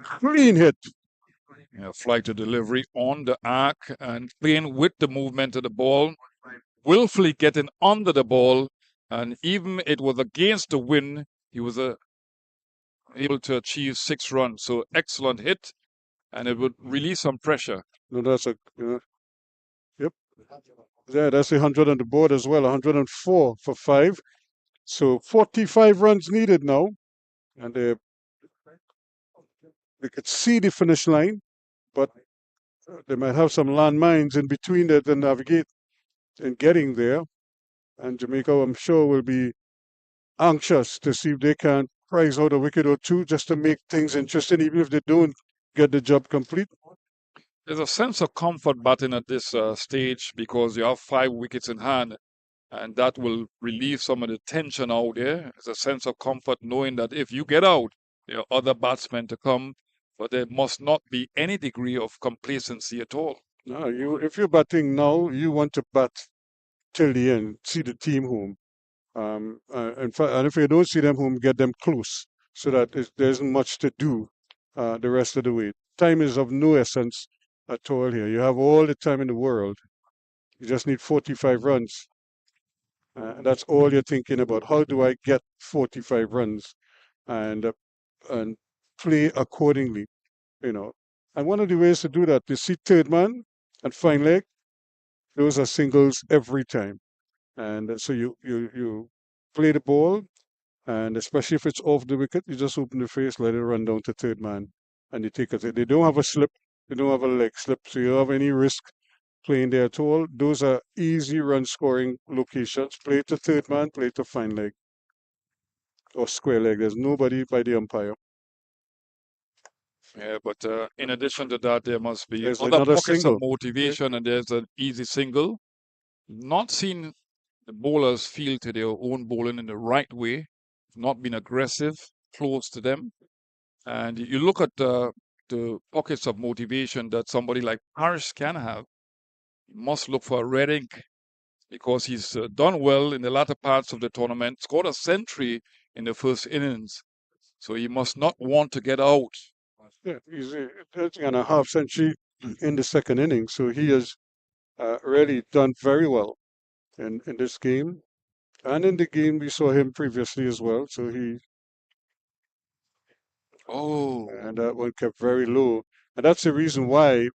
clean hit. Flight to delivery on the arc and playing with the movement of the ball, willfully getting under the ball, and even it was against the wind, he was able to achieve 6 runs. So excellent hit, and it would release some pressure. No, that's a yep. Yeah, that's 100 on the board as well. 104 for 5. So 45 runs needed now, and they could see the finish line, but they might have some landmines in between that to navigate in getting there. And Jamaica, I'm sure, will be anxious to see if they can prize out a wicket or two just to make things interesting, even if they don't get the job complete. There's a sense of comfort batting at this stage because you have 5 wickets in hand, and that will relieve some of the tension out there. There's a sense of comfort knowing that if you get out, there are other batsmen to come, but there must not be any degree of complacency at all. No, if you're batting now, you want to bat till the end, see the team home. In fact, and if you don't see them home, get them close so that there isn't much to do the rest of the way. Time is of no essence at all here. You have all the time in the world. You just need 45 runs. That's all you're thinking about. How do I get 45 runs and play accordingly? You know, and one of the ways to do that, you see third man and fine leg, those are singles every time. And so you play the ball, and especially if it's off the wicket, you just open the face, let it run down to third man, and you take it. They don't have a slip, they don't have a leg slip, so you don't have any risk playing there at all. Those are easy run scoring locations. Play to third man, play to fine leg or square leg. There's nobody by the umpire. Yeah, but in addition to that, there must be There's other another pockets single. of motivation, and there's an easy single. Not seen the bowlers feel to their own bowling in the right way, not been aggressive, close to them. And you look at the pockets of motivation that somebody like Paris can have. He must look for a red ink because he's done well in the latter parts of the tournament, scored a century in the first innings. So he must not want to get out. Yeah, he's hitting on a half century in the second inning, so he has really done very well in this game. And in the game, we saw him previously as well. So and that one kept very low. And that's the reason why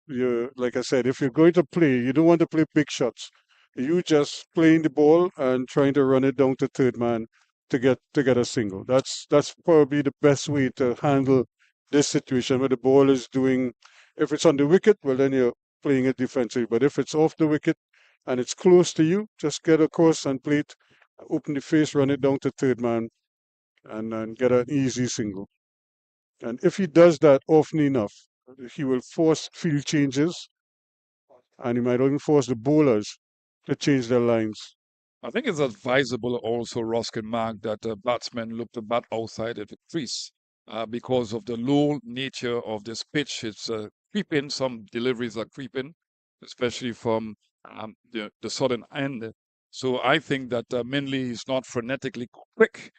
like I said, if you're going to play, you don't want to play big shots. You just playing the ball and trying to run it down to third man to get a single. That's probably the best way to handle this situation where the ball is doing. If it's on the wicket, well then you're playing it defensively. But if it's off the wicket and it's close to you, just get across and play it, open the face, run it down to third man, and get an easy single. And if he does that often enough, he will force field changes and he might even force the bowlers to change their lines. I think it's advisable also, Ruskin Mark, that batsmen look to bat outside of the crease because of the low nature of this pitch. It's creeping. Some deliveries are creeping, especially from the southern end. So I think that Minley is not frenetically quick.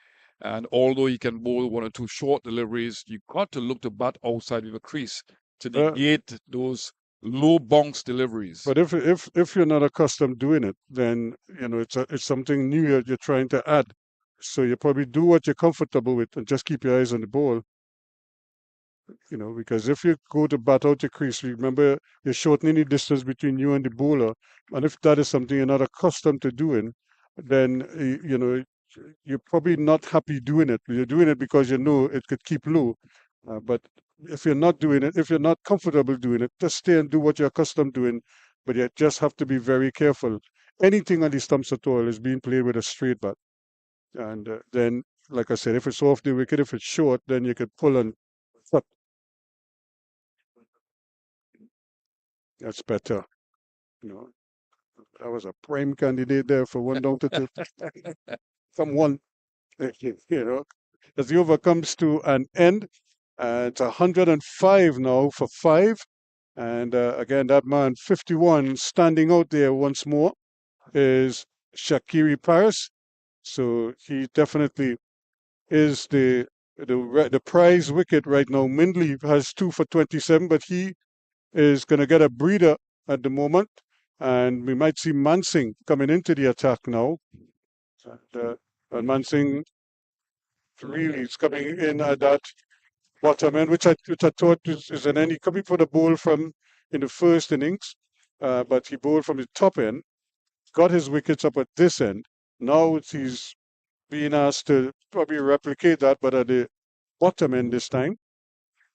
And although he can bowl one or two short deliveries, you've got to look to bat outside of the crease to negate those low bounce deliveries. But if you're not accustomed doing it, then it's something new you're trying to add. So you probably do what you're comfortable with and just keep your eyes on the ball. Because if you go to bat out your crease, remember you're shortening the distance between you and the bowler. And if that is something you're not accustomed to doing, then you're probably not happy doing it. You're doing it because you know it could keep low. But if you're not doing it, if you're not comfortable doing it, just stay and do what you're accustomed doing. But you just have to be very careful. Anything on the stumps at all is being played with a straight bat. And then, like I said, if it's off the wicket, if it's short, then you could pull and cut. That's better. That was a prime candidate there for one down to two. Someone, as the over comes to an end, it's 105 now for 5. And again, that man, 51, standing out there once more, is Shaqiri Paris. So he definitely is the prize wicket right now. Mindley has 2 for 27, but he is going to get a breather at the moment. And we might see Mansingh coming into the attack now. And Mansingh really is coming in at that bottom end, which I thought is an end. He coming for the ball from in the first innings, but he bowled from the top end, got his wickets up at this end. Now he's being asked to probably replicate that, but at the bottom end this time.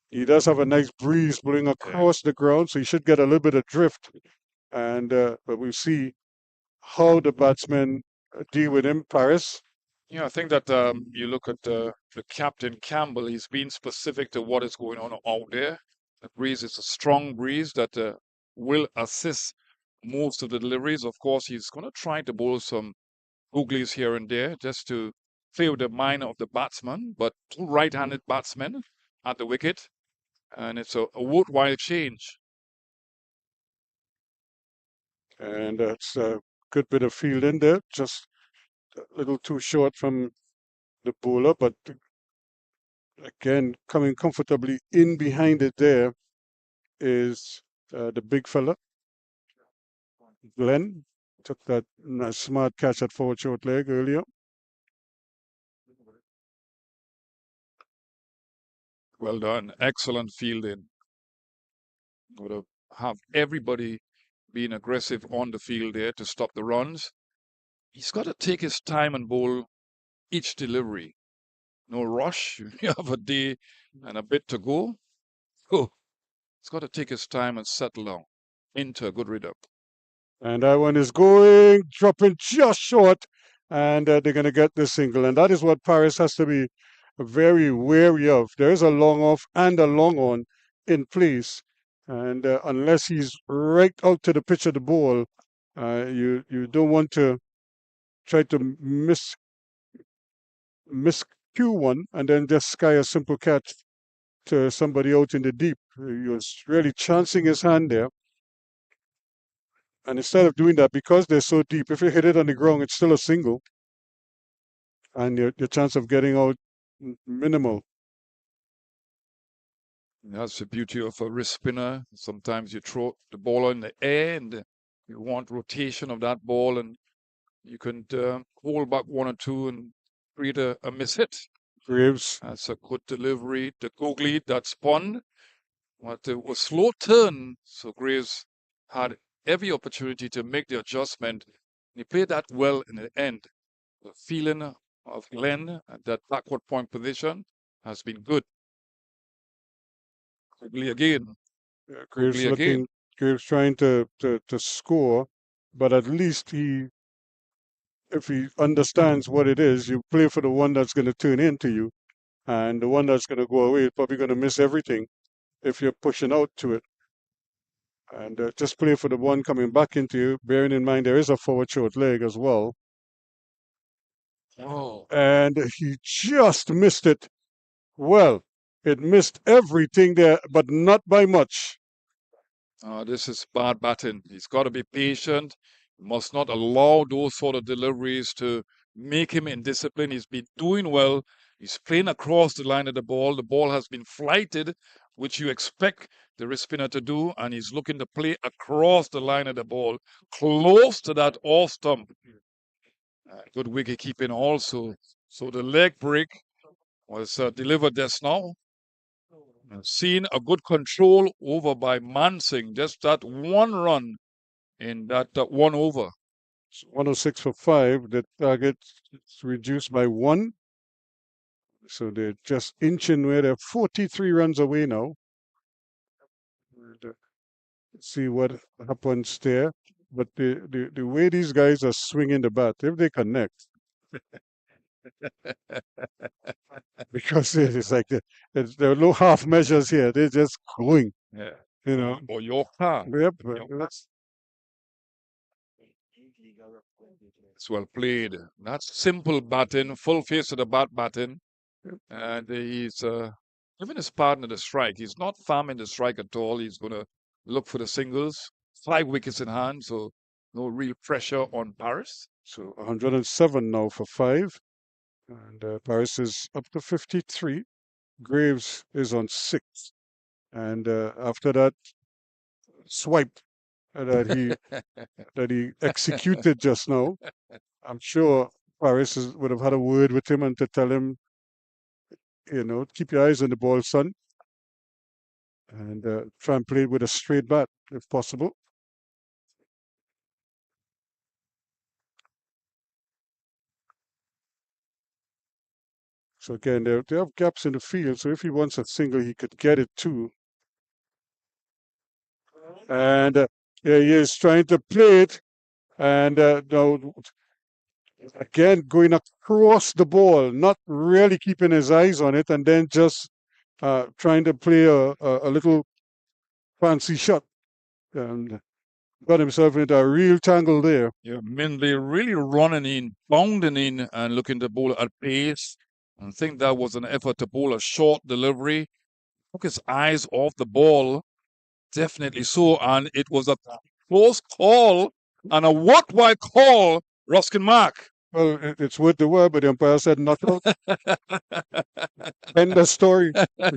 He does have a nice breeze blowing across the ground, so he should get a little bit of drift. And but we'll see how the batsmen deal with him, Paris. Yeah, I think that you look at the captain Campbell. He's been specific to what is going on out there. The breeze is a strong breeze that will assist most of the deliveries. Of course, he's going to try to bowl some googlies here and there just to clear the mind of the batsman. But two right-handed batsmen at the wicket, and it's a worthwhile change. And that's a good bit of field in there, just a little too short from the bowler, but again, coming comfortably in behind it there is the big fella, Glenn. Took that smart catch at forward short leg earlier. Well done. Excellent fielding. Got to have everybody being aggressive on the field there to stop the runs. He's got to take his time and bowl each delivery. No rush. You have a day and a bit to go. Oh, he's got to take his time and settle down into a good rhythm. And that one is going, dropping just short, and they're going to get the single. And that is what Paris has to be very wary of. There is a long off and a long on in place. And unless he's right out to the pitch of the ball, you don't want to try to miscue one and then just sky a simple catch to somebody out in the deep. He was really chancing his hand there. And instead of doing that, because they're so deep, if you hit it on the ground, it's still a single. And your chance of getting out minimal. That's the beauty of a wrist spinner. Sometimes you throw the ball in the air and you want rotation of that ball, and you can hold back one or two and create a miss hit. Graves. That's a good delivery. The googly that spun, but it was slow turn. So Graves had every opportunity to make the adjustment. He played that well in the end. The feeling of Glenn at that backward point position has been good. Googly again. Yeah, Graves Googly again. Graves trying to score, but at least if he understands what it is, you play for the one that's going to turn into you, and the one that's going to go away is probably going to miss everything if you're pushing out to it. And just play for the one coming back into you, bearing in mind there is a forward short leg as well. Oh. And he just missed it. Well, it missed everything there, but not by much. This is bad batting. He's got to be patient. Must not allow those sort of deliveries to make him indisciplined. He's been doing well. He's playing across the line of the ball. The ball has been flighted, which you expect the wrist spinner to do, and he's looking to play across the line of the ball, close to that off stump. Good wicket keeping also. So the leg break was delivered just now. Seen a good control over by Mansingh. Just that one run in that one over. 106 for 5. The target is reduced by 1. So they're just inching where they're 43 runs away now. Let's see what happens there. But the way these guys are swinging the bat, if they connect, because it's like there are no half measures here. They're just going. Yeah. You know. Or Yorker. Yep. It's well played. That's simple batting, full face of the bat batting. And he's giving his partner the strike. He's not farming the strike at all. He's going to look for the singles. 5 wickets in hand, so no real pressure on Paris. So 107 now for 5. And Paris is up to 53. Graves is on 6. And after that swipe that he executed just now, I'm sure Paris would have had a word with him and to tell him, keep your eyes on the ball, son, and try and play with a straight bat if possible. So again, they have gaps in the field, so if he wants a single, he could get it too. And here he is trying to play it, and now again going across the ball, not really keeping his eyes on it, and then just trying to play a little fancy shot, and got himself into a real tangle there. Yeah, Mindley really running in, bounding in, and looking to bowl at pace. I think that was an effort to bowl a short delivery. Took his eyes off the ball. Definitely so, and it was a close call and a worthwhile call, Ruskin Mark. Well, it's worth the word, but the umpire said not out. End of story. I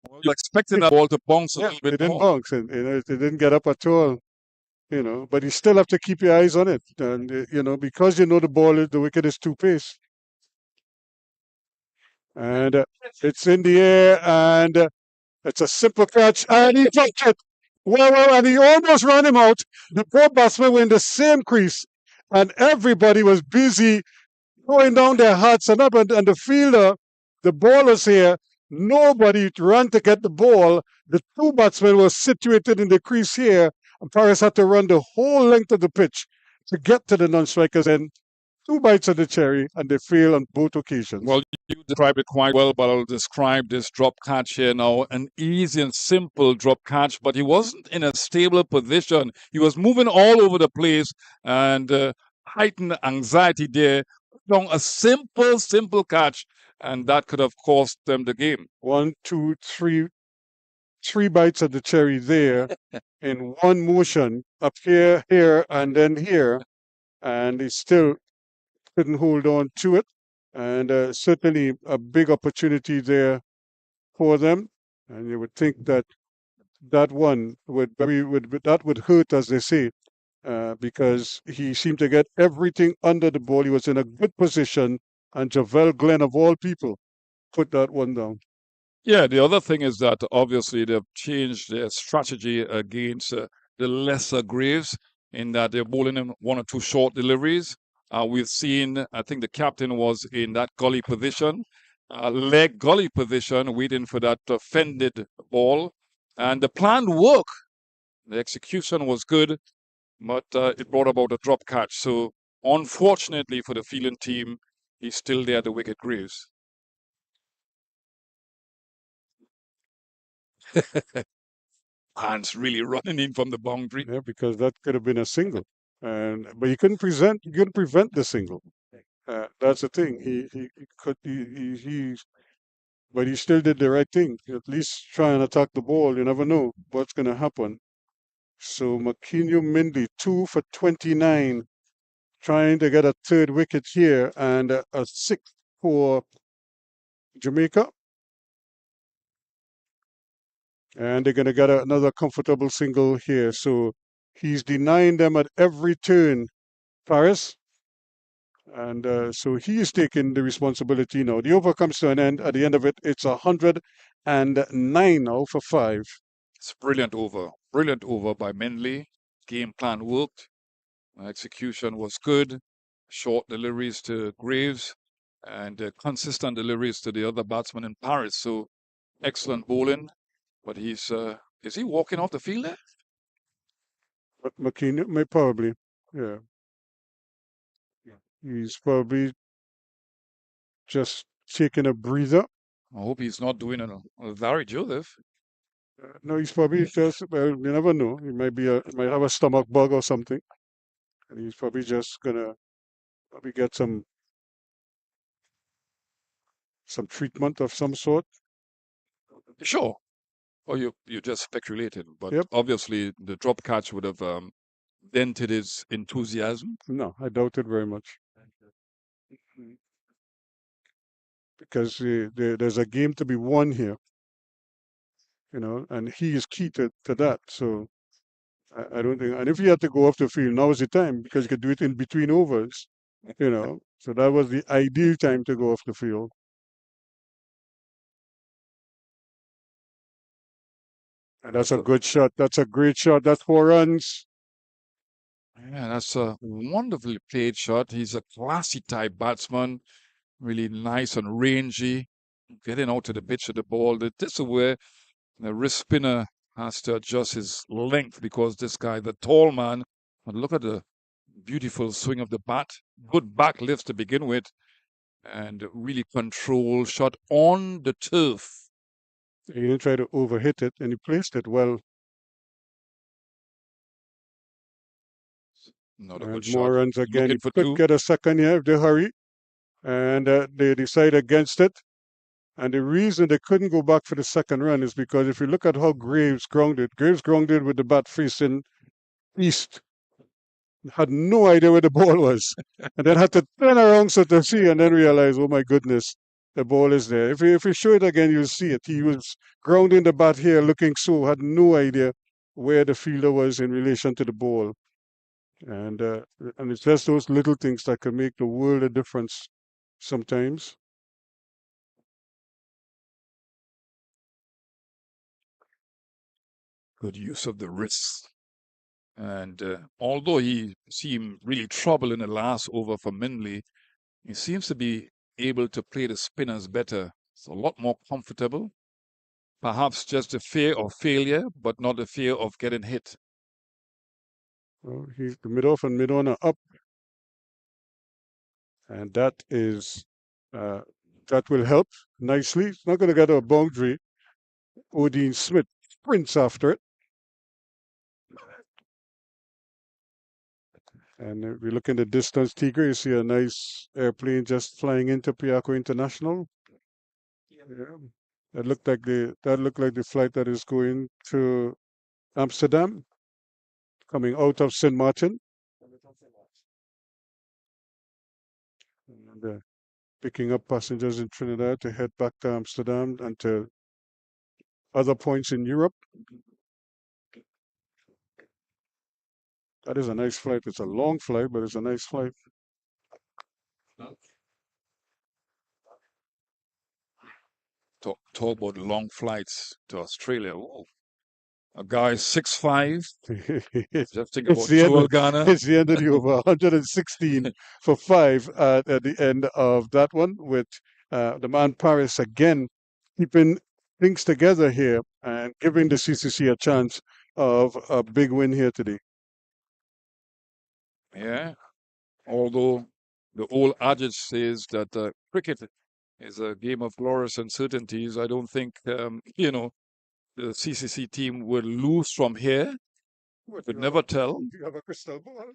was expecting that ball to bounce a little bit it didn't more. bounce, and it didn't get up at all. But you still have to keep your eyes on it, and because the wicket is two pace, and it's in the air, and it's a simple catch, and he dropped it. Well, and he almost ran him out. The poor batsmen were in the same crease, and everybody was busy throwing down their hats and up, and the fielder, the ballers here, nobody ran to get the ball. The two batsmen were situated in the crease here, and Paris had to run the whole length of the pitch to get to the non-strikers, and 2 bites of the cherry, and they fail on both occasions. Well, you described it quite well, but I'll describe this drop catch here now. An easy and simple drop catch, but he wasn't in a stable position. He was moving all over the place, and heightened anxiety there. A simple catch, and that could have cost them the game. One, two, three bites of the cherry there in one motion, up here, here, and then here, and he still couldn't hold on to it. And certainly a big opportunity there for them. And you would think that that one would hurt, as they say, because he seemed to get everything under the ball. He was in a good position, and Javel Glenn, of all people, put that one down. Yeah, the other thing is that obviously they've changed their strategy against the lesser Graves in that they're bowling him one or two short deliveries. We've seen, I think the captain was in that gully position, leg gully position, waiting for that fended ball. And the plan worked. The execution was good, but it brought about a drop catch. So unfortunately for the fielding team, he's still there, the wicket Graves. Hands really running in from the boundary. Yeah, because that could have been a single, but he couldn't prevent the single. That's the thing. But he still did the right thing. At least try and attack the ball. You never know what's going to happen. So Makinyo Mindy, 2 for 29, trying to get a third wicket here and a sixth for Jamaica. And they're going to get another comfortable single here. So he's denying them at every turn, Paris. And so he is taking the responsibility now. The over comes to an end. At the end of it, it's 109 now for 5. It's brilliant over. Brilliant over by Menley. Game plan worked. Execution was good. Short deliveries to Graves and consistent deliveries to the other batsman in Paris. So excellent bowling. But is he walking off the field there? But McKean may probably, yeah. He's probably just taking a breather. I hope he's not doing a Larry Joseph. No, he's probably just, well, you never know. He might have a stomach bug or something. And he's probably just gonna probably get some treatment of some sort. Sure. Or you just speculated, but Yep. obviously the drop catch would have dented his enthusiasm. No, I doubt it very much. Because there's a game to be won here, and he is key to that. So I don't think, and if he had to go off the field, now is the time because he could do it in between overs, So that was the ideal time to go off the field. And that's a good shot. That's a great shot. That's 4 runs. Yeah, that's a wonderfully played shot. He's a classy type batsman, really nice and rangy, getting out to the pitch of the ball. This is where the wrist spinner has to adjust his length because this guy, the tall man, but look at the beautiful swing of the bat. Good back lifts to begin with, and really control shot on the turf. He didn't try to overhit it, and he placed it well. Not a And good more shot. runs again. He Looking for could two. get a second here if they hurry. And they decide against it. And the reason they couldn't go back for the second run is because if you look at how Graves grounded with the bat facing east, had no idea where the ball was, and then had to turn around so to see, and then realize, oh my goodness, the ball is there. If you show it again, you'll see it. He was grounding the bat here, looking so, had no idea where the fielder was in relation to the ball, and it's just those little things that can make the world of difference sometimes. Good use of the wrist. And although he seemed really troubled in the last over for Minley, he seems to be able to play the spinners better. It's a lot more comfortable. Perhaps just the fear of failure, but not the fear of getting hit. Well, he's the mid-off and mid-on are up, and that will help nicely. It's not going to get a boundary. Odin Smith sprints after it. And if we look in the distance, Tigre, you see a nice airplane just flying into Piaco International. Yeah. That looked like the flight that is going to Amsterdam, coming out of St. Martin, and picking up passengers in Trinidad to head back to Amsterdam and to other points in Europe. That is a nice flight. It's a long flight, but it's a nice flight. Talk about long flights to Australia. Whoa. A guy 6'5", just think about Joel Garner. It's the end of the over. 116 for 5 at the end of that one, with the man Paris again keeping things together here and giving the CCC a chance of a big win here today. Yeah, although the old adage says that cricket is a game of glorious uncertainties, I don't think, the CCC team will lose from here. Could never tell. You have a crystal ball.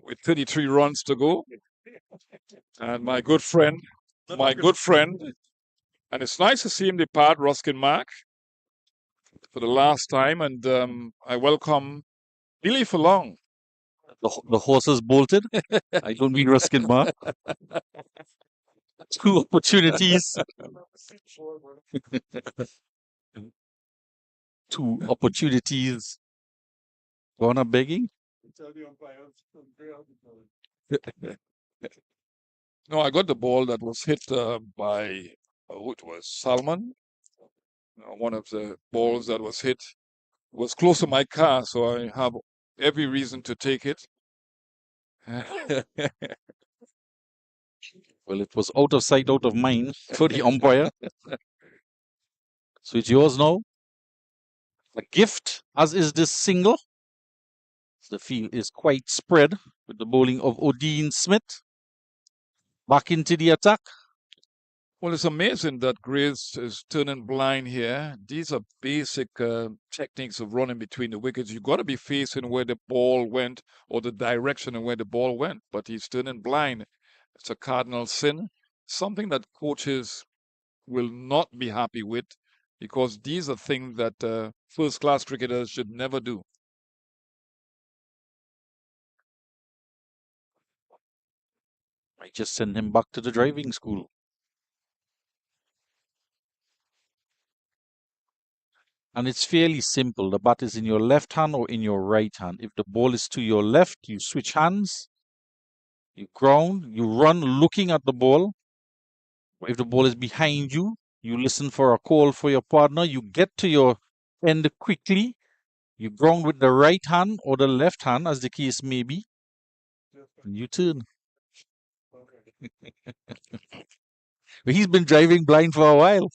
With 33 runs to go. And my good friend, and it's nice to see him depart, Ruskin Mark, for the last time. And I welcome Billy Furlong. The horses bolted. I don't mean Ruskin Mark. 2 opportunities. 2 opportunities. Gone up begging. No, I got the ball that was hit by, it was Salman. One of the balls that was hit was close to my car, so I have every reason to take it. Well, it was out of sight, out of mind for the umpire. So it's yours now. A gift, as is this single. The field is quite spread with the bowling of Odin Smith. Back into the attack. Well, it's amazing that Grace is turning blind here. These are basic techniques of running between the wickets. You've got to be facing where the ball went or the direction of where the ball went, but he's turning blind. It's a cardinal sin, something that coaches will not be happy with, because these are things that first-class cricketers should never do. I just send him back to the driving school. And it's fairly simple. The bat is in your left hand or in your right hand. If the ball is to your left, you switch hands. You ground, you run looking at the ball. If the ball is behind you, you listen for a call for your partner. You get to your end quickly. You ground with the right hand or the left hand, as the case may be. And you turn. But he's been driving blind for a while.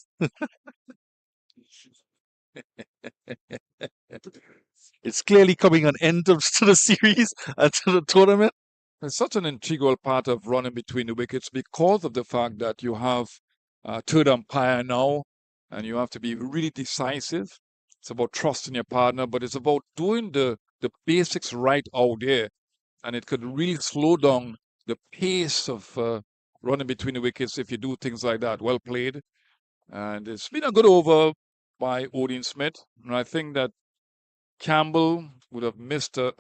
It's clearly coming an end to the series and to the tournament. It's such an integral part of running between the wickets because of the fact that you have a third umpire now and you have to be really decisive. It's about trusting your partner, but it's about doing the basics right out there. And it could really slow down the pace of running between the wickets if you do things like that. Well played. And it's been a good over by Odin Smith. And I think that Campbell would have missed a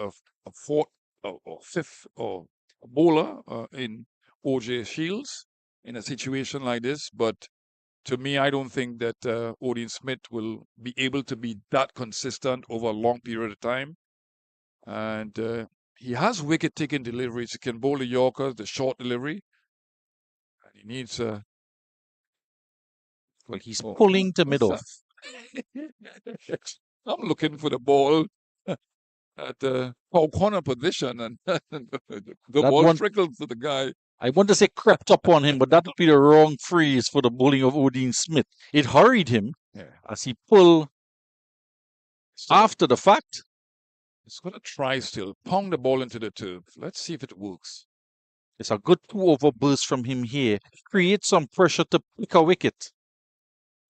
fourth or fifth or a bowler in OJ Shields in a situation like this. But to me, I don't think that Odin Smith will be able to be that consistent over a long period of time. And he has wicket-taking deliveries. He can bowl the Yorkers, the short delivery. And he needs well, he's pulling to mid-off. I'm looking for the ball at the foul corner position, and the ball trickled to the guy. I want to say crept up on him, but that would be the wrong phrase for the bowling of Odin Smith. It hurried him as he pulled after the fact. He's going to try still. Pound the ball into the turf. Let's see if it works. It's a good 2-over burst from him here. Create some pressure to pick a wicket.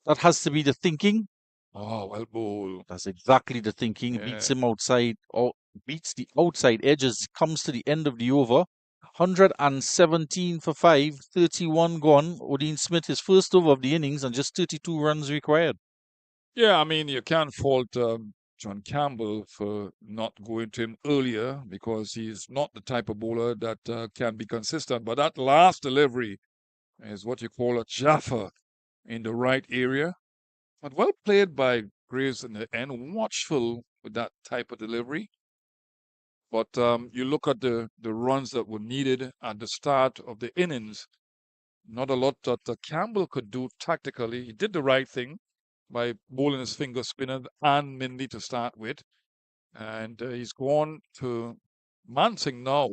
That has to be the thinking. Oh, well bowled. That's exactly the thinking. Beats him outside, or beats the outside edges, comes to the end of the over. 117 for 5, 31 gone. Odin Smith, his first over of the innings, and just 32 runs required. Yeah, I mean, you can't fault John Campbell for not going to him earlier because he's not the type of bowler that can be consistent. But that last delivery is what you call a jaffer in the right area. But well played by Graves in the end, watchful with that type of delivery. But you look at the runs that were needed at the start of the innings, not a lot that Campbell could do tactically. He did the right thing by bowling his finger spinner and Mindy to start with. And he's gone to Mansing now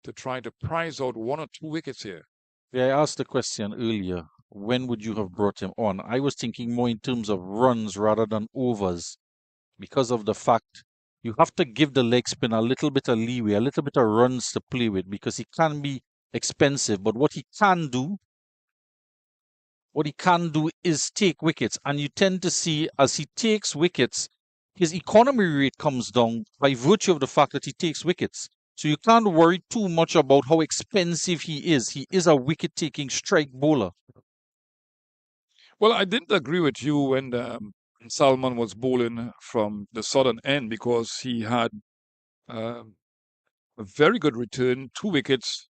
to try to prize out 1 or 2 wickets here. Yeah, I asked the question earlier. When would you have brought him on? I was thinking more in terms of runs rather than overs because of the fact you have to give the leg spinner a little bit of leeway, a little bit of runs to play with because he can be expensive. But what he can do is take wickets. And you tend to see as he takes wickets, his economy rate comes down by virtue of the fact that he takes wickets. So you can't worry too much about how expensive he is. He is a wicket-taking strike bowler. Well, I didn't agree with you when Salman was bowling from the southern end because he had um, a very good return, 2 wickets,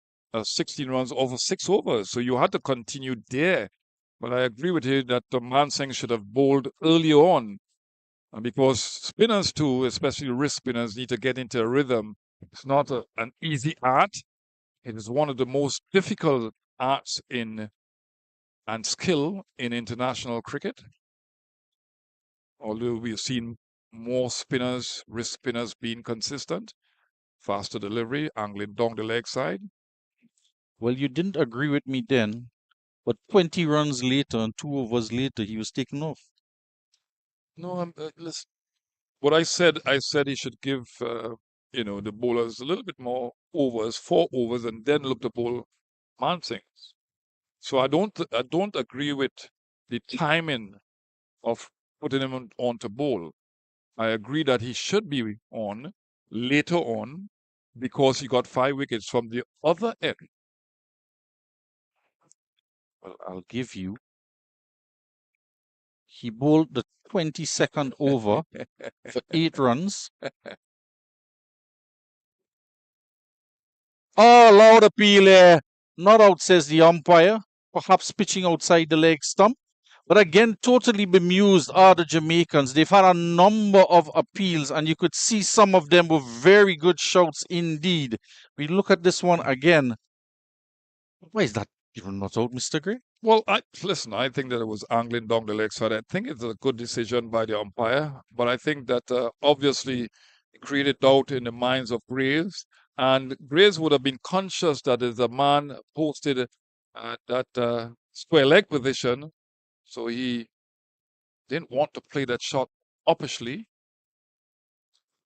16 runs over 6 overs. So you had to continue there. But I agree with you that the Mansingh should have bowled earlier on because spinners too, especially wrist spinners, need to get into a rhythm. It's not an easy art. It is one of the most difficult arts in and skill in international cricket. Although we've seen more spinners, wrist spinners being consistent, faster delivery, angling down the leg side. Well, you didn't agree with me then, but 20 runs later and 2 overs later, he was taken off. No, listen. What I said he should give the bowlers a little bit more overs, 4 overs, and then look to bowl Mansingh. So I don't agree with the timing of putting him on to bowl. I agree that he should be on later on because he got 5 wickets from the other end. Well, I'll give you. He bowled the 22nd over for 8 runs. Oh, loud appeal here. Not out, says the umpire. Perhaps pitching outside the leg stump. But again, totally bemused are the Jamaicans. They've had a number of appeals, and you could see some of them were very good shouts indeed. We look at this one again. Why is that even not out, Mr. Gray? Well, I think that it was angling down the leg side. I think it's a good decision by the umpire, but I think that obviously it created doubt in the minds of Graves, and Graves would have been conscious that if the man posted at that square leg position, so he didn't want to play that shot uppishly.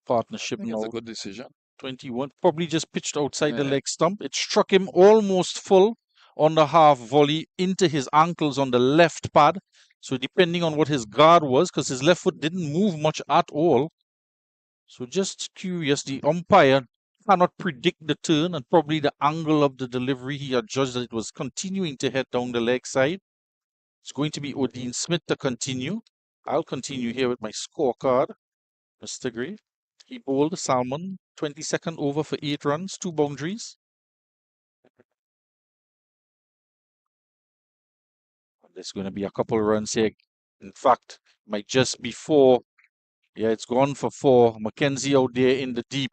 Partnership I think it's now. a good decision. 21, probably just pitched outside the Yeah. leg stump. It struck him almost full on the half volley into his ankles on the left pad. So depending on what his guard was, because his left foot didn't move much at all. So just curious, the umpire cannot predict the turn and probably the angle of the delivery. He had judged that it was continuing to head down the leg side. It's going to be Odin Smith to continue. I'll continue here with my scorecard, Mr. Gray. He bowled Salmon, 22nd over for 8 runs, 2 boundaries. There's going to be a couple of runs here. In fact, might just be 4. Yeah, it's gone for 4. Mackenzie out there in the deep.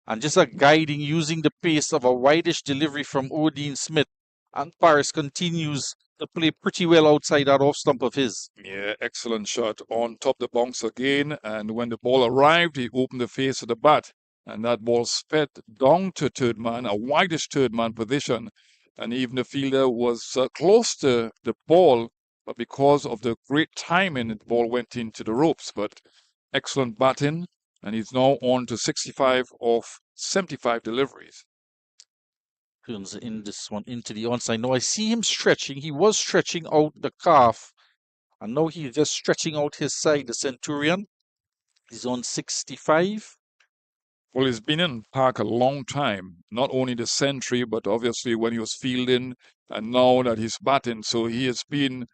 And just a guiding using the pace of a wideish delivery from Odin Smith. And Paris continues to play pretty well outside that off stump of his. Yeah, excellent shot on top the bounce again. And when the ball arrived, he opened the face of the bat. And that ball sped down to third man, a wideish third man position. And even the fielder was close to the ball, but because of the great timing, the ball went into the ropes. But excellent batting. And he's now on to 65 of 75 deliveries. Turns in this one into the onside. Now I see him stretching. He was stretching out the calf. And now he's just stretching out his side, the Centurion. He's on 65. Well, he's been in park a long time, not only the century, but obviously when he was fielding and now that he's batting. So he has been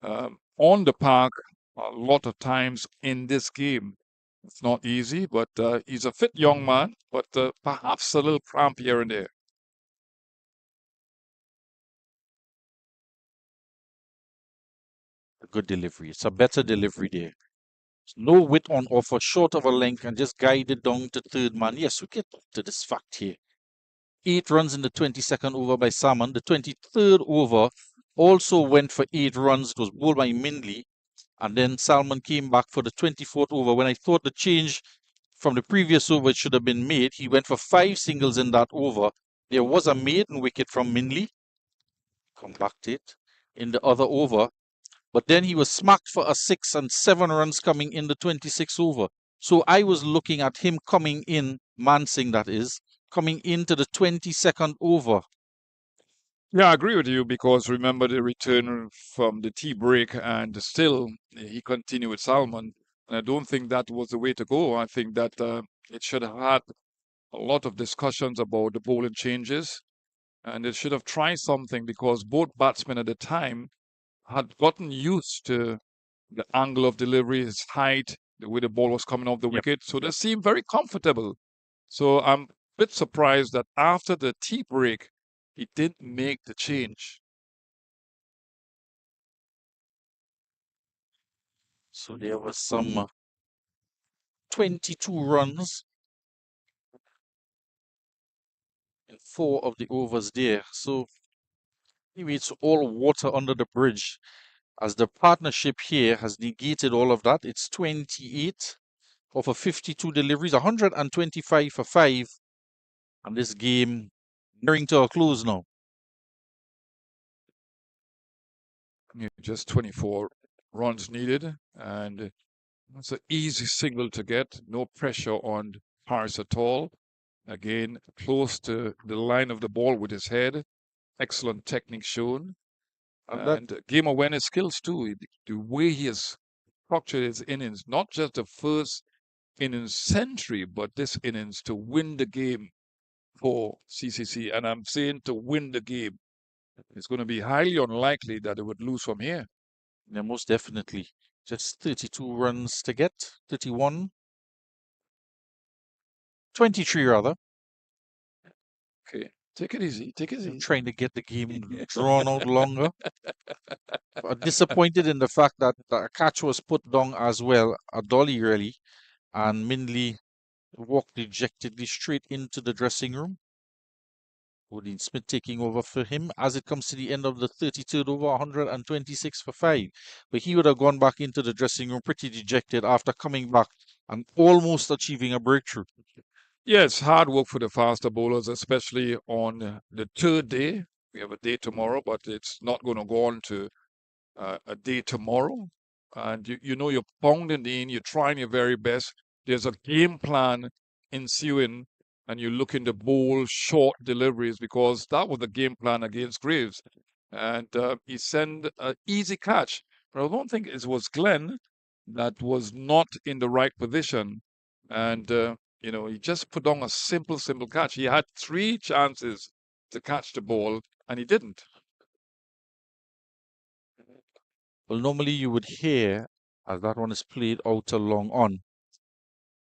on the park a lot of times in this game. It's not easy, but he's a fit young man, but perhaps a little cramp here and there. A good delivery. It's a better delivery there. No width on offer, short of a length, and just guided down to third man. Yes, we get to this fact here. 8 runs in the 22nd over by Salmon. The 23rd over also went for 8 runs. It was bowled by Mindley. And then Salmon came back for the 24th over. When I thought the change from the previous over should have been made, he went for 5 singles in that over. There was a maiden wicket from Mindley. Come back to it in the other over. But then he was smacked for a 6 and 7 runs coming in the 26th over. So I was looking at him coming in, Mansing that is, coming into the 22nd over. Yeah, I agree with you because remember the return from the tea break and still he continued with Salmon. And I don't think that was the way to go. I think that it should have had a lot of discussions about the bowling changes and it should have tried something because both batsmen at the time had gotten used to the angle of delivery, his height, the way the ball was coming off the Yep. wicket. So they seemed very comfortable. So I'm a bit surprised that after the tea break, he didn't make the change. So there was some 22 runs in 4 of the overs there. So anyway, it's all water under the bridge as the partnership here has negated all of that. It's 28 over 52 deliveries, 125 for 5. And this game nearing to a close now. Just 24 runs needed, and it's an easy single to get. No pressure on Paris at all. Again, close to the line of the ball with his head. Excellent technique shown. And game awareness skills too. The way he has structured his innings, not just the first innings century, but this innings to win the game for CCC. And I'm saying to win the game. It's going to be highly unlikely that it would lose from here. Yeah, most definitely. Just 32 runs to get, 31. 23 rather. Okay, take it easy. Take it I'm easy. trying to get the game drawn out longer. Disappointed in the fact that a catch was put down as well, a dolly really, and Mindley walked dejectedly straight into the dressing room. Odin Smith taking over for him as it comes to the end of the 33rd over, 126 for 5. But he would have gone back into the dressing room pretty dejected after coming back and almost achieving a breakthrough. Yes, hard work for the faster bowlers, especially on the third day. We have a day tomorrow, but it's not going to go on to a day tomorrow. And you know, you're pounding in, you're trying your very best. There's a game plan ensuing, and you're looking to bowl short deliveries because that was the game plan against Graves. And he sent an easy catch. But I don't think it was Glenn that was not in the right position. And, he just put on a simple catch. He had 3 chances to catch the ball, and he didn't. Well, normally you would hear, as that one is played out along on,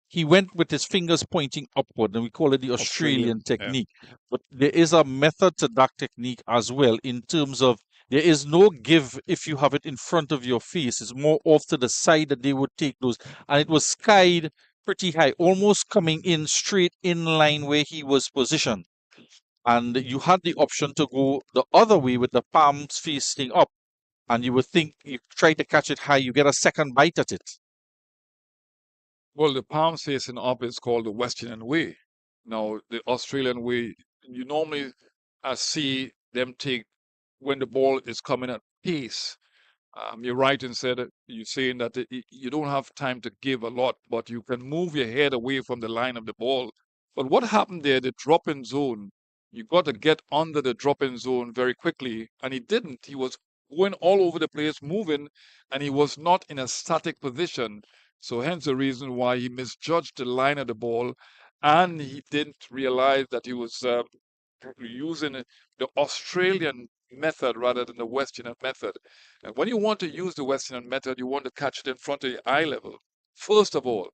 he went with his fingers pointing upward, and we call it the Australian Yeah. technique. But there is a method to that technique as well, in terms of there is no give if you have it in front of your face. It's more off to the side that they would take those. And it was skied pretty high, almost coming in straight in line where he was positioned. And you had the option to go the other way with the palms facing up. And you would think you try to catch it high, you get a second bite at it. Well, the palm facing up is called the Western way. Now, the Australian way, you normally see them take when the ball is coming at pace. You're right in said you're saying that you don't have time to give a lot, but you can move your head away from the line of the ball. But what happened there, the drop-in zone, you got to get under the drop-in zone very quickly, and he didn't. He was going all over the place, moving, and he was not in a static position. So hence the reason why he misjudged the line of the ball, and he didn't realize that he was using the Australian method rather than the West Indian method. And when you want to use the West Indian method, you want to catch it in front of your eye level, first of all.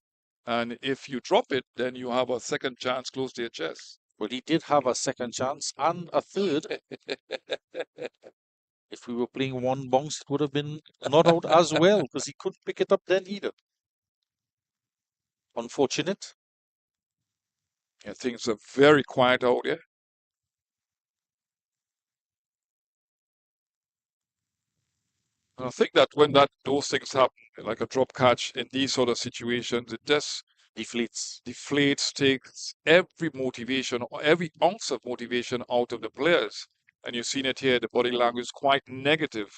And if you drop it, then you have a second chance close to your chest. Well, he did have a second chance and a third. If we were playing one bounce, it would have been not out as well because he couldn't pick it up then either. Unfortunate. Yeah, things are very quiet out there. And I think that when those things happen, like a drop catch in these sort of situations, it just deflates, takes every motivation or every ounce of motivation out of the players. And you've seen it here, the body language is quite negative.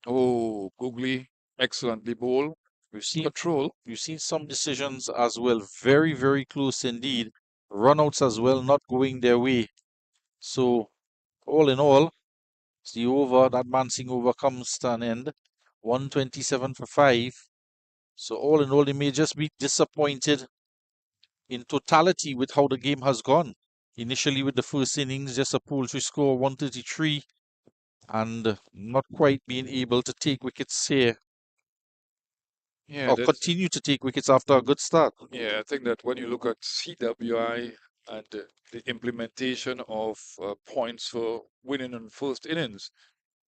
Oh, Googly, excellently bowled. We've seen Control. You've seen some decisions as well, very, very close indeed. Runouts as well, not going their way. So, all in all, the over, that Mansing over comes to an end. 127 for 5. So, all in all, they may just be disappointed in totality with how the game has gone. Initially, with the first innings, just a poultry score 133, and not quite being able to take wickets here. Yeah, Or continue to take wickets after a good start. yeah, I think that when you look at CWI and the implementation of points for winning in first innings,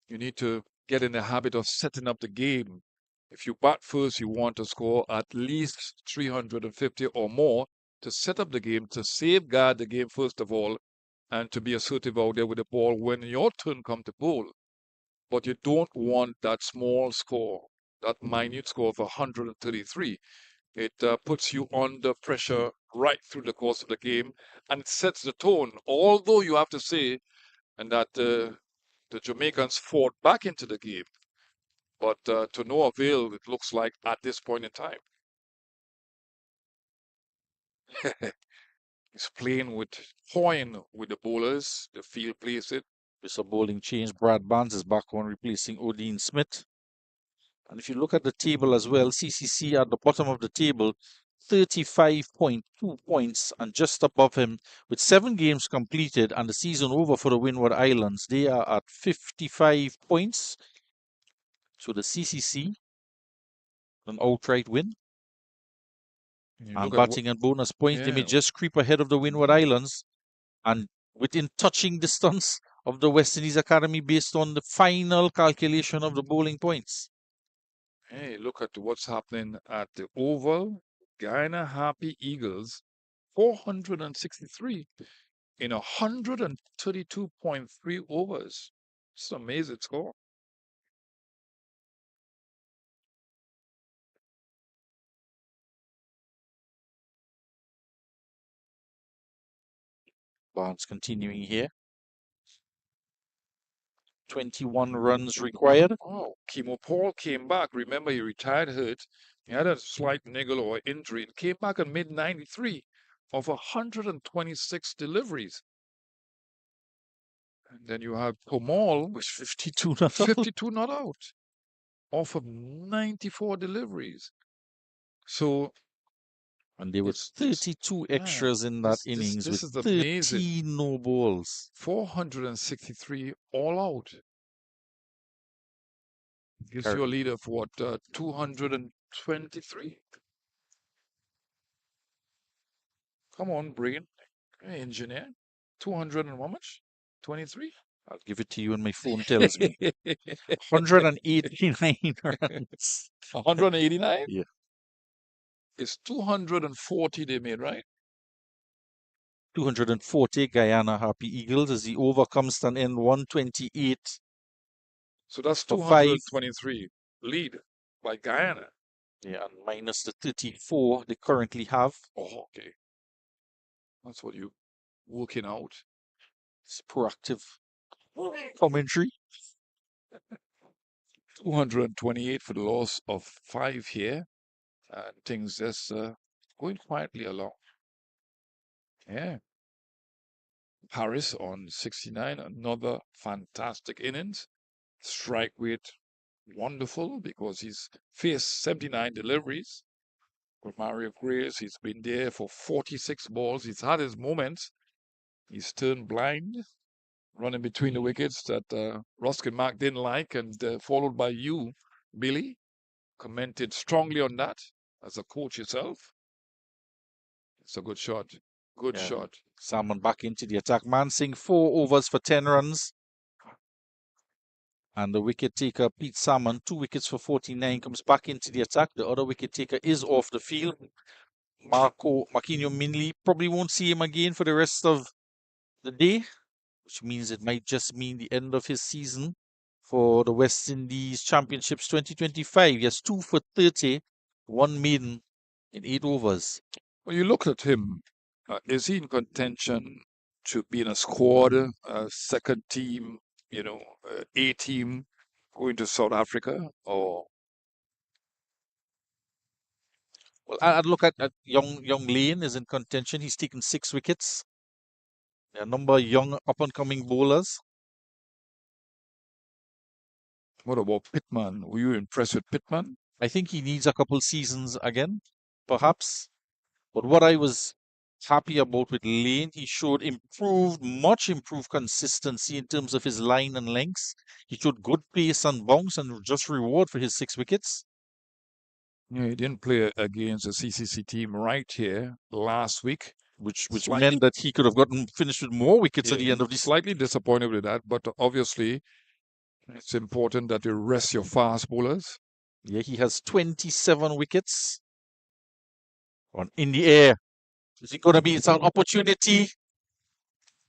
you need to get in the habit of setting up the game. If you bat first, you want to score at least 350 or more to set up the game, to safeguard the game first of all, and to be assertive out there with the ball when your turn comes to bowl. But you don't want that small score, that minute score of 133. It puts you under pressure right through the course of the game, and it sets the tone. Although you have to say, and that the Jamaicans fought back into the game, but to no avail, it looks like at this point in time. He's playing with toying with the bowlers. The field plays it. With a bowling change, Brad Barnes is back on replacing Odin Smith. And if you look at the table as well, CCC at the bottom of the table, 35.2 points, and just above him with 7 games completed and the season over for the Windward Islands, they are at 55 points. So the CCC, an outright win. And batting and bonus points, they may just creep ahead of the Windward Islands and within touching distance of the West Indies Academy based on the final calculation of the bowling points. Hey, look at what's happening at the Oval. Guyana Happy Eagles, 463 in 132.3 overs. It's an amazing score. Barnes continuing here. 21 runs required. Oh, Kimo Paul came back. Remember, he retired hurt. He had a slight niggle or injury and came back in mid 93 of 126 deliveries. And then you have Pomal with 52 not 52 not out off of 94 deliveries. So, and there was 32 extras in that innings this with is 13 amazing. no balls. 463 all out. Gives Correct. you a lead of what, 223? Come on, brain. Hey, engineer. 200 and how much? 23? I'll give it to you and my phone tells me. 189 runs. 189? Yeah. It's 240 they made, right? 240 Guyana Happy Eagles as the over comes to an end 128. So that's for 223 lead by Guyana. Yeah, and minus the 34 they currently have. Oh, okay. That's what you working out. It's proactive commentary. 228 for the loss of 5 here. And things just going quietly along. Yeah. Harris on 69, another fantastic innings. Strike rate wonderful because he's faced 79 deliveries. With Mario Grace, he's been there for 46 balls. He's had his moments. He's turned blind, running between the wickets that Ruskin Mark didn't like, and followed by you, Billy, commented strongly on that as a coach yourself. It's a good shot. Good shot. Salmon back into the attack. Mansing 4 overs for 10 runs. And the wicket taker, Pete Salmon, 2 wickets for 49, comes back into the attack. The other wicket taker is off the field. Marquinhos Minley, probably won't see him again for the rest of the day, which means it might just mean the end of his season for the West Indies Championships 2025. He has 2 for 30, 1 maiden in 8 overs. When you look at him, is he in contention to be in a squad, second team, A team going to South Africa? Or well, I'd look at young Lane is in contention. He's taken 6 wickets. There are a number of young up-and-coming bowlers. what about Pittman? Were you impressed with Pittman? I think he needs a couple seasons again, perhaps. But what I was happy about with Lane, he showed much improved consistency in terms of his line and lengths. He showed good pace and bounce and just reward for his 6 wickets. Yeah, he didn't play against the CCC team right here last week, which meant that he could have finished with more wickets at the end of this. Slightly disappointed with that, but obviously it's important that you rest your fast bowlers. Yeah, he has 27 wickets in the air. Is it going to be an opportunity?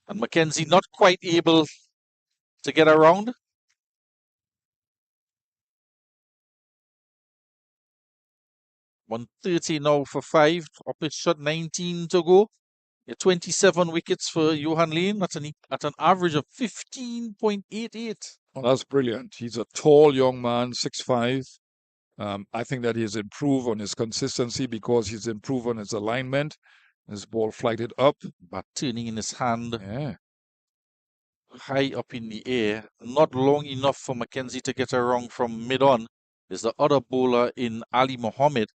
And Mackenzie not quite able to get around. $130 now for 5. Up his shot, 19 to go. 27 wickets for Johan Lane at an average of 15.88. Oh, that's brilliant. He's a tall young man, 6'5". I think that he's improved on his consistency because he's improved on his alignment. His ball flighted up. But turning in his hand. Yeah. High up in the air. Not long enough for Mackenzie to get around from mid-on. There's the other bowler in Ali Mohammed.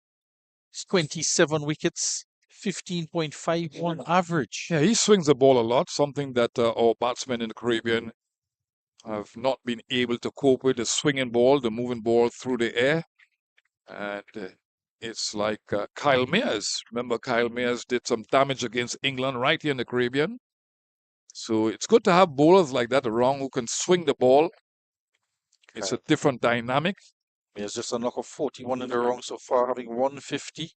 27 wickets, 15.51 average. Yeah, he swings the ball a lot, something that our batsmen in the Caribbean have not been able to cope with. The swinging ball, the moving ball through the air. And it's like Kyle Mayers. Remember, Kyle Mayers did some damage against England right here in the Caribbean. So it's good to have bowlers like that around who can swing the ball. It's a different dynamic. There's just a knock of 41 in the wrong so far, having 150.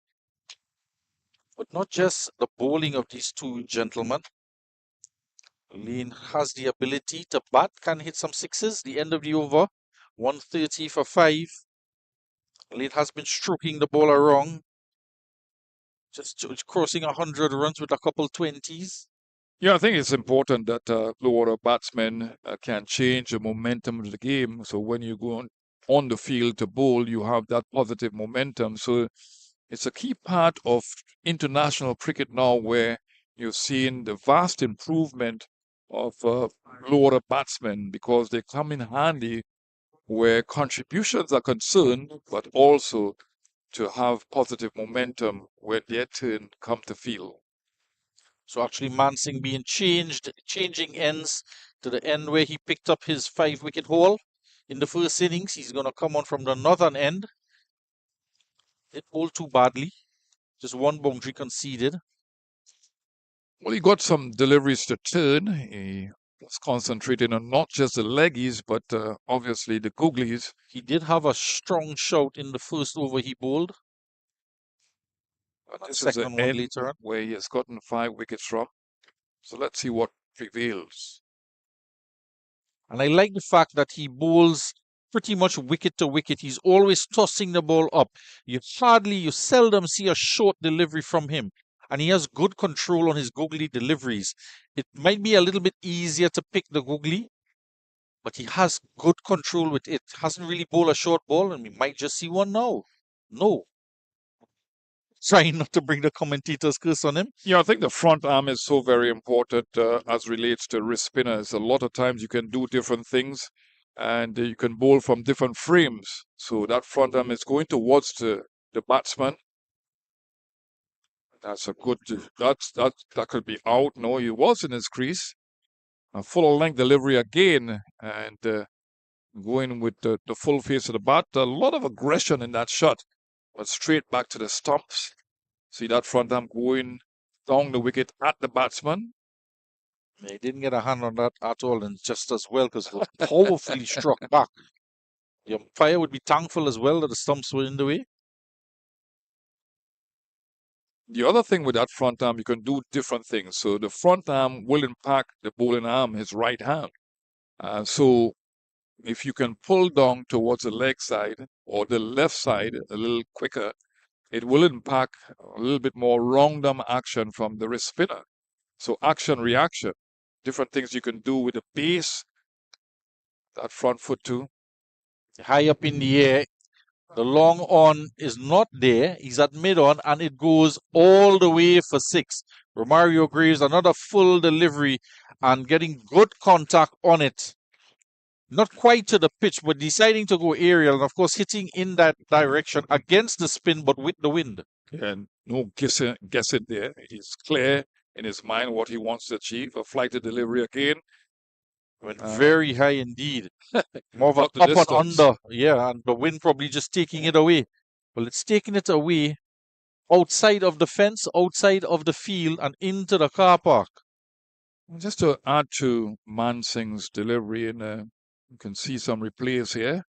But not just the bowling of these two gentlemen. Lane has the ability to bat, can hit some sixes. The end of the over, 130 for 5. Lane has been stroking the ball around. Just crossing 100 runs with a couple 20s. Yeah, I think it's important that lower batsmen can change the momentum of the game. So when you go on the field to bowl, you have that positive momentum. So it's a key part of international cricket now where you're seeing the vast improvement of lower batsmen because they come in handy where contributions are concerned, but also to have positive momentum when their turn come to field. So actually Mansing being changing ends to the end where he picked up his 5-wicket haul in the first innings. He's going to come on from the northern end. It bowled too badly. Just 1 boundary conceded. Well, he got some deliveries to turn. He was concentrating on not just the leggies, but obviously the googlies. He did have a strong shout in the first over he bowled. This is the end later on where he has gotten 5 wickets from. So let's see what prevails. And I like the fact that he bowls pretty much wicket to wicket. He's always tossing the ball up. You seldom see a short delivery from him. And he has good control on his googly deliveries. It might be a little bit easier to pick the googly, but he has good control with it. Hasn't really bowled a short ball, and we might just see one now. No. Trying not to bring the commentator's curse on him. Yeah, I think the front arm is so very important as relates to wrist spinners. A lot of times you can do different things and you can bowl from different frames. So that front arm is going towards the batsman. That's a good, that could be out. No, he was in his crease. A full length delivery again, and going with the full face of the bat. A lot of aggression in that shot, but straight back to the stumps. See that front arm going down the wicket at the batsman. He didn't get a hand on that at all, and just as well, because it was powerfully struck back. The umpire would be thankful as well that the stumps were in the way. The other thing with that front arm, you can do different things. So the front arm will impact the bowling arm, his right hand. So if you can pull down towards the leg side or the left side a little quicker, it will impact a little bit more wrong arm action from the wrist spinner. So action, reaction, different things you can do with the base, that front foot too. High up in the air, the long on is not there. He's at mid on, and it goes all the way for 6. Romario Graves, another full delivery and getting good contact on it. Not quite to the pitch, but deciding to go aerial, and of course hitting in that direction against the spin, but with the wind. And no guessing there. He's clear in his mind what he wants to achieve. A flighted delivery again. Went very high indeed. More of an Not the up and distance. under. Yeah, and the wind probably just taking it away. Well, it's taking it away outside of the fence, outside of the field, and into the car park. Just to add to Man Singh's delivery, and you can see some replays here.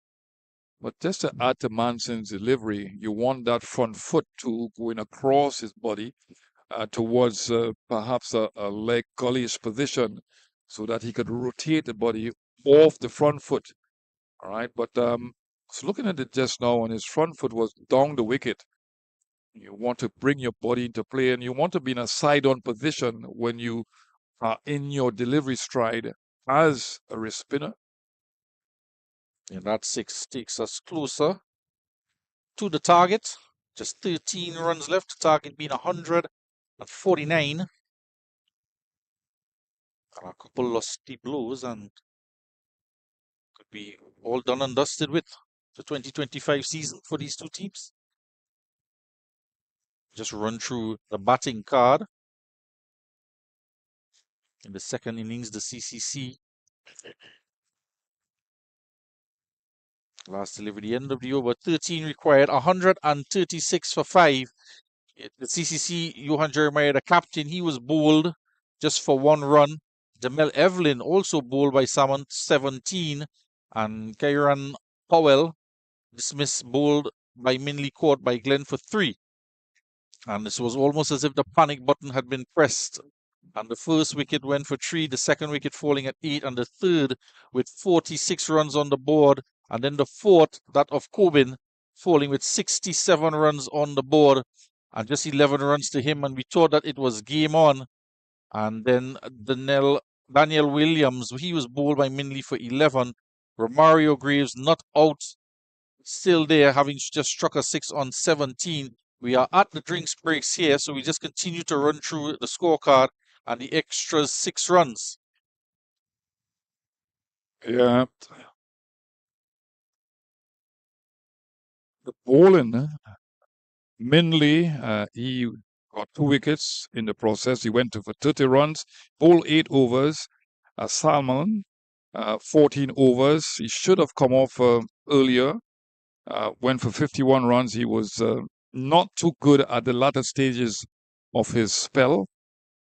But just to add to Man Singh's delivery, you want that front foot to going across his body towards perhaps a leg gullish position, so that he could rotate the body off the front foot. All right, but so looking at it just now, and his front foot was down the wicket. You want to bring your body into play, and you want to be in a side-on position when you are in your delivery stride as a wrist spinner. And that 6 takes us closer to the target. Just 13 runs left, the target being 149. And a couple lusty blows, and could be all done and dusted with the 2025 season for these two teams. Just run through the batting card. In the second innings, the CCC. Last delivery, the end of the over, 13 required, 136 for 5. The CCC, Johan Jeremiah, the captain, he was bowled just for 1 run. Jamel Evelyn also bowled by Salmon, 17. And Kieran Powell dismissed, bowled by Minley, caught by Glenn for 3. And this was almost as if the panic button had been pressed. And the first wicket went for 3, the second wicket falling at 8, and the third with 46 runs on the board. And then the fourth, that of Corbin, falling with 67 runs on the board and just 11 runs to him. And we thought that it was game on. And then Daniel Williams, he was bowled by Minley for 11. Romario Graves not out, still there, having just struck a 6 on 17. We are at the drinks breaks here, so we just continue to run through the scorecard and the extras 6 runs. Yeah. The bowling, Minley, he got 2 wickets in the process. He went for 30 runs, bowled 8 overs. Salmon, 14 overs. He should have come off earlier. Went for 51 runs. He was not too good at the latter stages of his spell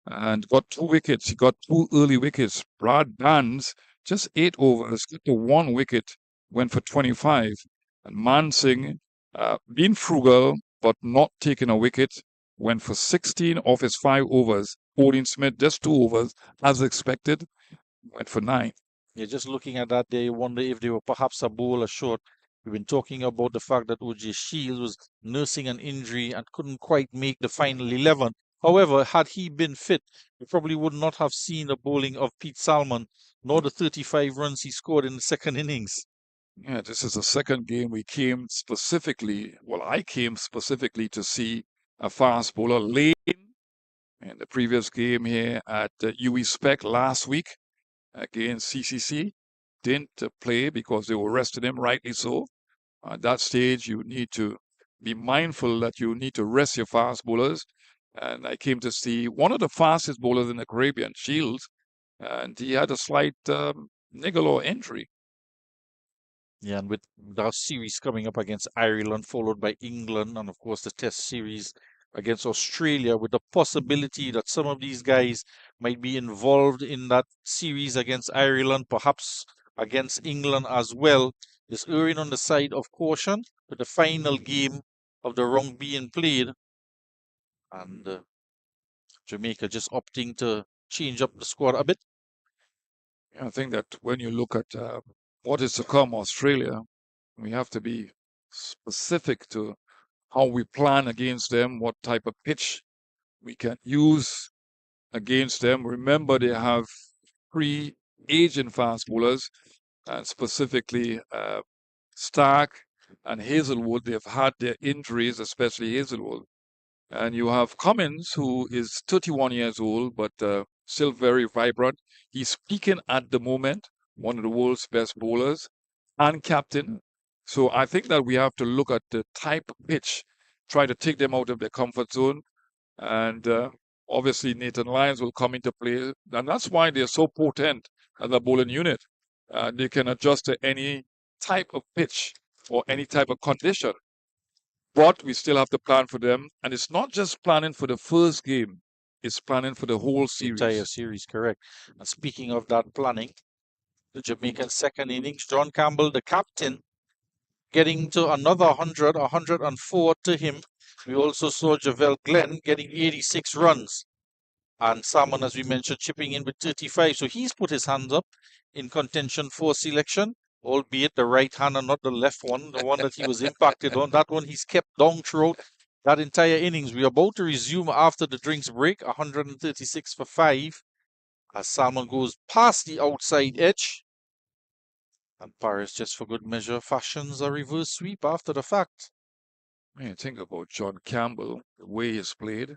and got 2 wickets. He got 2 early wickets. Brad Dans, just 8 overs, got to 1 wicket, went for 25. And Man Singh, being frugal but not taking a wicket, went for 16 off his 5 overs. Odin Smith, just 2 overs, as expected, went for 9. Yeah, just looking at that, they wonder if they were perhaps a bowler short. We've been talking about the fact that O.J. Shields was nursing an injury and couldn't quite make the final 11. However, had he been fit, we probably would not have seen the bowling of Pete Salmon, nor the 35 runs he scored in the second innings. Yeah, this is the second game we came specifically, I came specifically to see a fast bowler. Lane, in the previous game here at UE Spec last week against CCC. didn't play because they were resting him, rightly so. At that stage, you need to be mindful that you need to rest your fast bowlers. And I came to see one of the fastest bowlers in the Caribbean, Shields, and he had a slight niggle or injury. Yeah, and with our series coming up against Ireland, followed by England, and of course the Test series against Australia, with the possibility that some of these guys might be involved in that series against Ireland, perhaps against England as well, is erring on the side of caution with the final game of the round being played, and Jamaica just opting to change up the squad a bit. I think that when you look at what is to come, Australia, we have to be specific to how we plan against them, what type of pitch we can use against them. Remember, they have 3 Asian fast bowlers, and specifically Stark and Hazelwood. They've had their injuries, especially Hazelwood. And you have Cummins, who is 31 years old, but still very vibrant. He's peaking at the moment, one of the world's best bowlers and captain. So I think that we have to look at the type of pitch, try to take them out of their comfort zone. And obviously, Nathan Lyons will come into play. And that's why they're so potent as a bowling unit. They can adjust to any type of pitch or any type of condition. But we still have to plan for them. And it's not just planning for the first game, it's planning for the whole series. The entire series, correct. And speaking of that planning, the Jamaican second innings, John Campbell, the captain, getting to another 100, 104 to him. We also saw Javel Glenn getting 86 runs. And Salmon, as we mentioned, chipping in with 35. So he's put his hands up in contention for selection, albeit the right hand and not the left one, the one that he was impacted on. That one he's kept down throughout that entire innings. We are about to resume after the drinks break, 136 for 5, as Salmon goes past the outside edge. And Paris, just for good measure, fashions a reverse sweep after the fact. When you think about John Campbell, the way he's played,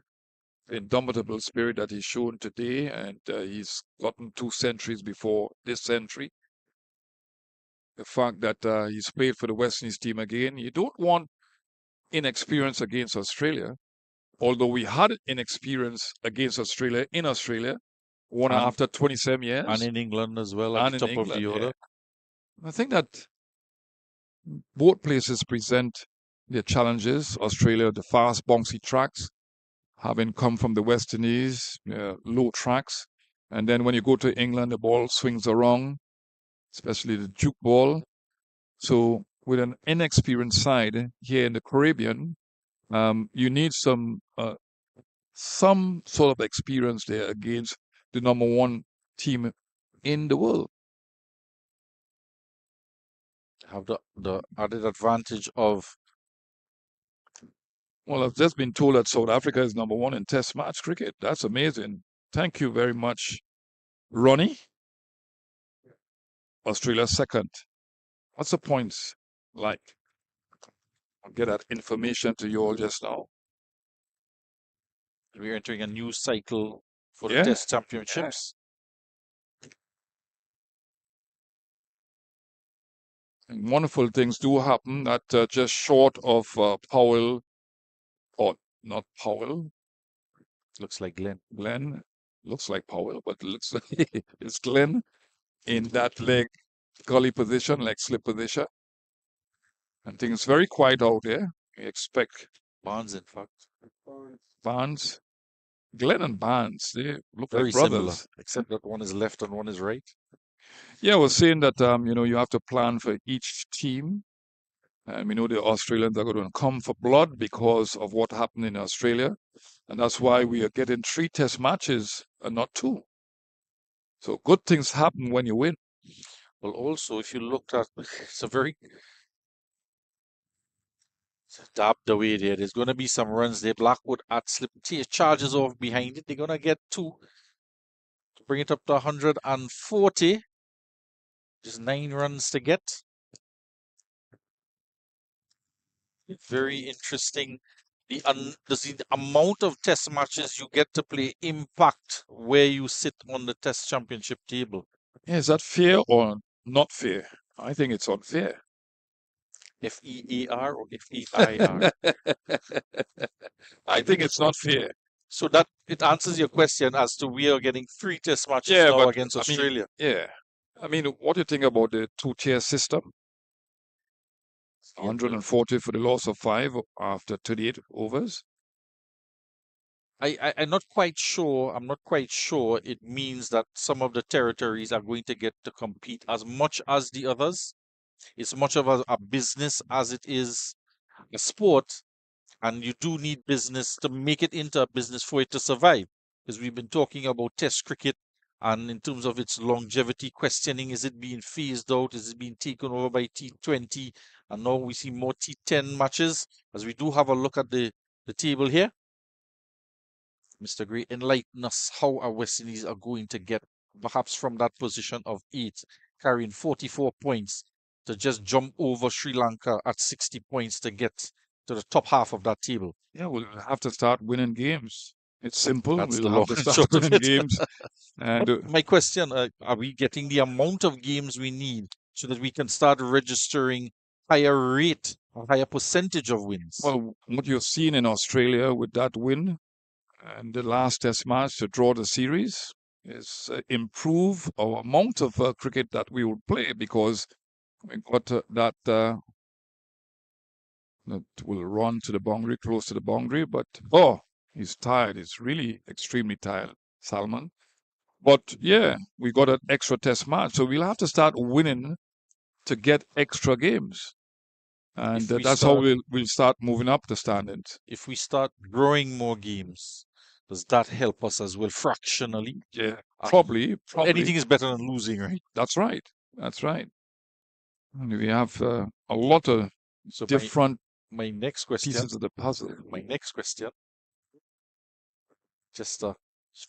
the indomitable spirit that he's shown today, and he's gotten 2 centuries before this century. The fact that he's played for the West Indies team again, you don't want inexperience against Australia. Although we had inexperience against Australia in Australia, one And- after 27 years. And in England as well, at And the in top of England, the order. I think that both places present their challenges. Australia, the fast, bouncy tracks, having come from the West Indies, low tracks. And then when you go to England, the ball swings around, especially the juke ball. So with an inexperienced side here in the Caribbean, you need some sort of experience there against the number 1 team in the world. Have the added advantage of Well, I've just been told that South Africa is number 1 in Test match cricket. That's amazing. Thank you very much, Ronnie. Australia second. What's the points like? I'll get that information to you all just now. we're entering a new cycle for the Yeah, Test Championships. And wonderful things do happen that just short of Powell, or not Powell, Looks like Glenn. Glenn, looks like Powell, but looks like it's Glenn in that leg gully position, leg slip position. And things very quiet out there. We expect Barnes, in fact. Barnes, Glenn and Barnes, they look Very like brothers. similar, except that one is left and one is right. Yeah, I was saying that you have to plan for each team. And we know the Australians are going to come for blood because of what happened in Australia. And that's why we are getting 3 Test matches and not 2. So good things happen when you win. Well, also, if you looked at, it's a very dab the way there. There's going to be some runs there. Blackwood at slip charges off behind it. They're going to get 2 to bring it up to 140. Just 9 runs to get. Very interesting. The amount of Test matches you get to play impact where you sit on the Test Championship table. Yeah, is that fair or not fair. I think it's unfair. FEAR or FEIR? I think it's not fair. So that it answers your question as to we are getting 3 test matches Yeah, now but against I mean, Australia. yeah. I mean, what do you think about the two-tier system? 140 for the loss of 5 after 38 overs. I'm not quite sure. I'm not quite sure it means that some of the territories are going to get to compete as much as the others. It's much of a business as it is a sport, and you do need business to make it into a business for it to survive. Because we've been talking about Test cricket, and in terms of its longevity, questioning is it being phased out? Is it being taken over by T20? And now we see more T10 matches. As we do have a look at the table here. Mr. Gray, enlighten us how our West Indies are going to get perhaps from that position of 8, carrying 44 points, to just jump over Sri Lanka at 60 points to get to the top half of that table. Yeah, we'll have to start winning games. It's simple. That's the We'll long have to and start short of winning it. games. And But my question, are we getting the amount of games we need so that we can start registering higher rate, a higher percentage of wins? well, what you've seen in Australia with that win and the last Test match to draw the series is improve our amount of cricket that we would play, because we got that will run to the boundary, close to the boundary. But he's tired. He's really extremely tired, Salman. But yeah, we got an extra Test match, so we'll have to start winning to get extra games, and that's how we'll start moving up the standings. If we start drawing more games, does that help us as well fractionally? Yeah, probably. Anything is better than losing, right? That's right. That's right. And we have a lot of different my next question, pieces of the puzzle. My next question, just a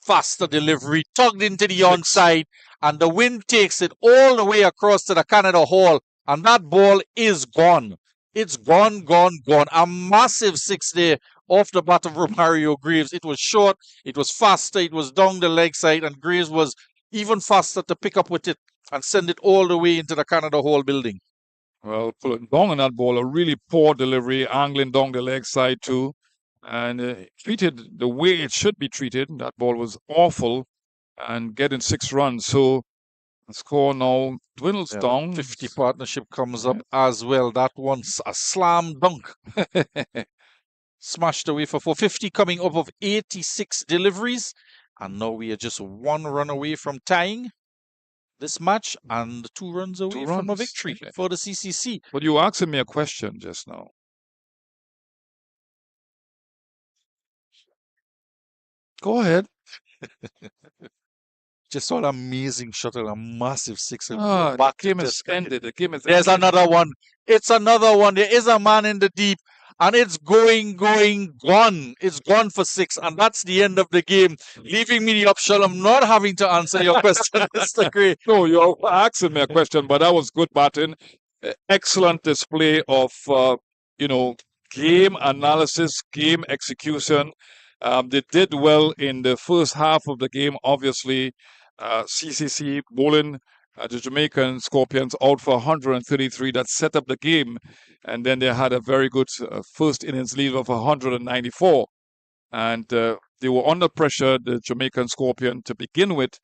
faster delivery, tugged into the onside, and the wind takes it all the way across to the Canada Hall, and that ball is gone. It's gone, gone, gone. A massive 6 there off the bat of Romario Graves. It was short, it was faster, it was down the leg side, and Graves was even faster to pick up with it and send it all the way into the Canada Hall building. Well, pulling down on that ball, a really poor delivery, angling down the leg side too, and treated the way it should be treated. That ball was awful, and getting 6 runs. So the score now dwindles down. 50 partnership comes up as well. That one's a slam dunk. Smashed away for 450, coming up of 86 deliveries. And now we are just 1 run away from tying this match and 2 runs away from a victory for the CCC. But you asking me a question just now. Go ahead. Just saw an amazing shuttle, a massive 6. The game is ended. The game is There's ended. another one. It's another one. There is a man in the deep, and it's gone. It's gone for 6, and that's the end of the game, leaving me the option of not having to answer your question, Mr. Gray. No, you're asking me a question, but that was good batting. Excellent display of, game analysis, game execution. They did well in the first half of the game, obviously. CCC bowling the Jamaican Scorpions out for 133. That set up the game. And then they had a very good first innings lead of 194. And they were under pressure, the Jamaican Scorpion, to begin with,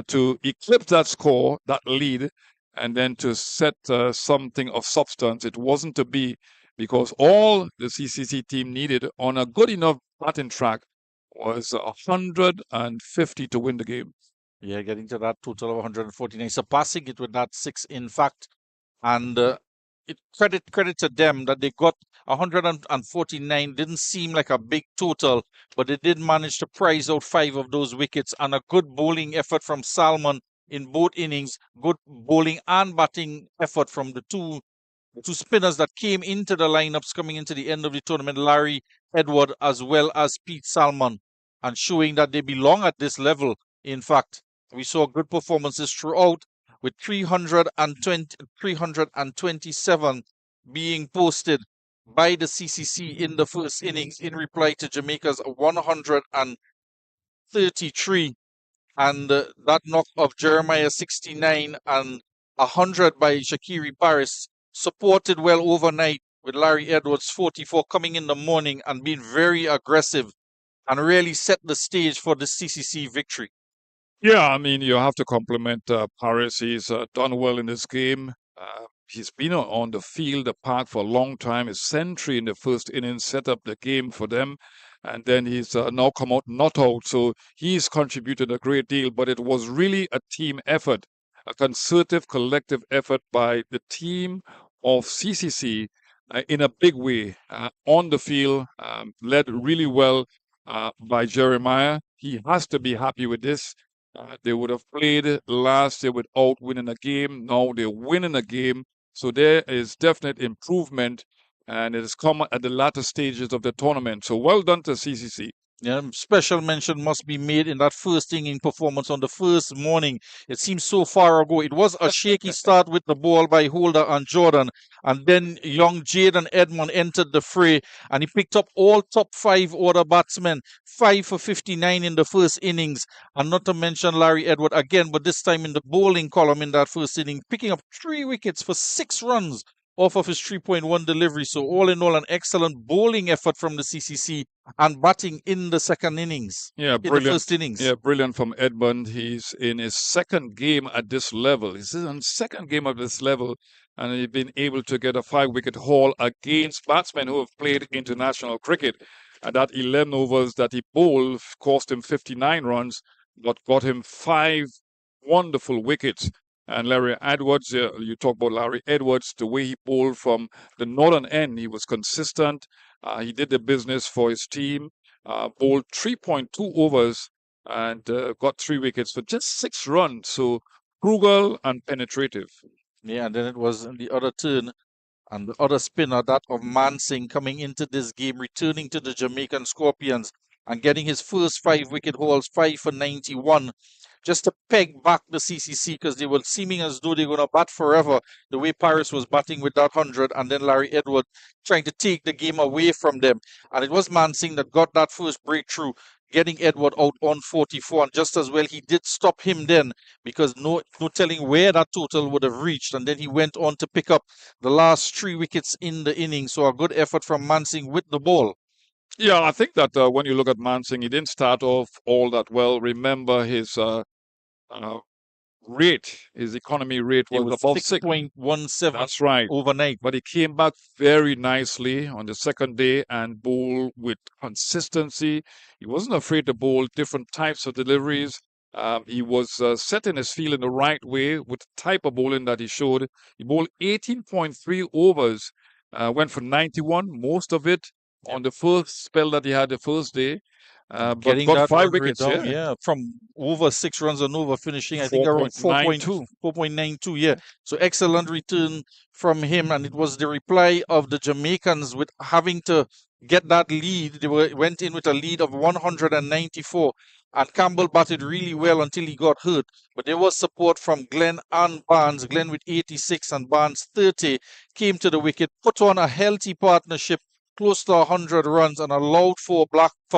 to eclipse that score, that lead, and then to set something of substance. It wasn't to be, because all the CCC team needed on a good enough batting track was 150 to win the game. Yeah, getting to that total of 149, surpassing it with that 6, in fact. And credit to them that they got 149. Didn't seem like a big total, but they did manage to prize out 5 of those wickets, and a good bowling effort from Salman in both innings. Good bowling and batting effort from the two spinners that came into the lineups coming into the end of the tournament, Larry Edward as well as Pete Salman, and showing that they belong at this level. In fact, we saw good performances throughout, with 327 being posted by the CCC in the first innings in reply to Jamaica's 133. And that knock of Jeremiah 69 and 100 by Shaqiri Paris, supported well overnight with Larry Edwards 44 coming in the morning and being very aggressive and really set the stage for the CCC victory. Yeah, I mean, you have to compliment Paris. He's done well in this game. He's been on the field, the park for a long time. His century in the first innings set up the game for them. And then he's now come out not out. So he's contributed a great deal, but it was really a team effort, a concerted, collective effort by the team of CCC in a big way on the field, led really well by Jeremiah. He has to be happy with this. They would have played last year without winning a game. Now they're winning a game. So there is definite improvement, and it has come at the latter stages of the tournament. So well done to CCC. Yeah, special mention must be made in that first inning performance on the first morning. It seems so far ago. It was a shaky start with the ball by Holder and Jordan, and then young Jaden Edmond entered the fray, and he picked up all top 5 order batsmen, 5 for 59 in the first innings, and not to mention Larry Edward again, but this time in the bowling column in that first inning, picking up 3 wickets for 6 runs off of his 3.1 delivery. So all in all, an excellent bowling effort from the CCC and batting in the second innings. Yeah, in brilliant. the first innings. Yeah, brilliant from Edmund. He's in his second game at this level. He's in his second game at this level, and he's been able to get a 5-wicket haul against batsmen who have played international cricket. And that 11 overs that he bowled cost him 59 runs, but got him 5 wonderful wickets. And Larry Edwards, you talk about Larry Edwards, the way he bowled from the northern end, he was consistent. He did the business for his team, bowled 3.2 overs and got 3 wickets for just 6 runs. So frugal and penetrative. Yeah, and then it was in the other turn and the other spinner, that of Mansing, coming into this game, returning to the Jamaican Scorpions and getting his first 5-wicket hauls, 5 for 91. Just to peg back the CCC because they were seeming as though they're going to bat forever, the way Paris was batting with that 100, and then Larry Edward trying to take the game away from them. And it was Mansing that got that first breakthrough, getting Edward out on 44. And just as well, he did stop him then because no telling where that total would have reached. And then he went on to pick up the last 3 wickets in the inning. So a good effort from Mansing with the ball. Yeah, I think that when you look at Mansing, he didn't start off all that well. Remember his rate, his economy rate was about 6.17. That's right. Overnight. But he came back very nicely on the second day and bowled with consistency. He wasn't afraid to bowl different types of deliveries. He was setting his field in the right way with the type of bowling that he showed. He bowled 18.3 overs, went for 91, most of it on the first spell that he had the first day. But got 5 wickets, yeah, from over 6 runs and over, finishing I think around 4.92. Yeah, so excellent return from him, and it was the reply of the Jamaicans with having to get that lead. They went in with a lead of 194, and Campbell batted really well until he got hurt. But there was support from Glenn and Barnes. Glenn with 86 and Barnes 30 came to the wicket, put on a healthy partnership, close to 100 runs, and allowed for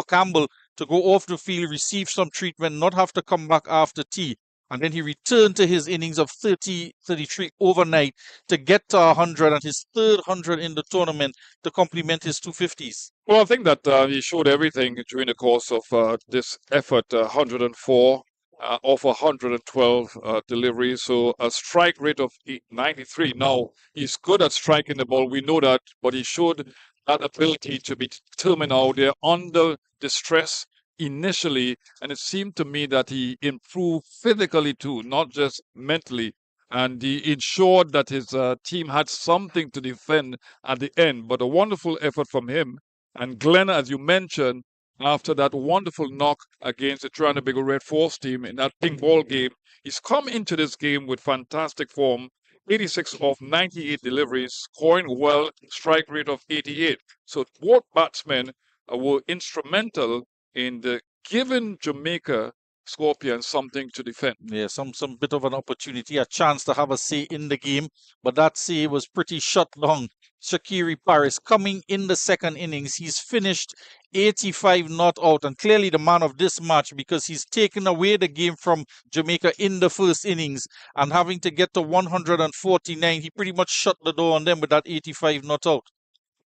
Campbell to go off the field, receive some treatment, not have to come back after tea. And then he returned to his innings of 33 overnight to get to 100 and his third 100 in the tournament to complement his 250s. Well, I think that he showed everything during the course of this effort, 104 off 112 deliveries. So a strike rate of 93. Now, he's good at striking the ball. We know that, but he showed that ability to be determined out there under distress initially, and it seemed to me that he improved physically too, not just mentally, and he ensured that his team had something to defend at the end. But a wonderful effort from him. And Glenn, as you mentioned, after that wonderful knock against the Trinidad Tobago Red Force team in that pink ball game, he's come into this game with fantastic form. 86 of 98 deliveries, scoring well, strike rate of 88. So both batsmen were instrumental in the giving Jamaica Scorpions something to defend. Yeah, some bit of an opportunity, a chance to have a say in the game, but that say was pretty shut down Shaqiri Paris, coming in the second innings. He's finished 85 not out, and clearly the man of this match because he's taken away the game from Jamaica in the first innings, and having to get to 149, he pretty much shut the door on them with that 85 not out.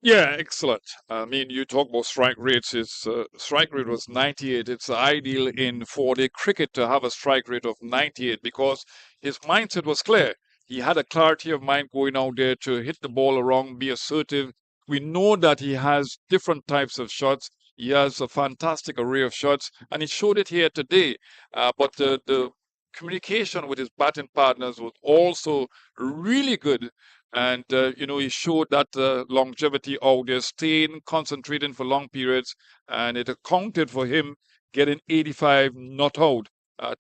Yeah, excellent. I mean, you talk about strike rates. His strike rate was 98. It's ideal in 4-day cricket to have a strike rate of 98 because his mindset was clear. He had a clarity of mind going out there to hit the ball around, be assertive. We know that he has different types of shots. He has a fantastic array of shots, and he showed it here today. But the communication with his batting partners was also really good. And, he showed that longevity out there, staying, concentrating for long periods. And it accounted for him getting 85 not out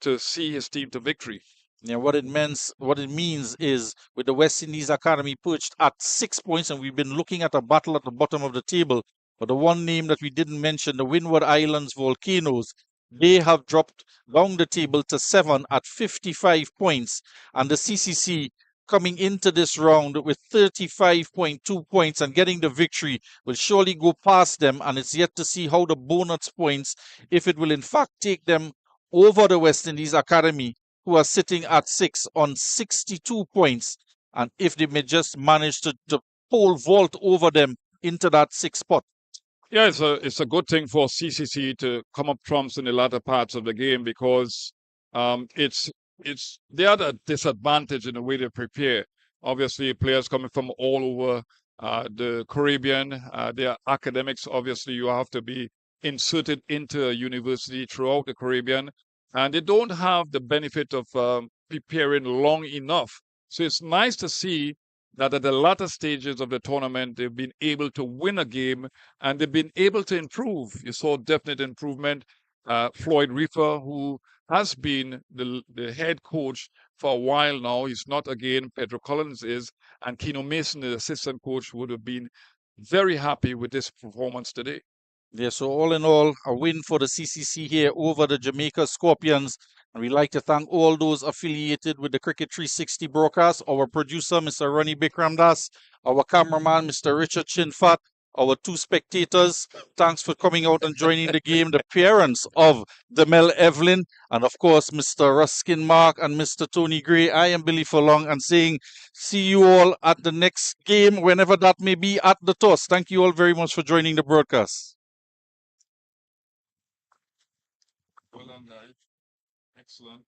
to see his team to victory. Yeah, what it means is with the West Indies Academy perched at 6 points, and we've been looking at a battle at the bottom of the table. But the one name that we didn't mention, the Windward Islands Volcanoes, they have dropped down the table to 7 at 55 points. And the CCC coming into this round with 35.2 points and getting the victory will surely go past them. And it's yet to see how the bonus points, if it will in fact take them over the West Indies Academy, who are sitting at 6 on 62 points, and if they may just manage to pole vault over them into that 6th spot. Yeah, it's a good thing for CCC to come up trumps in the latter parts of the game because they are at a disadvantage in the way they prepare. Obviously, players coming from all over the Caribbean, their academics. Obviously, you have to be inserted into a university throughout the Caribbean, and they don't have the benefit of preparing long enough. So it's nice to see that at the latter stages of the tournament, they've been able to win a game and they've been able to improve. You saw definite improvement. Floyd Reefer, who has been the head coach for a while now, he's not again, Pedro Collins is, and Keno Mason, the assistant coach, would have been very happy with this performance today. Yeah, so all in all, a win for the CCC here over the Jamaica Scorpions. And we'd like to thank all those affiliated with the Cricket 360 broadcast, our producer, Mr. Ronnie Bikramdas, our cameraman, Mr. Richard Chinfat, our 2 spectators. Thanks for coming out and joining the game. The parents of Demel Evelyn, and of course, Mr. Ruskin Mark and Mr. Tony Gray. I am Billy Furlong and saying, see you all at the next game, whenever that may be, at the toss. Thank you all very much for joining the broadcast. Well done, guys. Excellent.